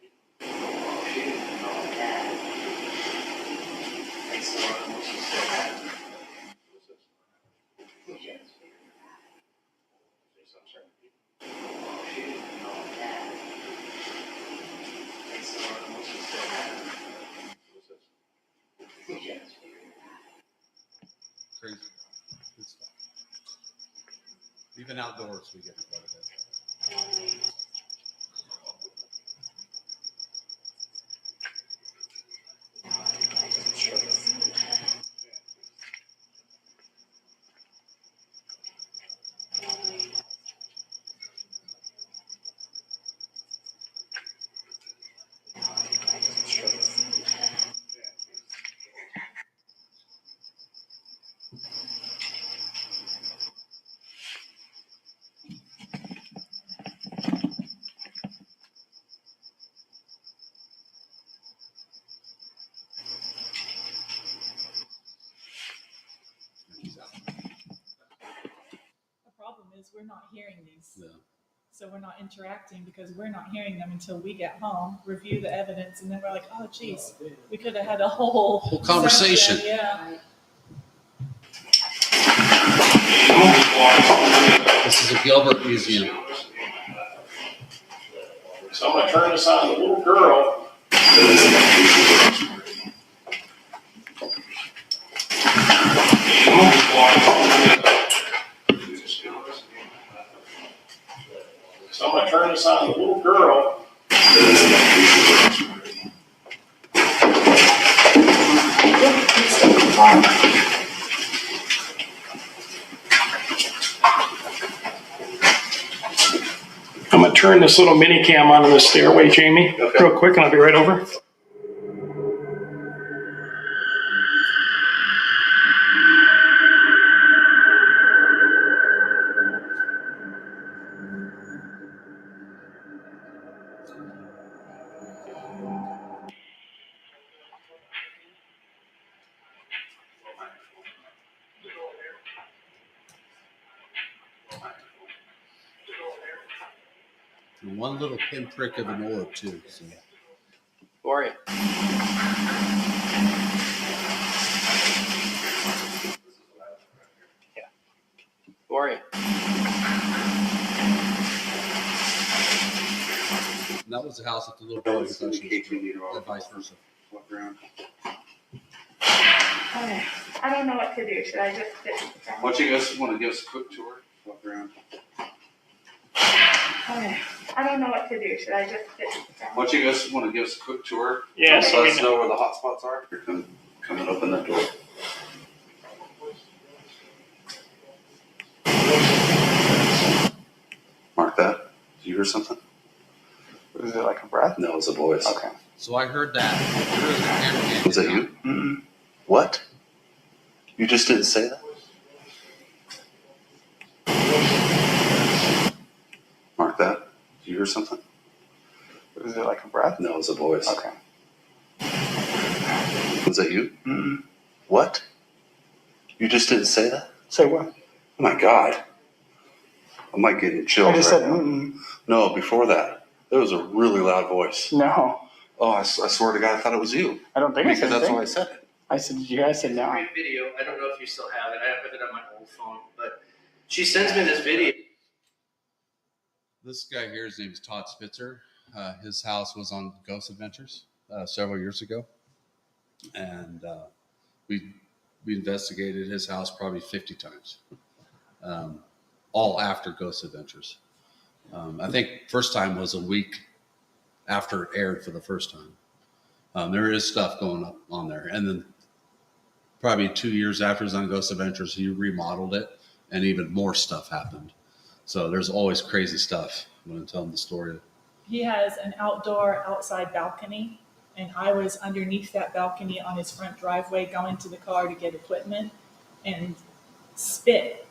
Crazy. Good stuff. Even outdoors, we get quite a bit. The problem is we're not hearing these. Yeah. So we're not interacting because we're not hearing them until we get home, review the evidence, and then we're like, oh, geez, we could have had a whole conversation. session. Yeah. This is a Gilbert Museum. So I'm gonna turn this on the little girl. So I'm gonna turn this on the little girl. I'm gonna turn this little mini cam onto the stairway, Jamie, real quick, and I'll be right over. And one little pinprick of an orb too. So. How are you? Yeah. Who are you? And that was the house that the little boy was touching, or vice versa. Okay, I don't know what to do. Should I just sit down? Why don't you guys want to give us a quick tour? Walk around. Okay, I don't know what to do. Should I just sit down? Why don't you guys want to give us a quick tour? Yeah, So let us know where the hot spots are. You're coming and open that door. Mark that. Did you hear something? Was it like a breath? No, it's a voice. Okay. So I heard that. Was that you? Mm-mm. What? You just didn't say that? Mark that. Did you hear something? Was it like a breath? No, it's a voice. Okay. Was that you? Mm-mm. What? You just didn't say that? Say what? Oh my God. I might get chills. I just right said now. mm-mm. No, before that. There was a really loud voice. No. Oh, I swear to God, I thought it was you. I don't think I Because said that's anything. why I said it. I said, did you guys say no? Great video. I don't know if you still have it. I have it on my old phone, but she sends me this video. This guy here, his name is Todd Spitzer. His house was on Ghost Adventures several years ago. And we investigated his house probably 50 times, all after Ghost Adventures. I think first time was a week after it aired for the first time. There is stuff going up on there. And then probably 2 years after his on Ghost Adventures, he remodeled it, and even more stuff happened. So there's always crazy stuff when I'm telling the story. He has an outside balcony, and I was underneath that balcony on his front driveway going to the car to get equipment, and spit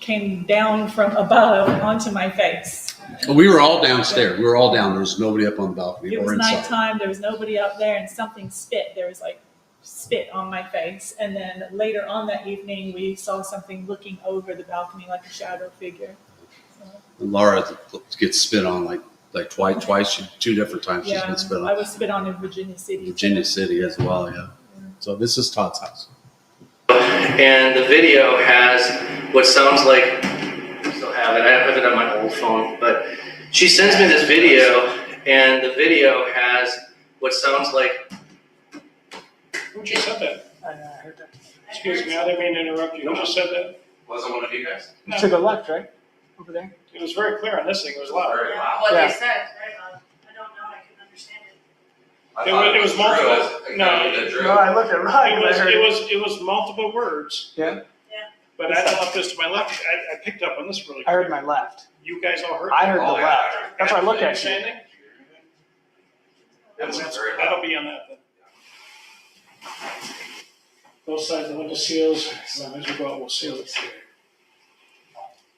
came down from above onto my face. We were all downstairs. We were all down. There was nobody up on the balcony It or was inside. nighttime. There was nobody up there, and something spit. There was like spit on my face. And then later on that evening, we saw something looking over the balcony like a shadow figure. And Laura gets spit on like twice, 2 different times she's been spit I on. was spit on in Virginia City. Virginia City as well, yeah. So this is Todd's house. And the video has what sounds like, I still have it, I have it on my old phone, but she sends me this video, and the video has what sounds like. Who just said that? I heard that. Excuse me, I didn't mean to interrupt you. Who just said that? Wasn't one of you guys? No. To the left, right? Over there? It was very clear on this thing, it was loud. Very loud. What Yeah. they said, I don't know, I couldn't understand it. It was multiple, no, No, I looked at Ryan. it was multiple words. Yeah. But I don't know if this to my left, I picked up on this really I heard quick. my left. You guys all heard? I heard the Oh, left. That's why I looked Did you at say you. anything? That'll be on that then. Both sides of the window seals, as we go out, we'll seal it.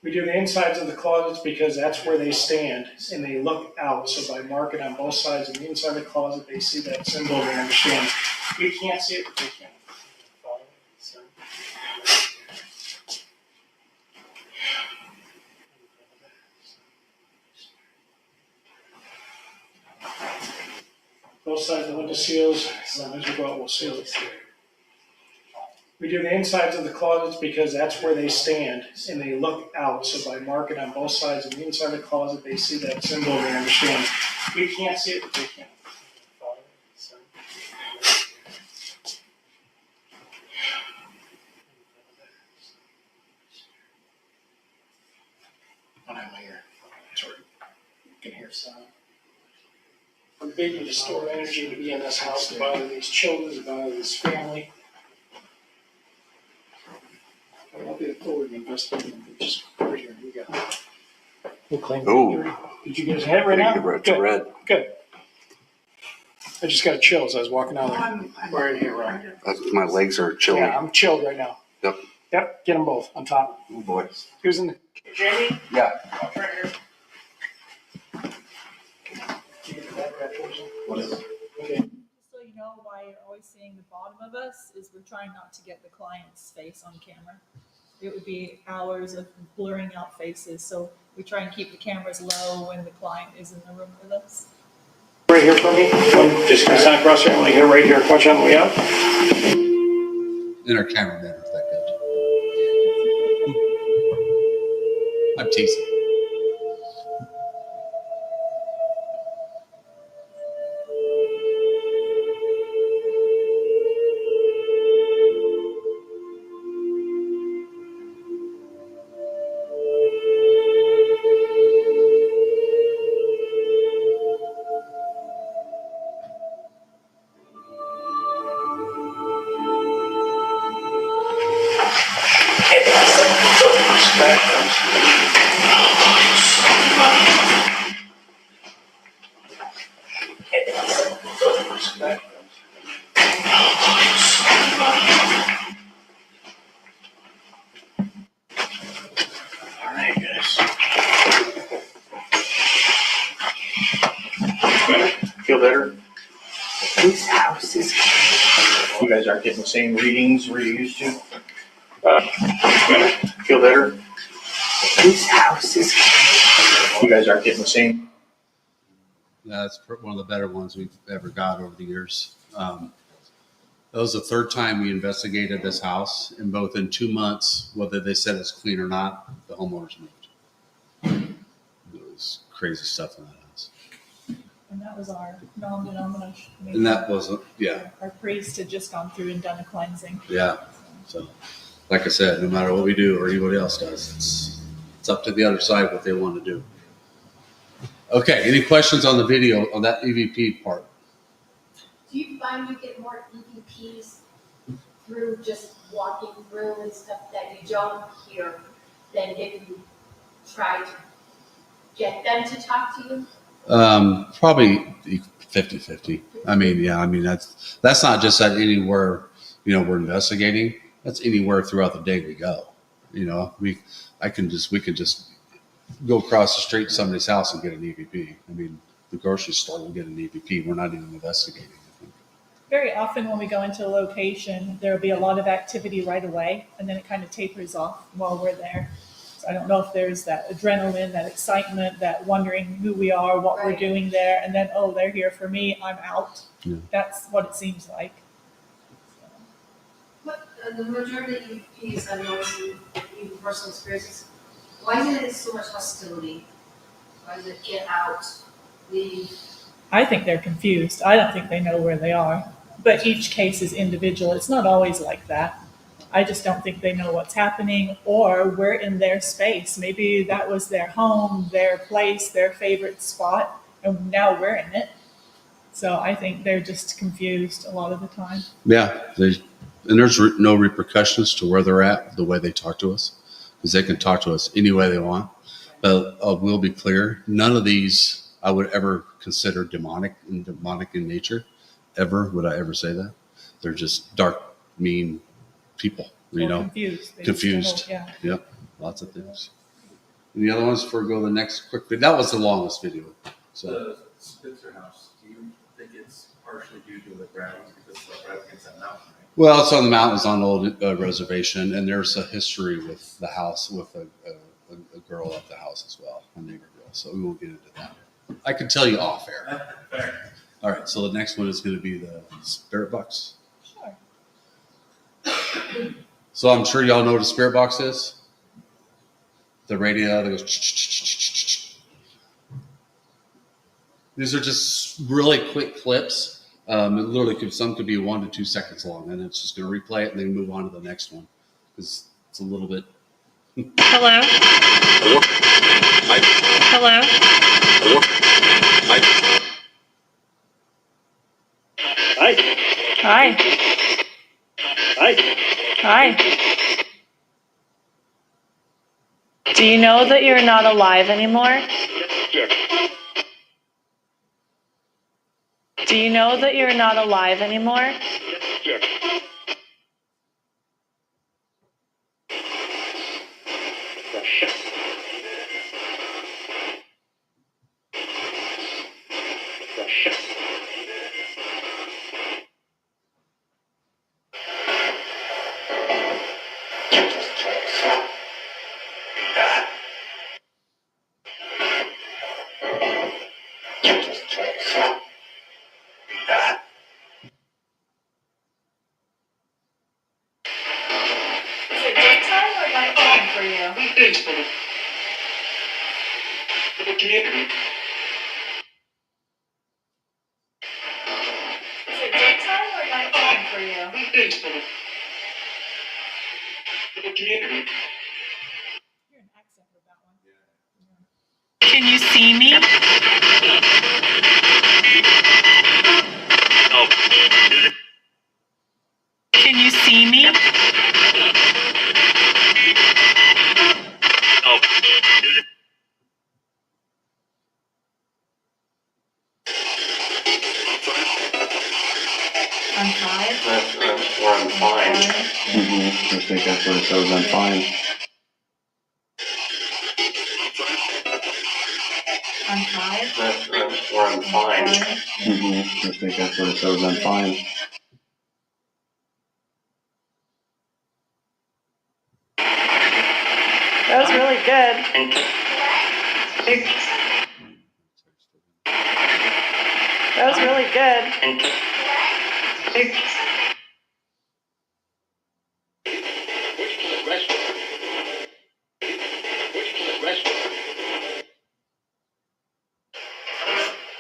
We do the insides of the closets because that's where they stand and they look out. So by marking on both sides of the inside of the closet, they see that symbol and they understand. We can't see it, but they can. Both sides of the window seals, as we go out, we'll seal it. We do the insides of the closets because that's where they stand and they look out. So by marking on both sides of the inside of the closet, they see that symbol and they understand. We can't see it, but they can. I don't have my ear. That's where you can hear sound. I'm big to store energy to be in this house, to bother these children, to bother this family. I want the authority to investigate them. Just right here, we got. We'll claim. Oh. Did you guys have it right now? It's red. Good. I just got chills. I was walking out there. Right here, Ryan. My legs are chilly. Yeah, I'm chilled right now. Yep. Yep, get them both on top. Oh boy. Who's in the, Jamie? Yeah. Right here. What is it? Okay. Just so you know why you're always seeing the bottom of us is we're trying not to get the client's face on camera. It would be hours of blurring out faces, so we try and keep the cameras low when the client is in the room with us. Right here for me. Just gonna stand across here. I'm gonna hit right here. Watch on the way out. And our cameraman is that good. I'm teasing. All right, guys. Feel better? Whose house is? You guys aren't getting the same readings we're used to? Feel better? Whose house is? You guys aren't getting the same? Yeah, that's one of the better ones we've ever got over the years. That was the third time we investigated this house, and both in 2 months, whether they said it's clean or not, the homeowners moved. It was crazy stuff in that house. And that was our non-denomination. And that wasn't, yeah, Our priest had just gone through and done a cleansing. yeah. So, like I said, no matter what we do or anybody else does, it's up to the other side what they want to do. Okay, any questions on the video on that EVP part? Do you find you get more EVPs through, just walking through and stuff that you don't hear than if you try to get them to talk to you? Probably 50-50. I mean, yeah, I mean, that's not just at anywhere, you know, we're investigating. That's anywhere throughout the day we go. You know, we could just go across the street to somebody's house and get an EVP. I mean, the grocery store will get an EVP. We're not even investigating. Very often when we go into a location, there'll be a lot of activity right away, and then it kind of tapers off while we're there. So I don't know if there's that adrenaline, that excitement, that wondering who we are, what we're doing there, and then, oh, they're here for me, I'm out. Yeah. That's what it seems like. But the majority of EVPs I've noticed in personal experiences, why is it so much hostility? Why is it get out, leave? I think they're confused. I don't think they know where they are. But each case is individual. It's not always like that. I just don't think they know what's happening, or we're in their space. Maybe that was their home, their place, their favorite spot, and now we're in it. So I think they're just confused a lot of the time. Yeah, there's no repercussions to where they're at, the way they talk to us, because they can talk to us any way they want. But we'll be clear, none of these I would ever consider demonic in nature. Ever would I ever say that? They're just dark, mean people. You know, confused. Confused. Yeah. Yep, lots of things. Any other ones before we go to the next quick video? That was the longest video. So The Spitzer house, do you think it's partially due to the grounds because it's right against that mountain, right? well, it's on the mountains on an old reservation, and there's a history with the house with a girl at the house as well, a neighbor girl. So we won't get into that. I can tell you off air. Fair. All right, so the next one is going to be the spirit box. Sure. So I'm sure y'all know what a spirit box is. The radio that goes. These are just really quick clips. It literally some could be 1 to 2 seconds long, and it's just going to replay it and then move on to the next one because it's a little bit. Hello. Hello. Hi. Hi. Hi. Hi. Do you know that you're not alive anymore? Do you know that you're not alive anymore? Is it daytime or nighttime for you? Is it daytime or nighttime for you? Can you see me? Can you see me? I'm fine. That's where I'm fine. I think that's what it says. I'm fine. I'm fine. That's where I'm fine. I think that's what it says. I'm fine. That was really good. That was really good.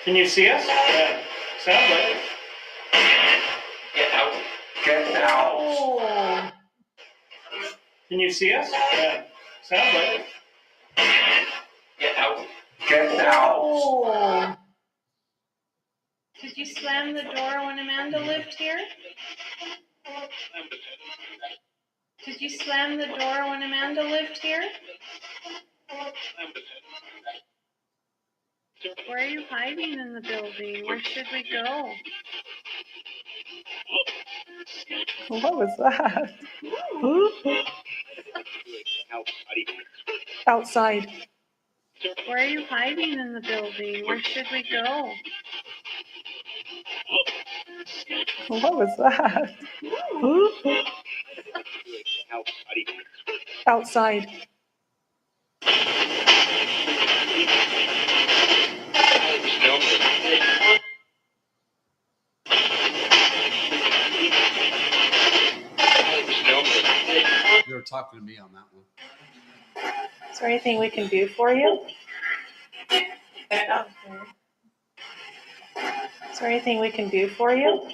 Can you see us? Yeah. Sounds like it. Get out. Get out. Oh. Can you see us? Yeah. Sounds like it. Get out. Get out. Oh. Did you slam the door when Amanda lived here? Did you slam the door when Amanda lived here? Where are you hiding in the building? Where should we go? What was that? Outside. Where are you hiding in the building? Where should we go? What was that? Outside. You were talking to me on that one. Is there anything we can do for you? Is there anything we can do for you?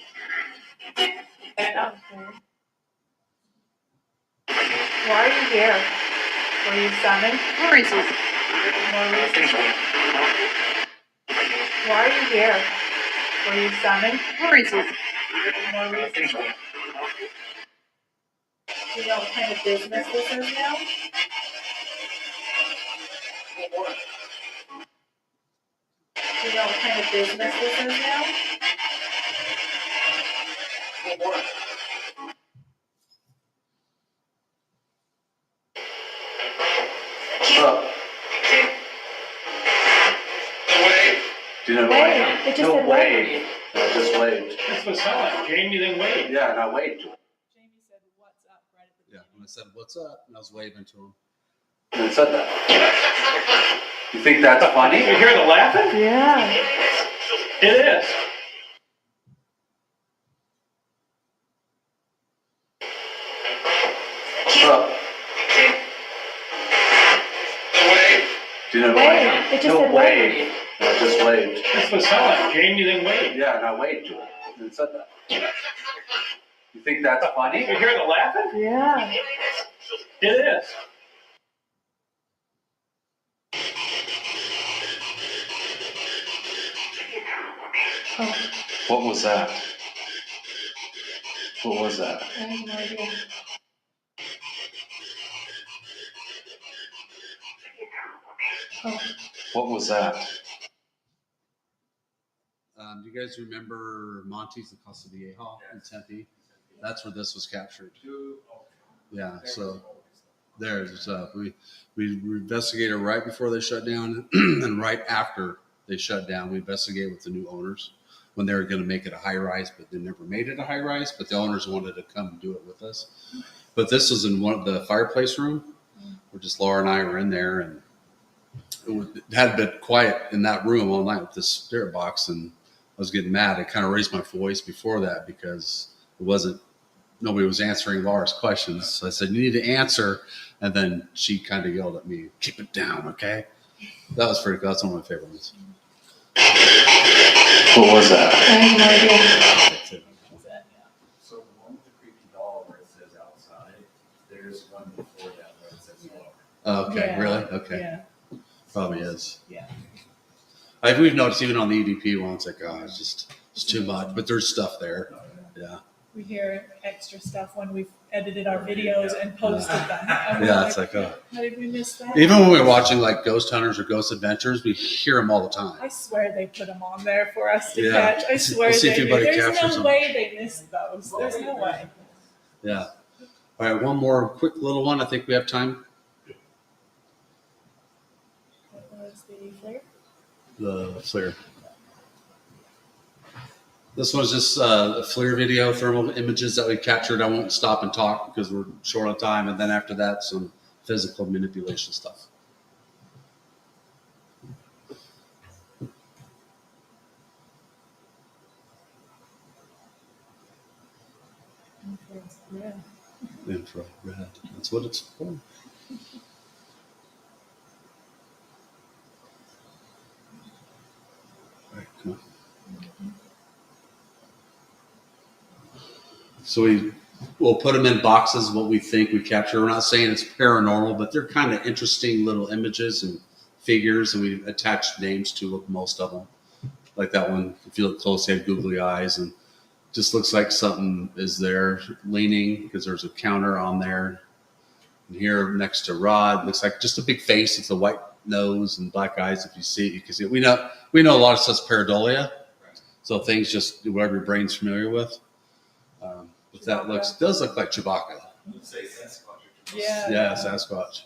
Why are you here? Were you summoned? More reasons. Why are you here? Were you summoned? More reasons. Do you know what kind of business this is now? Do you know what kind of business this is now? Do you know Wave. It just no, said wave. wave. I just waved. That's what it sounded like. Jamie then waved. Yeah, and I waved to him. Jamie said, "What's up?" right at the Yeah, when I said, "What's up?" and I was waving to him. And I said that. You think that's funny? You hear the laughing? Yeah. It is. Do you know Wave. It just no, said wave. I just waved. That's what it sounded like. Jamie then waved. Yeah, and I waved to him. And I said that. You think that's funny? You hear the laughing? Yeah. It is. What was that? What was that? I have no idea. What was that? Do you guys remember Monty's the Casa Vieja in Tempe? That's where this was captured. Yeah, so there's we investigated right before they shut down and right after they shut down. We investigated with the new owners when they were going to make it a high rise, but they never made it a high rise. But the owners wanted to come and do it with us. But this was in one of the fireplace room, where just Laura and I were in there, and it had been quiet in that room all night with this spirit box, and I was getting mad. I kind of raised my voice before that because nobody was answering Laura's questions. So I said, "You need to answer," and then she kind of yelled at me, "Keep it down, okay?" That was pretty cool. That's one of my favorite ones. What was that? I have no idea. So the one with the creepy doll where it says outside, there's one before that where it says lower. Okay, Yeah. really? Okay. Yeah. Probably is. Yeah. We've noticed even on the EDP one, it's like, oh, it's too much, but there's stuff there. Yeah. We hear extra stuff when we've edited our videos and posted them. And we're Yeah, it's like, oh. how did we miss that? Even when we're watching like Ghost Hunters or Ghost Adventures, we hear them all the time. I swear they put them on there for us to Yeah. catch. I swear We'll see if they do. anybody There's captures no them. way they missed those. There's no way. Yeah. All right, one more quick little one. I think we have time. What was the flare? The FLIR. This one's just a FLIR video, thermal images that we captured. I won't stop and talk because we're short on time. And then after that, some physical manipulation stuff. Yeah. Infrared. That's what it's for. All right, come on. So we'll put them in boxes, what we think we capture. We're not saying it's paranormal, but they're kind of interesting little images and figures, and we attach names to most of them. Like that one, if you look close, they had googly eyes, and Just looks like something is there leaning because there's a counter on there. And here next to Rod, looks like just a big face with a white nose and black eyes. If you see it, you can see it. We know a lot of stuff's pareidolia. So things just whatever your brain's familiar with. But that does look like Chewbacca. Yeah, Sasquatch.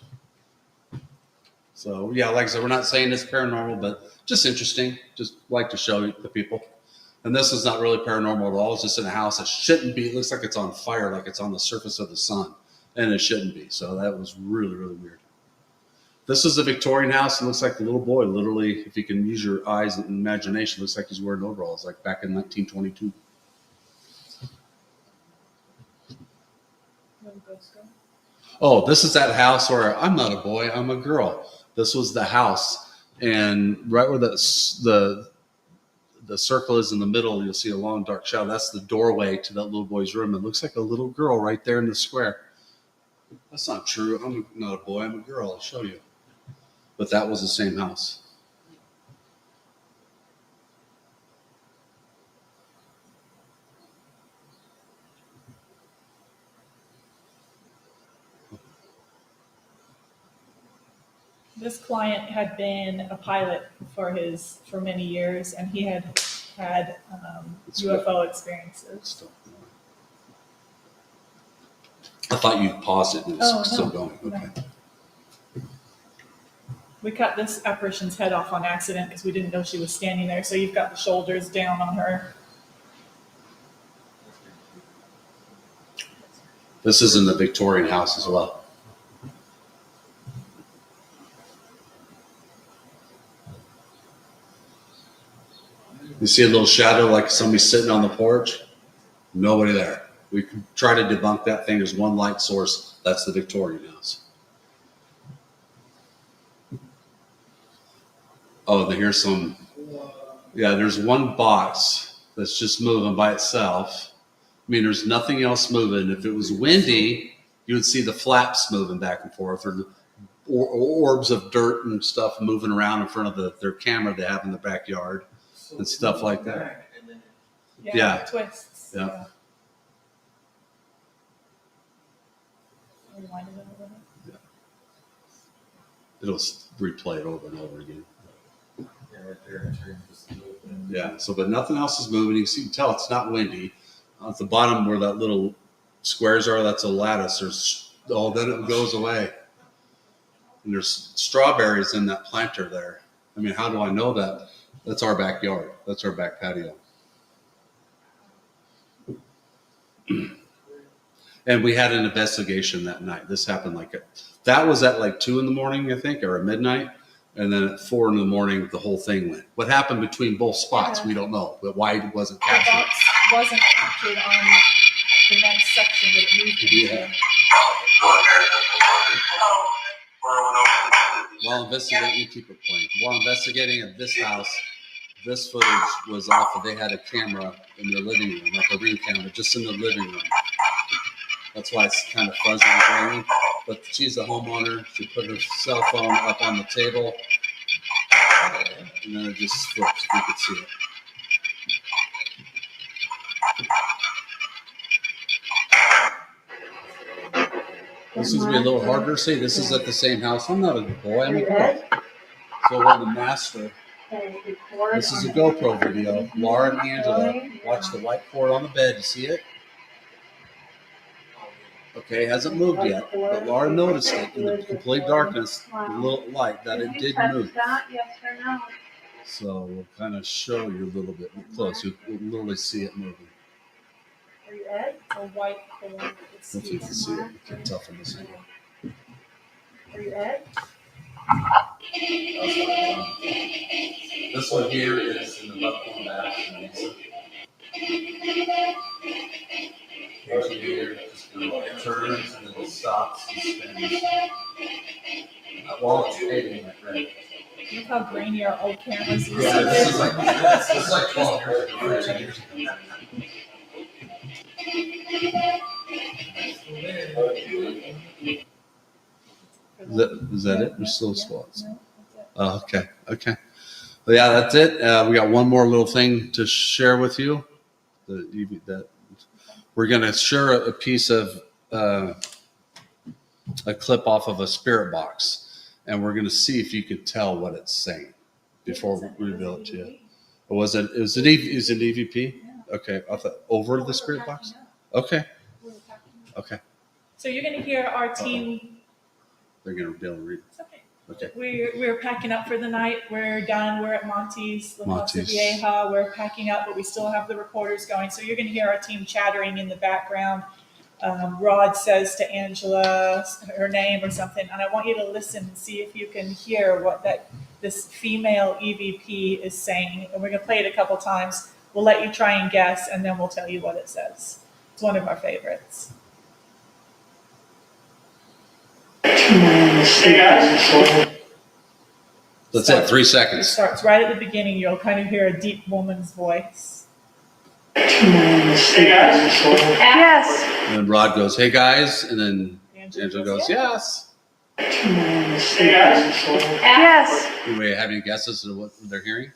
So yeah, like I said, we're not saying it's paranormal, but just interesting. Just like to show the people. And this is not really paranormal at all. It's just in a house that shouldn't be. It looks like it's on fire, like it's on the surface of the sun, and it shouldn't be. So that was really, really weird. This is a Victorian house. It looks like the little boy, literally, if you can use your eyes and imagination, looks like he's wearing overalls, like back in 1922. Oh, this is that house where I'm not a boy, I'm a girl. This was the house, and right where the circle is in the middle, you'll see a long dark shadow. That's the doorway to that little boy's room. It looks like a little girl right there in the square. That's not true. I'm not a boy, I'm a girl. I'll show you. But that was the same house. This client had been a pilot for many years, and he had UFO experiences. I thought you paused it and it was still going. Okay. No. We cut this apparition's head off on accident because we didn't know she was standing there. So you've got the shoulders down on her. This is in the Victorian house as well. You see a little shadow like somebody sitting on the porch? Nobody there. We can try to debunk that thing. There's one light source. That's the Victorian house. Oh, here's some. Yeah, there's one box that's just moving by itself. I mean, there's nothing else moving. If it was windy, you would see the flaps moving back and forth, or orbs of dirt and stuff moving around in front of their camera they have in the backyard and stuff like that. Yeah. It twists. Yeah. Yeah. It'll replay it over and over again. Yeah, so but nothing else is moving. You can tell it's not windy. At the bottom where that little squares are, that's a lattice. Then it goes away. And there's strawberries in that planter there. I mean, how do I know that? That's our backyard. That's our back patio. And we had an investigation that night. This happened that was at 2 a.m, I think, or at midnight. And then at 4 a.m, the whole thing went. What happened between both spots, we don't know. But why it wasn't captured? The box wasn't captured on the next section that it moved into. While investigating, keep it playing. While investigating at this house, this footage was off. They had a camera in their living room, like a ring camera, just in the living room. That's why it's kind of fuzzy and grainy. But she's a homeowner. She put her cell phone up on the table, and then it just flips. You could see it. This is going to be a little harder to see. This is at the same house. I'm not a boy, I'm a girl. So we're the master. This is a GoPro video. Laura and Angela watch the white cord on the bed. You see it? Okay, it hasn't moved yet, but Laura noticed it in the complete darkness, the little light, that it did move. Yes or no? So we'll kind of show you a little bit close. You'll literally see it moving. Are you Ed? A white cord. If you can see it, you can tell from this angle. Are you Ed? This one here is in the buckle back. It turns and then it stops and spins. While it's fading like red. Look how grainy our old cameras used Yeah, to this be. is like 12 years ago, 13 years ago. Is that it? There's still spots. Oh, okay. Well, yeah, that's it. We got one more little thing to share with you. We're going to share a piece of a clip off of a spirit box, and we're going to see if you can tell what it's saying before we reveal it to you. Was it an EVP? Okay, over the spirit box. Okay. So you're going to hear our team. They're going to be able to read. It's okay. Okay. We're packing up for the night. We're done. We're at Monty's, La Casa Vieja. We're packing up, but we still have the recorders going. So you're going to hear our team chattering in the background. Rod says to Angela her name or something, and I want you to listen and see if you can hear what this female EVP is saying. And we're going to play it a couple times. We'll let you try and guess, and then we'll tell you what it says. It's one of our favorites. That's it, 3 It seconds. starts right at the beginning. You'll kind of hear a deep woman's voice. Yes. And then Rod goes, "Hey guys," and then Angela goes, "Yes." Yes. Anybody have any guesses of what they're hearing?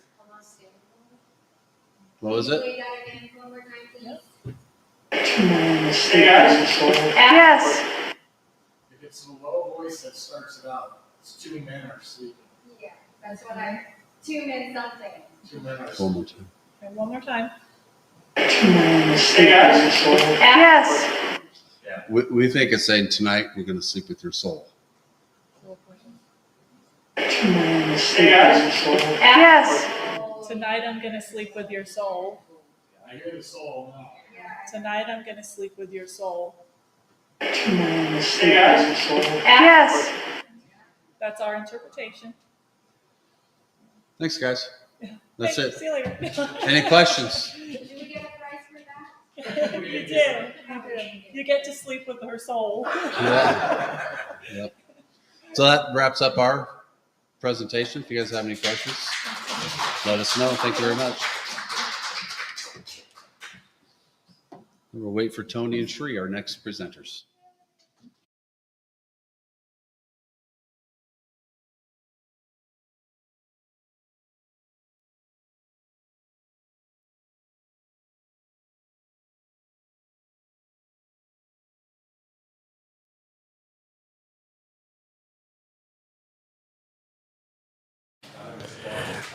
What was it? Yes. If it's a low voice that starts it out, it's 2 men are sleeping. Yeah, that's what I, 2 men something. 2 men are One sleeping. more time. Okay, one more time. Yes. We think it's saying, "Tonight we're going to sleep with your soul." Yes. Tonight I'm going to sleep with your soul. I hear the soul now. Tonight I'm going to sleep with your soul. Yes. That's our interpretation. Thanks, guys. That's Thanks. it. See you later. Any questions? Did we get a prize for that? You did. You get to sleep with her soul. Yeah. Yep. So that wraps up our presentation. If you guys have any questions, let us know. Thank you very much. We'll wait for Tony and Shree, our next presenters.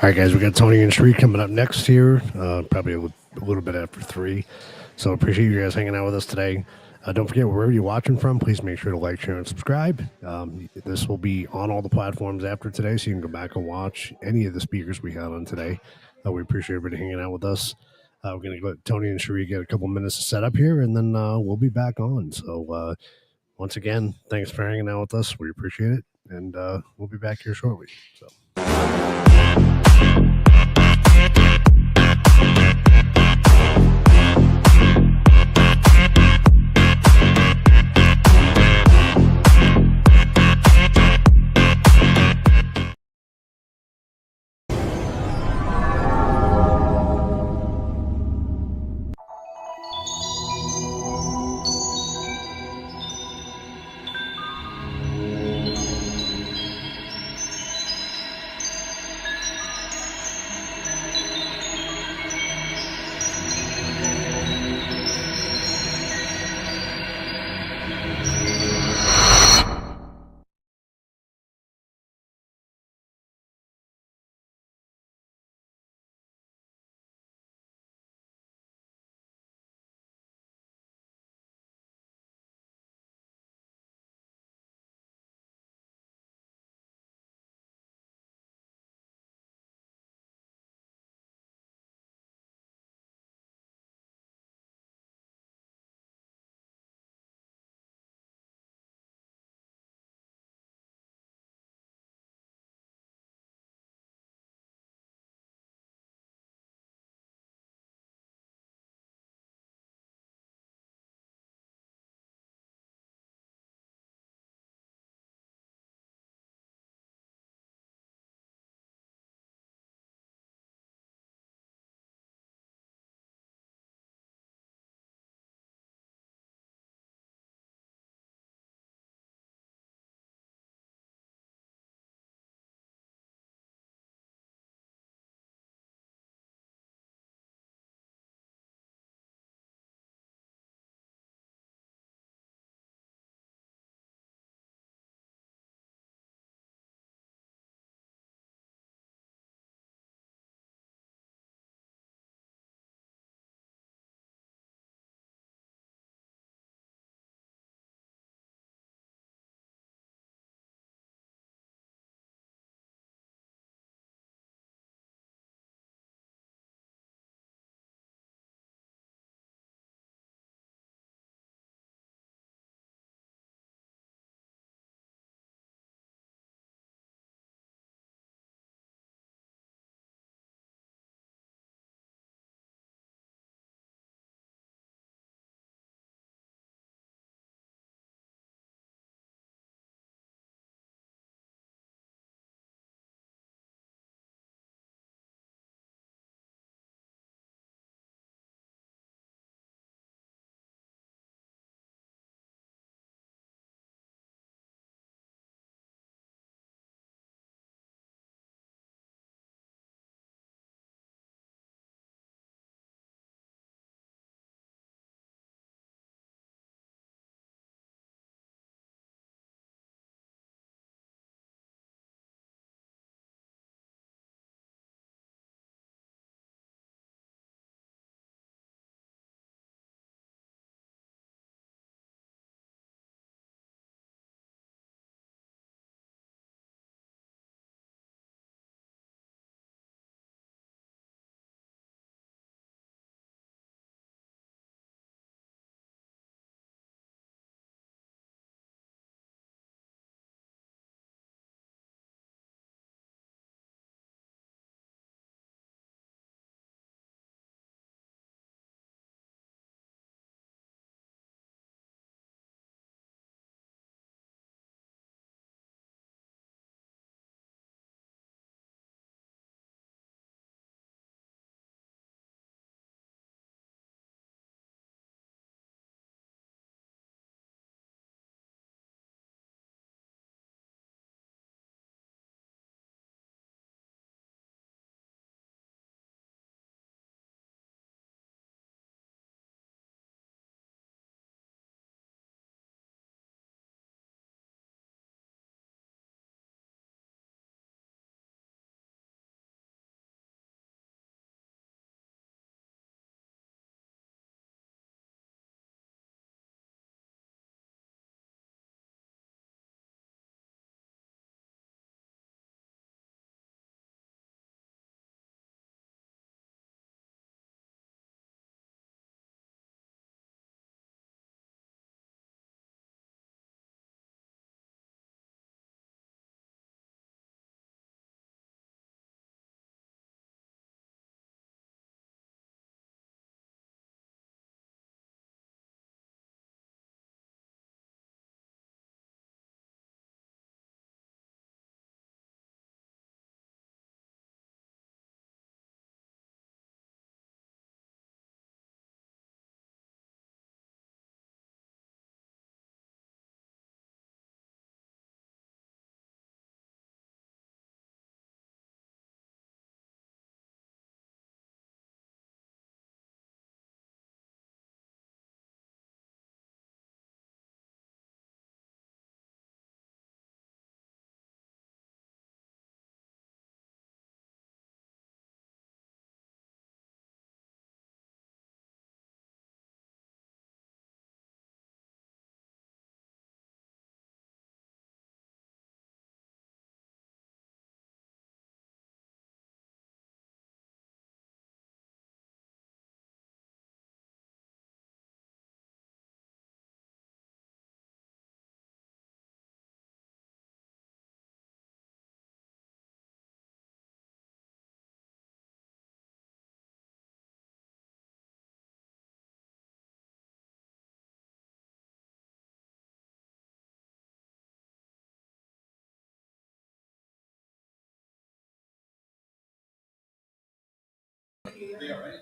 All right, guys, we got Tony and Shree coming up next here, probably a little bit after 3. So appreciate you guys hanging out with us today. Don't forget, wherever you're watching from, please make sure to like, share, and subscribe. This will be on all the platforms after today, so you can go back and watch any of the speakers we had on today. We appreciate everybody hanging out with us. We're going to let Tony and Shree get a couple minutes to set up here, and then we'll be back on. So once again, thanks for hanging out with us. We appreciate it, and we'll be back here shortly. So. They are, right?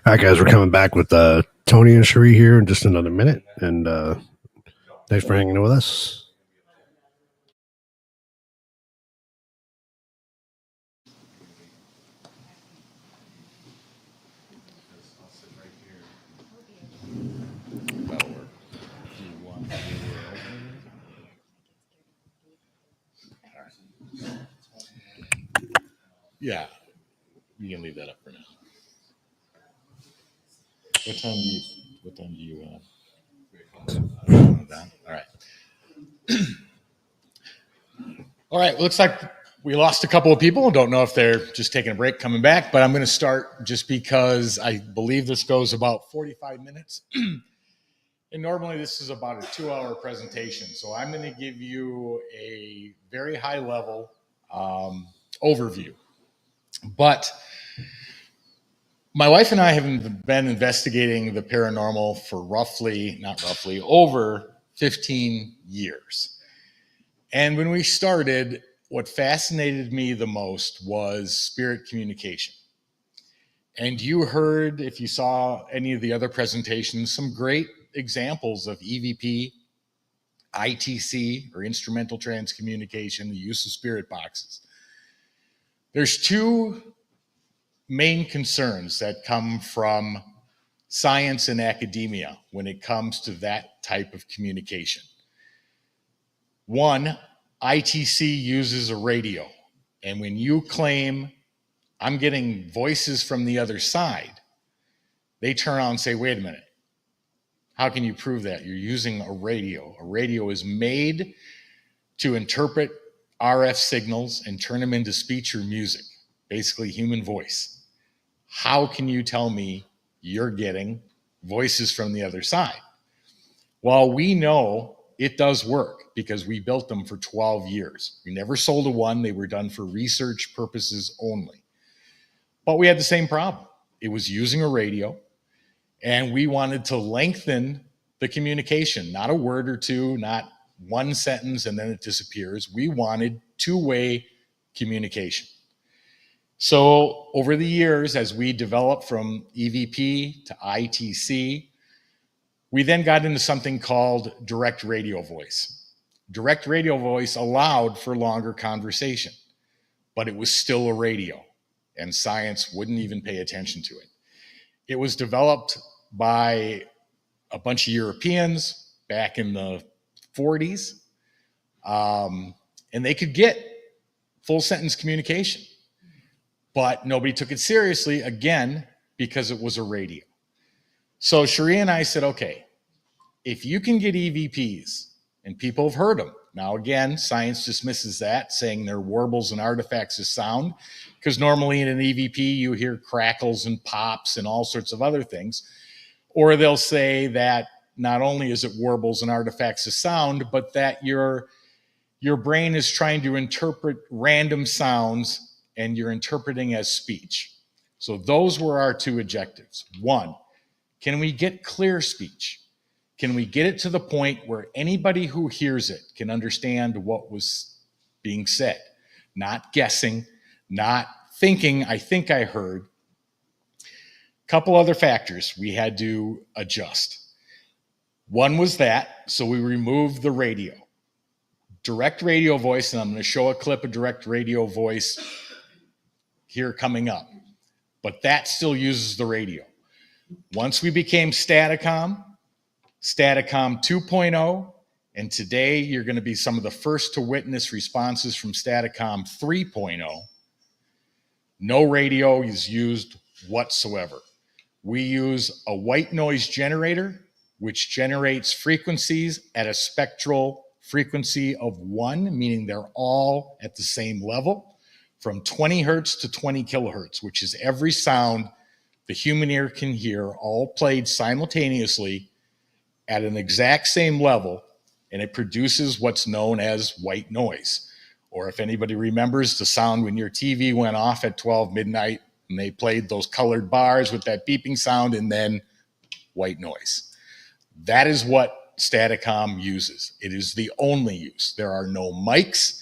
All right, guys, we're coming back with Tony and Cherie here in just another minute. And thanks for hanging with us. That'll work. Do you want me to- Yeah, you can leave that up for now. What time do you all right. All right, looks like we lost a couple of people. Don't know if they're just taking a break coming back, but I'm going to start just because I believe this goes about 45 minutes. And normally this is about a 2-hour presentation. So I'm going to give you a very high level overview. But my wife and I have been investigating the paranormal for over 15 years. And when we started, what fascinated me the most was spirit communication. And you heard, if you saw any of the other presentations, some great examples of EVP, ITC, or instrumental transcommunication, the use of spirit boxes. There's two main concerns that come from science and academia when it comes to that type of communication. One, ITC uses a radio, and when you claim I'm getting voices from the other side, they turn on and say, wait a minute, how can you prove that? You're using a radio. A radio is made to interpret RF signals and turn them into speech or music, basically human voice. How can you tell me you're getting voices from the other side? Well, we know it does work because we built them for 12 years. We never sold a one. They were done for research purposes only. But we had the same problem. It was using a radio, and we wanted to lengthen the communication, not a word or two, not one sentence and then it disappears. We wanted two-way communication. So over the years, as we developed from EVP to ITC, we then got into something called direct radio voice. Direct radio voice allowed for longer conversation, but it was still a radio, and science wouldn't even pay attention to it. It was developed by a bunch of Europeans back in the 40s, and they could get full sentence communication, but nobody took it seriously, again, because it was a radio. So Cherie and I said, okay, if you can get EVPs, and people have heard them. Now, again, science dismisses that, saying they're warbles and artifacts of sound, because normally in an EVP, you hear crackles and pops and all sorts of other things. Or they'll say that not only is it warbles and artifacts of sound, but that your brain is trying to interpret random sounds and you're interpreting as speech. So those were our two objectives. One, can we get clear speech? Can we get it to the point where anybody who hears it can understand what was being said? Not guessing, not thinking, I think I heard. Couple other factors we had to adjust. One was that, so we removed the radio. Direct radio voice, and I'm going to show a clip of direct radio voice here coming up, but that still uses the radio. Once we became Staticom 2.0, and today you're going to be some of the first to witness responses from Staticom 3.0, no radio is used whatsoever. We use a white noise generator, which generates frequencies at a spectral frequency of 1, meaning they're all at the same level, from 20 hertz to 20 kilohertz, which is every sound the human ear can hear, all played simultaneously at an exact same level, and it produces what's known as white noise. Or if anybody remembers the sound when your TV went off at 12 midnight and they played those colored bars with that beeping sound and then white noise. That is what Staticom uses. It is the only use. There are no mics.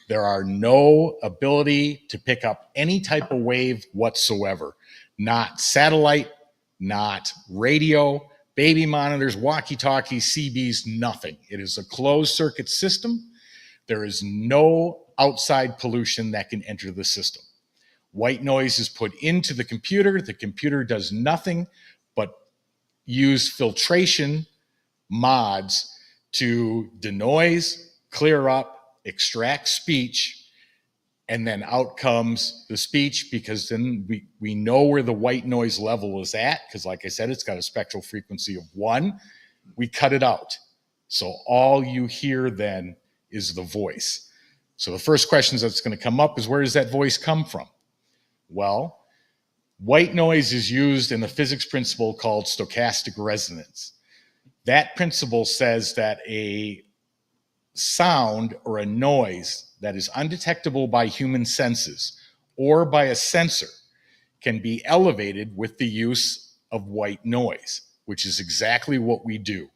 There are no ability to pick up any type of wave whatsoever. Not satellite, not radio, baby monitors, walkie-talkies, CBs, nothing. It is a closed circuit system. There is no outside pollution that can enter the system. White noise is put into the computer. The computer does nothing but use filtration mods to denoise, clear up, extract speech, and then out comes the speech, because then we know where the white noise level is at, because like I said, it's got a spectral frequency of 1. We cut it out. So all you hear then is the voice. So the first question that's going to come up is, where does that voice come from? Well, white noise is used in the physics principle called stochastic resonance. That principle says that a sound or a noise that is undetectable by human senses or by a sensor can be elevated with the use of white noise, which is exactly what we do.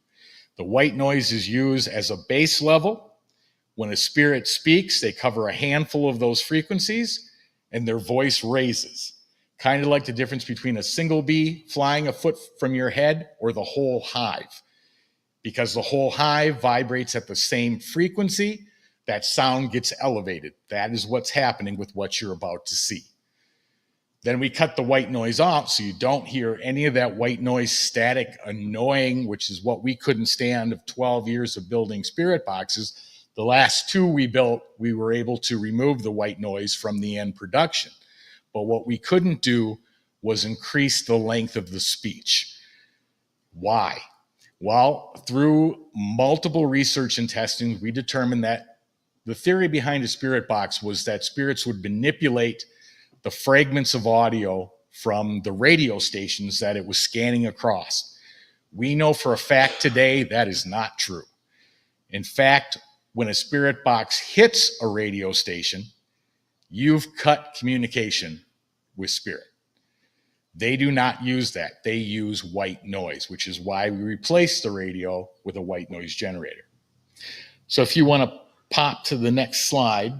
The white noise is used as a base level. When a spirit speaks, they cover a handful of those frequencies and their voice raises. Kind of like the difference between a single bee flying a foot from your head or the whole hive. Because the whole hive vibrates at the same frequency, that sound gets elevated. That is what's happening with what you're about to see. Then we cut the white noise off so you don't hear any of that white noise static annoying, which is what we couldn't stand of 12 years of building spirit boxes. The last 2 we built, we were able to remove the white noise from the end production. But what we couldn't do was increase the length of the speech. Why? Well, through multiple research and testing, we determined that the theory behind a spirit box was that spirits would manipulate the fragments of audio from the radio stations that it was scanning across. We know for a fact today that is not true. In fact, when a spirit box hits a radio station, you've cut communication with spirit. They do not use that. They use white noise, which is why we replaced the radio with a white noise generator. So if you want to pop to the next slide,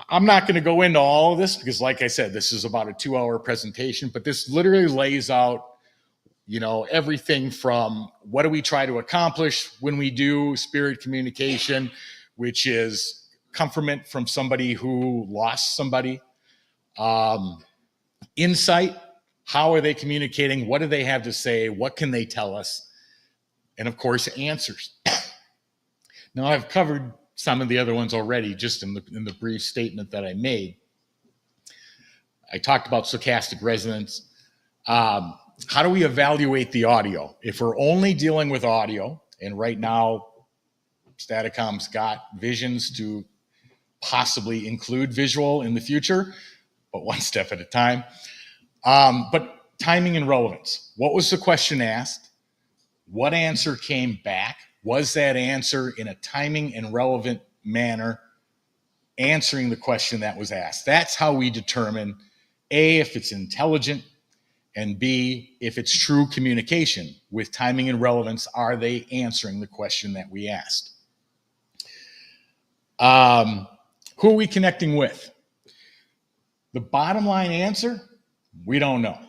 I'm not going to go into all of this because, like I said, this is about a 2-hour presentation, but this literally lays out, everything from what do we try to accomplish when we do spirit communication, which is comfort from somebody who lost somebody, insight, how are they communicating, what do they have to say, what can they tell us, and of course, answers. Now, I've covered some of the other ones already, just in the brief statement that I made. I talked about stochastic resonance. How do we evaluate the audio? If we're only dealing with audio, and right now, Staticom's got visions to possibly include visual in the future, but one step at a time. But timing and relevance. What was the question asked? What answer came back? Was that answer in a timing and relevant manner answering the question that was asked? That's how we determine, A, if it's intelligent, and B, if it's true communication. With timing and relevance, are they answering the question that we asked? Who are we connecting with? The bottom line answer, we don't know.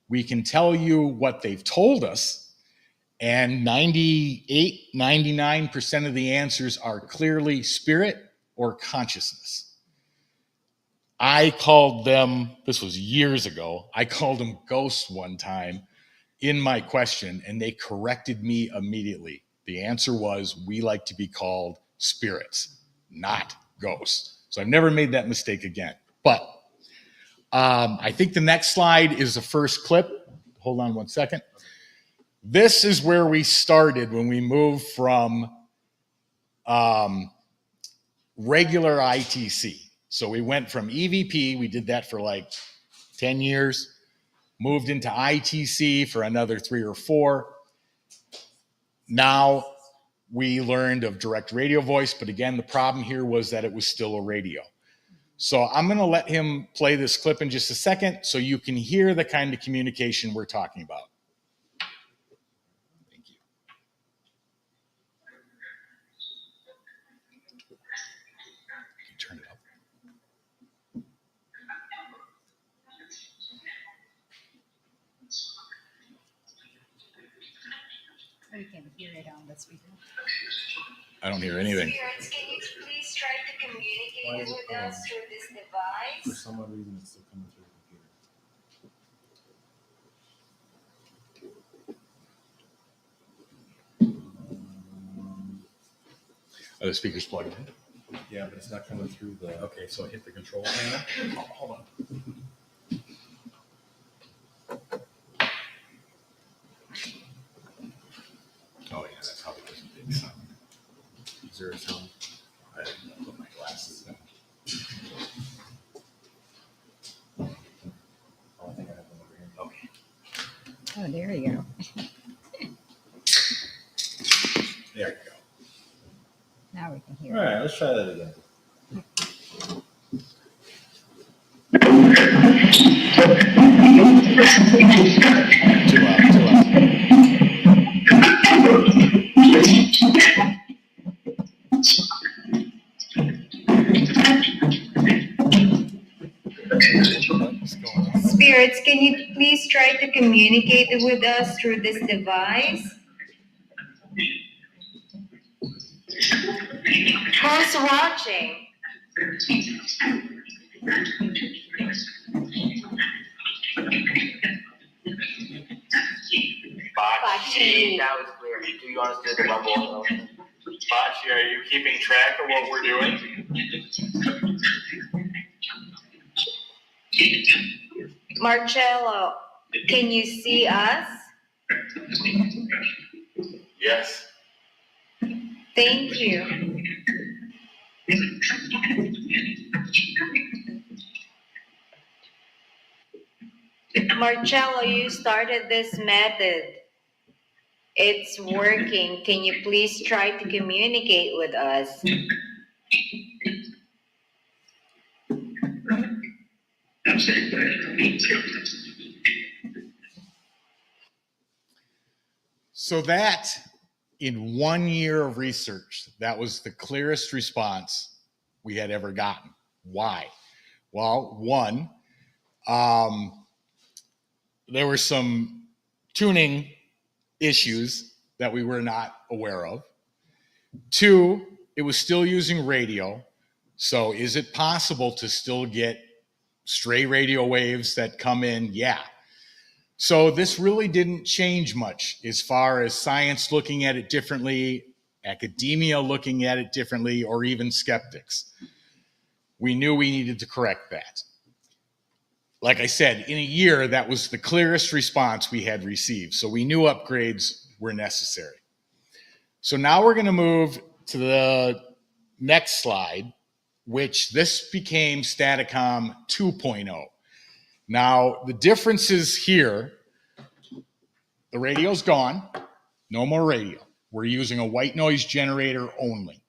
We can tell you what they've told us, and 98, 99% of the answers are clearly spirit or consciousness. I called them, this was years ago, I called them ghosts one time in my question, and they corrected me immediately. The answer was, we like to be called spirits, not ghosts. So I've never made that mistake again. But I think the next slide is the first clip. Hold on one second. This is where we started when we moved from regular ITC. So we went from EVP, we did that for like 10 years, moved into ITC for another 3 or 4. Now we learned of direct radio voice, but again, the problem here was that it was still a radio. So I'm going to let him play this clip in just a second so you can hear the kind of communication we're talking about. We can hear it on the speaker. I don't hear anything. Spirits, can you please try to communicate with us through this device? For some odd reason, it's still coming through the computer. Are the speakers plugged in? Yeah, but it's not coming through the. Okay, so I hit the control panel. Oh, hold on. Oh yeah, that probably wasn't big sound. Is there a sound? I didn't put my glasses in. Oh, I think I have one over here. Okay. Oh, there you go. There you go. Now we can hear All right, let's try that again. Too loud, too loud. Spirits, can you please try to communicate with us through this device? Who's watching? Bachi, that was clear. Do you want us to do the rumble? Bachi, are you keeping track of what we're doing? Marcello, can you see us? Yes. Thank you. Marcello, you started this method. It's working. Can you please try to communicate with us? So that, in 1 year of research, that was the clearest response we had ever gotten. Why? Well, one, there were some tuning issues that we were not aware of. Two, it was still using radio. So is it possible to still get stray radio waves that come in? Yeah. So this really didn't change much as far as science looking at it differently, academia looking at it differently, or even skeptics. We knew we needed to correct that. Like I said, in a year, that was the clearest response we had received. So we knew upgrades were necessary. So now we're going to move to the next slide, which this became Staticom 2.0. Now, the differences here, the radio's gone, no more radio. We're using a white noise generator only.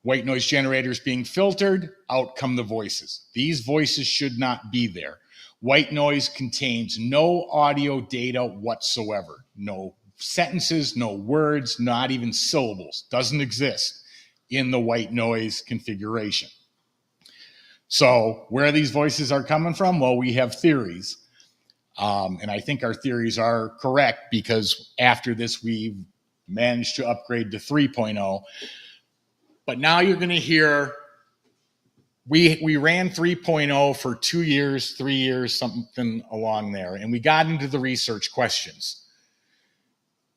White noise generators being filtered, out come the voices. These voices should not be there. White noise contains no audio data whatsoever. No sentences, no words, not even syllables. Doesn't exist in the white noise configuration. So where these voices are coming from? Well, we have theories. And I think our theories are correct because after this, we've managed to upgrade to 3.0. But now you're going to hear, we ran 3.0 for 2 years, 3 years, something along there. And we got into the research questions.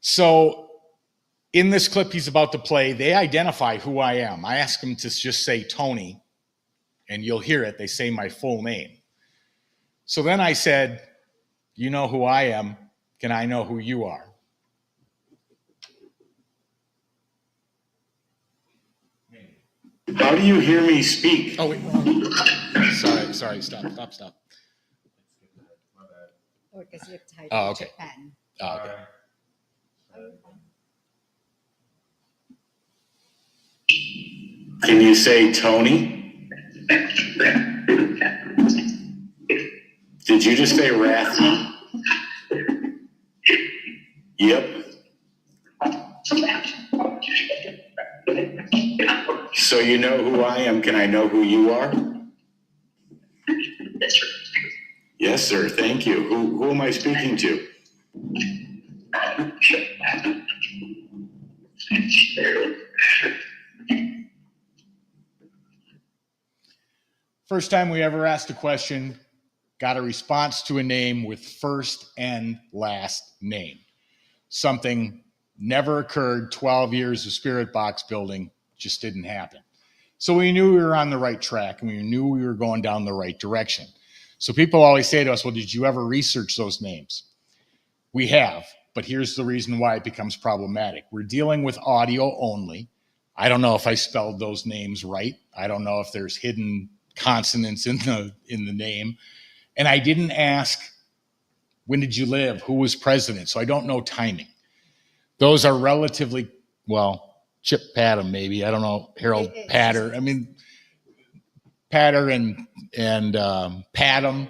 So in this clip he's about to play, they identify who I am. I ask them to just say Tony, and you'll hear it. They say my full name. So then I said, you know who I am. Can I know who you are? How do you hear me speak? Oh, wait. Sorry. Stop. Oh, because you have to type Oh, okay. Japan. Oh, okay. Can you say Tony? Did you just say Rathman? Yep. So you know who I am. Can I know who you are? Yes, sir. Thank you. Who am I speaking to? First time we ever asked a question, got a response to a name with first and last name. Something never occurred, 12 years of spirit box building, just didn't happen. So we knew we were on the right track and we knew we were going down the right direction. So people always say to us, well, did you ever research those names? We have, but here's the reason why it becomes problematic. We're dealing with audio only. I don't know if I spelled those names right. I don't know if there's hidden consonants in the name. And I didn't ask, when did you live? Who was president? So I don't know timing. Those are relatively, well, Chip Patton maybe. I don't know, Harold Patter. I mean, Patter and Patton.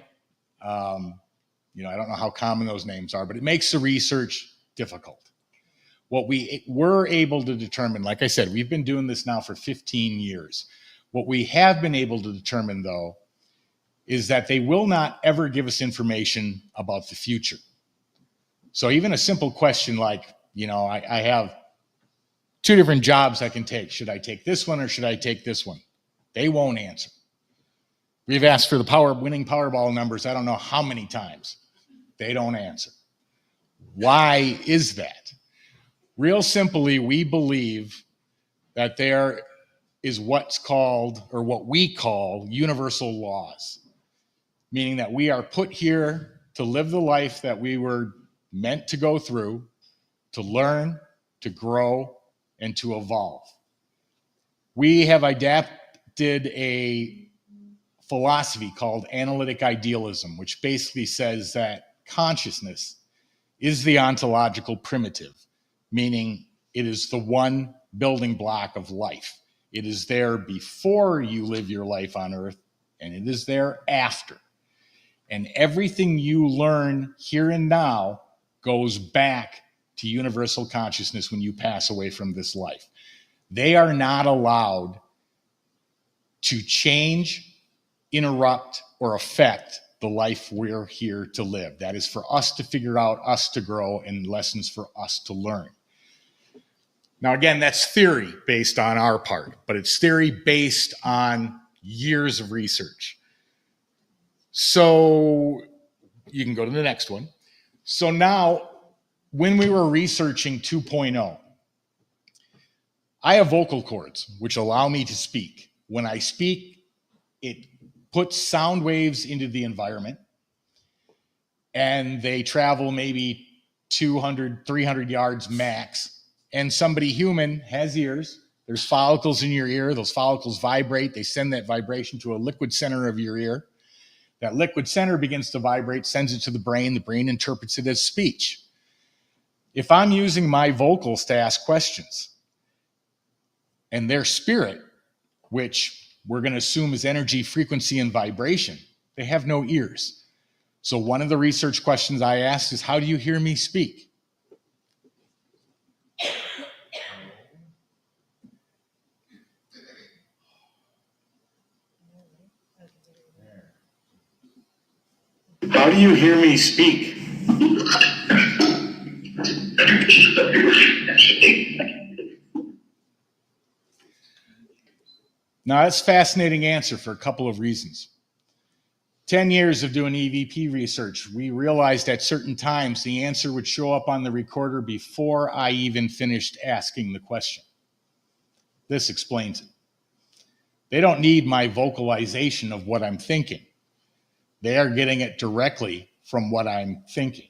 I don't know how common those names are, but it makes the research difficult. What we were able to determine, like I said, we've been doing this now for 15 years. What we have been able to determine, though, is that they will not ever give us information about the future. So even a simple question like, I have 2 different jobs I can take. Should I take this one or should I take this one? They won't answer. We've asked for the winning Powerball numbers I don't know how many times. They don't answer. Why is that? Real simply, we believe that there is what we call universal laws, meaning that we are put here to live the life that we were meant to go through, to learn, to grow, and to evolve. We have adapted a philosophy called analytic idealism, which basically says that consciousness is the ontological primitive, meaning it is the one building block of life. It is there before you live your life on earth, and it is there after. And everything you learn here and now goes back to universal consciousness when you pass away from this life. They are not allowed to change, interrupt, or affect the life we're here to live. That is for us to figure out, us to grow, and lessons for us to learn. Now, again, that's theory based on our part, but it's theory based on years of research. So you can go to the next one. So now, when we were researching 2.0, I have vocal cords, which allow me to speak. When I speak, it puts sound waves into the environment, and they travel maybe 200, 300 yards max. And somebody human has ears. There's follicles in your ear. Those follicles vibrate. They send that vibration to a liquid center of your ear. That liquid center begins to vibrate, sends it to the brain. The brain interprets it as speech. If I'm using my vocals to ask questions, and their spirit, which we're going to assume is energy, frequency, and vibration, they have no ears. So one of the research questions I asked is, how do you hear me speak? How do you hear me speak? Now, that's a fascinating answer for a couple of reasons. 10 years of doing EVP research, we realized at certain times the answer would show up on the recorder before I even finished asking the question. This explains it. They don't need my vocalization of what I'm thinking. They are getting it directly from what I'm thinking.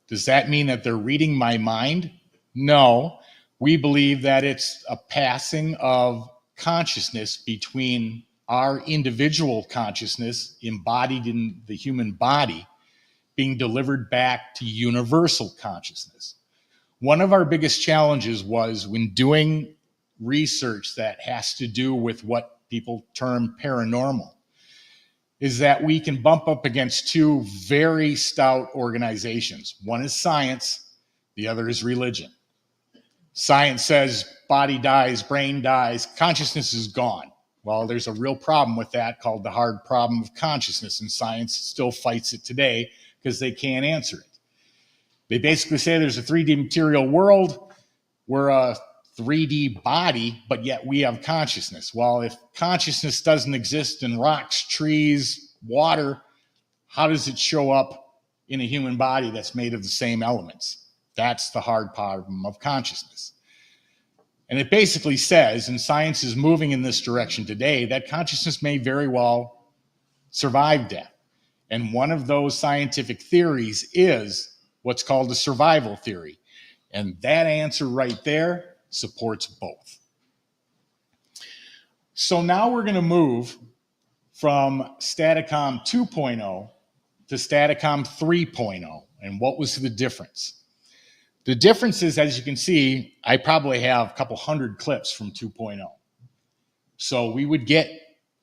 Does that mean that they're reading my mind? No. We believe that it's a passing of consciousness between our individual consciousness embodied in the human body being delivered back to universal consciousness. One of our biggest challenges was when doing research that has to do with what people term paranormal, is that we can bump up against 2 very stout organizations. One is science, the other is religion. Science says body dies, brain dies, consciousness is gone. Well, there's a real problem with that called the hard problem of consciousness, and science still fights it today because they can't answer it. They basically say there's a 3D material world. We're a 3D body, but yet we have consciousness. Well, if consciousness doesn't exist in rocks, trees, water, how does it show up in a human body that's made of the same elements? That's the hard problem of consciousness. And it basically says, and science is moving in this direction today, that consciousness may very well survive death. And one of those scientific theories is what's called a survival theory. And that answer right there supports both. So now we're going to move from Staticom 2.0 to Staticom 3.0. And what was the difference? The difference is, as you can see, I probably have a couple hundred clips from 2.0. So we would get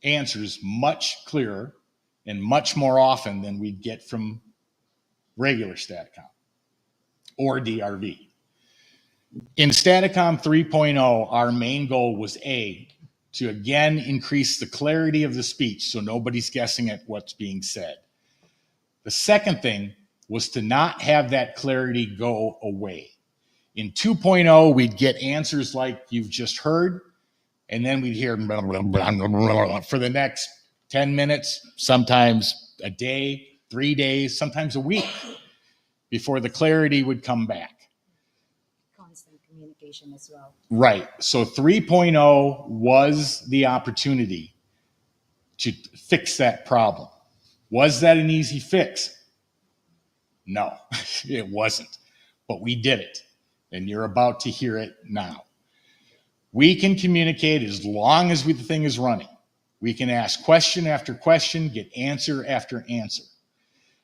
answers much clearer and much more often than we'd get from regular Staticom or DRV. In Staticom 3.0, our main goal was to again increase the clarity of the speech so nobody's guessing at what's being said. The second thing was to not have that clarity go away. In 2.0, we'd get answers like you've just heard, and then we'd hear blah, blah, blah, blah, blah, for the next 10 minutes, sometimes a day, 3 days, sometimes a week before the clarity would come back. Constant communication as well. Right. So 3.0 was the opportunity to fix that problem. Was that an easy fix? No, it wasn't. But we did it. And you're about to hear it now. We can communicate as long as the thing is running. We can ask question after question, get answer after answer.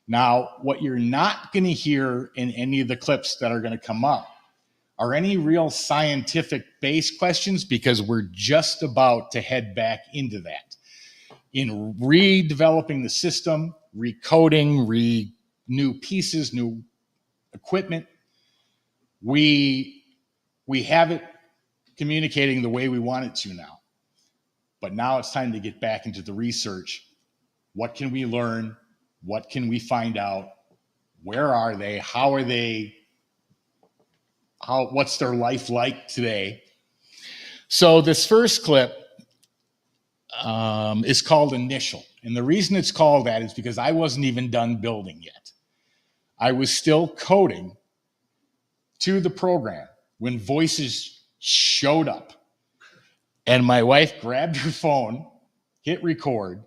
Now, what you're not going to hear in any of the clips that are going to come up are any real scientific-based questions, because we're just about to head back into that. In redeveloping the system, recoding, new pieces, new equipment, we have it communicating the way we want it to now. But now it's time to get back into the research. What can we learn? What can we find out? Where are they? How are they? What's their life like today? So this first clip is called Initial. And the reason it's called that is because I wasn't even done building yet. I was still coding to the program when voices showed up. And my wife grabbed her phone, hit record,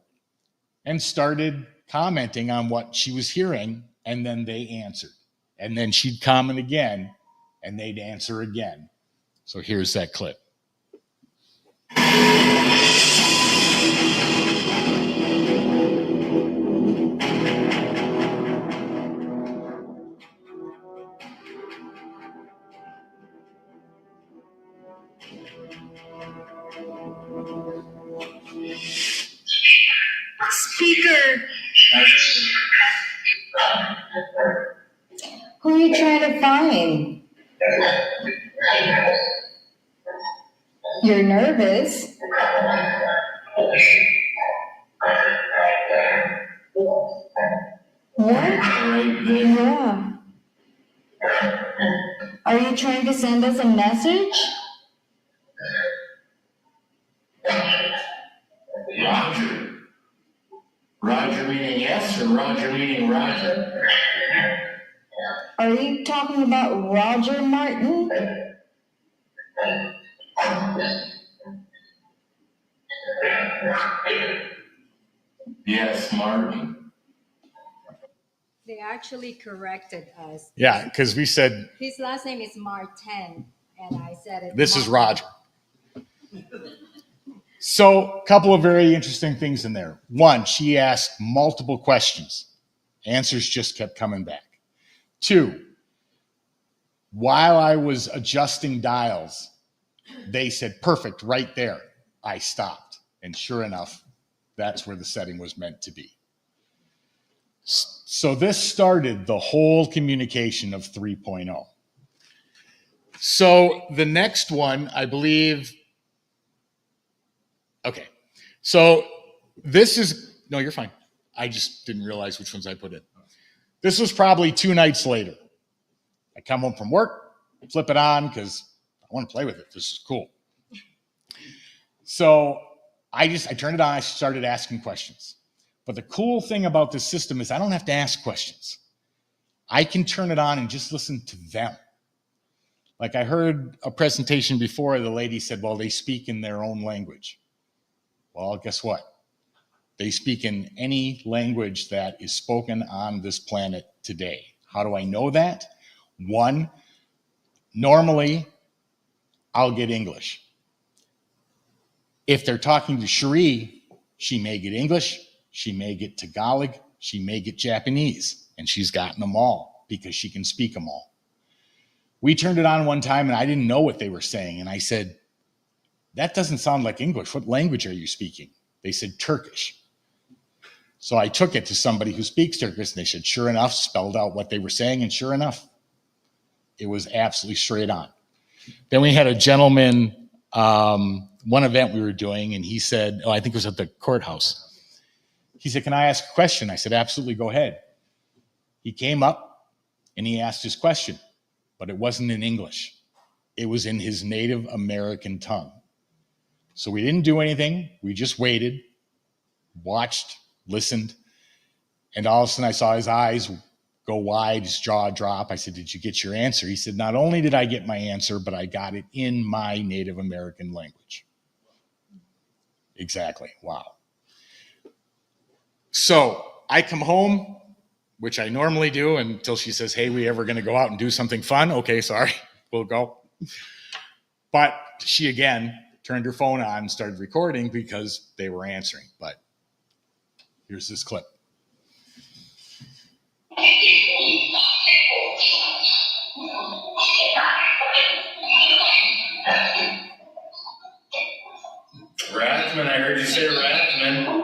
and started commenting on what she was hearing, and then they answered. And then she'd comment again, and they'd answer again. So here's that clip. Speaker. Who are you trying to find? You're nervous. What? Yeah. Are you trying to send us a message? Roger. Roger meaning yes or Roger meaning Roger? Are you talking about Roger Martin? Yes, Martin. They actually corrected us. Yeah, because we said His last name is Martin, and I said it. this is Roger. So a couple of very interesting things in there. One, she asked multiple questions. Answers just kept coming back. Two, while I was adjusting dials, they said, perfect, right there. I stopped. And sure enough, that's where the setting was meant to be. So this started the whole communication of 3.0. So the next one, I believe, okay. So this is, no, you're fine. I just didn't realize which ones I put in. This was probably 2 nights later. I come home from work, flip it on because want to play with it. This is cool. So I turned it on. I started asking questions. But the cool thing about this system is I don't have to ask questions. I can turn it on and just listen to them. Like I heard a presentation before, the lady said, well, they speak in their own language. Well, guess what? They speak in any language that is spoken on this planet today. How do I know that? One, normally I'll get English. If they're talking to Cherie, she may get English, she may get Tagalog, she may get Japanese, and she's gotten them all because she can speak them all. We turned it on one time and I didn't know what they were saying. And I said, that doesn't sound like English. What language are you speaking? They said Turkish. So I took it to somebody who speaks Turkish and they said, sure enough, spelled out what they were saying. And sure enough, it was absolutely straight on. Then we had a gentleman, one event we were doing, and he said, I think it was at the courthouse. He said, can I ask a question? I said, absolutely, go ahead. He came up and he asked his question, but it wasn't in English. It was in his Native American tongue. So we didn't do anything. We just waited, watched, listened, and all of a sudden I saw his eyes go wide, his jaw drop. I said, did you get your answer? He said, not only did I get my answer, but I got it in my Native American language. Exactly. Wow. So I come home, which I normally do until she says, hey, we ever going to go out and do something fun? Okay, sorry, we'll go. But she again turned her phone on and started recording because they were answering. But here's this clip. Rathman, I heard you say Rathman.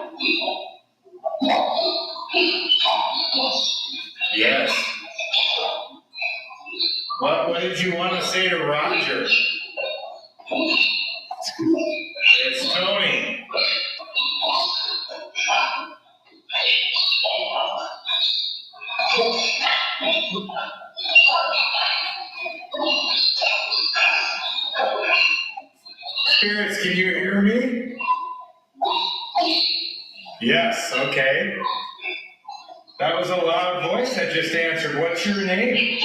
Yes. What did you want to say to Roger? It's Tony. Spirits, can you hear me? Yes, okay. That was a loud voice that just answered. What's your name?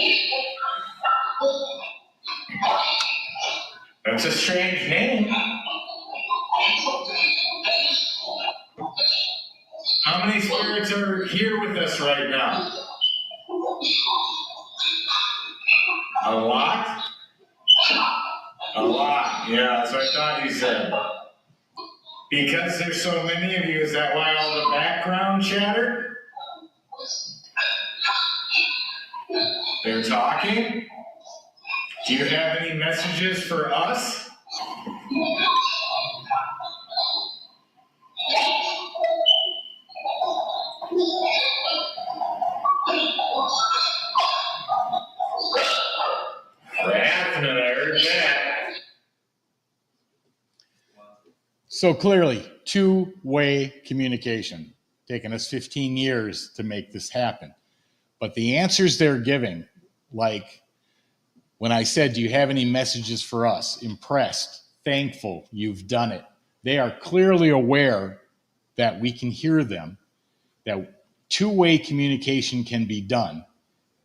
That's a strange name. How many spirits are here with us right now? A lot? A lot, yeah, that's what I thought you said. Because there's so many of you, is that why all the background chatter? They're talking? Do you have any messages for us? So clearly, two-way communication. Taken us 15 years to make this happen. But the answers they're giving, like when I said, do you have any messages for us? Impressed, thankful, you've done it. They are clearly aware that we can hear them, that two-way communication can be done.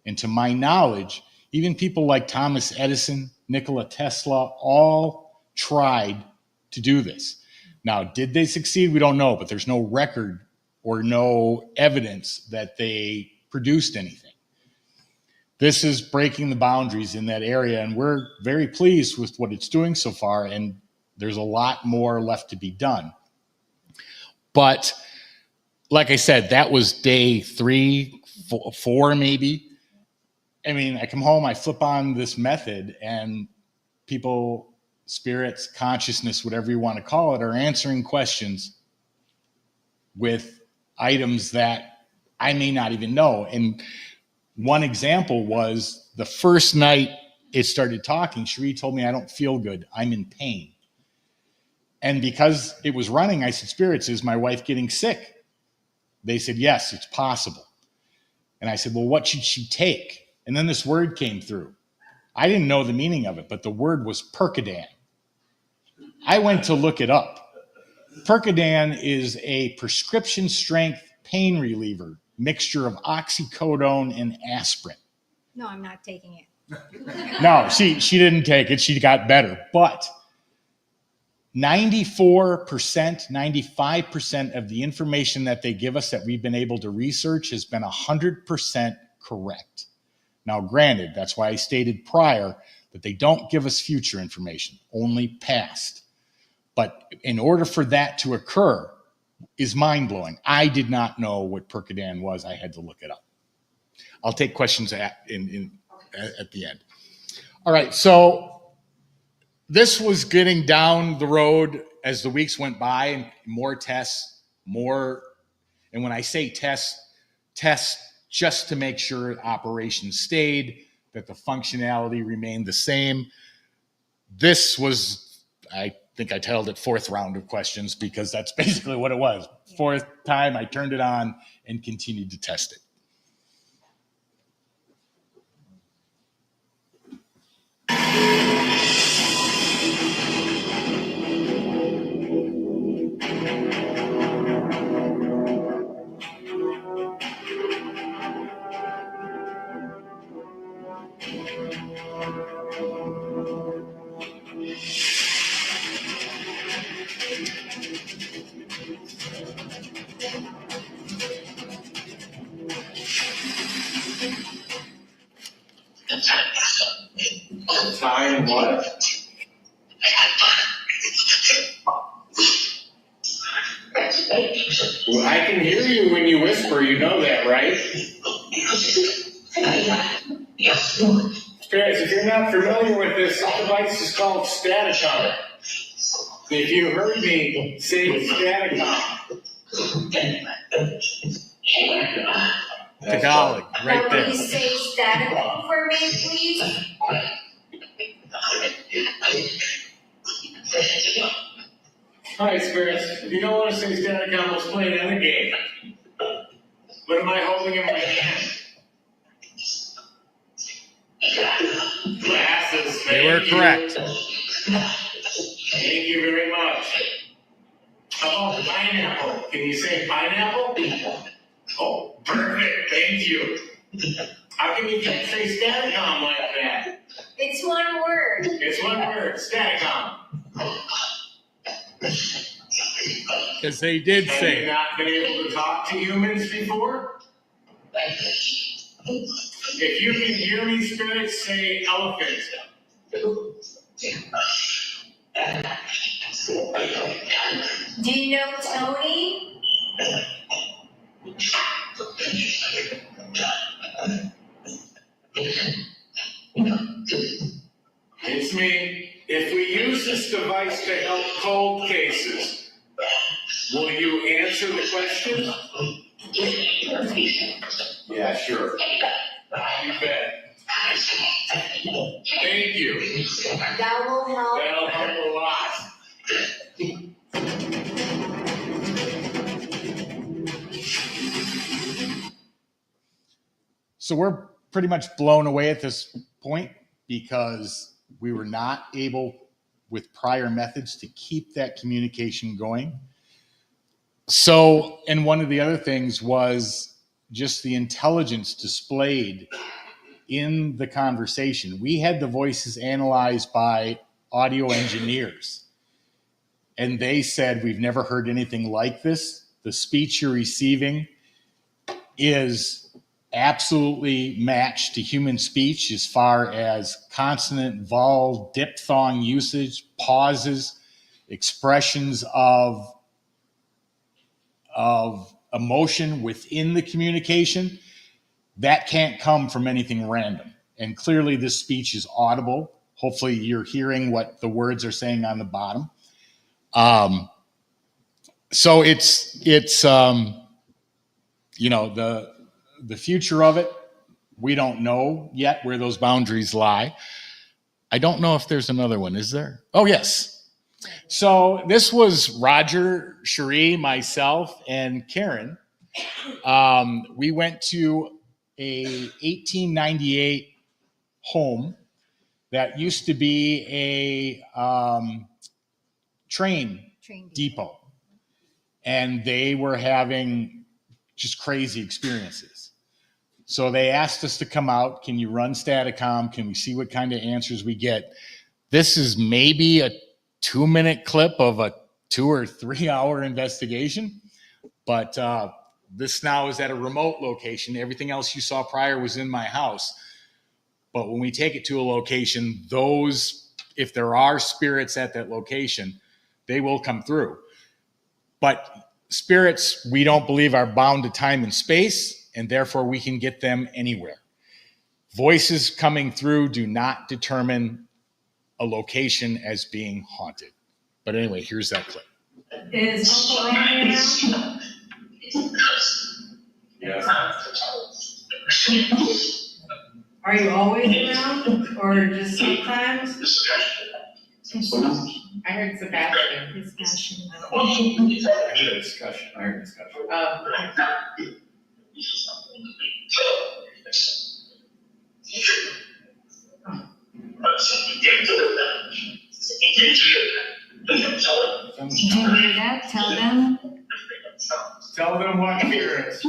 And to my knowledge, even people like Thomas Edison, Nikola Tesla, all tried to do this. Now, did they succeed? We don't know, but there's no record or no evidence that they produced anything. This is breaking the boundaries in that area, and we're very pleased with what it's doing so far, and there's a lot more left to be done. But like I said, that was day 3, 4 maybe. I mean, I come home, I flip on this method, and people, spirits, consciousness, whatever you want to call it, are answering questions with items that I may not even know. And one example was the first night it started talking, Cherie told me, I don't feel good. I'm in pain. And because it was running, I said, spirits, is my wife getting sick? They said, yes, it's possible. And I said, well, what should she take? And then this word came through, I didn't know the meaning of it, but the word was Percodan. I went to look it up. Percodan is a prescription strength pain reliever, mixture of oxycodone and aspirin. No, I'm not taking it. No, she didn't take it. She got better. But 94%, 95% of the information that they give us that we've been able to research has been 100% correct. Now, granted, that's why I stated prior that they don't give us future information, only past. But in order for that to occur is mind-blowing. I did not know what Percodan was. I had to look it up. I'll take questions at the end. All right, so this was getting down the road as the weeks went by, and more tests, more, and when I say tests just to make sure operations stayed, that the functionality remained the same. This was, I think I titled it 4th round of questions because that's basically what it was. 4th time I turned it on and continued to test it. Time what? Well, I can hear you when you whisper, you know that, right? Spirits, if you're not familiar with this device is called Staticom. If you heard me say Staticom. Tagalog, right Now, there. will you say static for me, please? All right, Spirits, if you don't want to say Staticom, let's play another game. What am I holding in my hand? Glasses. They were correct. Thank you very much. How about pineapple? Can you say pineapple? Oh, perfect. Thank you. How come you can't say Staticom like that? It's one word. It's one word, Staticom. Because they did Have say you not been able to talk to humans before? If you can hear me, Spirits, say elephant. Do you know Tony? It's me. If we use this device to help cold cases, will you answer the question? Yeah, sure. You bet. Thank you. That will help. That'll help a lot. So we're pretty much blown away at this point because we were not able with prior methods to keep that communication going. So, and one of the other things was just the intelligence displayed in the conversation. We had the voices analyzed by audio engineers, and they said, we've never heard anything like this. The speech you're receiving is absolutely matched to human speech as far as consonant, vowel, diphthong usage, pauses, expressions of emotion within the communication. That can't come from anything random. And clearly this speech is audible. Hopefully you're hearing what the words are saying on the bottom. So it's you know, the future of it, we don't know yet where those boundaries lie. I don't know if there's another one. Is there? Oh, yes. So this was Roger, Cherie, myself, and Karen. We went to a 1898 home that used to be a train depot. And they were having just crazy experiences. So they asked us to come out. Can you run Staticom? Can we see what kind of answers we get? This is maybe a 2-minute clip of a 2 or 3 hour investigation. But this now is at a remote location. Everything else you saw prior was in my house. But when we take it to a location, those, if there are spirits at that location, they will come through. But spirits, we don't believe, are bound to time and space, and therefore we can get them anywhere. Voices coming through do not determine a location as being haunted. But anyway, here's that clip. Is Uncle Ronnie around? Yes. Are you always around, or just sometimes? I heard Sebastian. Discussion. I heard discussion. Did you hear that? Tell them. Tell them what spirits.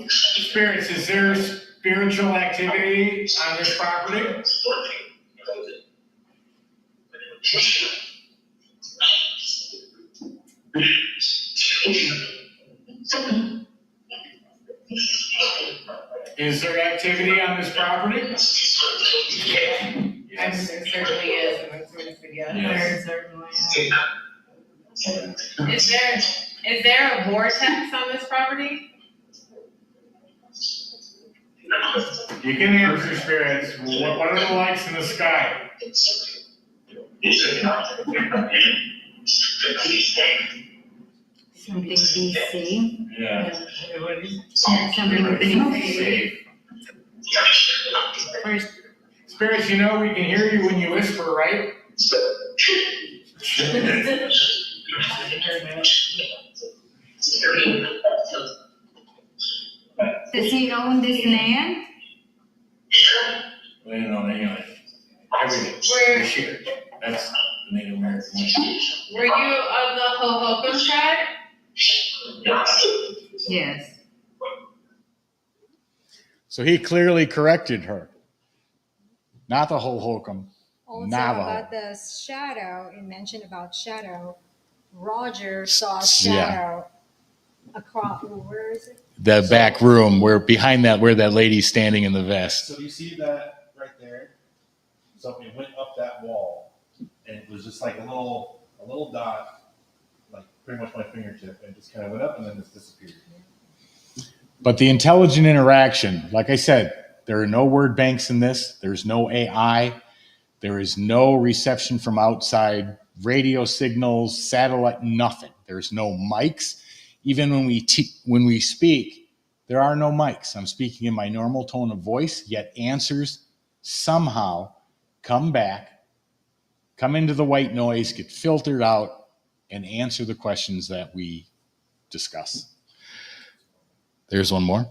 Spirits, is there spiritual activity on this property? Is there activity on this property? There certainly is, and that's what he said, yeah. There certainly is. Is there a vortex on this property? You can answer, spirits. What are the lights in the sky? Something BC. Yeah. Something BC. First. Spirits, you know we can hear you when you whisper, right? Does he own this land? Well, you know, anyway. Everything. This year. That's the Native American way. Were you of the Hohokam tribe? Yes. So he clearly corrected her. Not the Hohokam, Also Navajo. about the shadow, you mentioned about shadow. Roger saw a shadow across, where is it? The back room, where behind that, where that lady's standing in the vest. So you see that right there? So it went up that wall, and it was just like a little dot, like pretty much my fingertip, and it just kind of went up and then just disappeared. But the intelligent interaction, like I said, there are no word banks in this. There's no AI. There is no reception from outside radio signals, satellite, nothing. There's no mics. Even when we speak, there are no mics. I'm speaking in my normal tone of voice, yet answers somehow come back, come into the white noise, get filtered out, and answer the questions that we discuss. There's one more.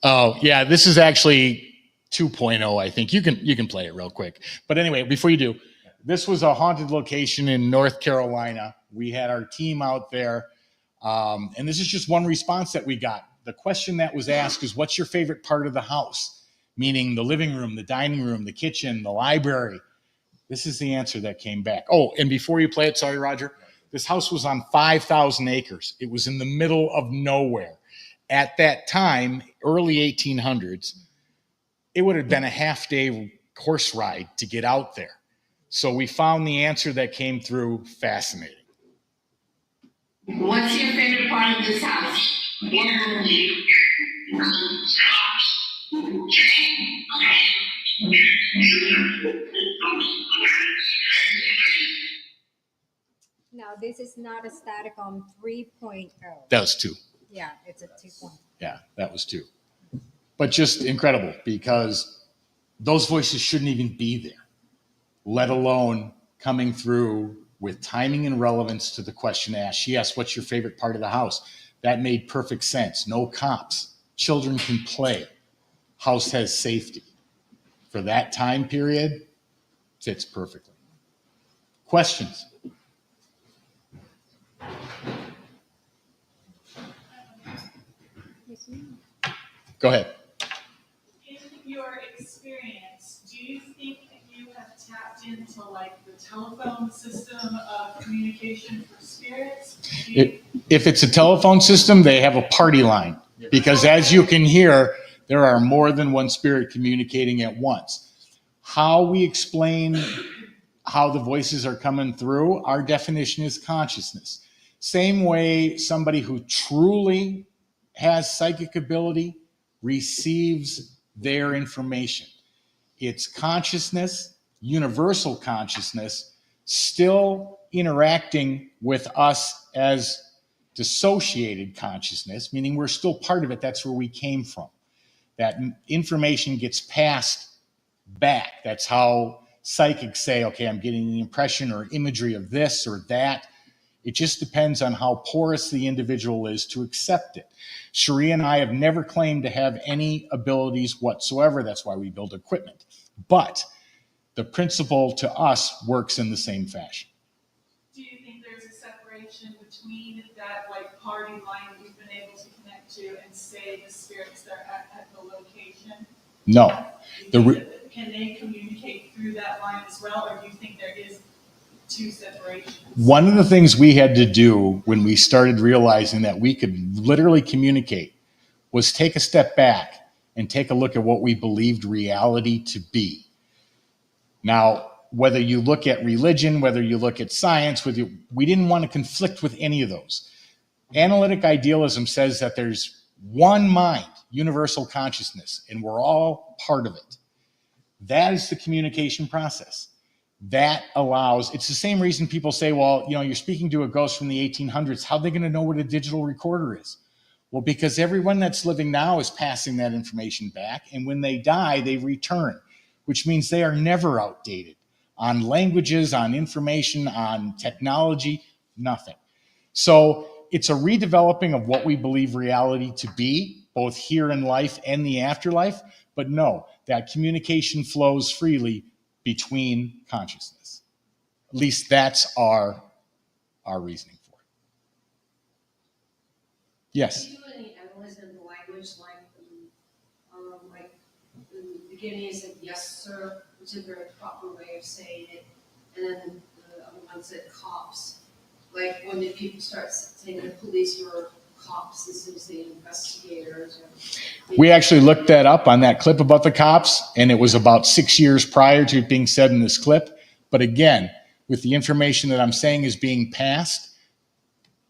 Oh, yeah, this is actually 2.0, I think. You can play it real quick. But anyway, before you do, this was a haunted location in North Carolina. We had our team out there, and this is just one response that we got. The question that was asked is, what's your favorite part of the house? Meaning the living room, the dining room, the kitchen, the library. This is the answer that came back. Oh, and before you play it, sorry, Roger, this house was on 5,000 acres. It was in the middle of nowhere. At that time, early 1800s, it would have been a half-day horse ride to get out there. So we found the answer that came through fascinating. What's your favorite part of this house? Now, this is not a Staticom 3.0. That was 2. Yeah, it's a 2.0. Yeah, that was 2. But just incredible, because those voices shouldn't even be there, let alone coming through with timing and relevance to the question asked. She asked, what's your favorite part of the house? That made perfect sense. No cops. Children can play. House has safety. For that time period, fits perfectly. Questions? Go ahead. In your experience, do you think that you have tapped into like the telephone system of communication for spirits? If it's a telephone system, they have a party line. Because as you can hear, there are more than one spirit communicating at once. How we explain how the voices are coming through, our definition is consciousness. Same way somebody who truly has psychic ability receives their information. It's consciousness, universal consciousness, still interacting with us as dissociated consciousness, meaning we're still part of it. That's where we came from. That information gets passed back. That's how psychics say, okay, I'm getting the impression or imagery of this or that. It just depends on how porous the individual is to accept it. Cherie and I have never claimed to have any abilities whatsoever. That's why we build equipment. But the principle to us works in the same fashion. Do you think there's a separation between that like party line that you've been able to connect to and say the spirits that are at the location? No. Can they communicate through that line as well, or do you think there is two separations? One of the things we had to do when we started realizing that we could literally communicate was take a step back and take a look at what we believed reality to be. Now, whether you look at religion, whether you look at science, we didn't want to conflict with any of those. Analytic idealism says that there's one mind, universal consciousness, and we're all part of it. That is the communication process. That allows, it's the same reason people say, well, you're speaking to a ghost from the 1800s. How are they going to know what a digital recorder is? Well, because everyone that's living now is passing that information back. And when they die, they return, which means they are never outdated on languages, on information, on technology, nothing. So it's a redeveloping of what we believe reality to be, both here in life and the afterlife. But no, that communication flows freely between consciousness. At least that's our reasoning for it. Yes? Do you do any analysis in the language, like the beginning is like yes, sir, which is a very proper way of saying it, and then the other one said cops. Like when did people start saying the police were cops instead of saying investigators? We actually looked that up on that clip about the cops, and it was about 6 years prior to it being said in this clip. But again, with the information that I'm saying is being passed,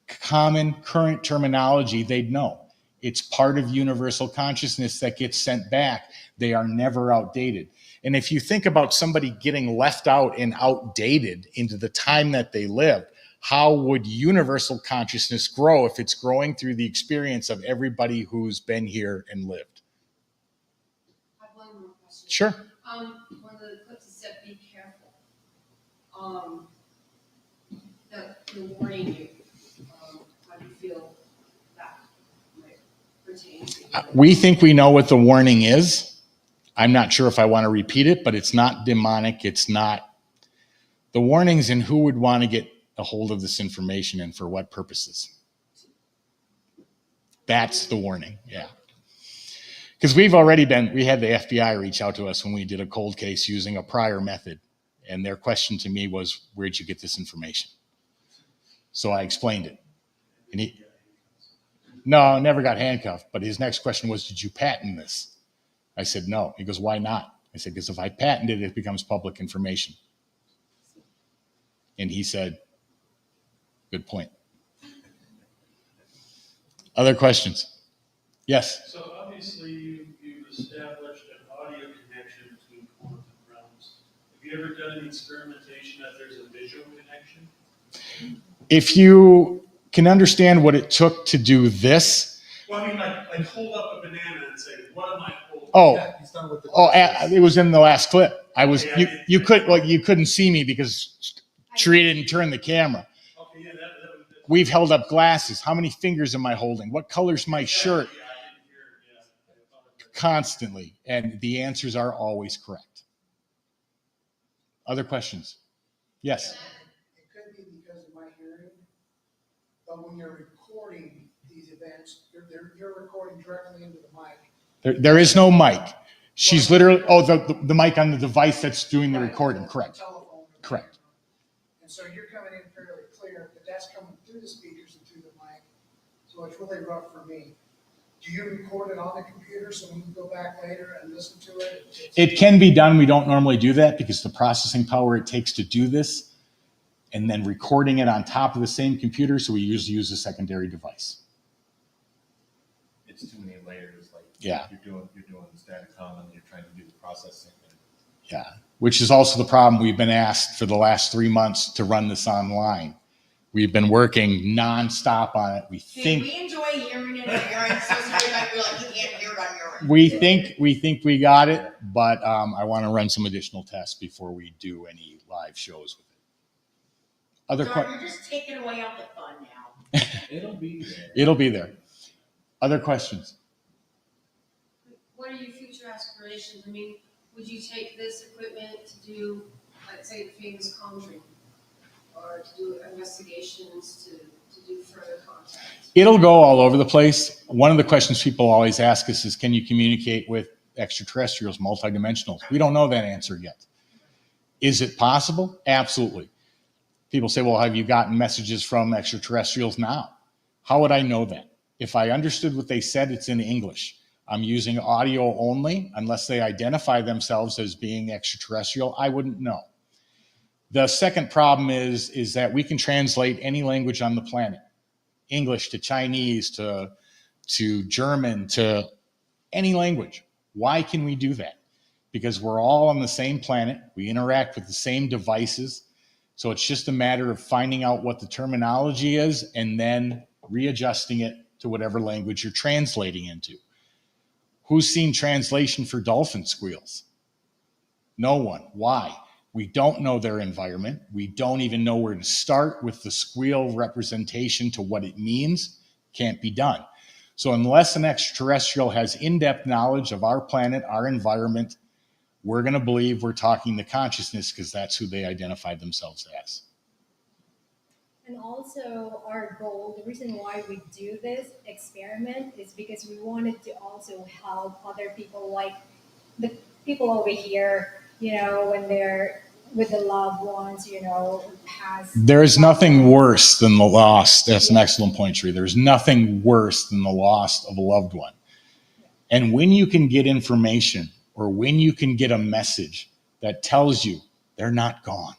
common current terminology, they'd know. It's part of universal consciousness that gets sent back. They are never outdated. And if you think about somebody getting left out and outdated into the time that they lived, how would universal consciousness grow if it's growing through the experience of everybody who's been here and lived? I have one more question. Sure. One of the clips said, "Be careful." The warning you. How do you feel that might pertain to? We think we know what the warning is. I'm not sure if I want to repeat it, but it's not demonic. It's not. The warnings and who would want to get a hold of this information and for what purposes. That's the warning, yeah. Because we had the FBI reach out to us when we did a cold case using a prior method. And their question to me was, where'd you get this information? So I explained it. And no, never got handcuffed. But his next question was, did you patent this? I said, no. He goes, why not? I said, because if I patent it, it becomes public information. And he said, good point. Other questions? Yes? So obviously you've established an audio connection between quantum realms. Have you ever done any experimentation that there's a visual connection? If you can understand what it took to do this. Well, I mean, like hold up a banana and say, what am I holding? Oh, Yeah, he's done with the it was in the last clip. You couldn't see me because Cherie didn't turn the camera. Okay, yeah, that's We've held up glasses. How many fingers am I holding? What color's my shirt? Constantly. And the answers are always correct. Other questions? Yes. It could be because of my hearing, but when you're recording these events, you're recording directly into the mic. There is no mic. She's literally, the mic on the device that's doing the recording. Correct. Correct. And so you're coming in fairly clear, but that's coming through the speakers and through the mic. So it's really rough for me. Do you record it on the computer so we can go back later and listen to it? It can be done. We don't normally do that because the processing power it takes to do this and then recording it on top of the same computer. So we usually use a secondary device. It's too many layers. Like Yeah. you're doing Staticom and you're trying to do the processing. Yeah. Which is also the problem. We've been asked for the last 3 months to run this online. We've been working nonstop on it. We enjoy hearing it on your end. So sorry if I feel like you can't hear it on your end. we think we got it, but I want to run some additional tests before we do any live shows with it. Other You're just taking away all the fun now. It'll be there. It'll be there. Other questions? What are your future aspirations? I mean, would you take this equipment to do, like, say, the famous Conjuring? Or to do investigations, to do further contact? It'll go all over the place. One of the questions people always ask us is, can you communicate with extraterrestrials, multidimensionals? We don't know that answer yet. Is it possible? Absolutely. People say, well, have you gotten messages from extraterrestrials now? How would I know that? If I understood what they said, it's in English. I'm using audio only. Unless they identify themselves as being extraterrestrial, I wouldn't know. The second problem is that we can translate any language on the planet. English to Chinese to German to any language. Why can we do that? Because we're all on the same planet. We interact with the same devices. So it's just a matter of finding out what the terminology is and then readjusting it to whatever language you're translating into. Who's seen translation for dolphin squeals? No one. Why? We don't know their environment. We don't even know where to start with the squeal representation to what it means. Can't be done. So unless an extraterrestrial has in-depth knowledge of our planet, our environment, we're going to believe we're talking to consciousness because that's who they identify themselves as. And also our goal, the reason why we do this experiment is because we wanted to also help other people, like the people over here, when they're with the loved ones, There's nothing worse than the loss. That's an excellent point, Sheree. There's nothing worse than the loss of a loved one. And when you can get information or when you can get a message that tells you they're not gone,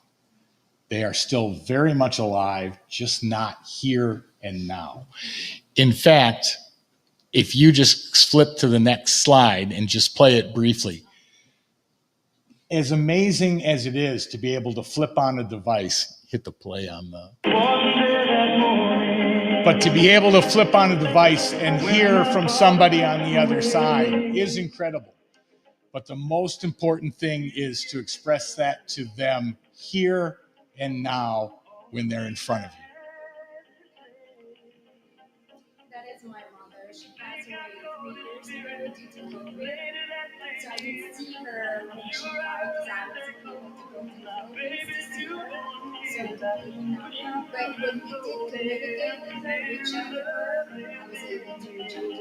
they are still very much alive, just not here and now. In fact, if you just flip to the next slide and just play it briefly, as amazing as it is to be able to flip on a device, hit the play on the... But to be able to flip on a device and hear from somebody on the other side is incredible. But the most important thing is to express that to them here and now when they're in front of you. That is my mother. She passed away 3 years ago due to COVID. So I can see her when she died because I wasn't able to go to the Philippines to see her. So, but when we did communicate and reach out to her, I was able to reach out to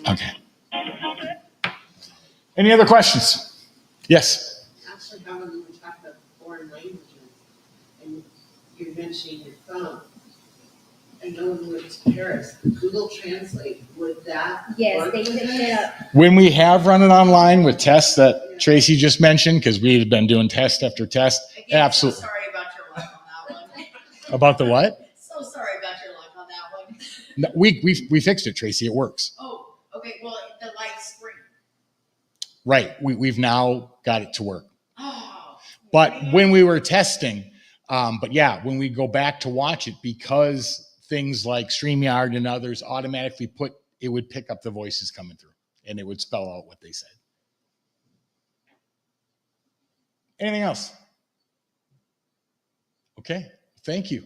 her. Okay. Any other questions? Yes. Actually, how when you were talking about foreign languages and you're mentioning your phone, I know when we went to Paris, Google Translate, would that work? They picked it up. When we have run it online with tests that Tracy just mentioned, because we've been doing test after test, absolutely. So sorry about your luck on that one. About the what? So sorry about your luck on that one. No, we fixed it, Tracy. It works. Oh, okay. Well, the light screen. Right. We've now got it to work. But when we were testing, when we go back to watch it, because things like StreamYard and others automatically it would pick up the voices coming through and it would spell out what they said. Anything else? Okay. Thank you.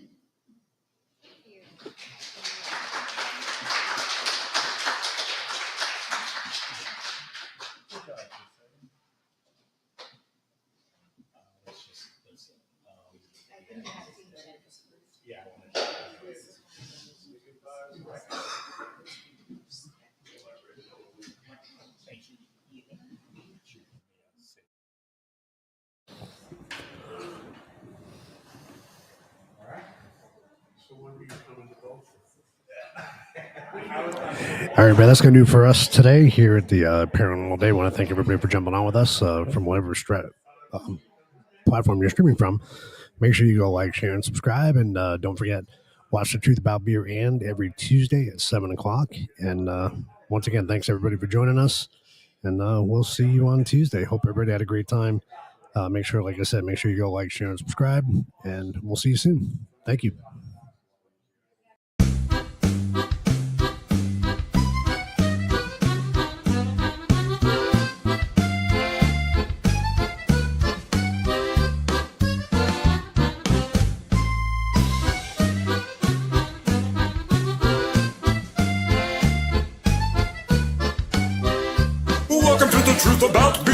All right, everybody, that's going to do for us today here at the Paranormal Day. I want to thank everybody for jumping on with us from whatever platform you're streaming from. Make sure you go like, share, and subscribe. And don't forget, watch The Truth About Beer and every Tuesday at 7 o'clock. And once again, thanks everybody for joining us. And we'll see you on Tuesday. Hope everybody had a great time. Make sure, like I said, make sure you go like, share, and subscribe. And we'll see you soon. Thank you. Welcome to The Truth About Beer.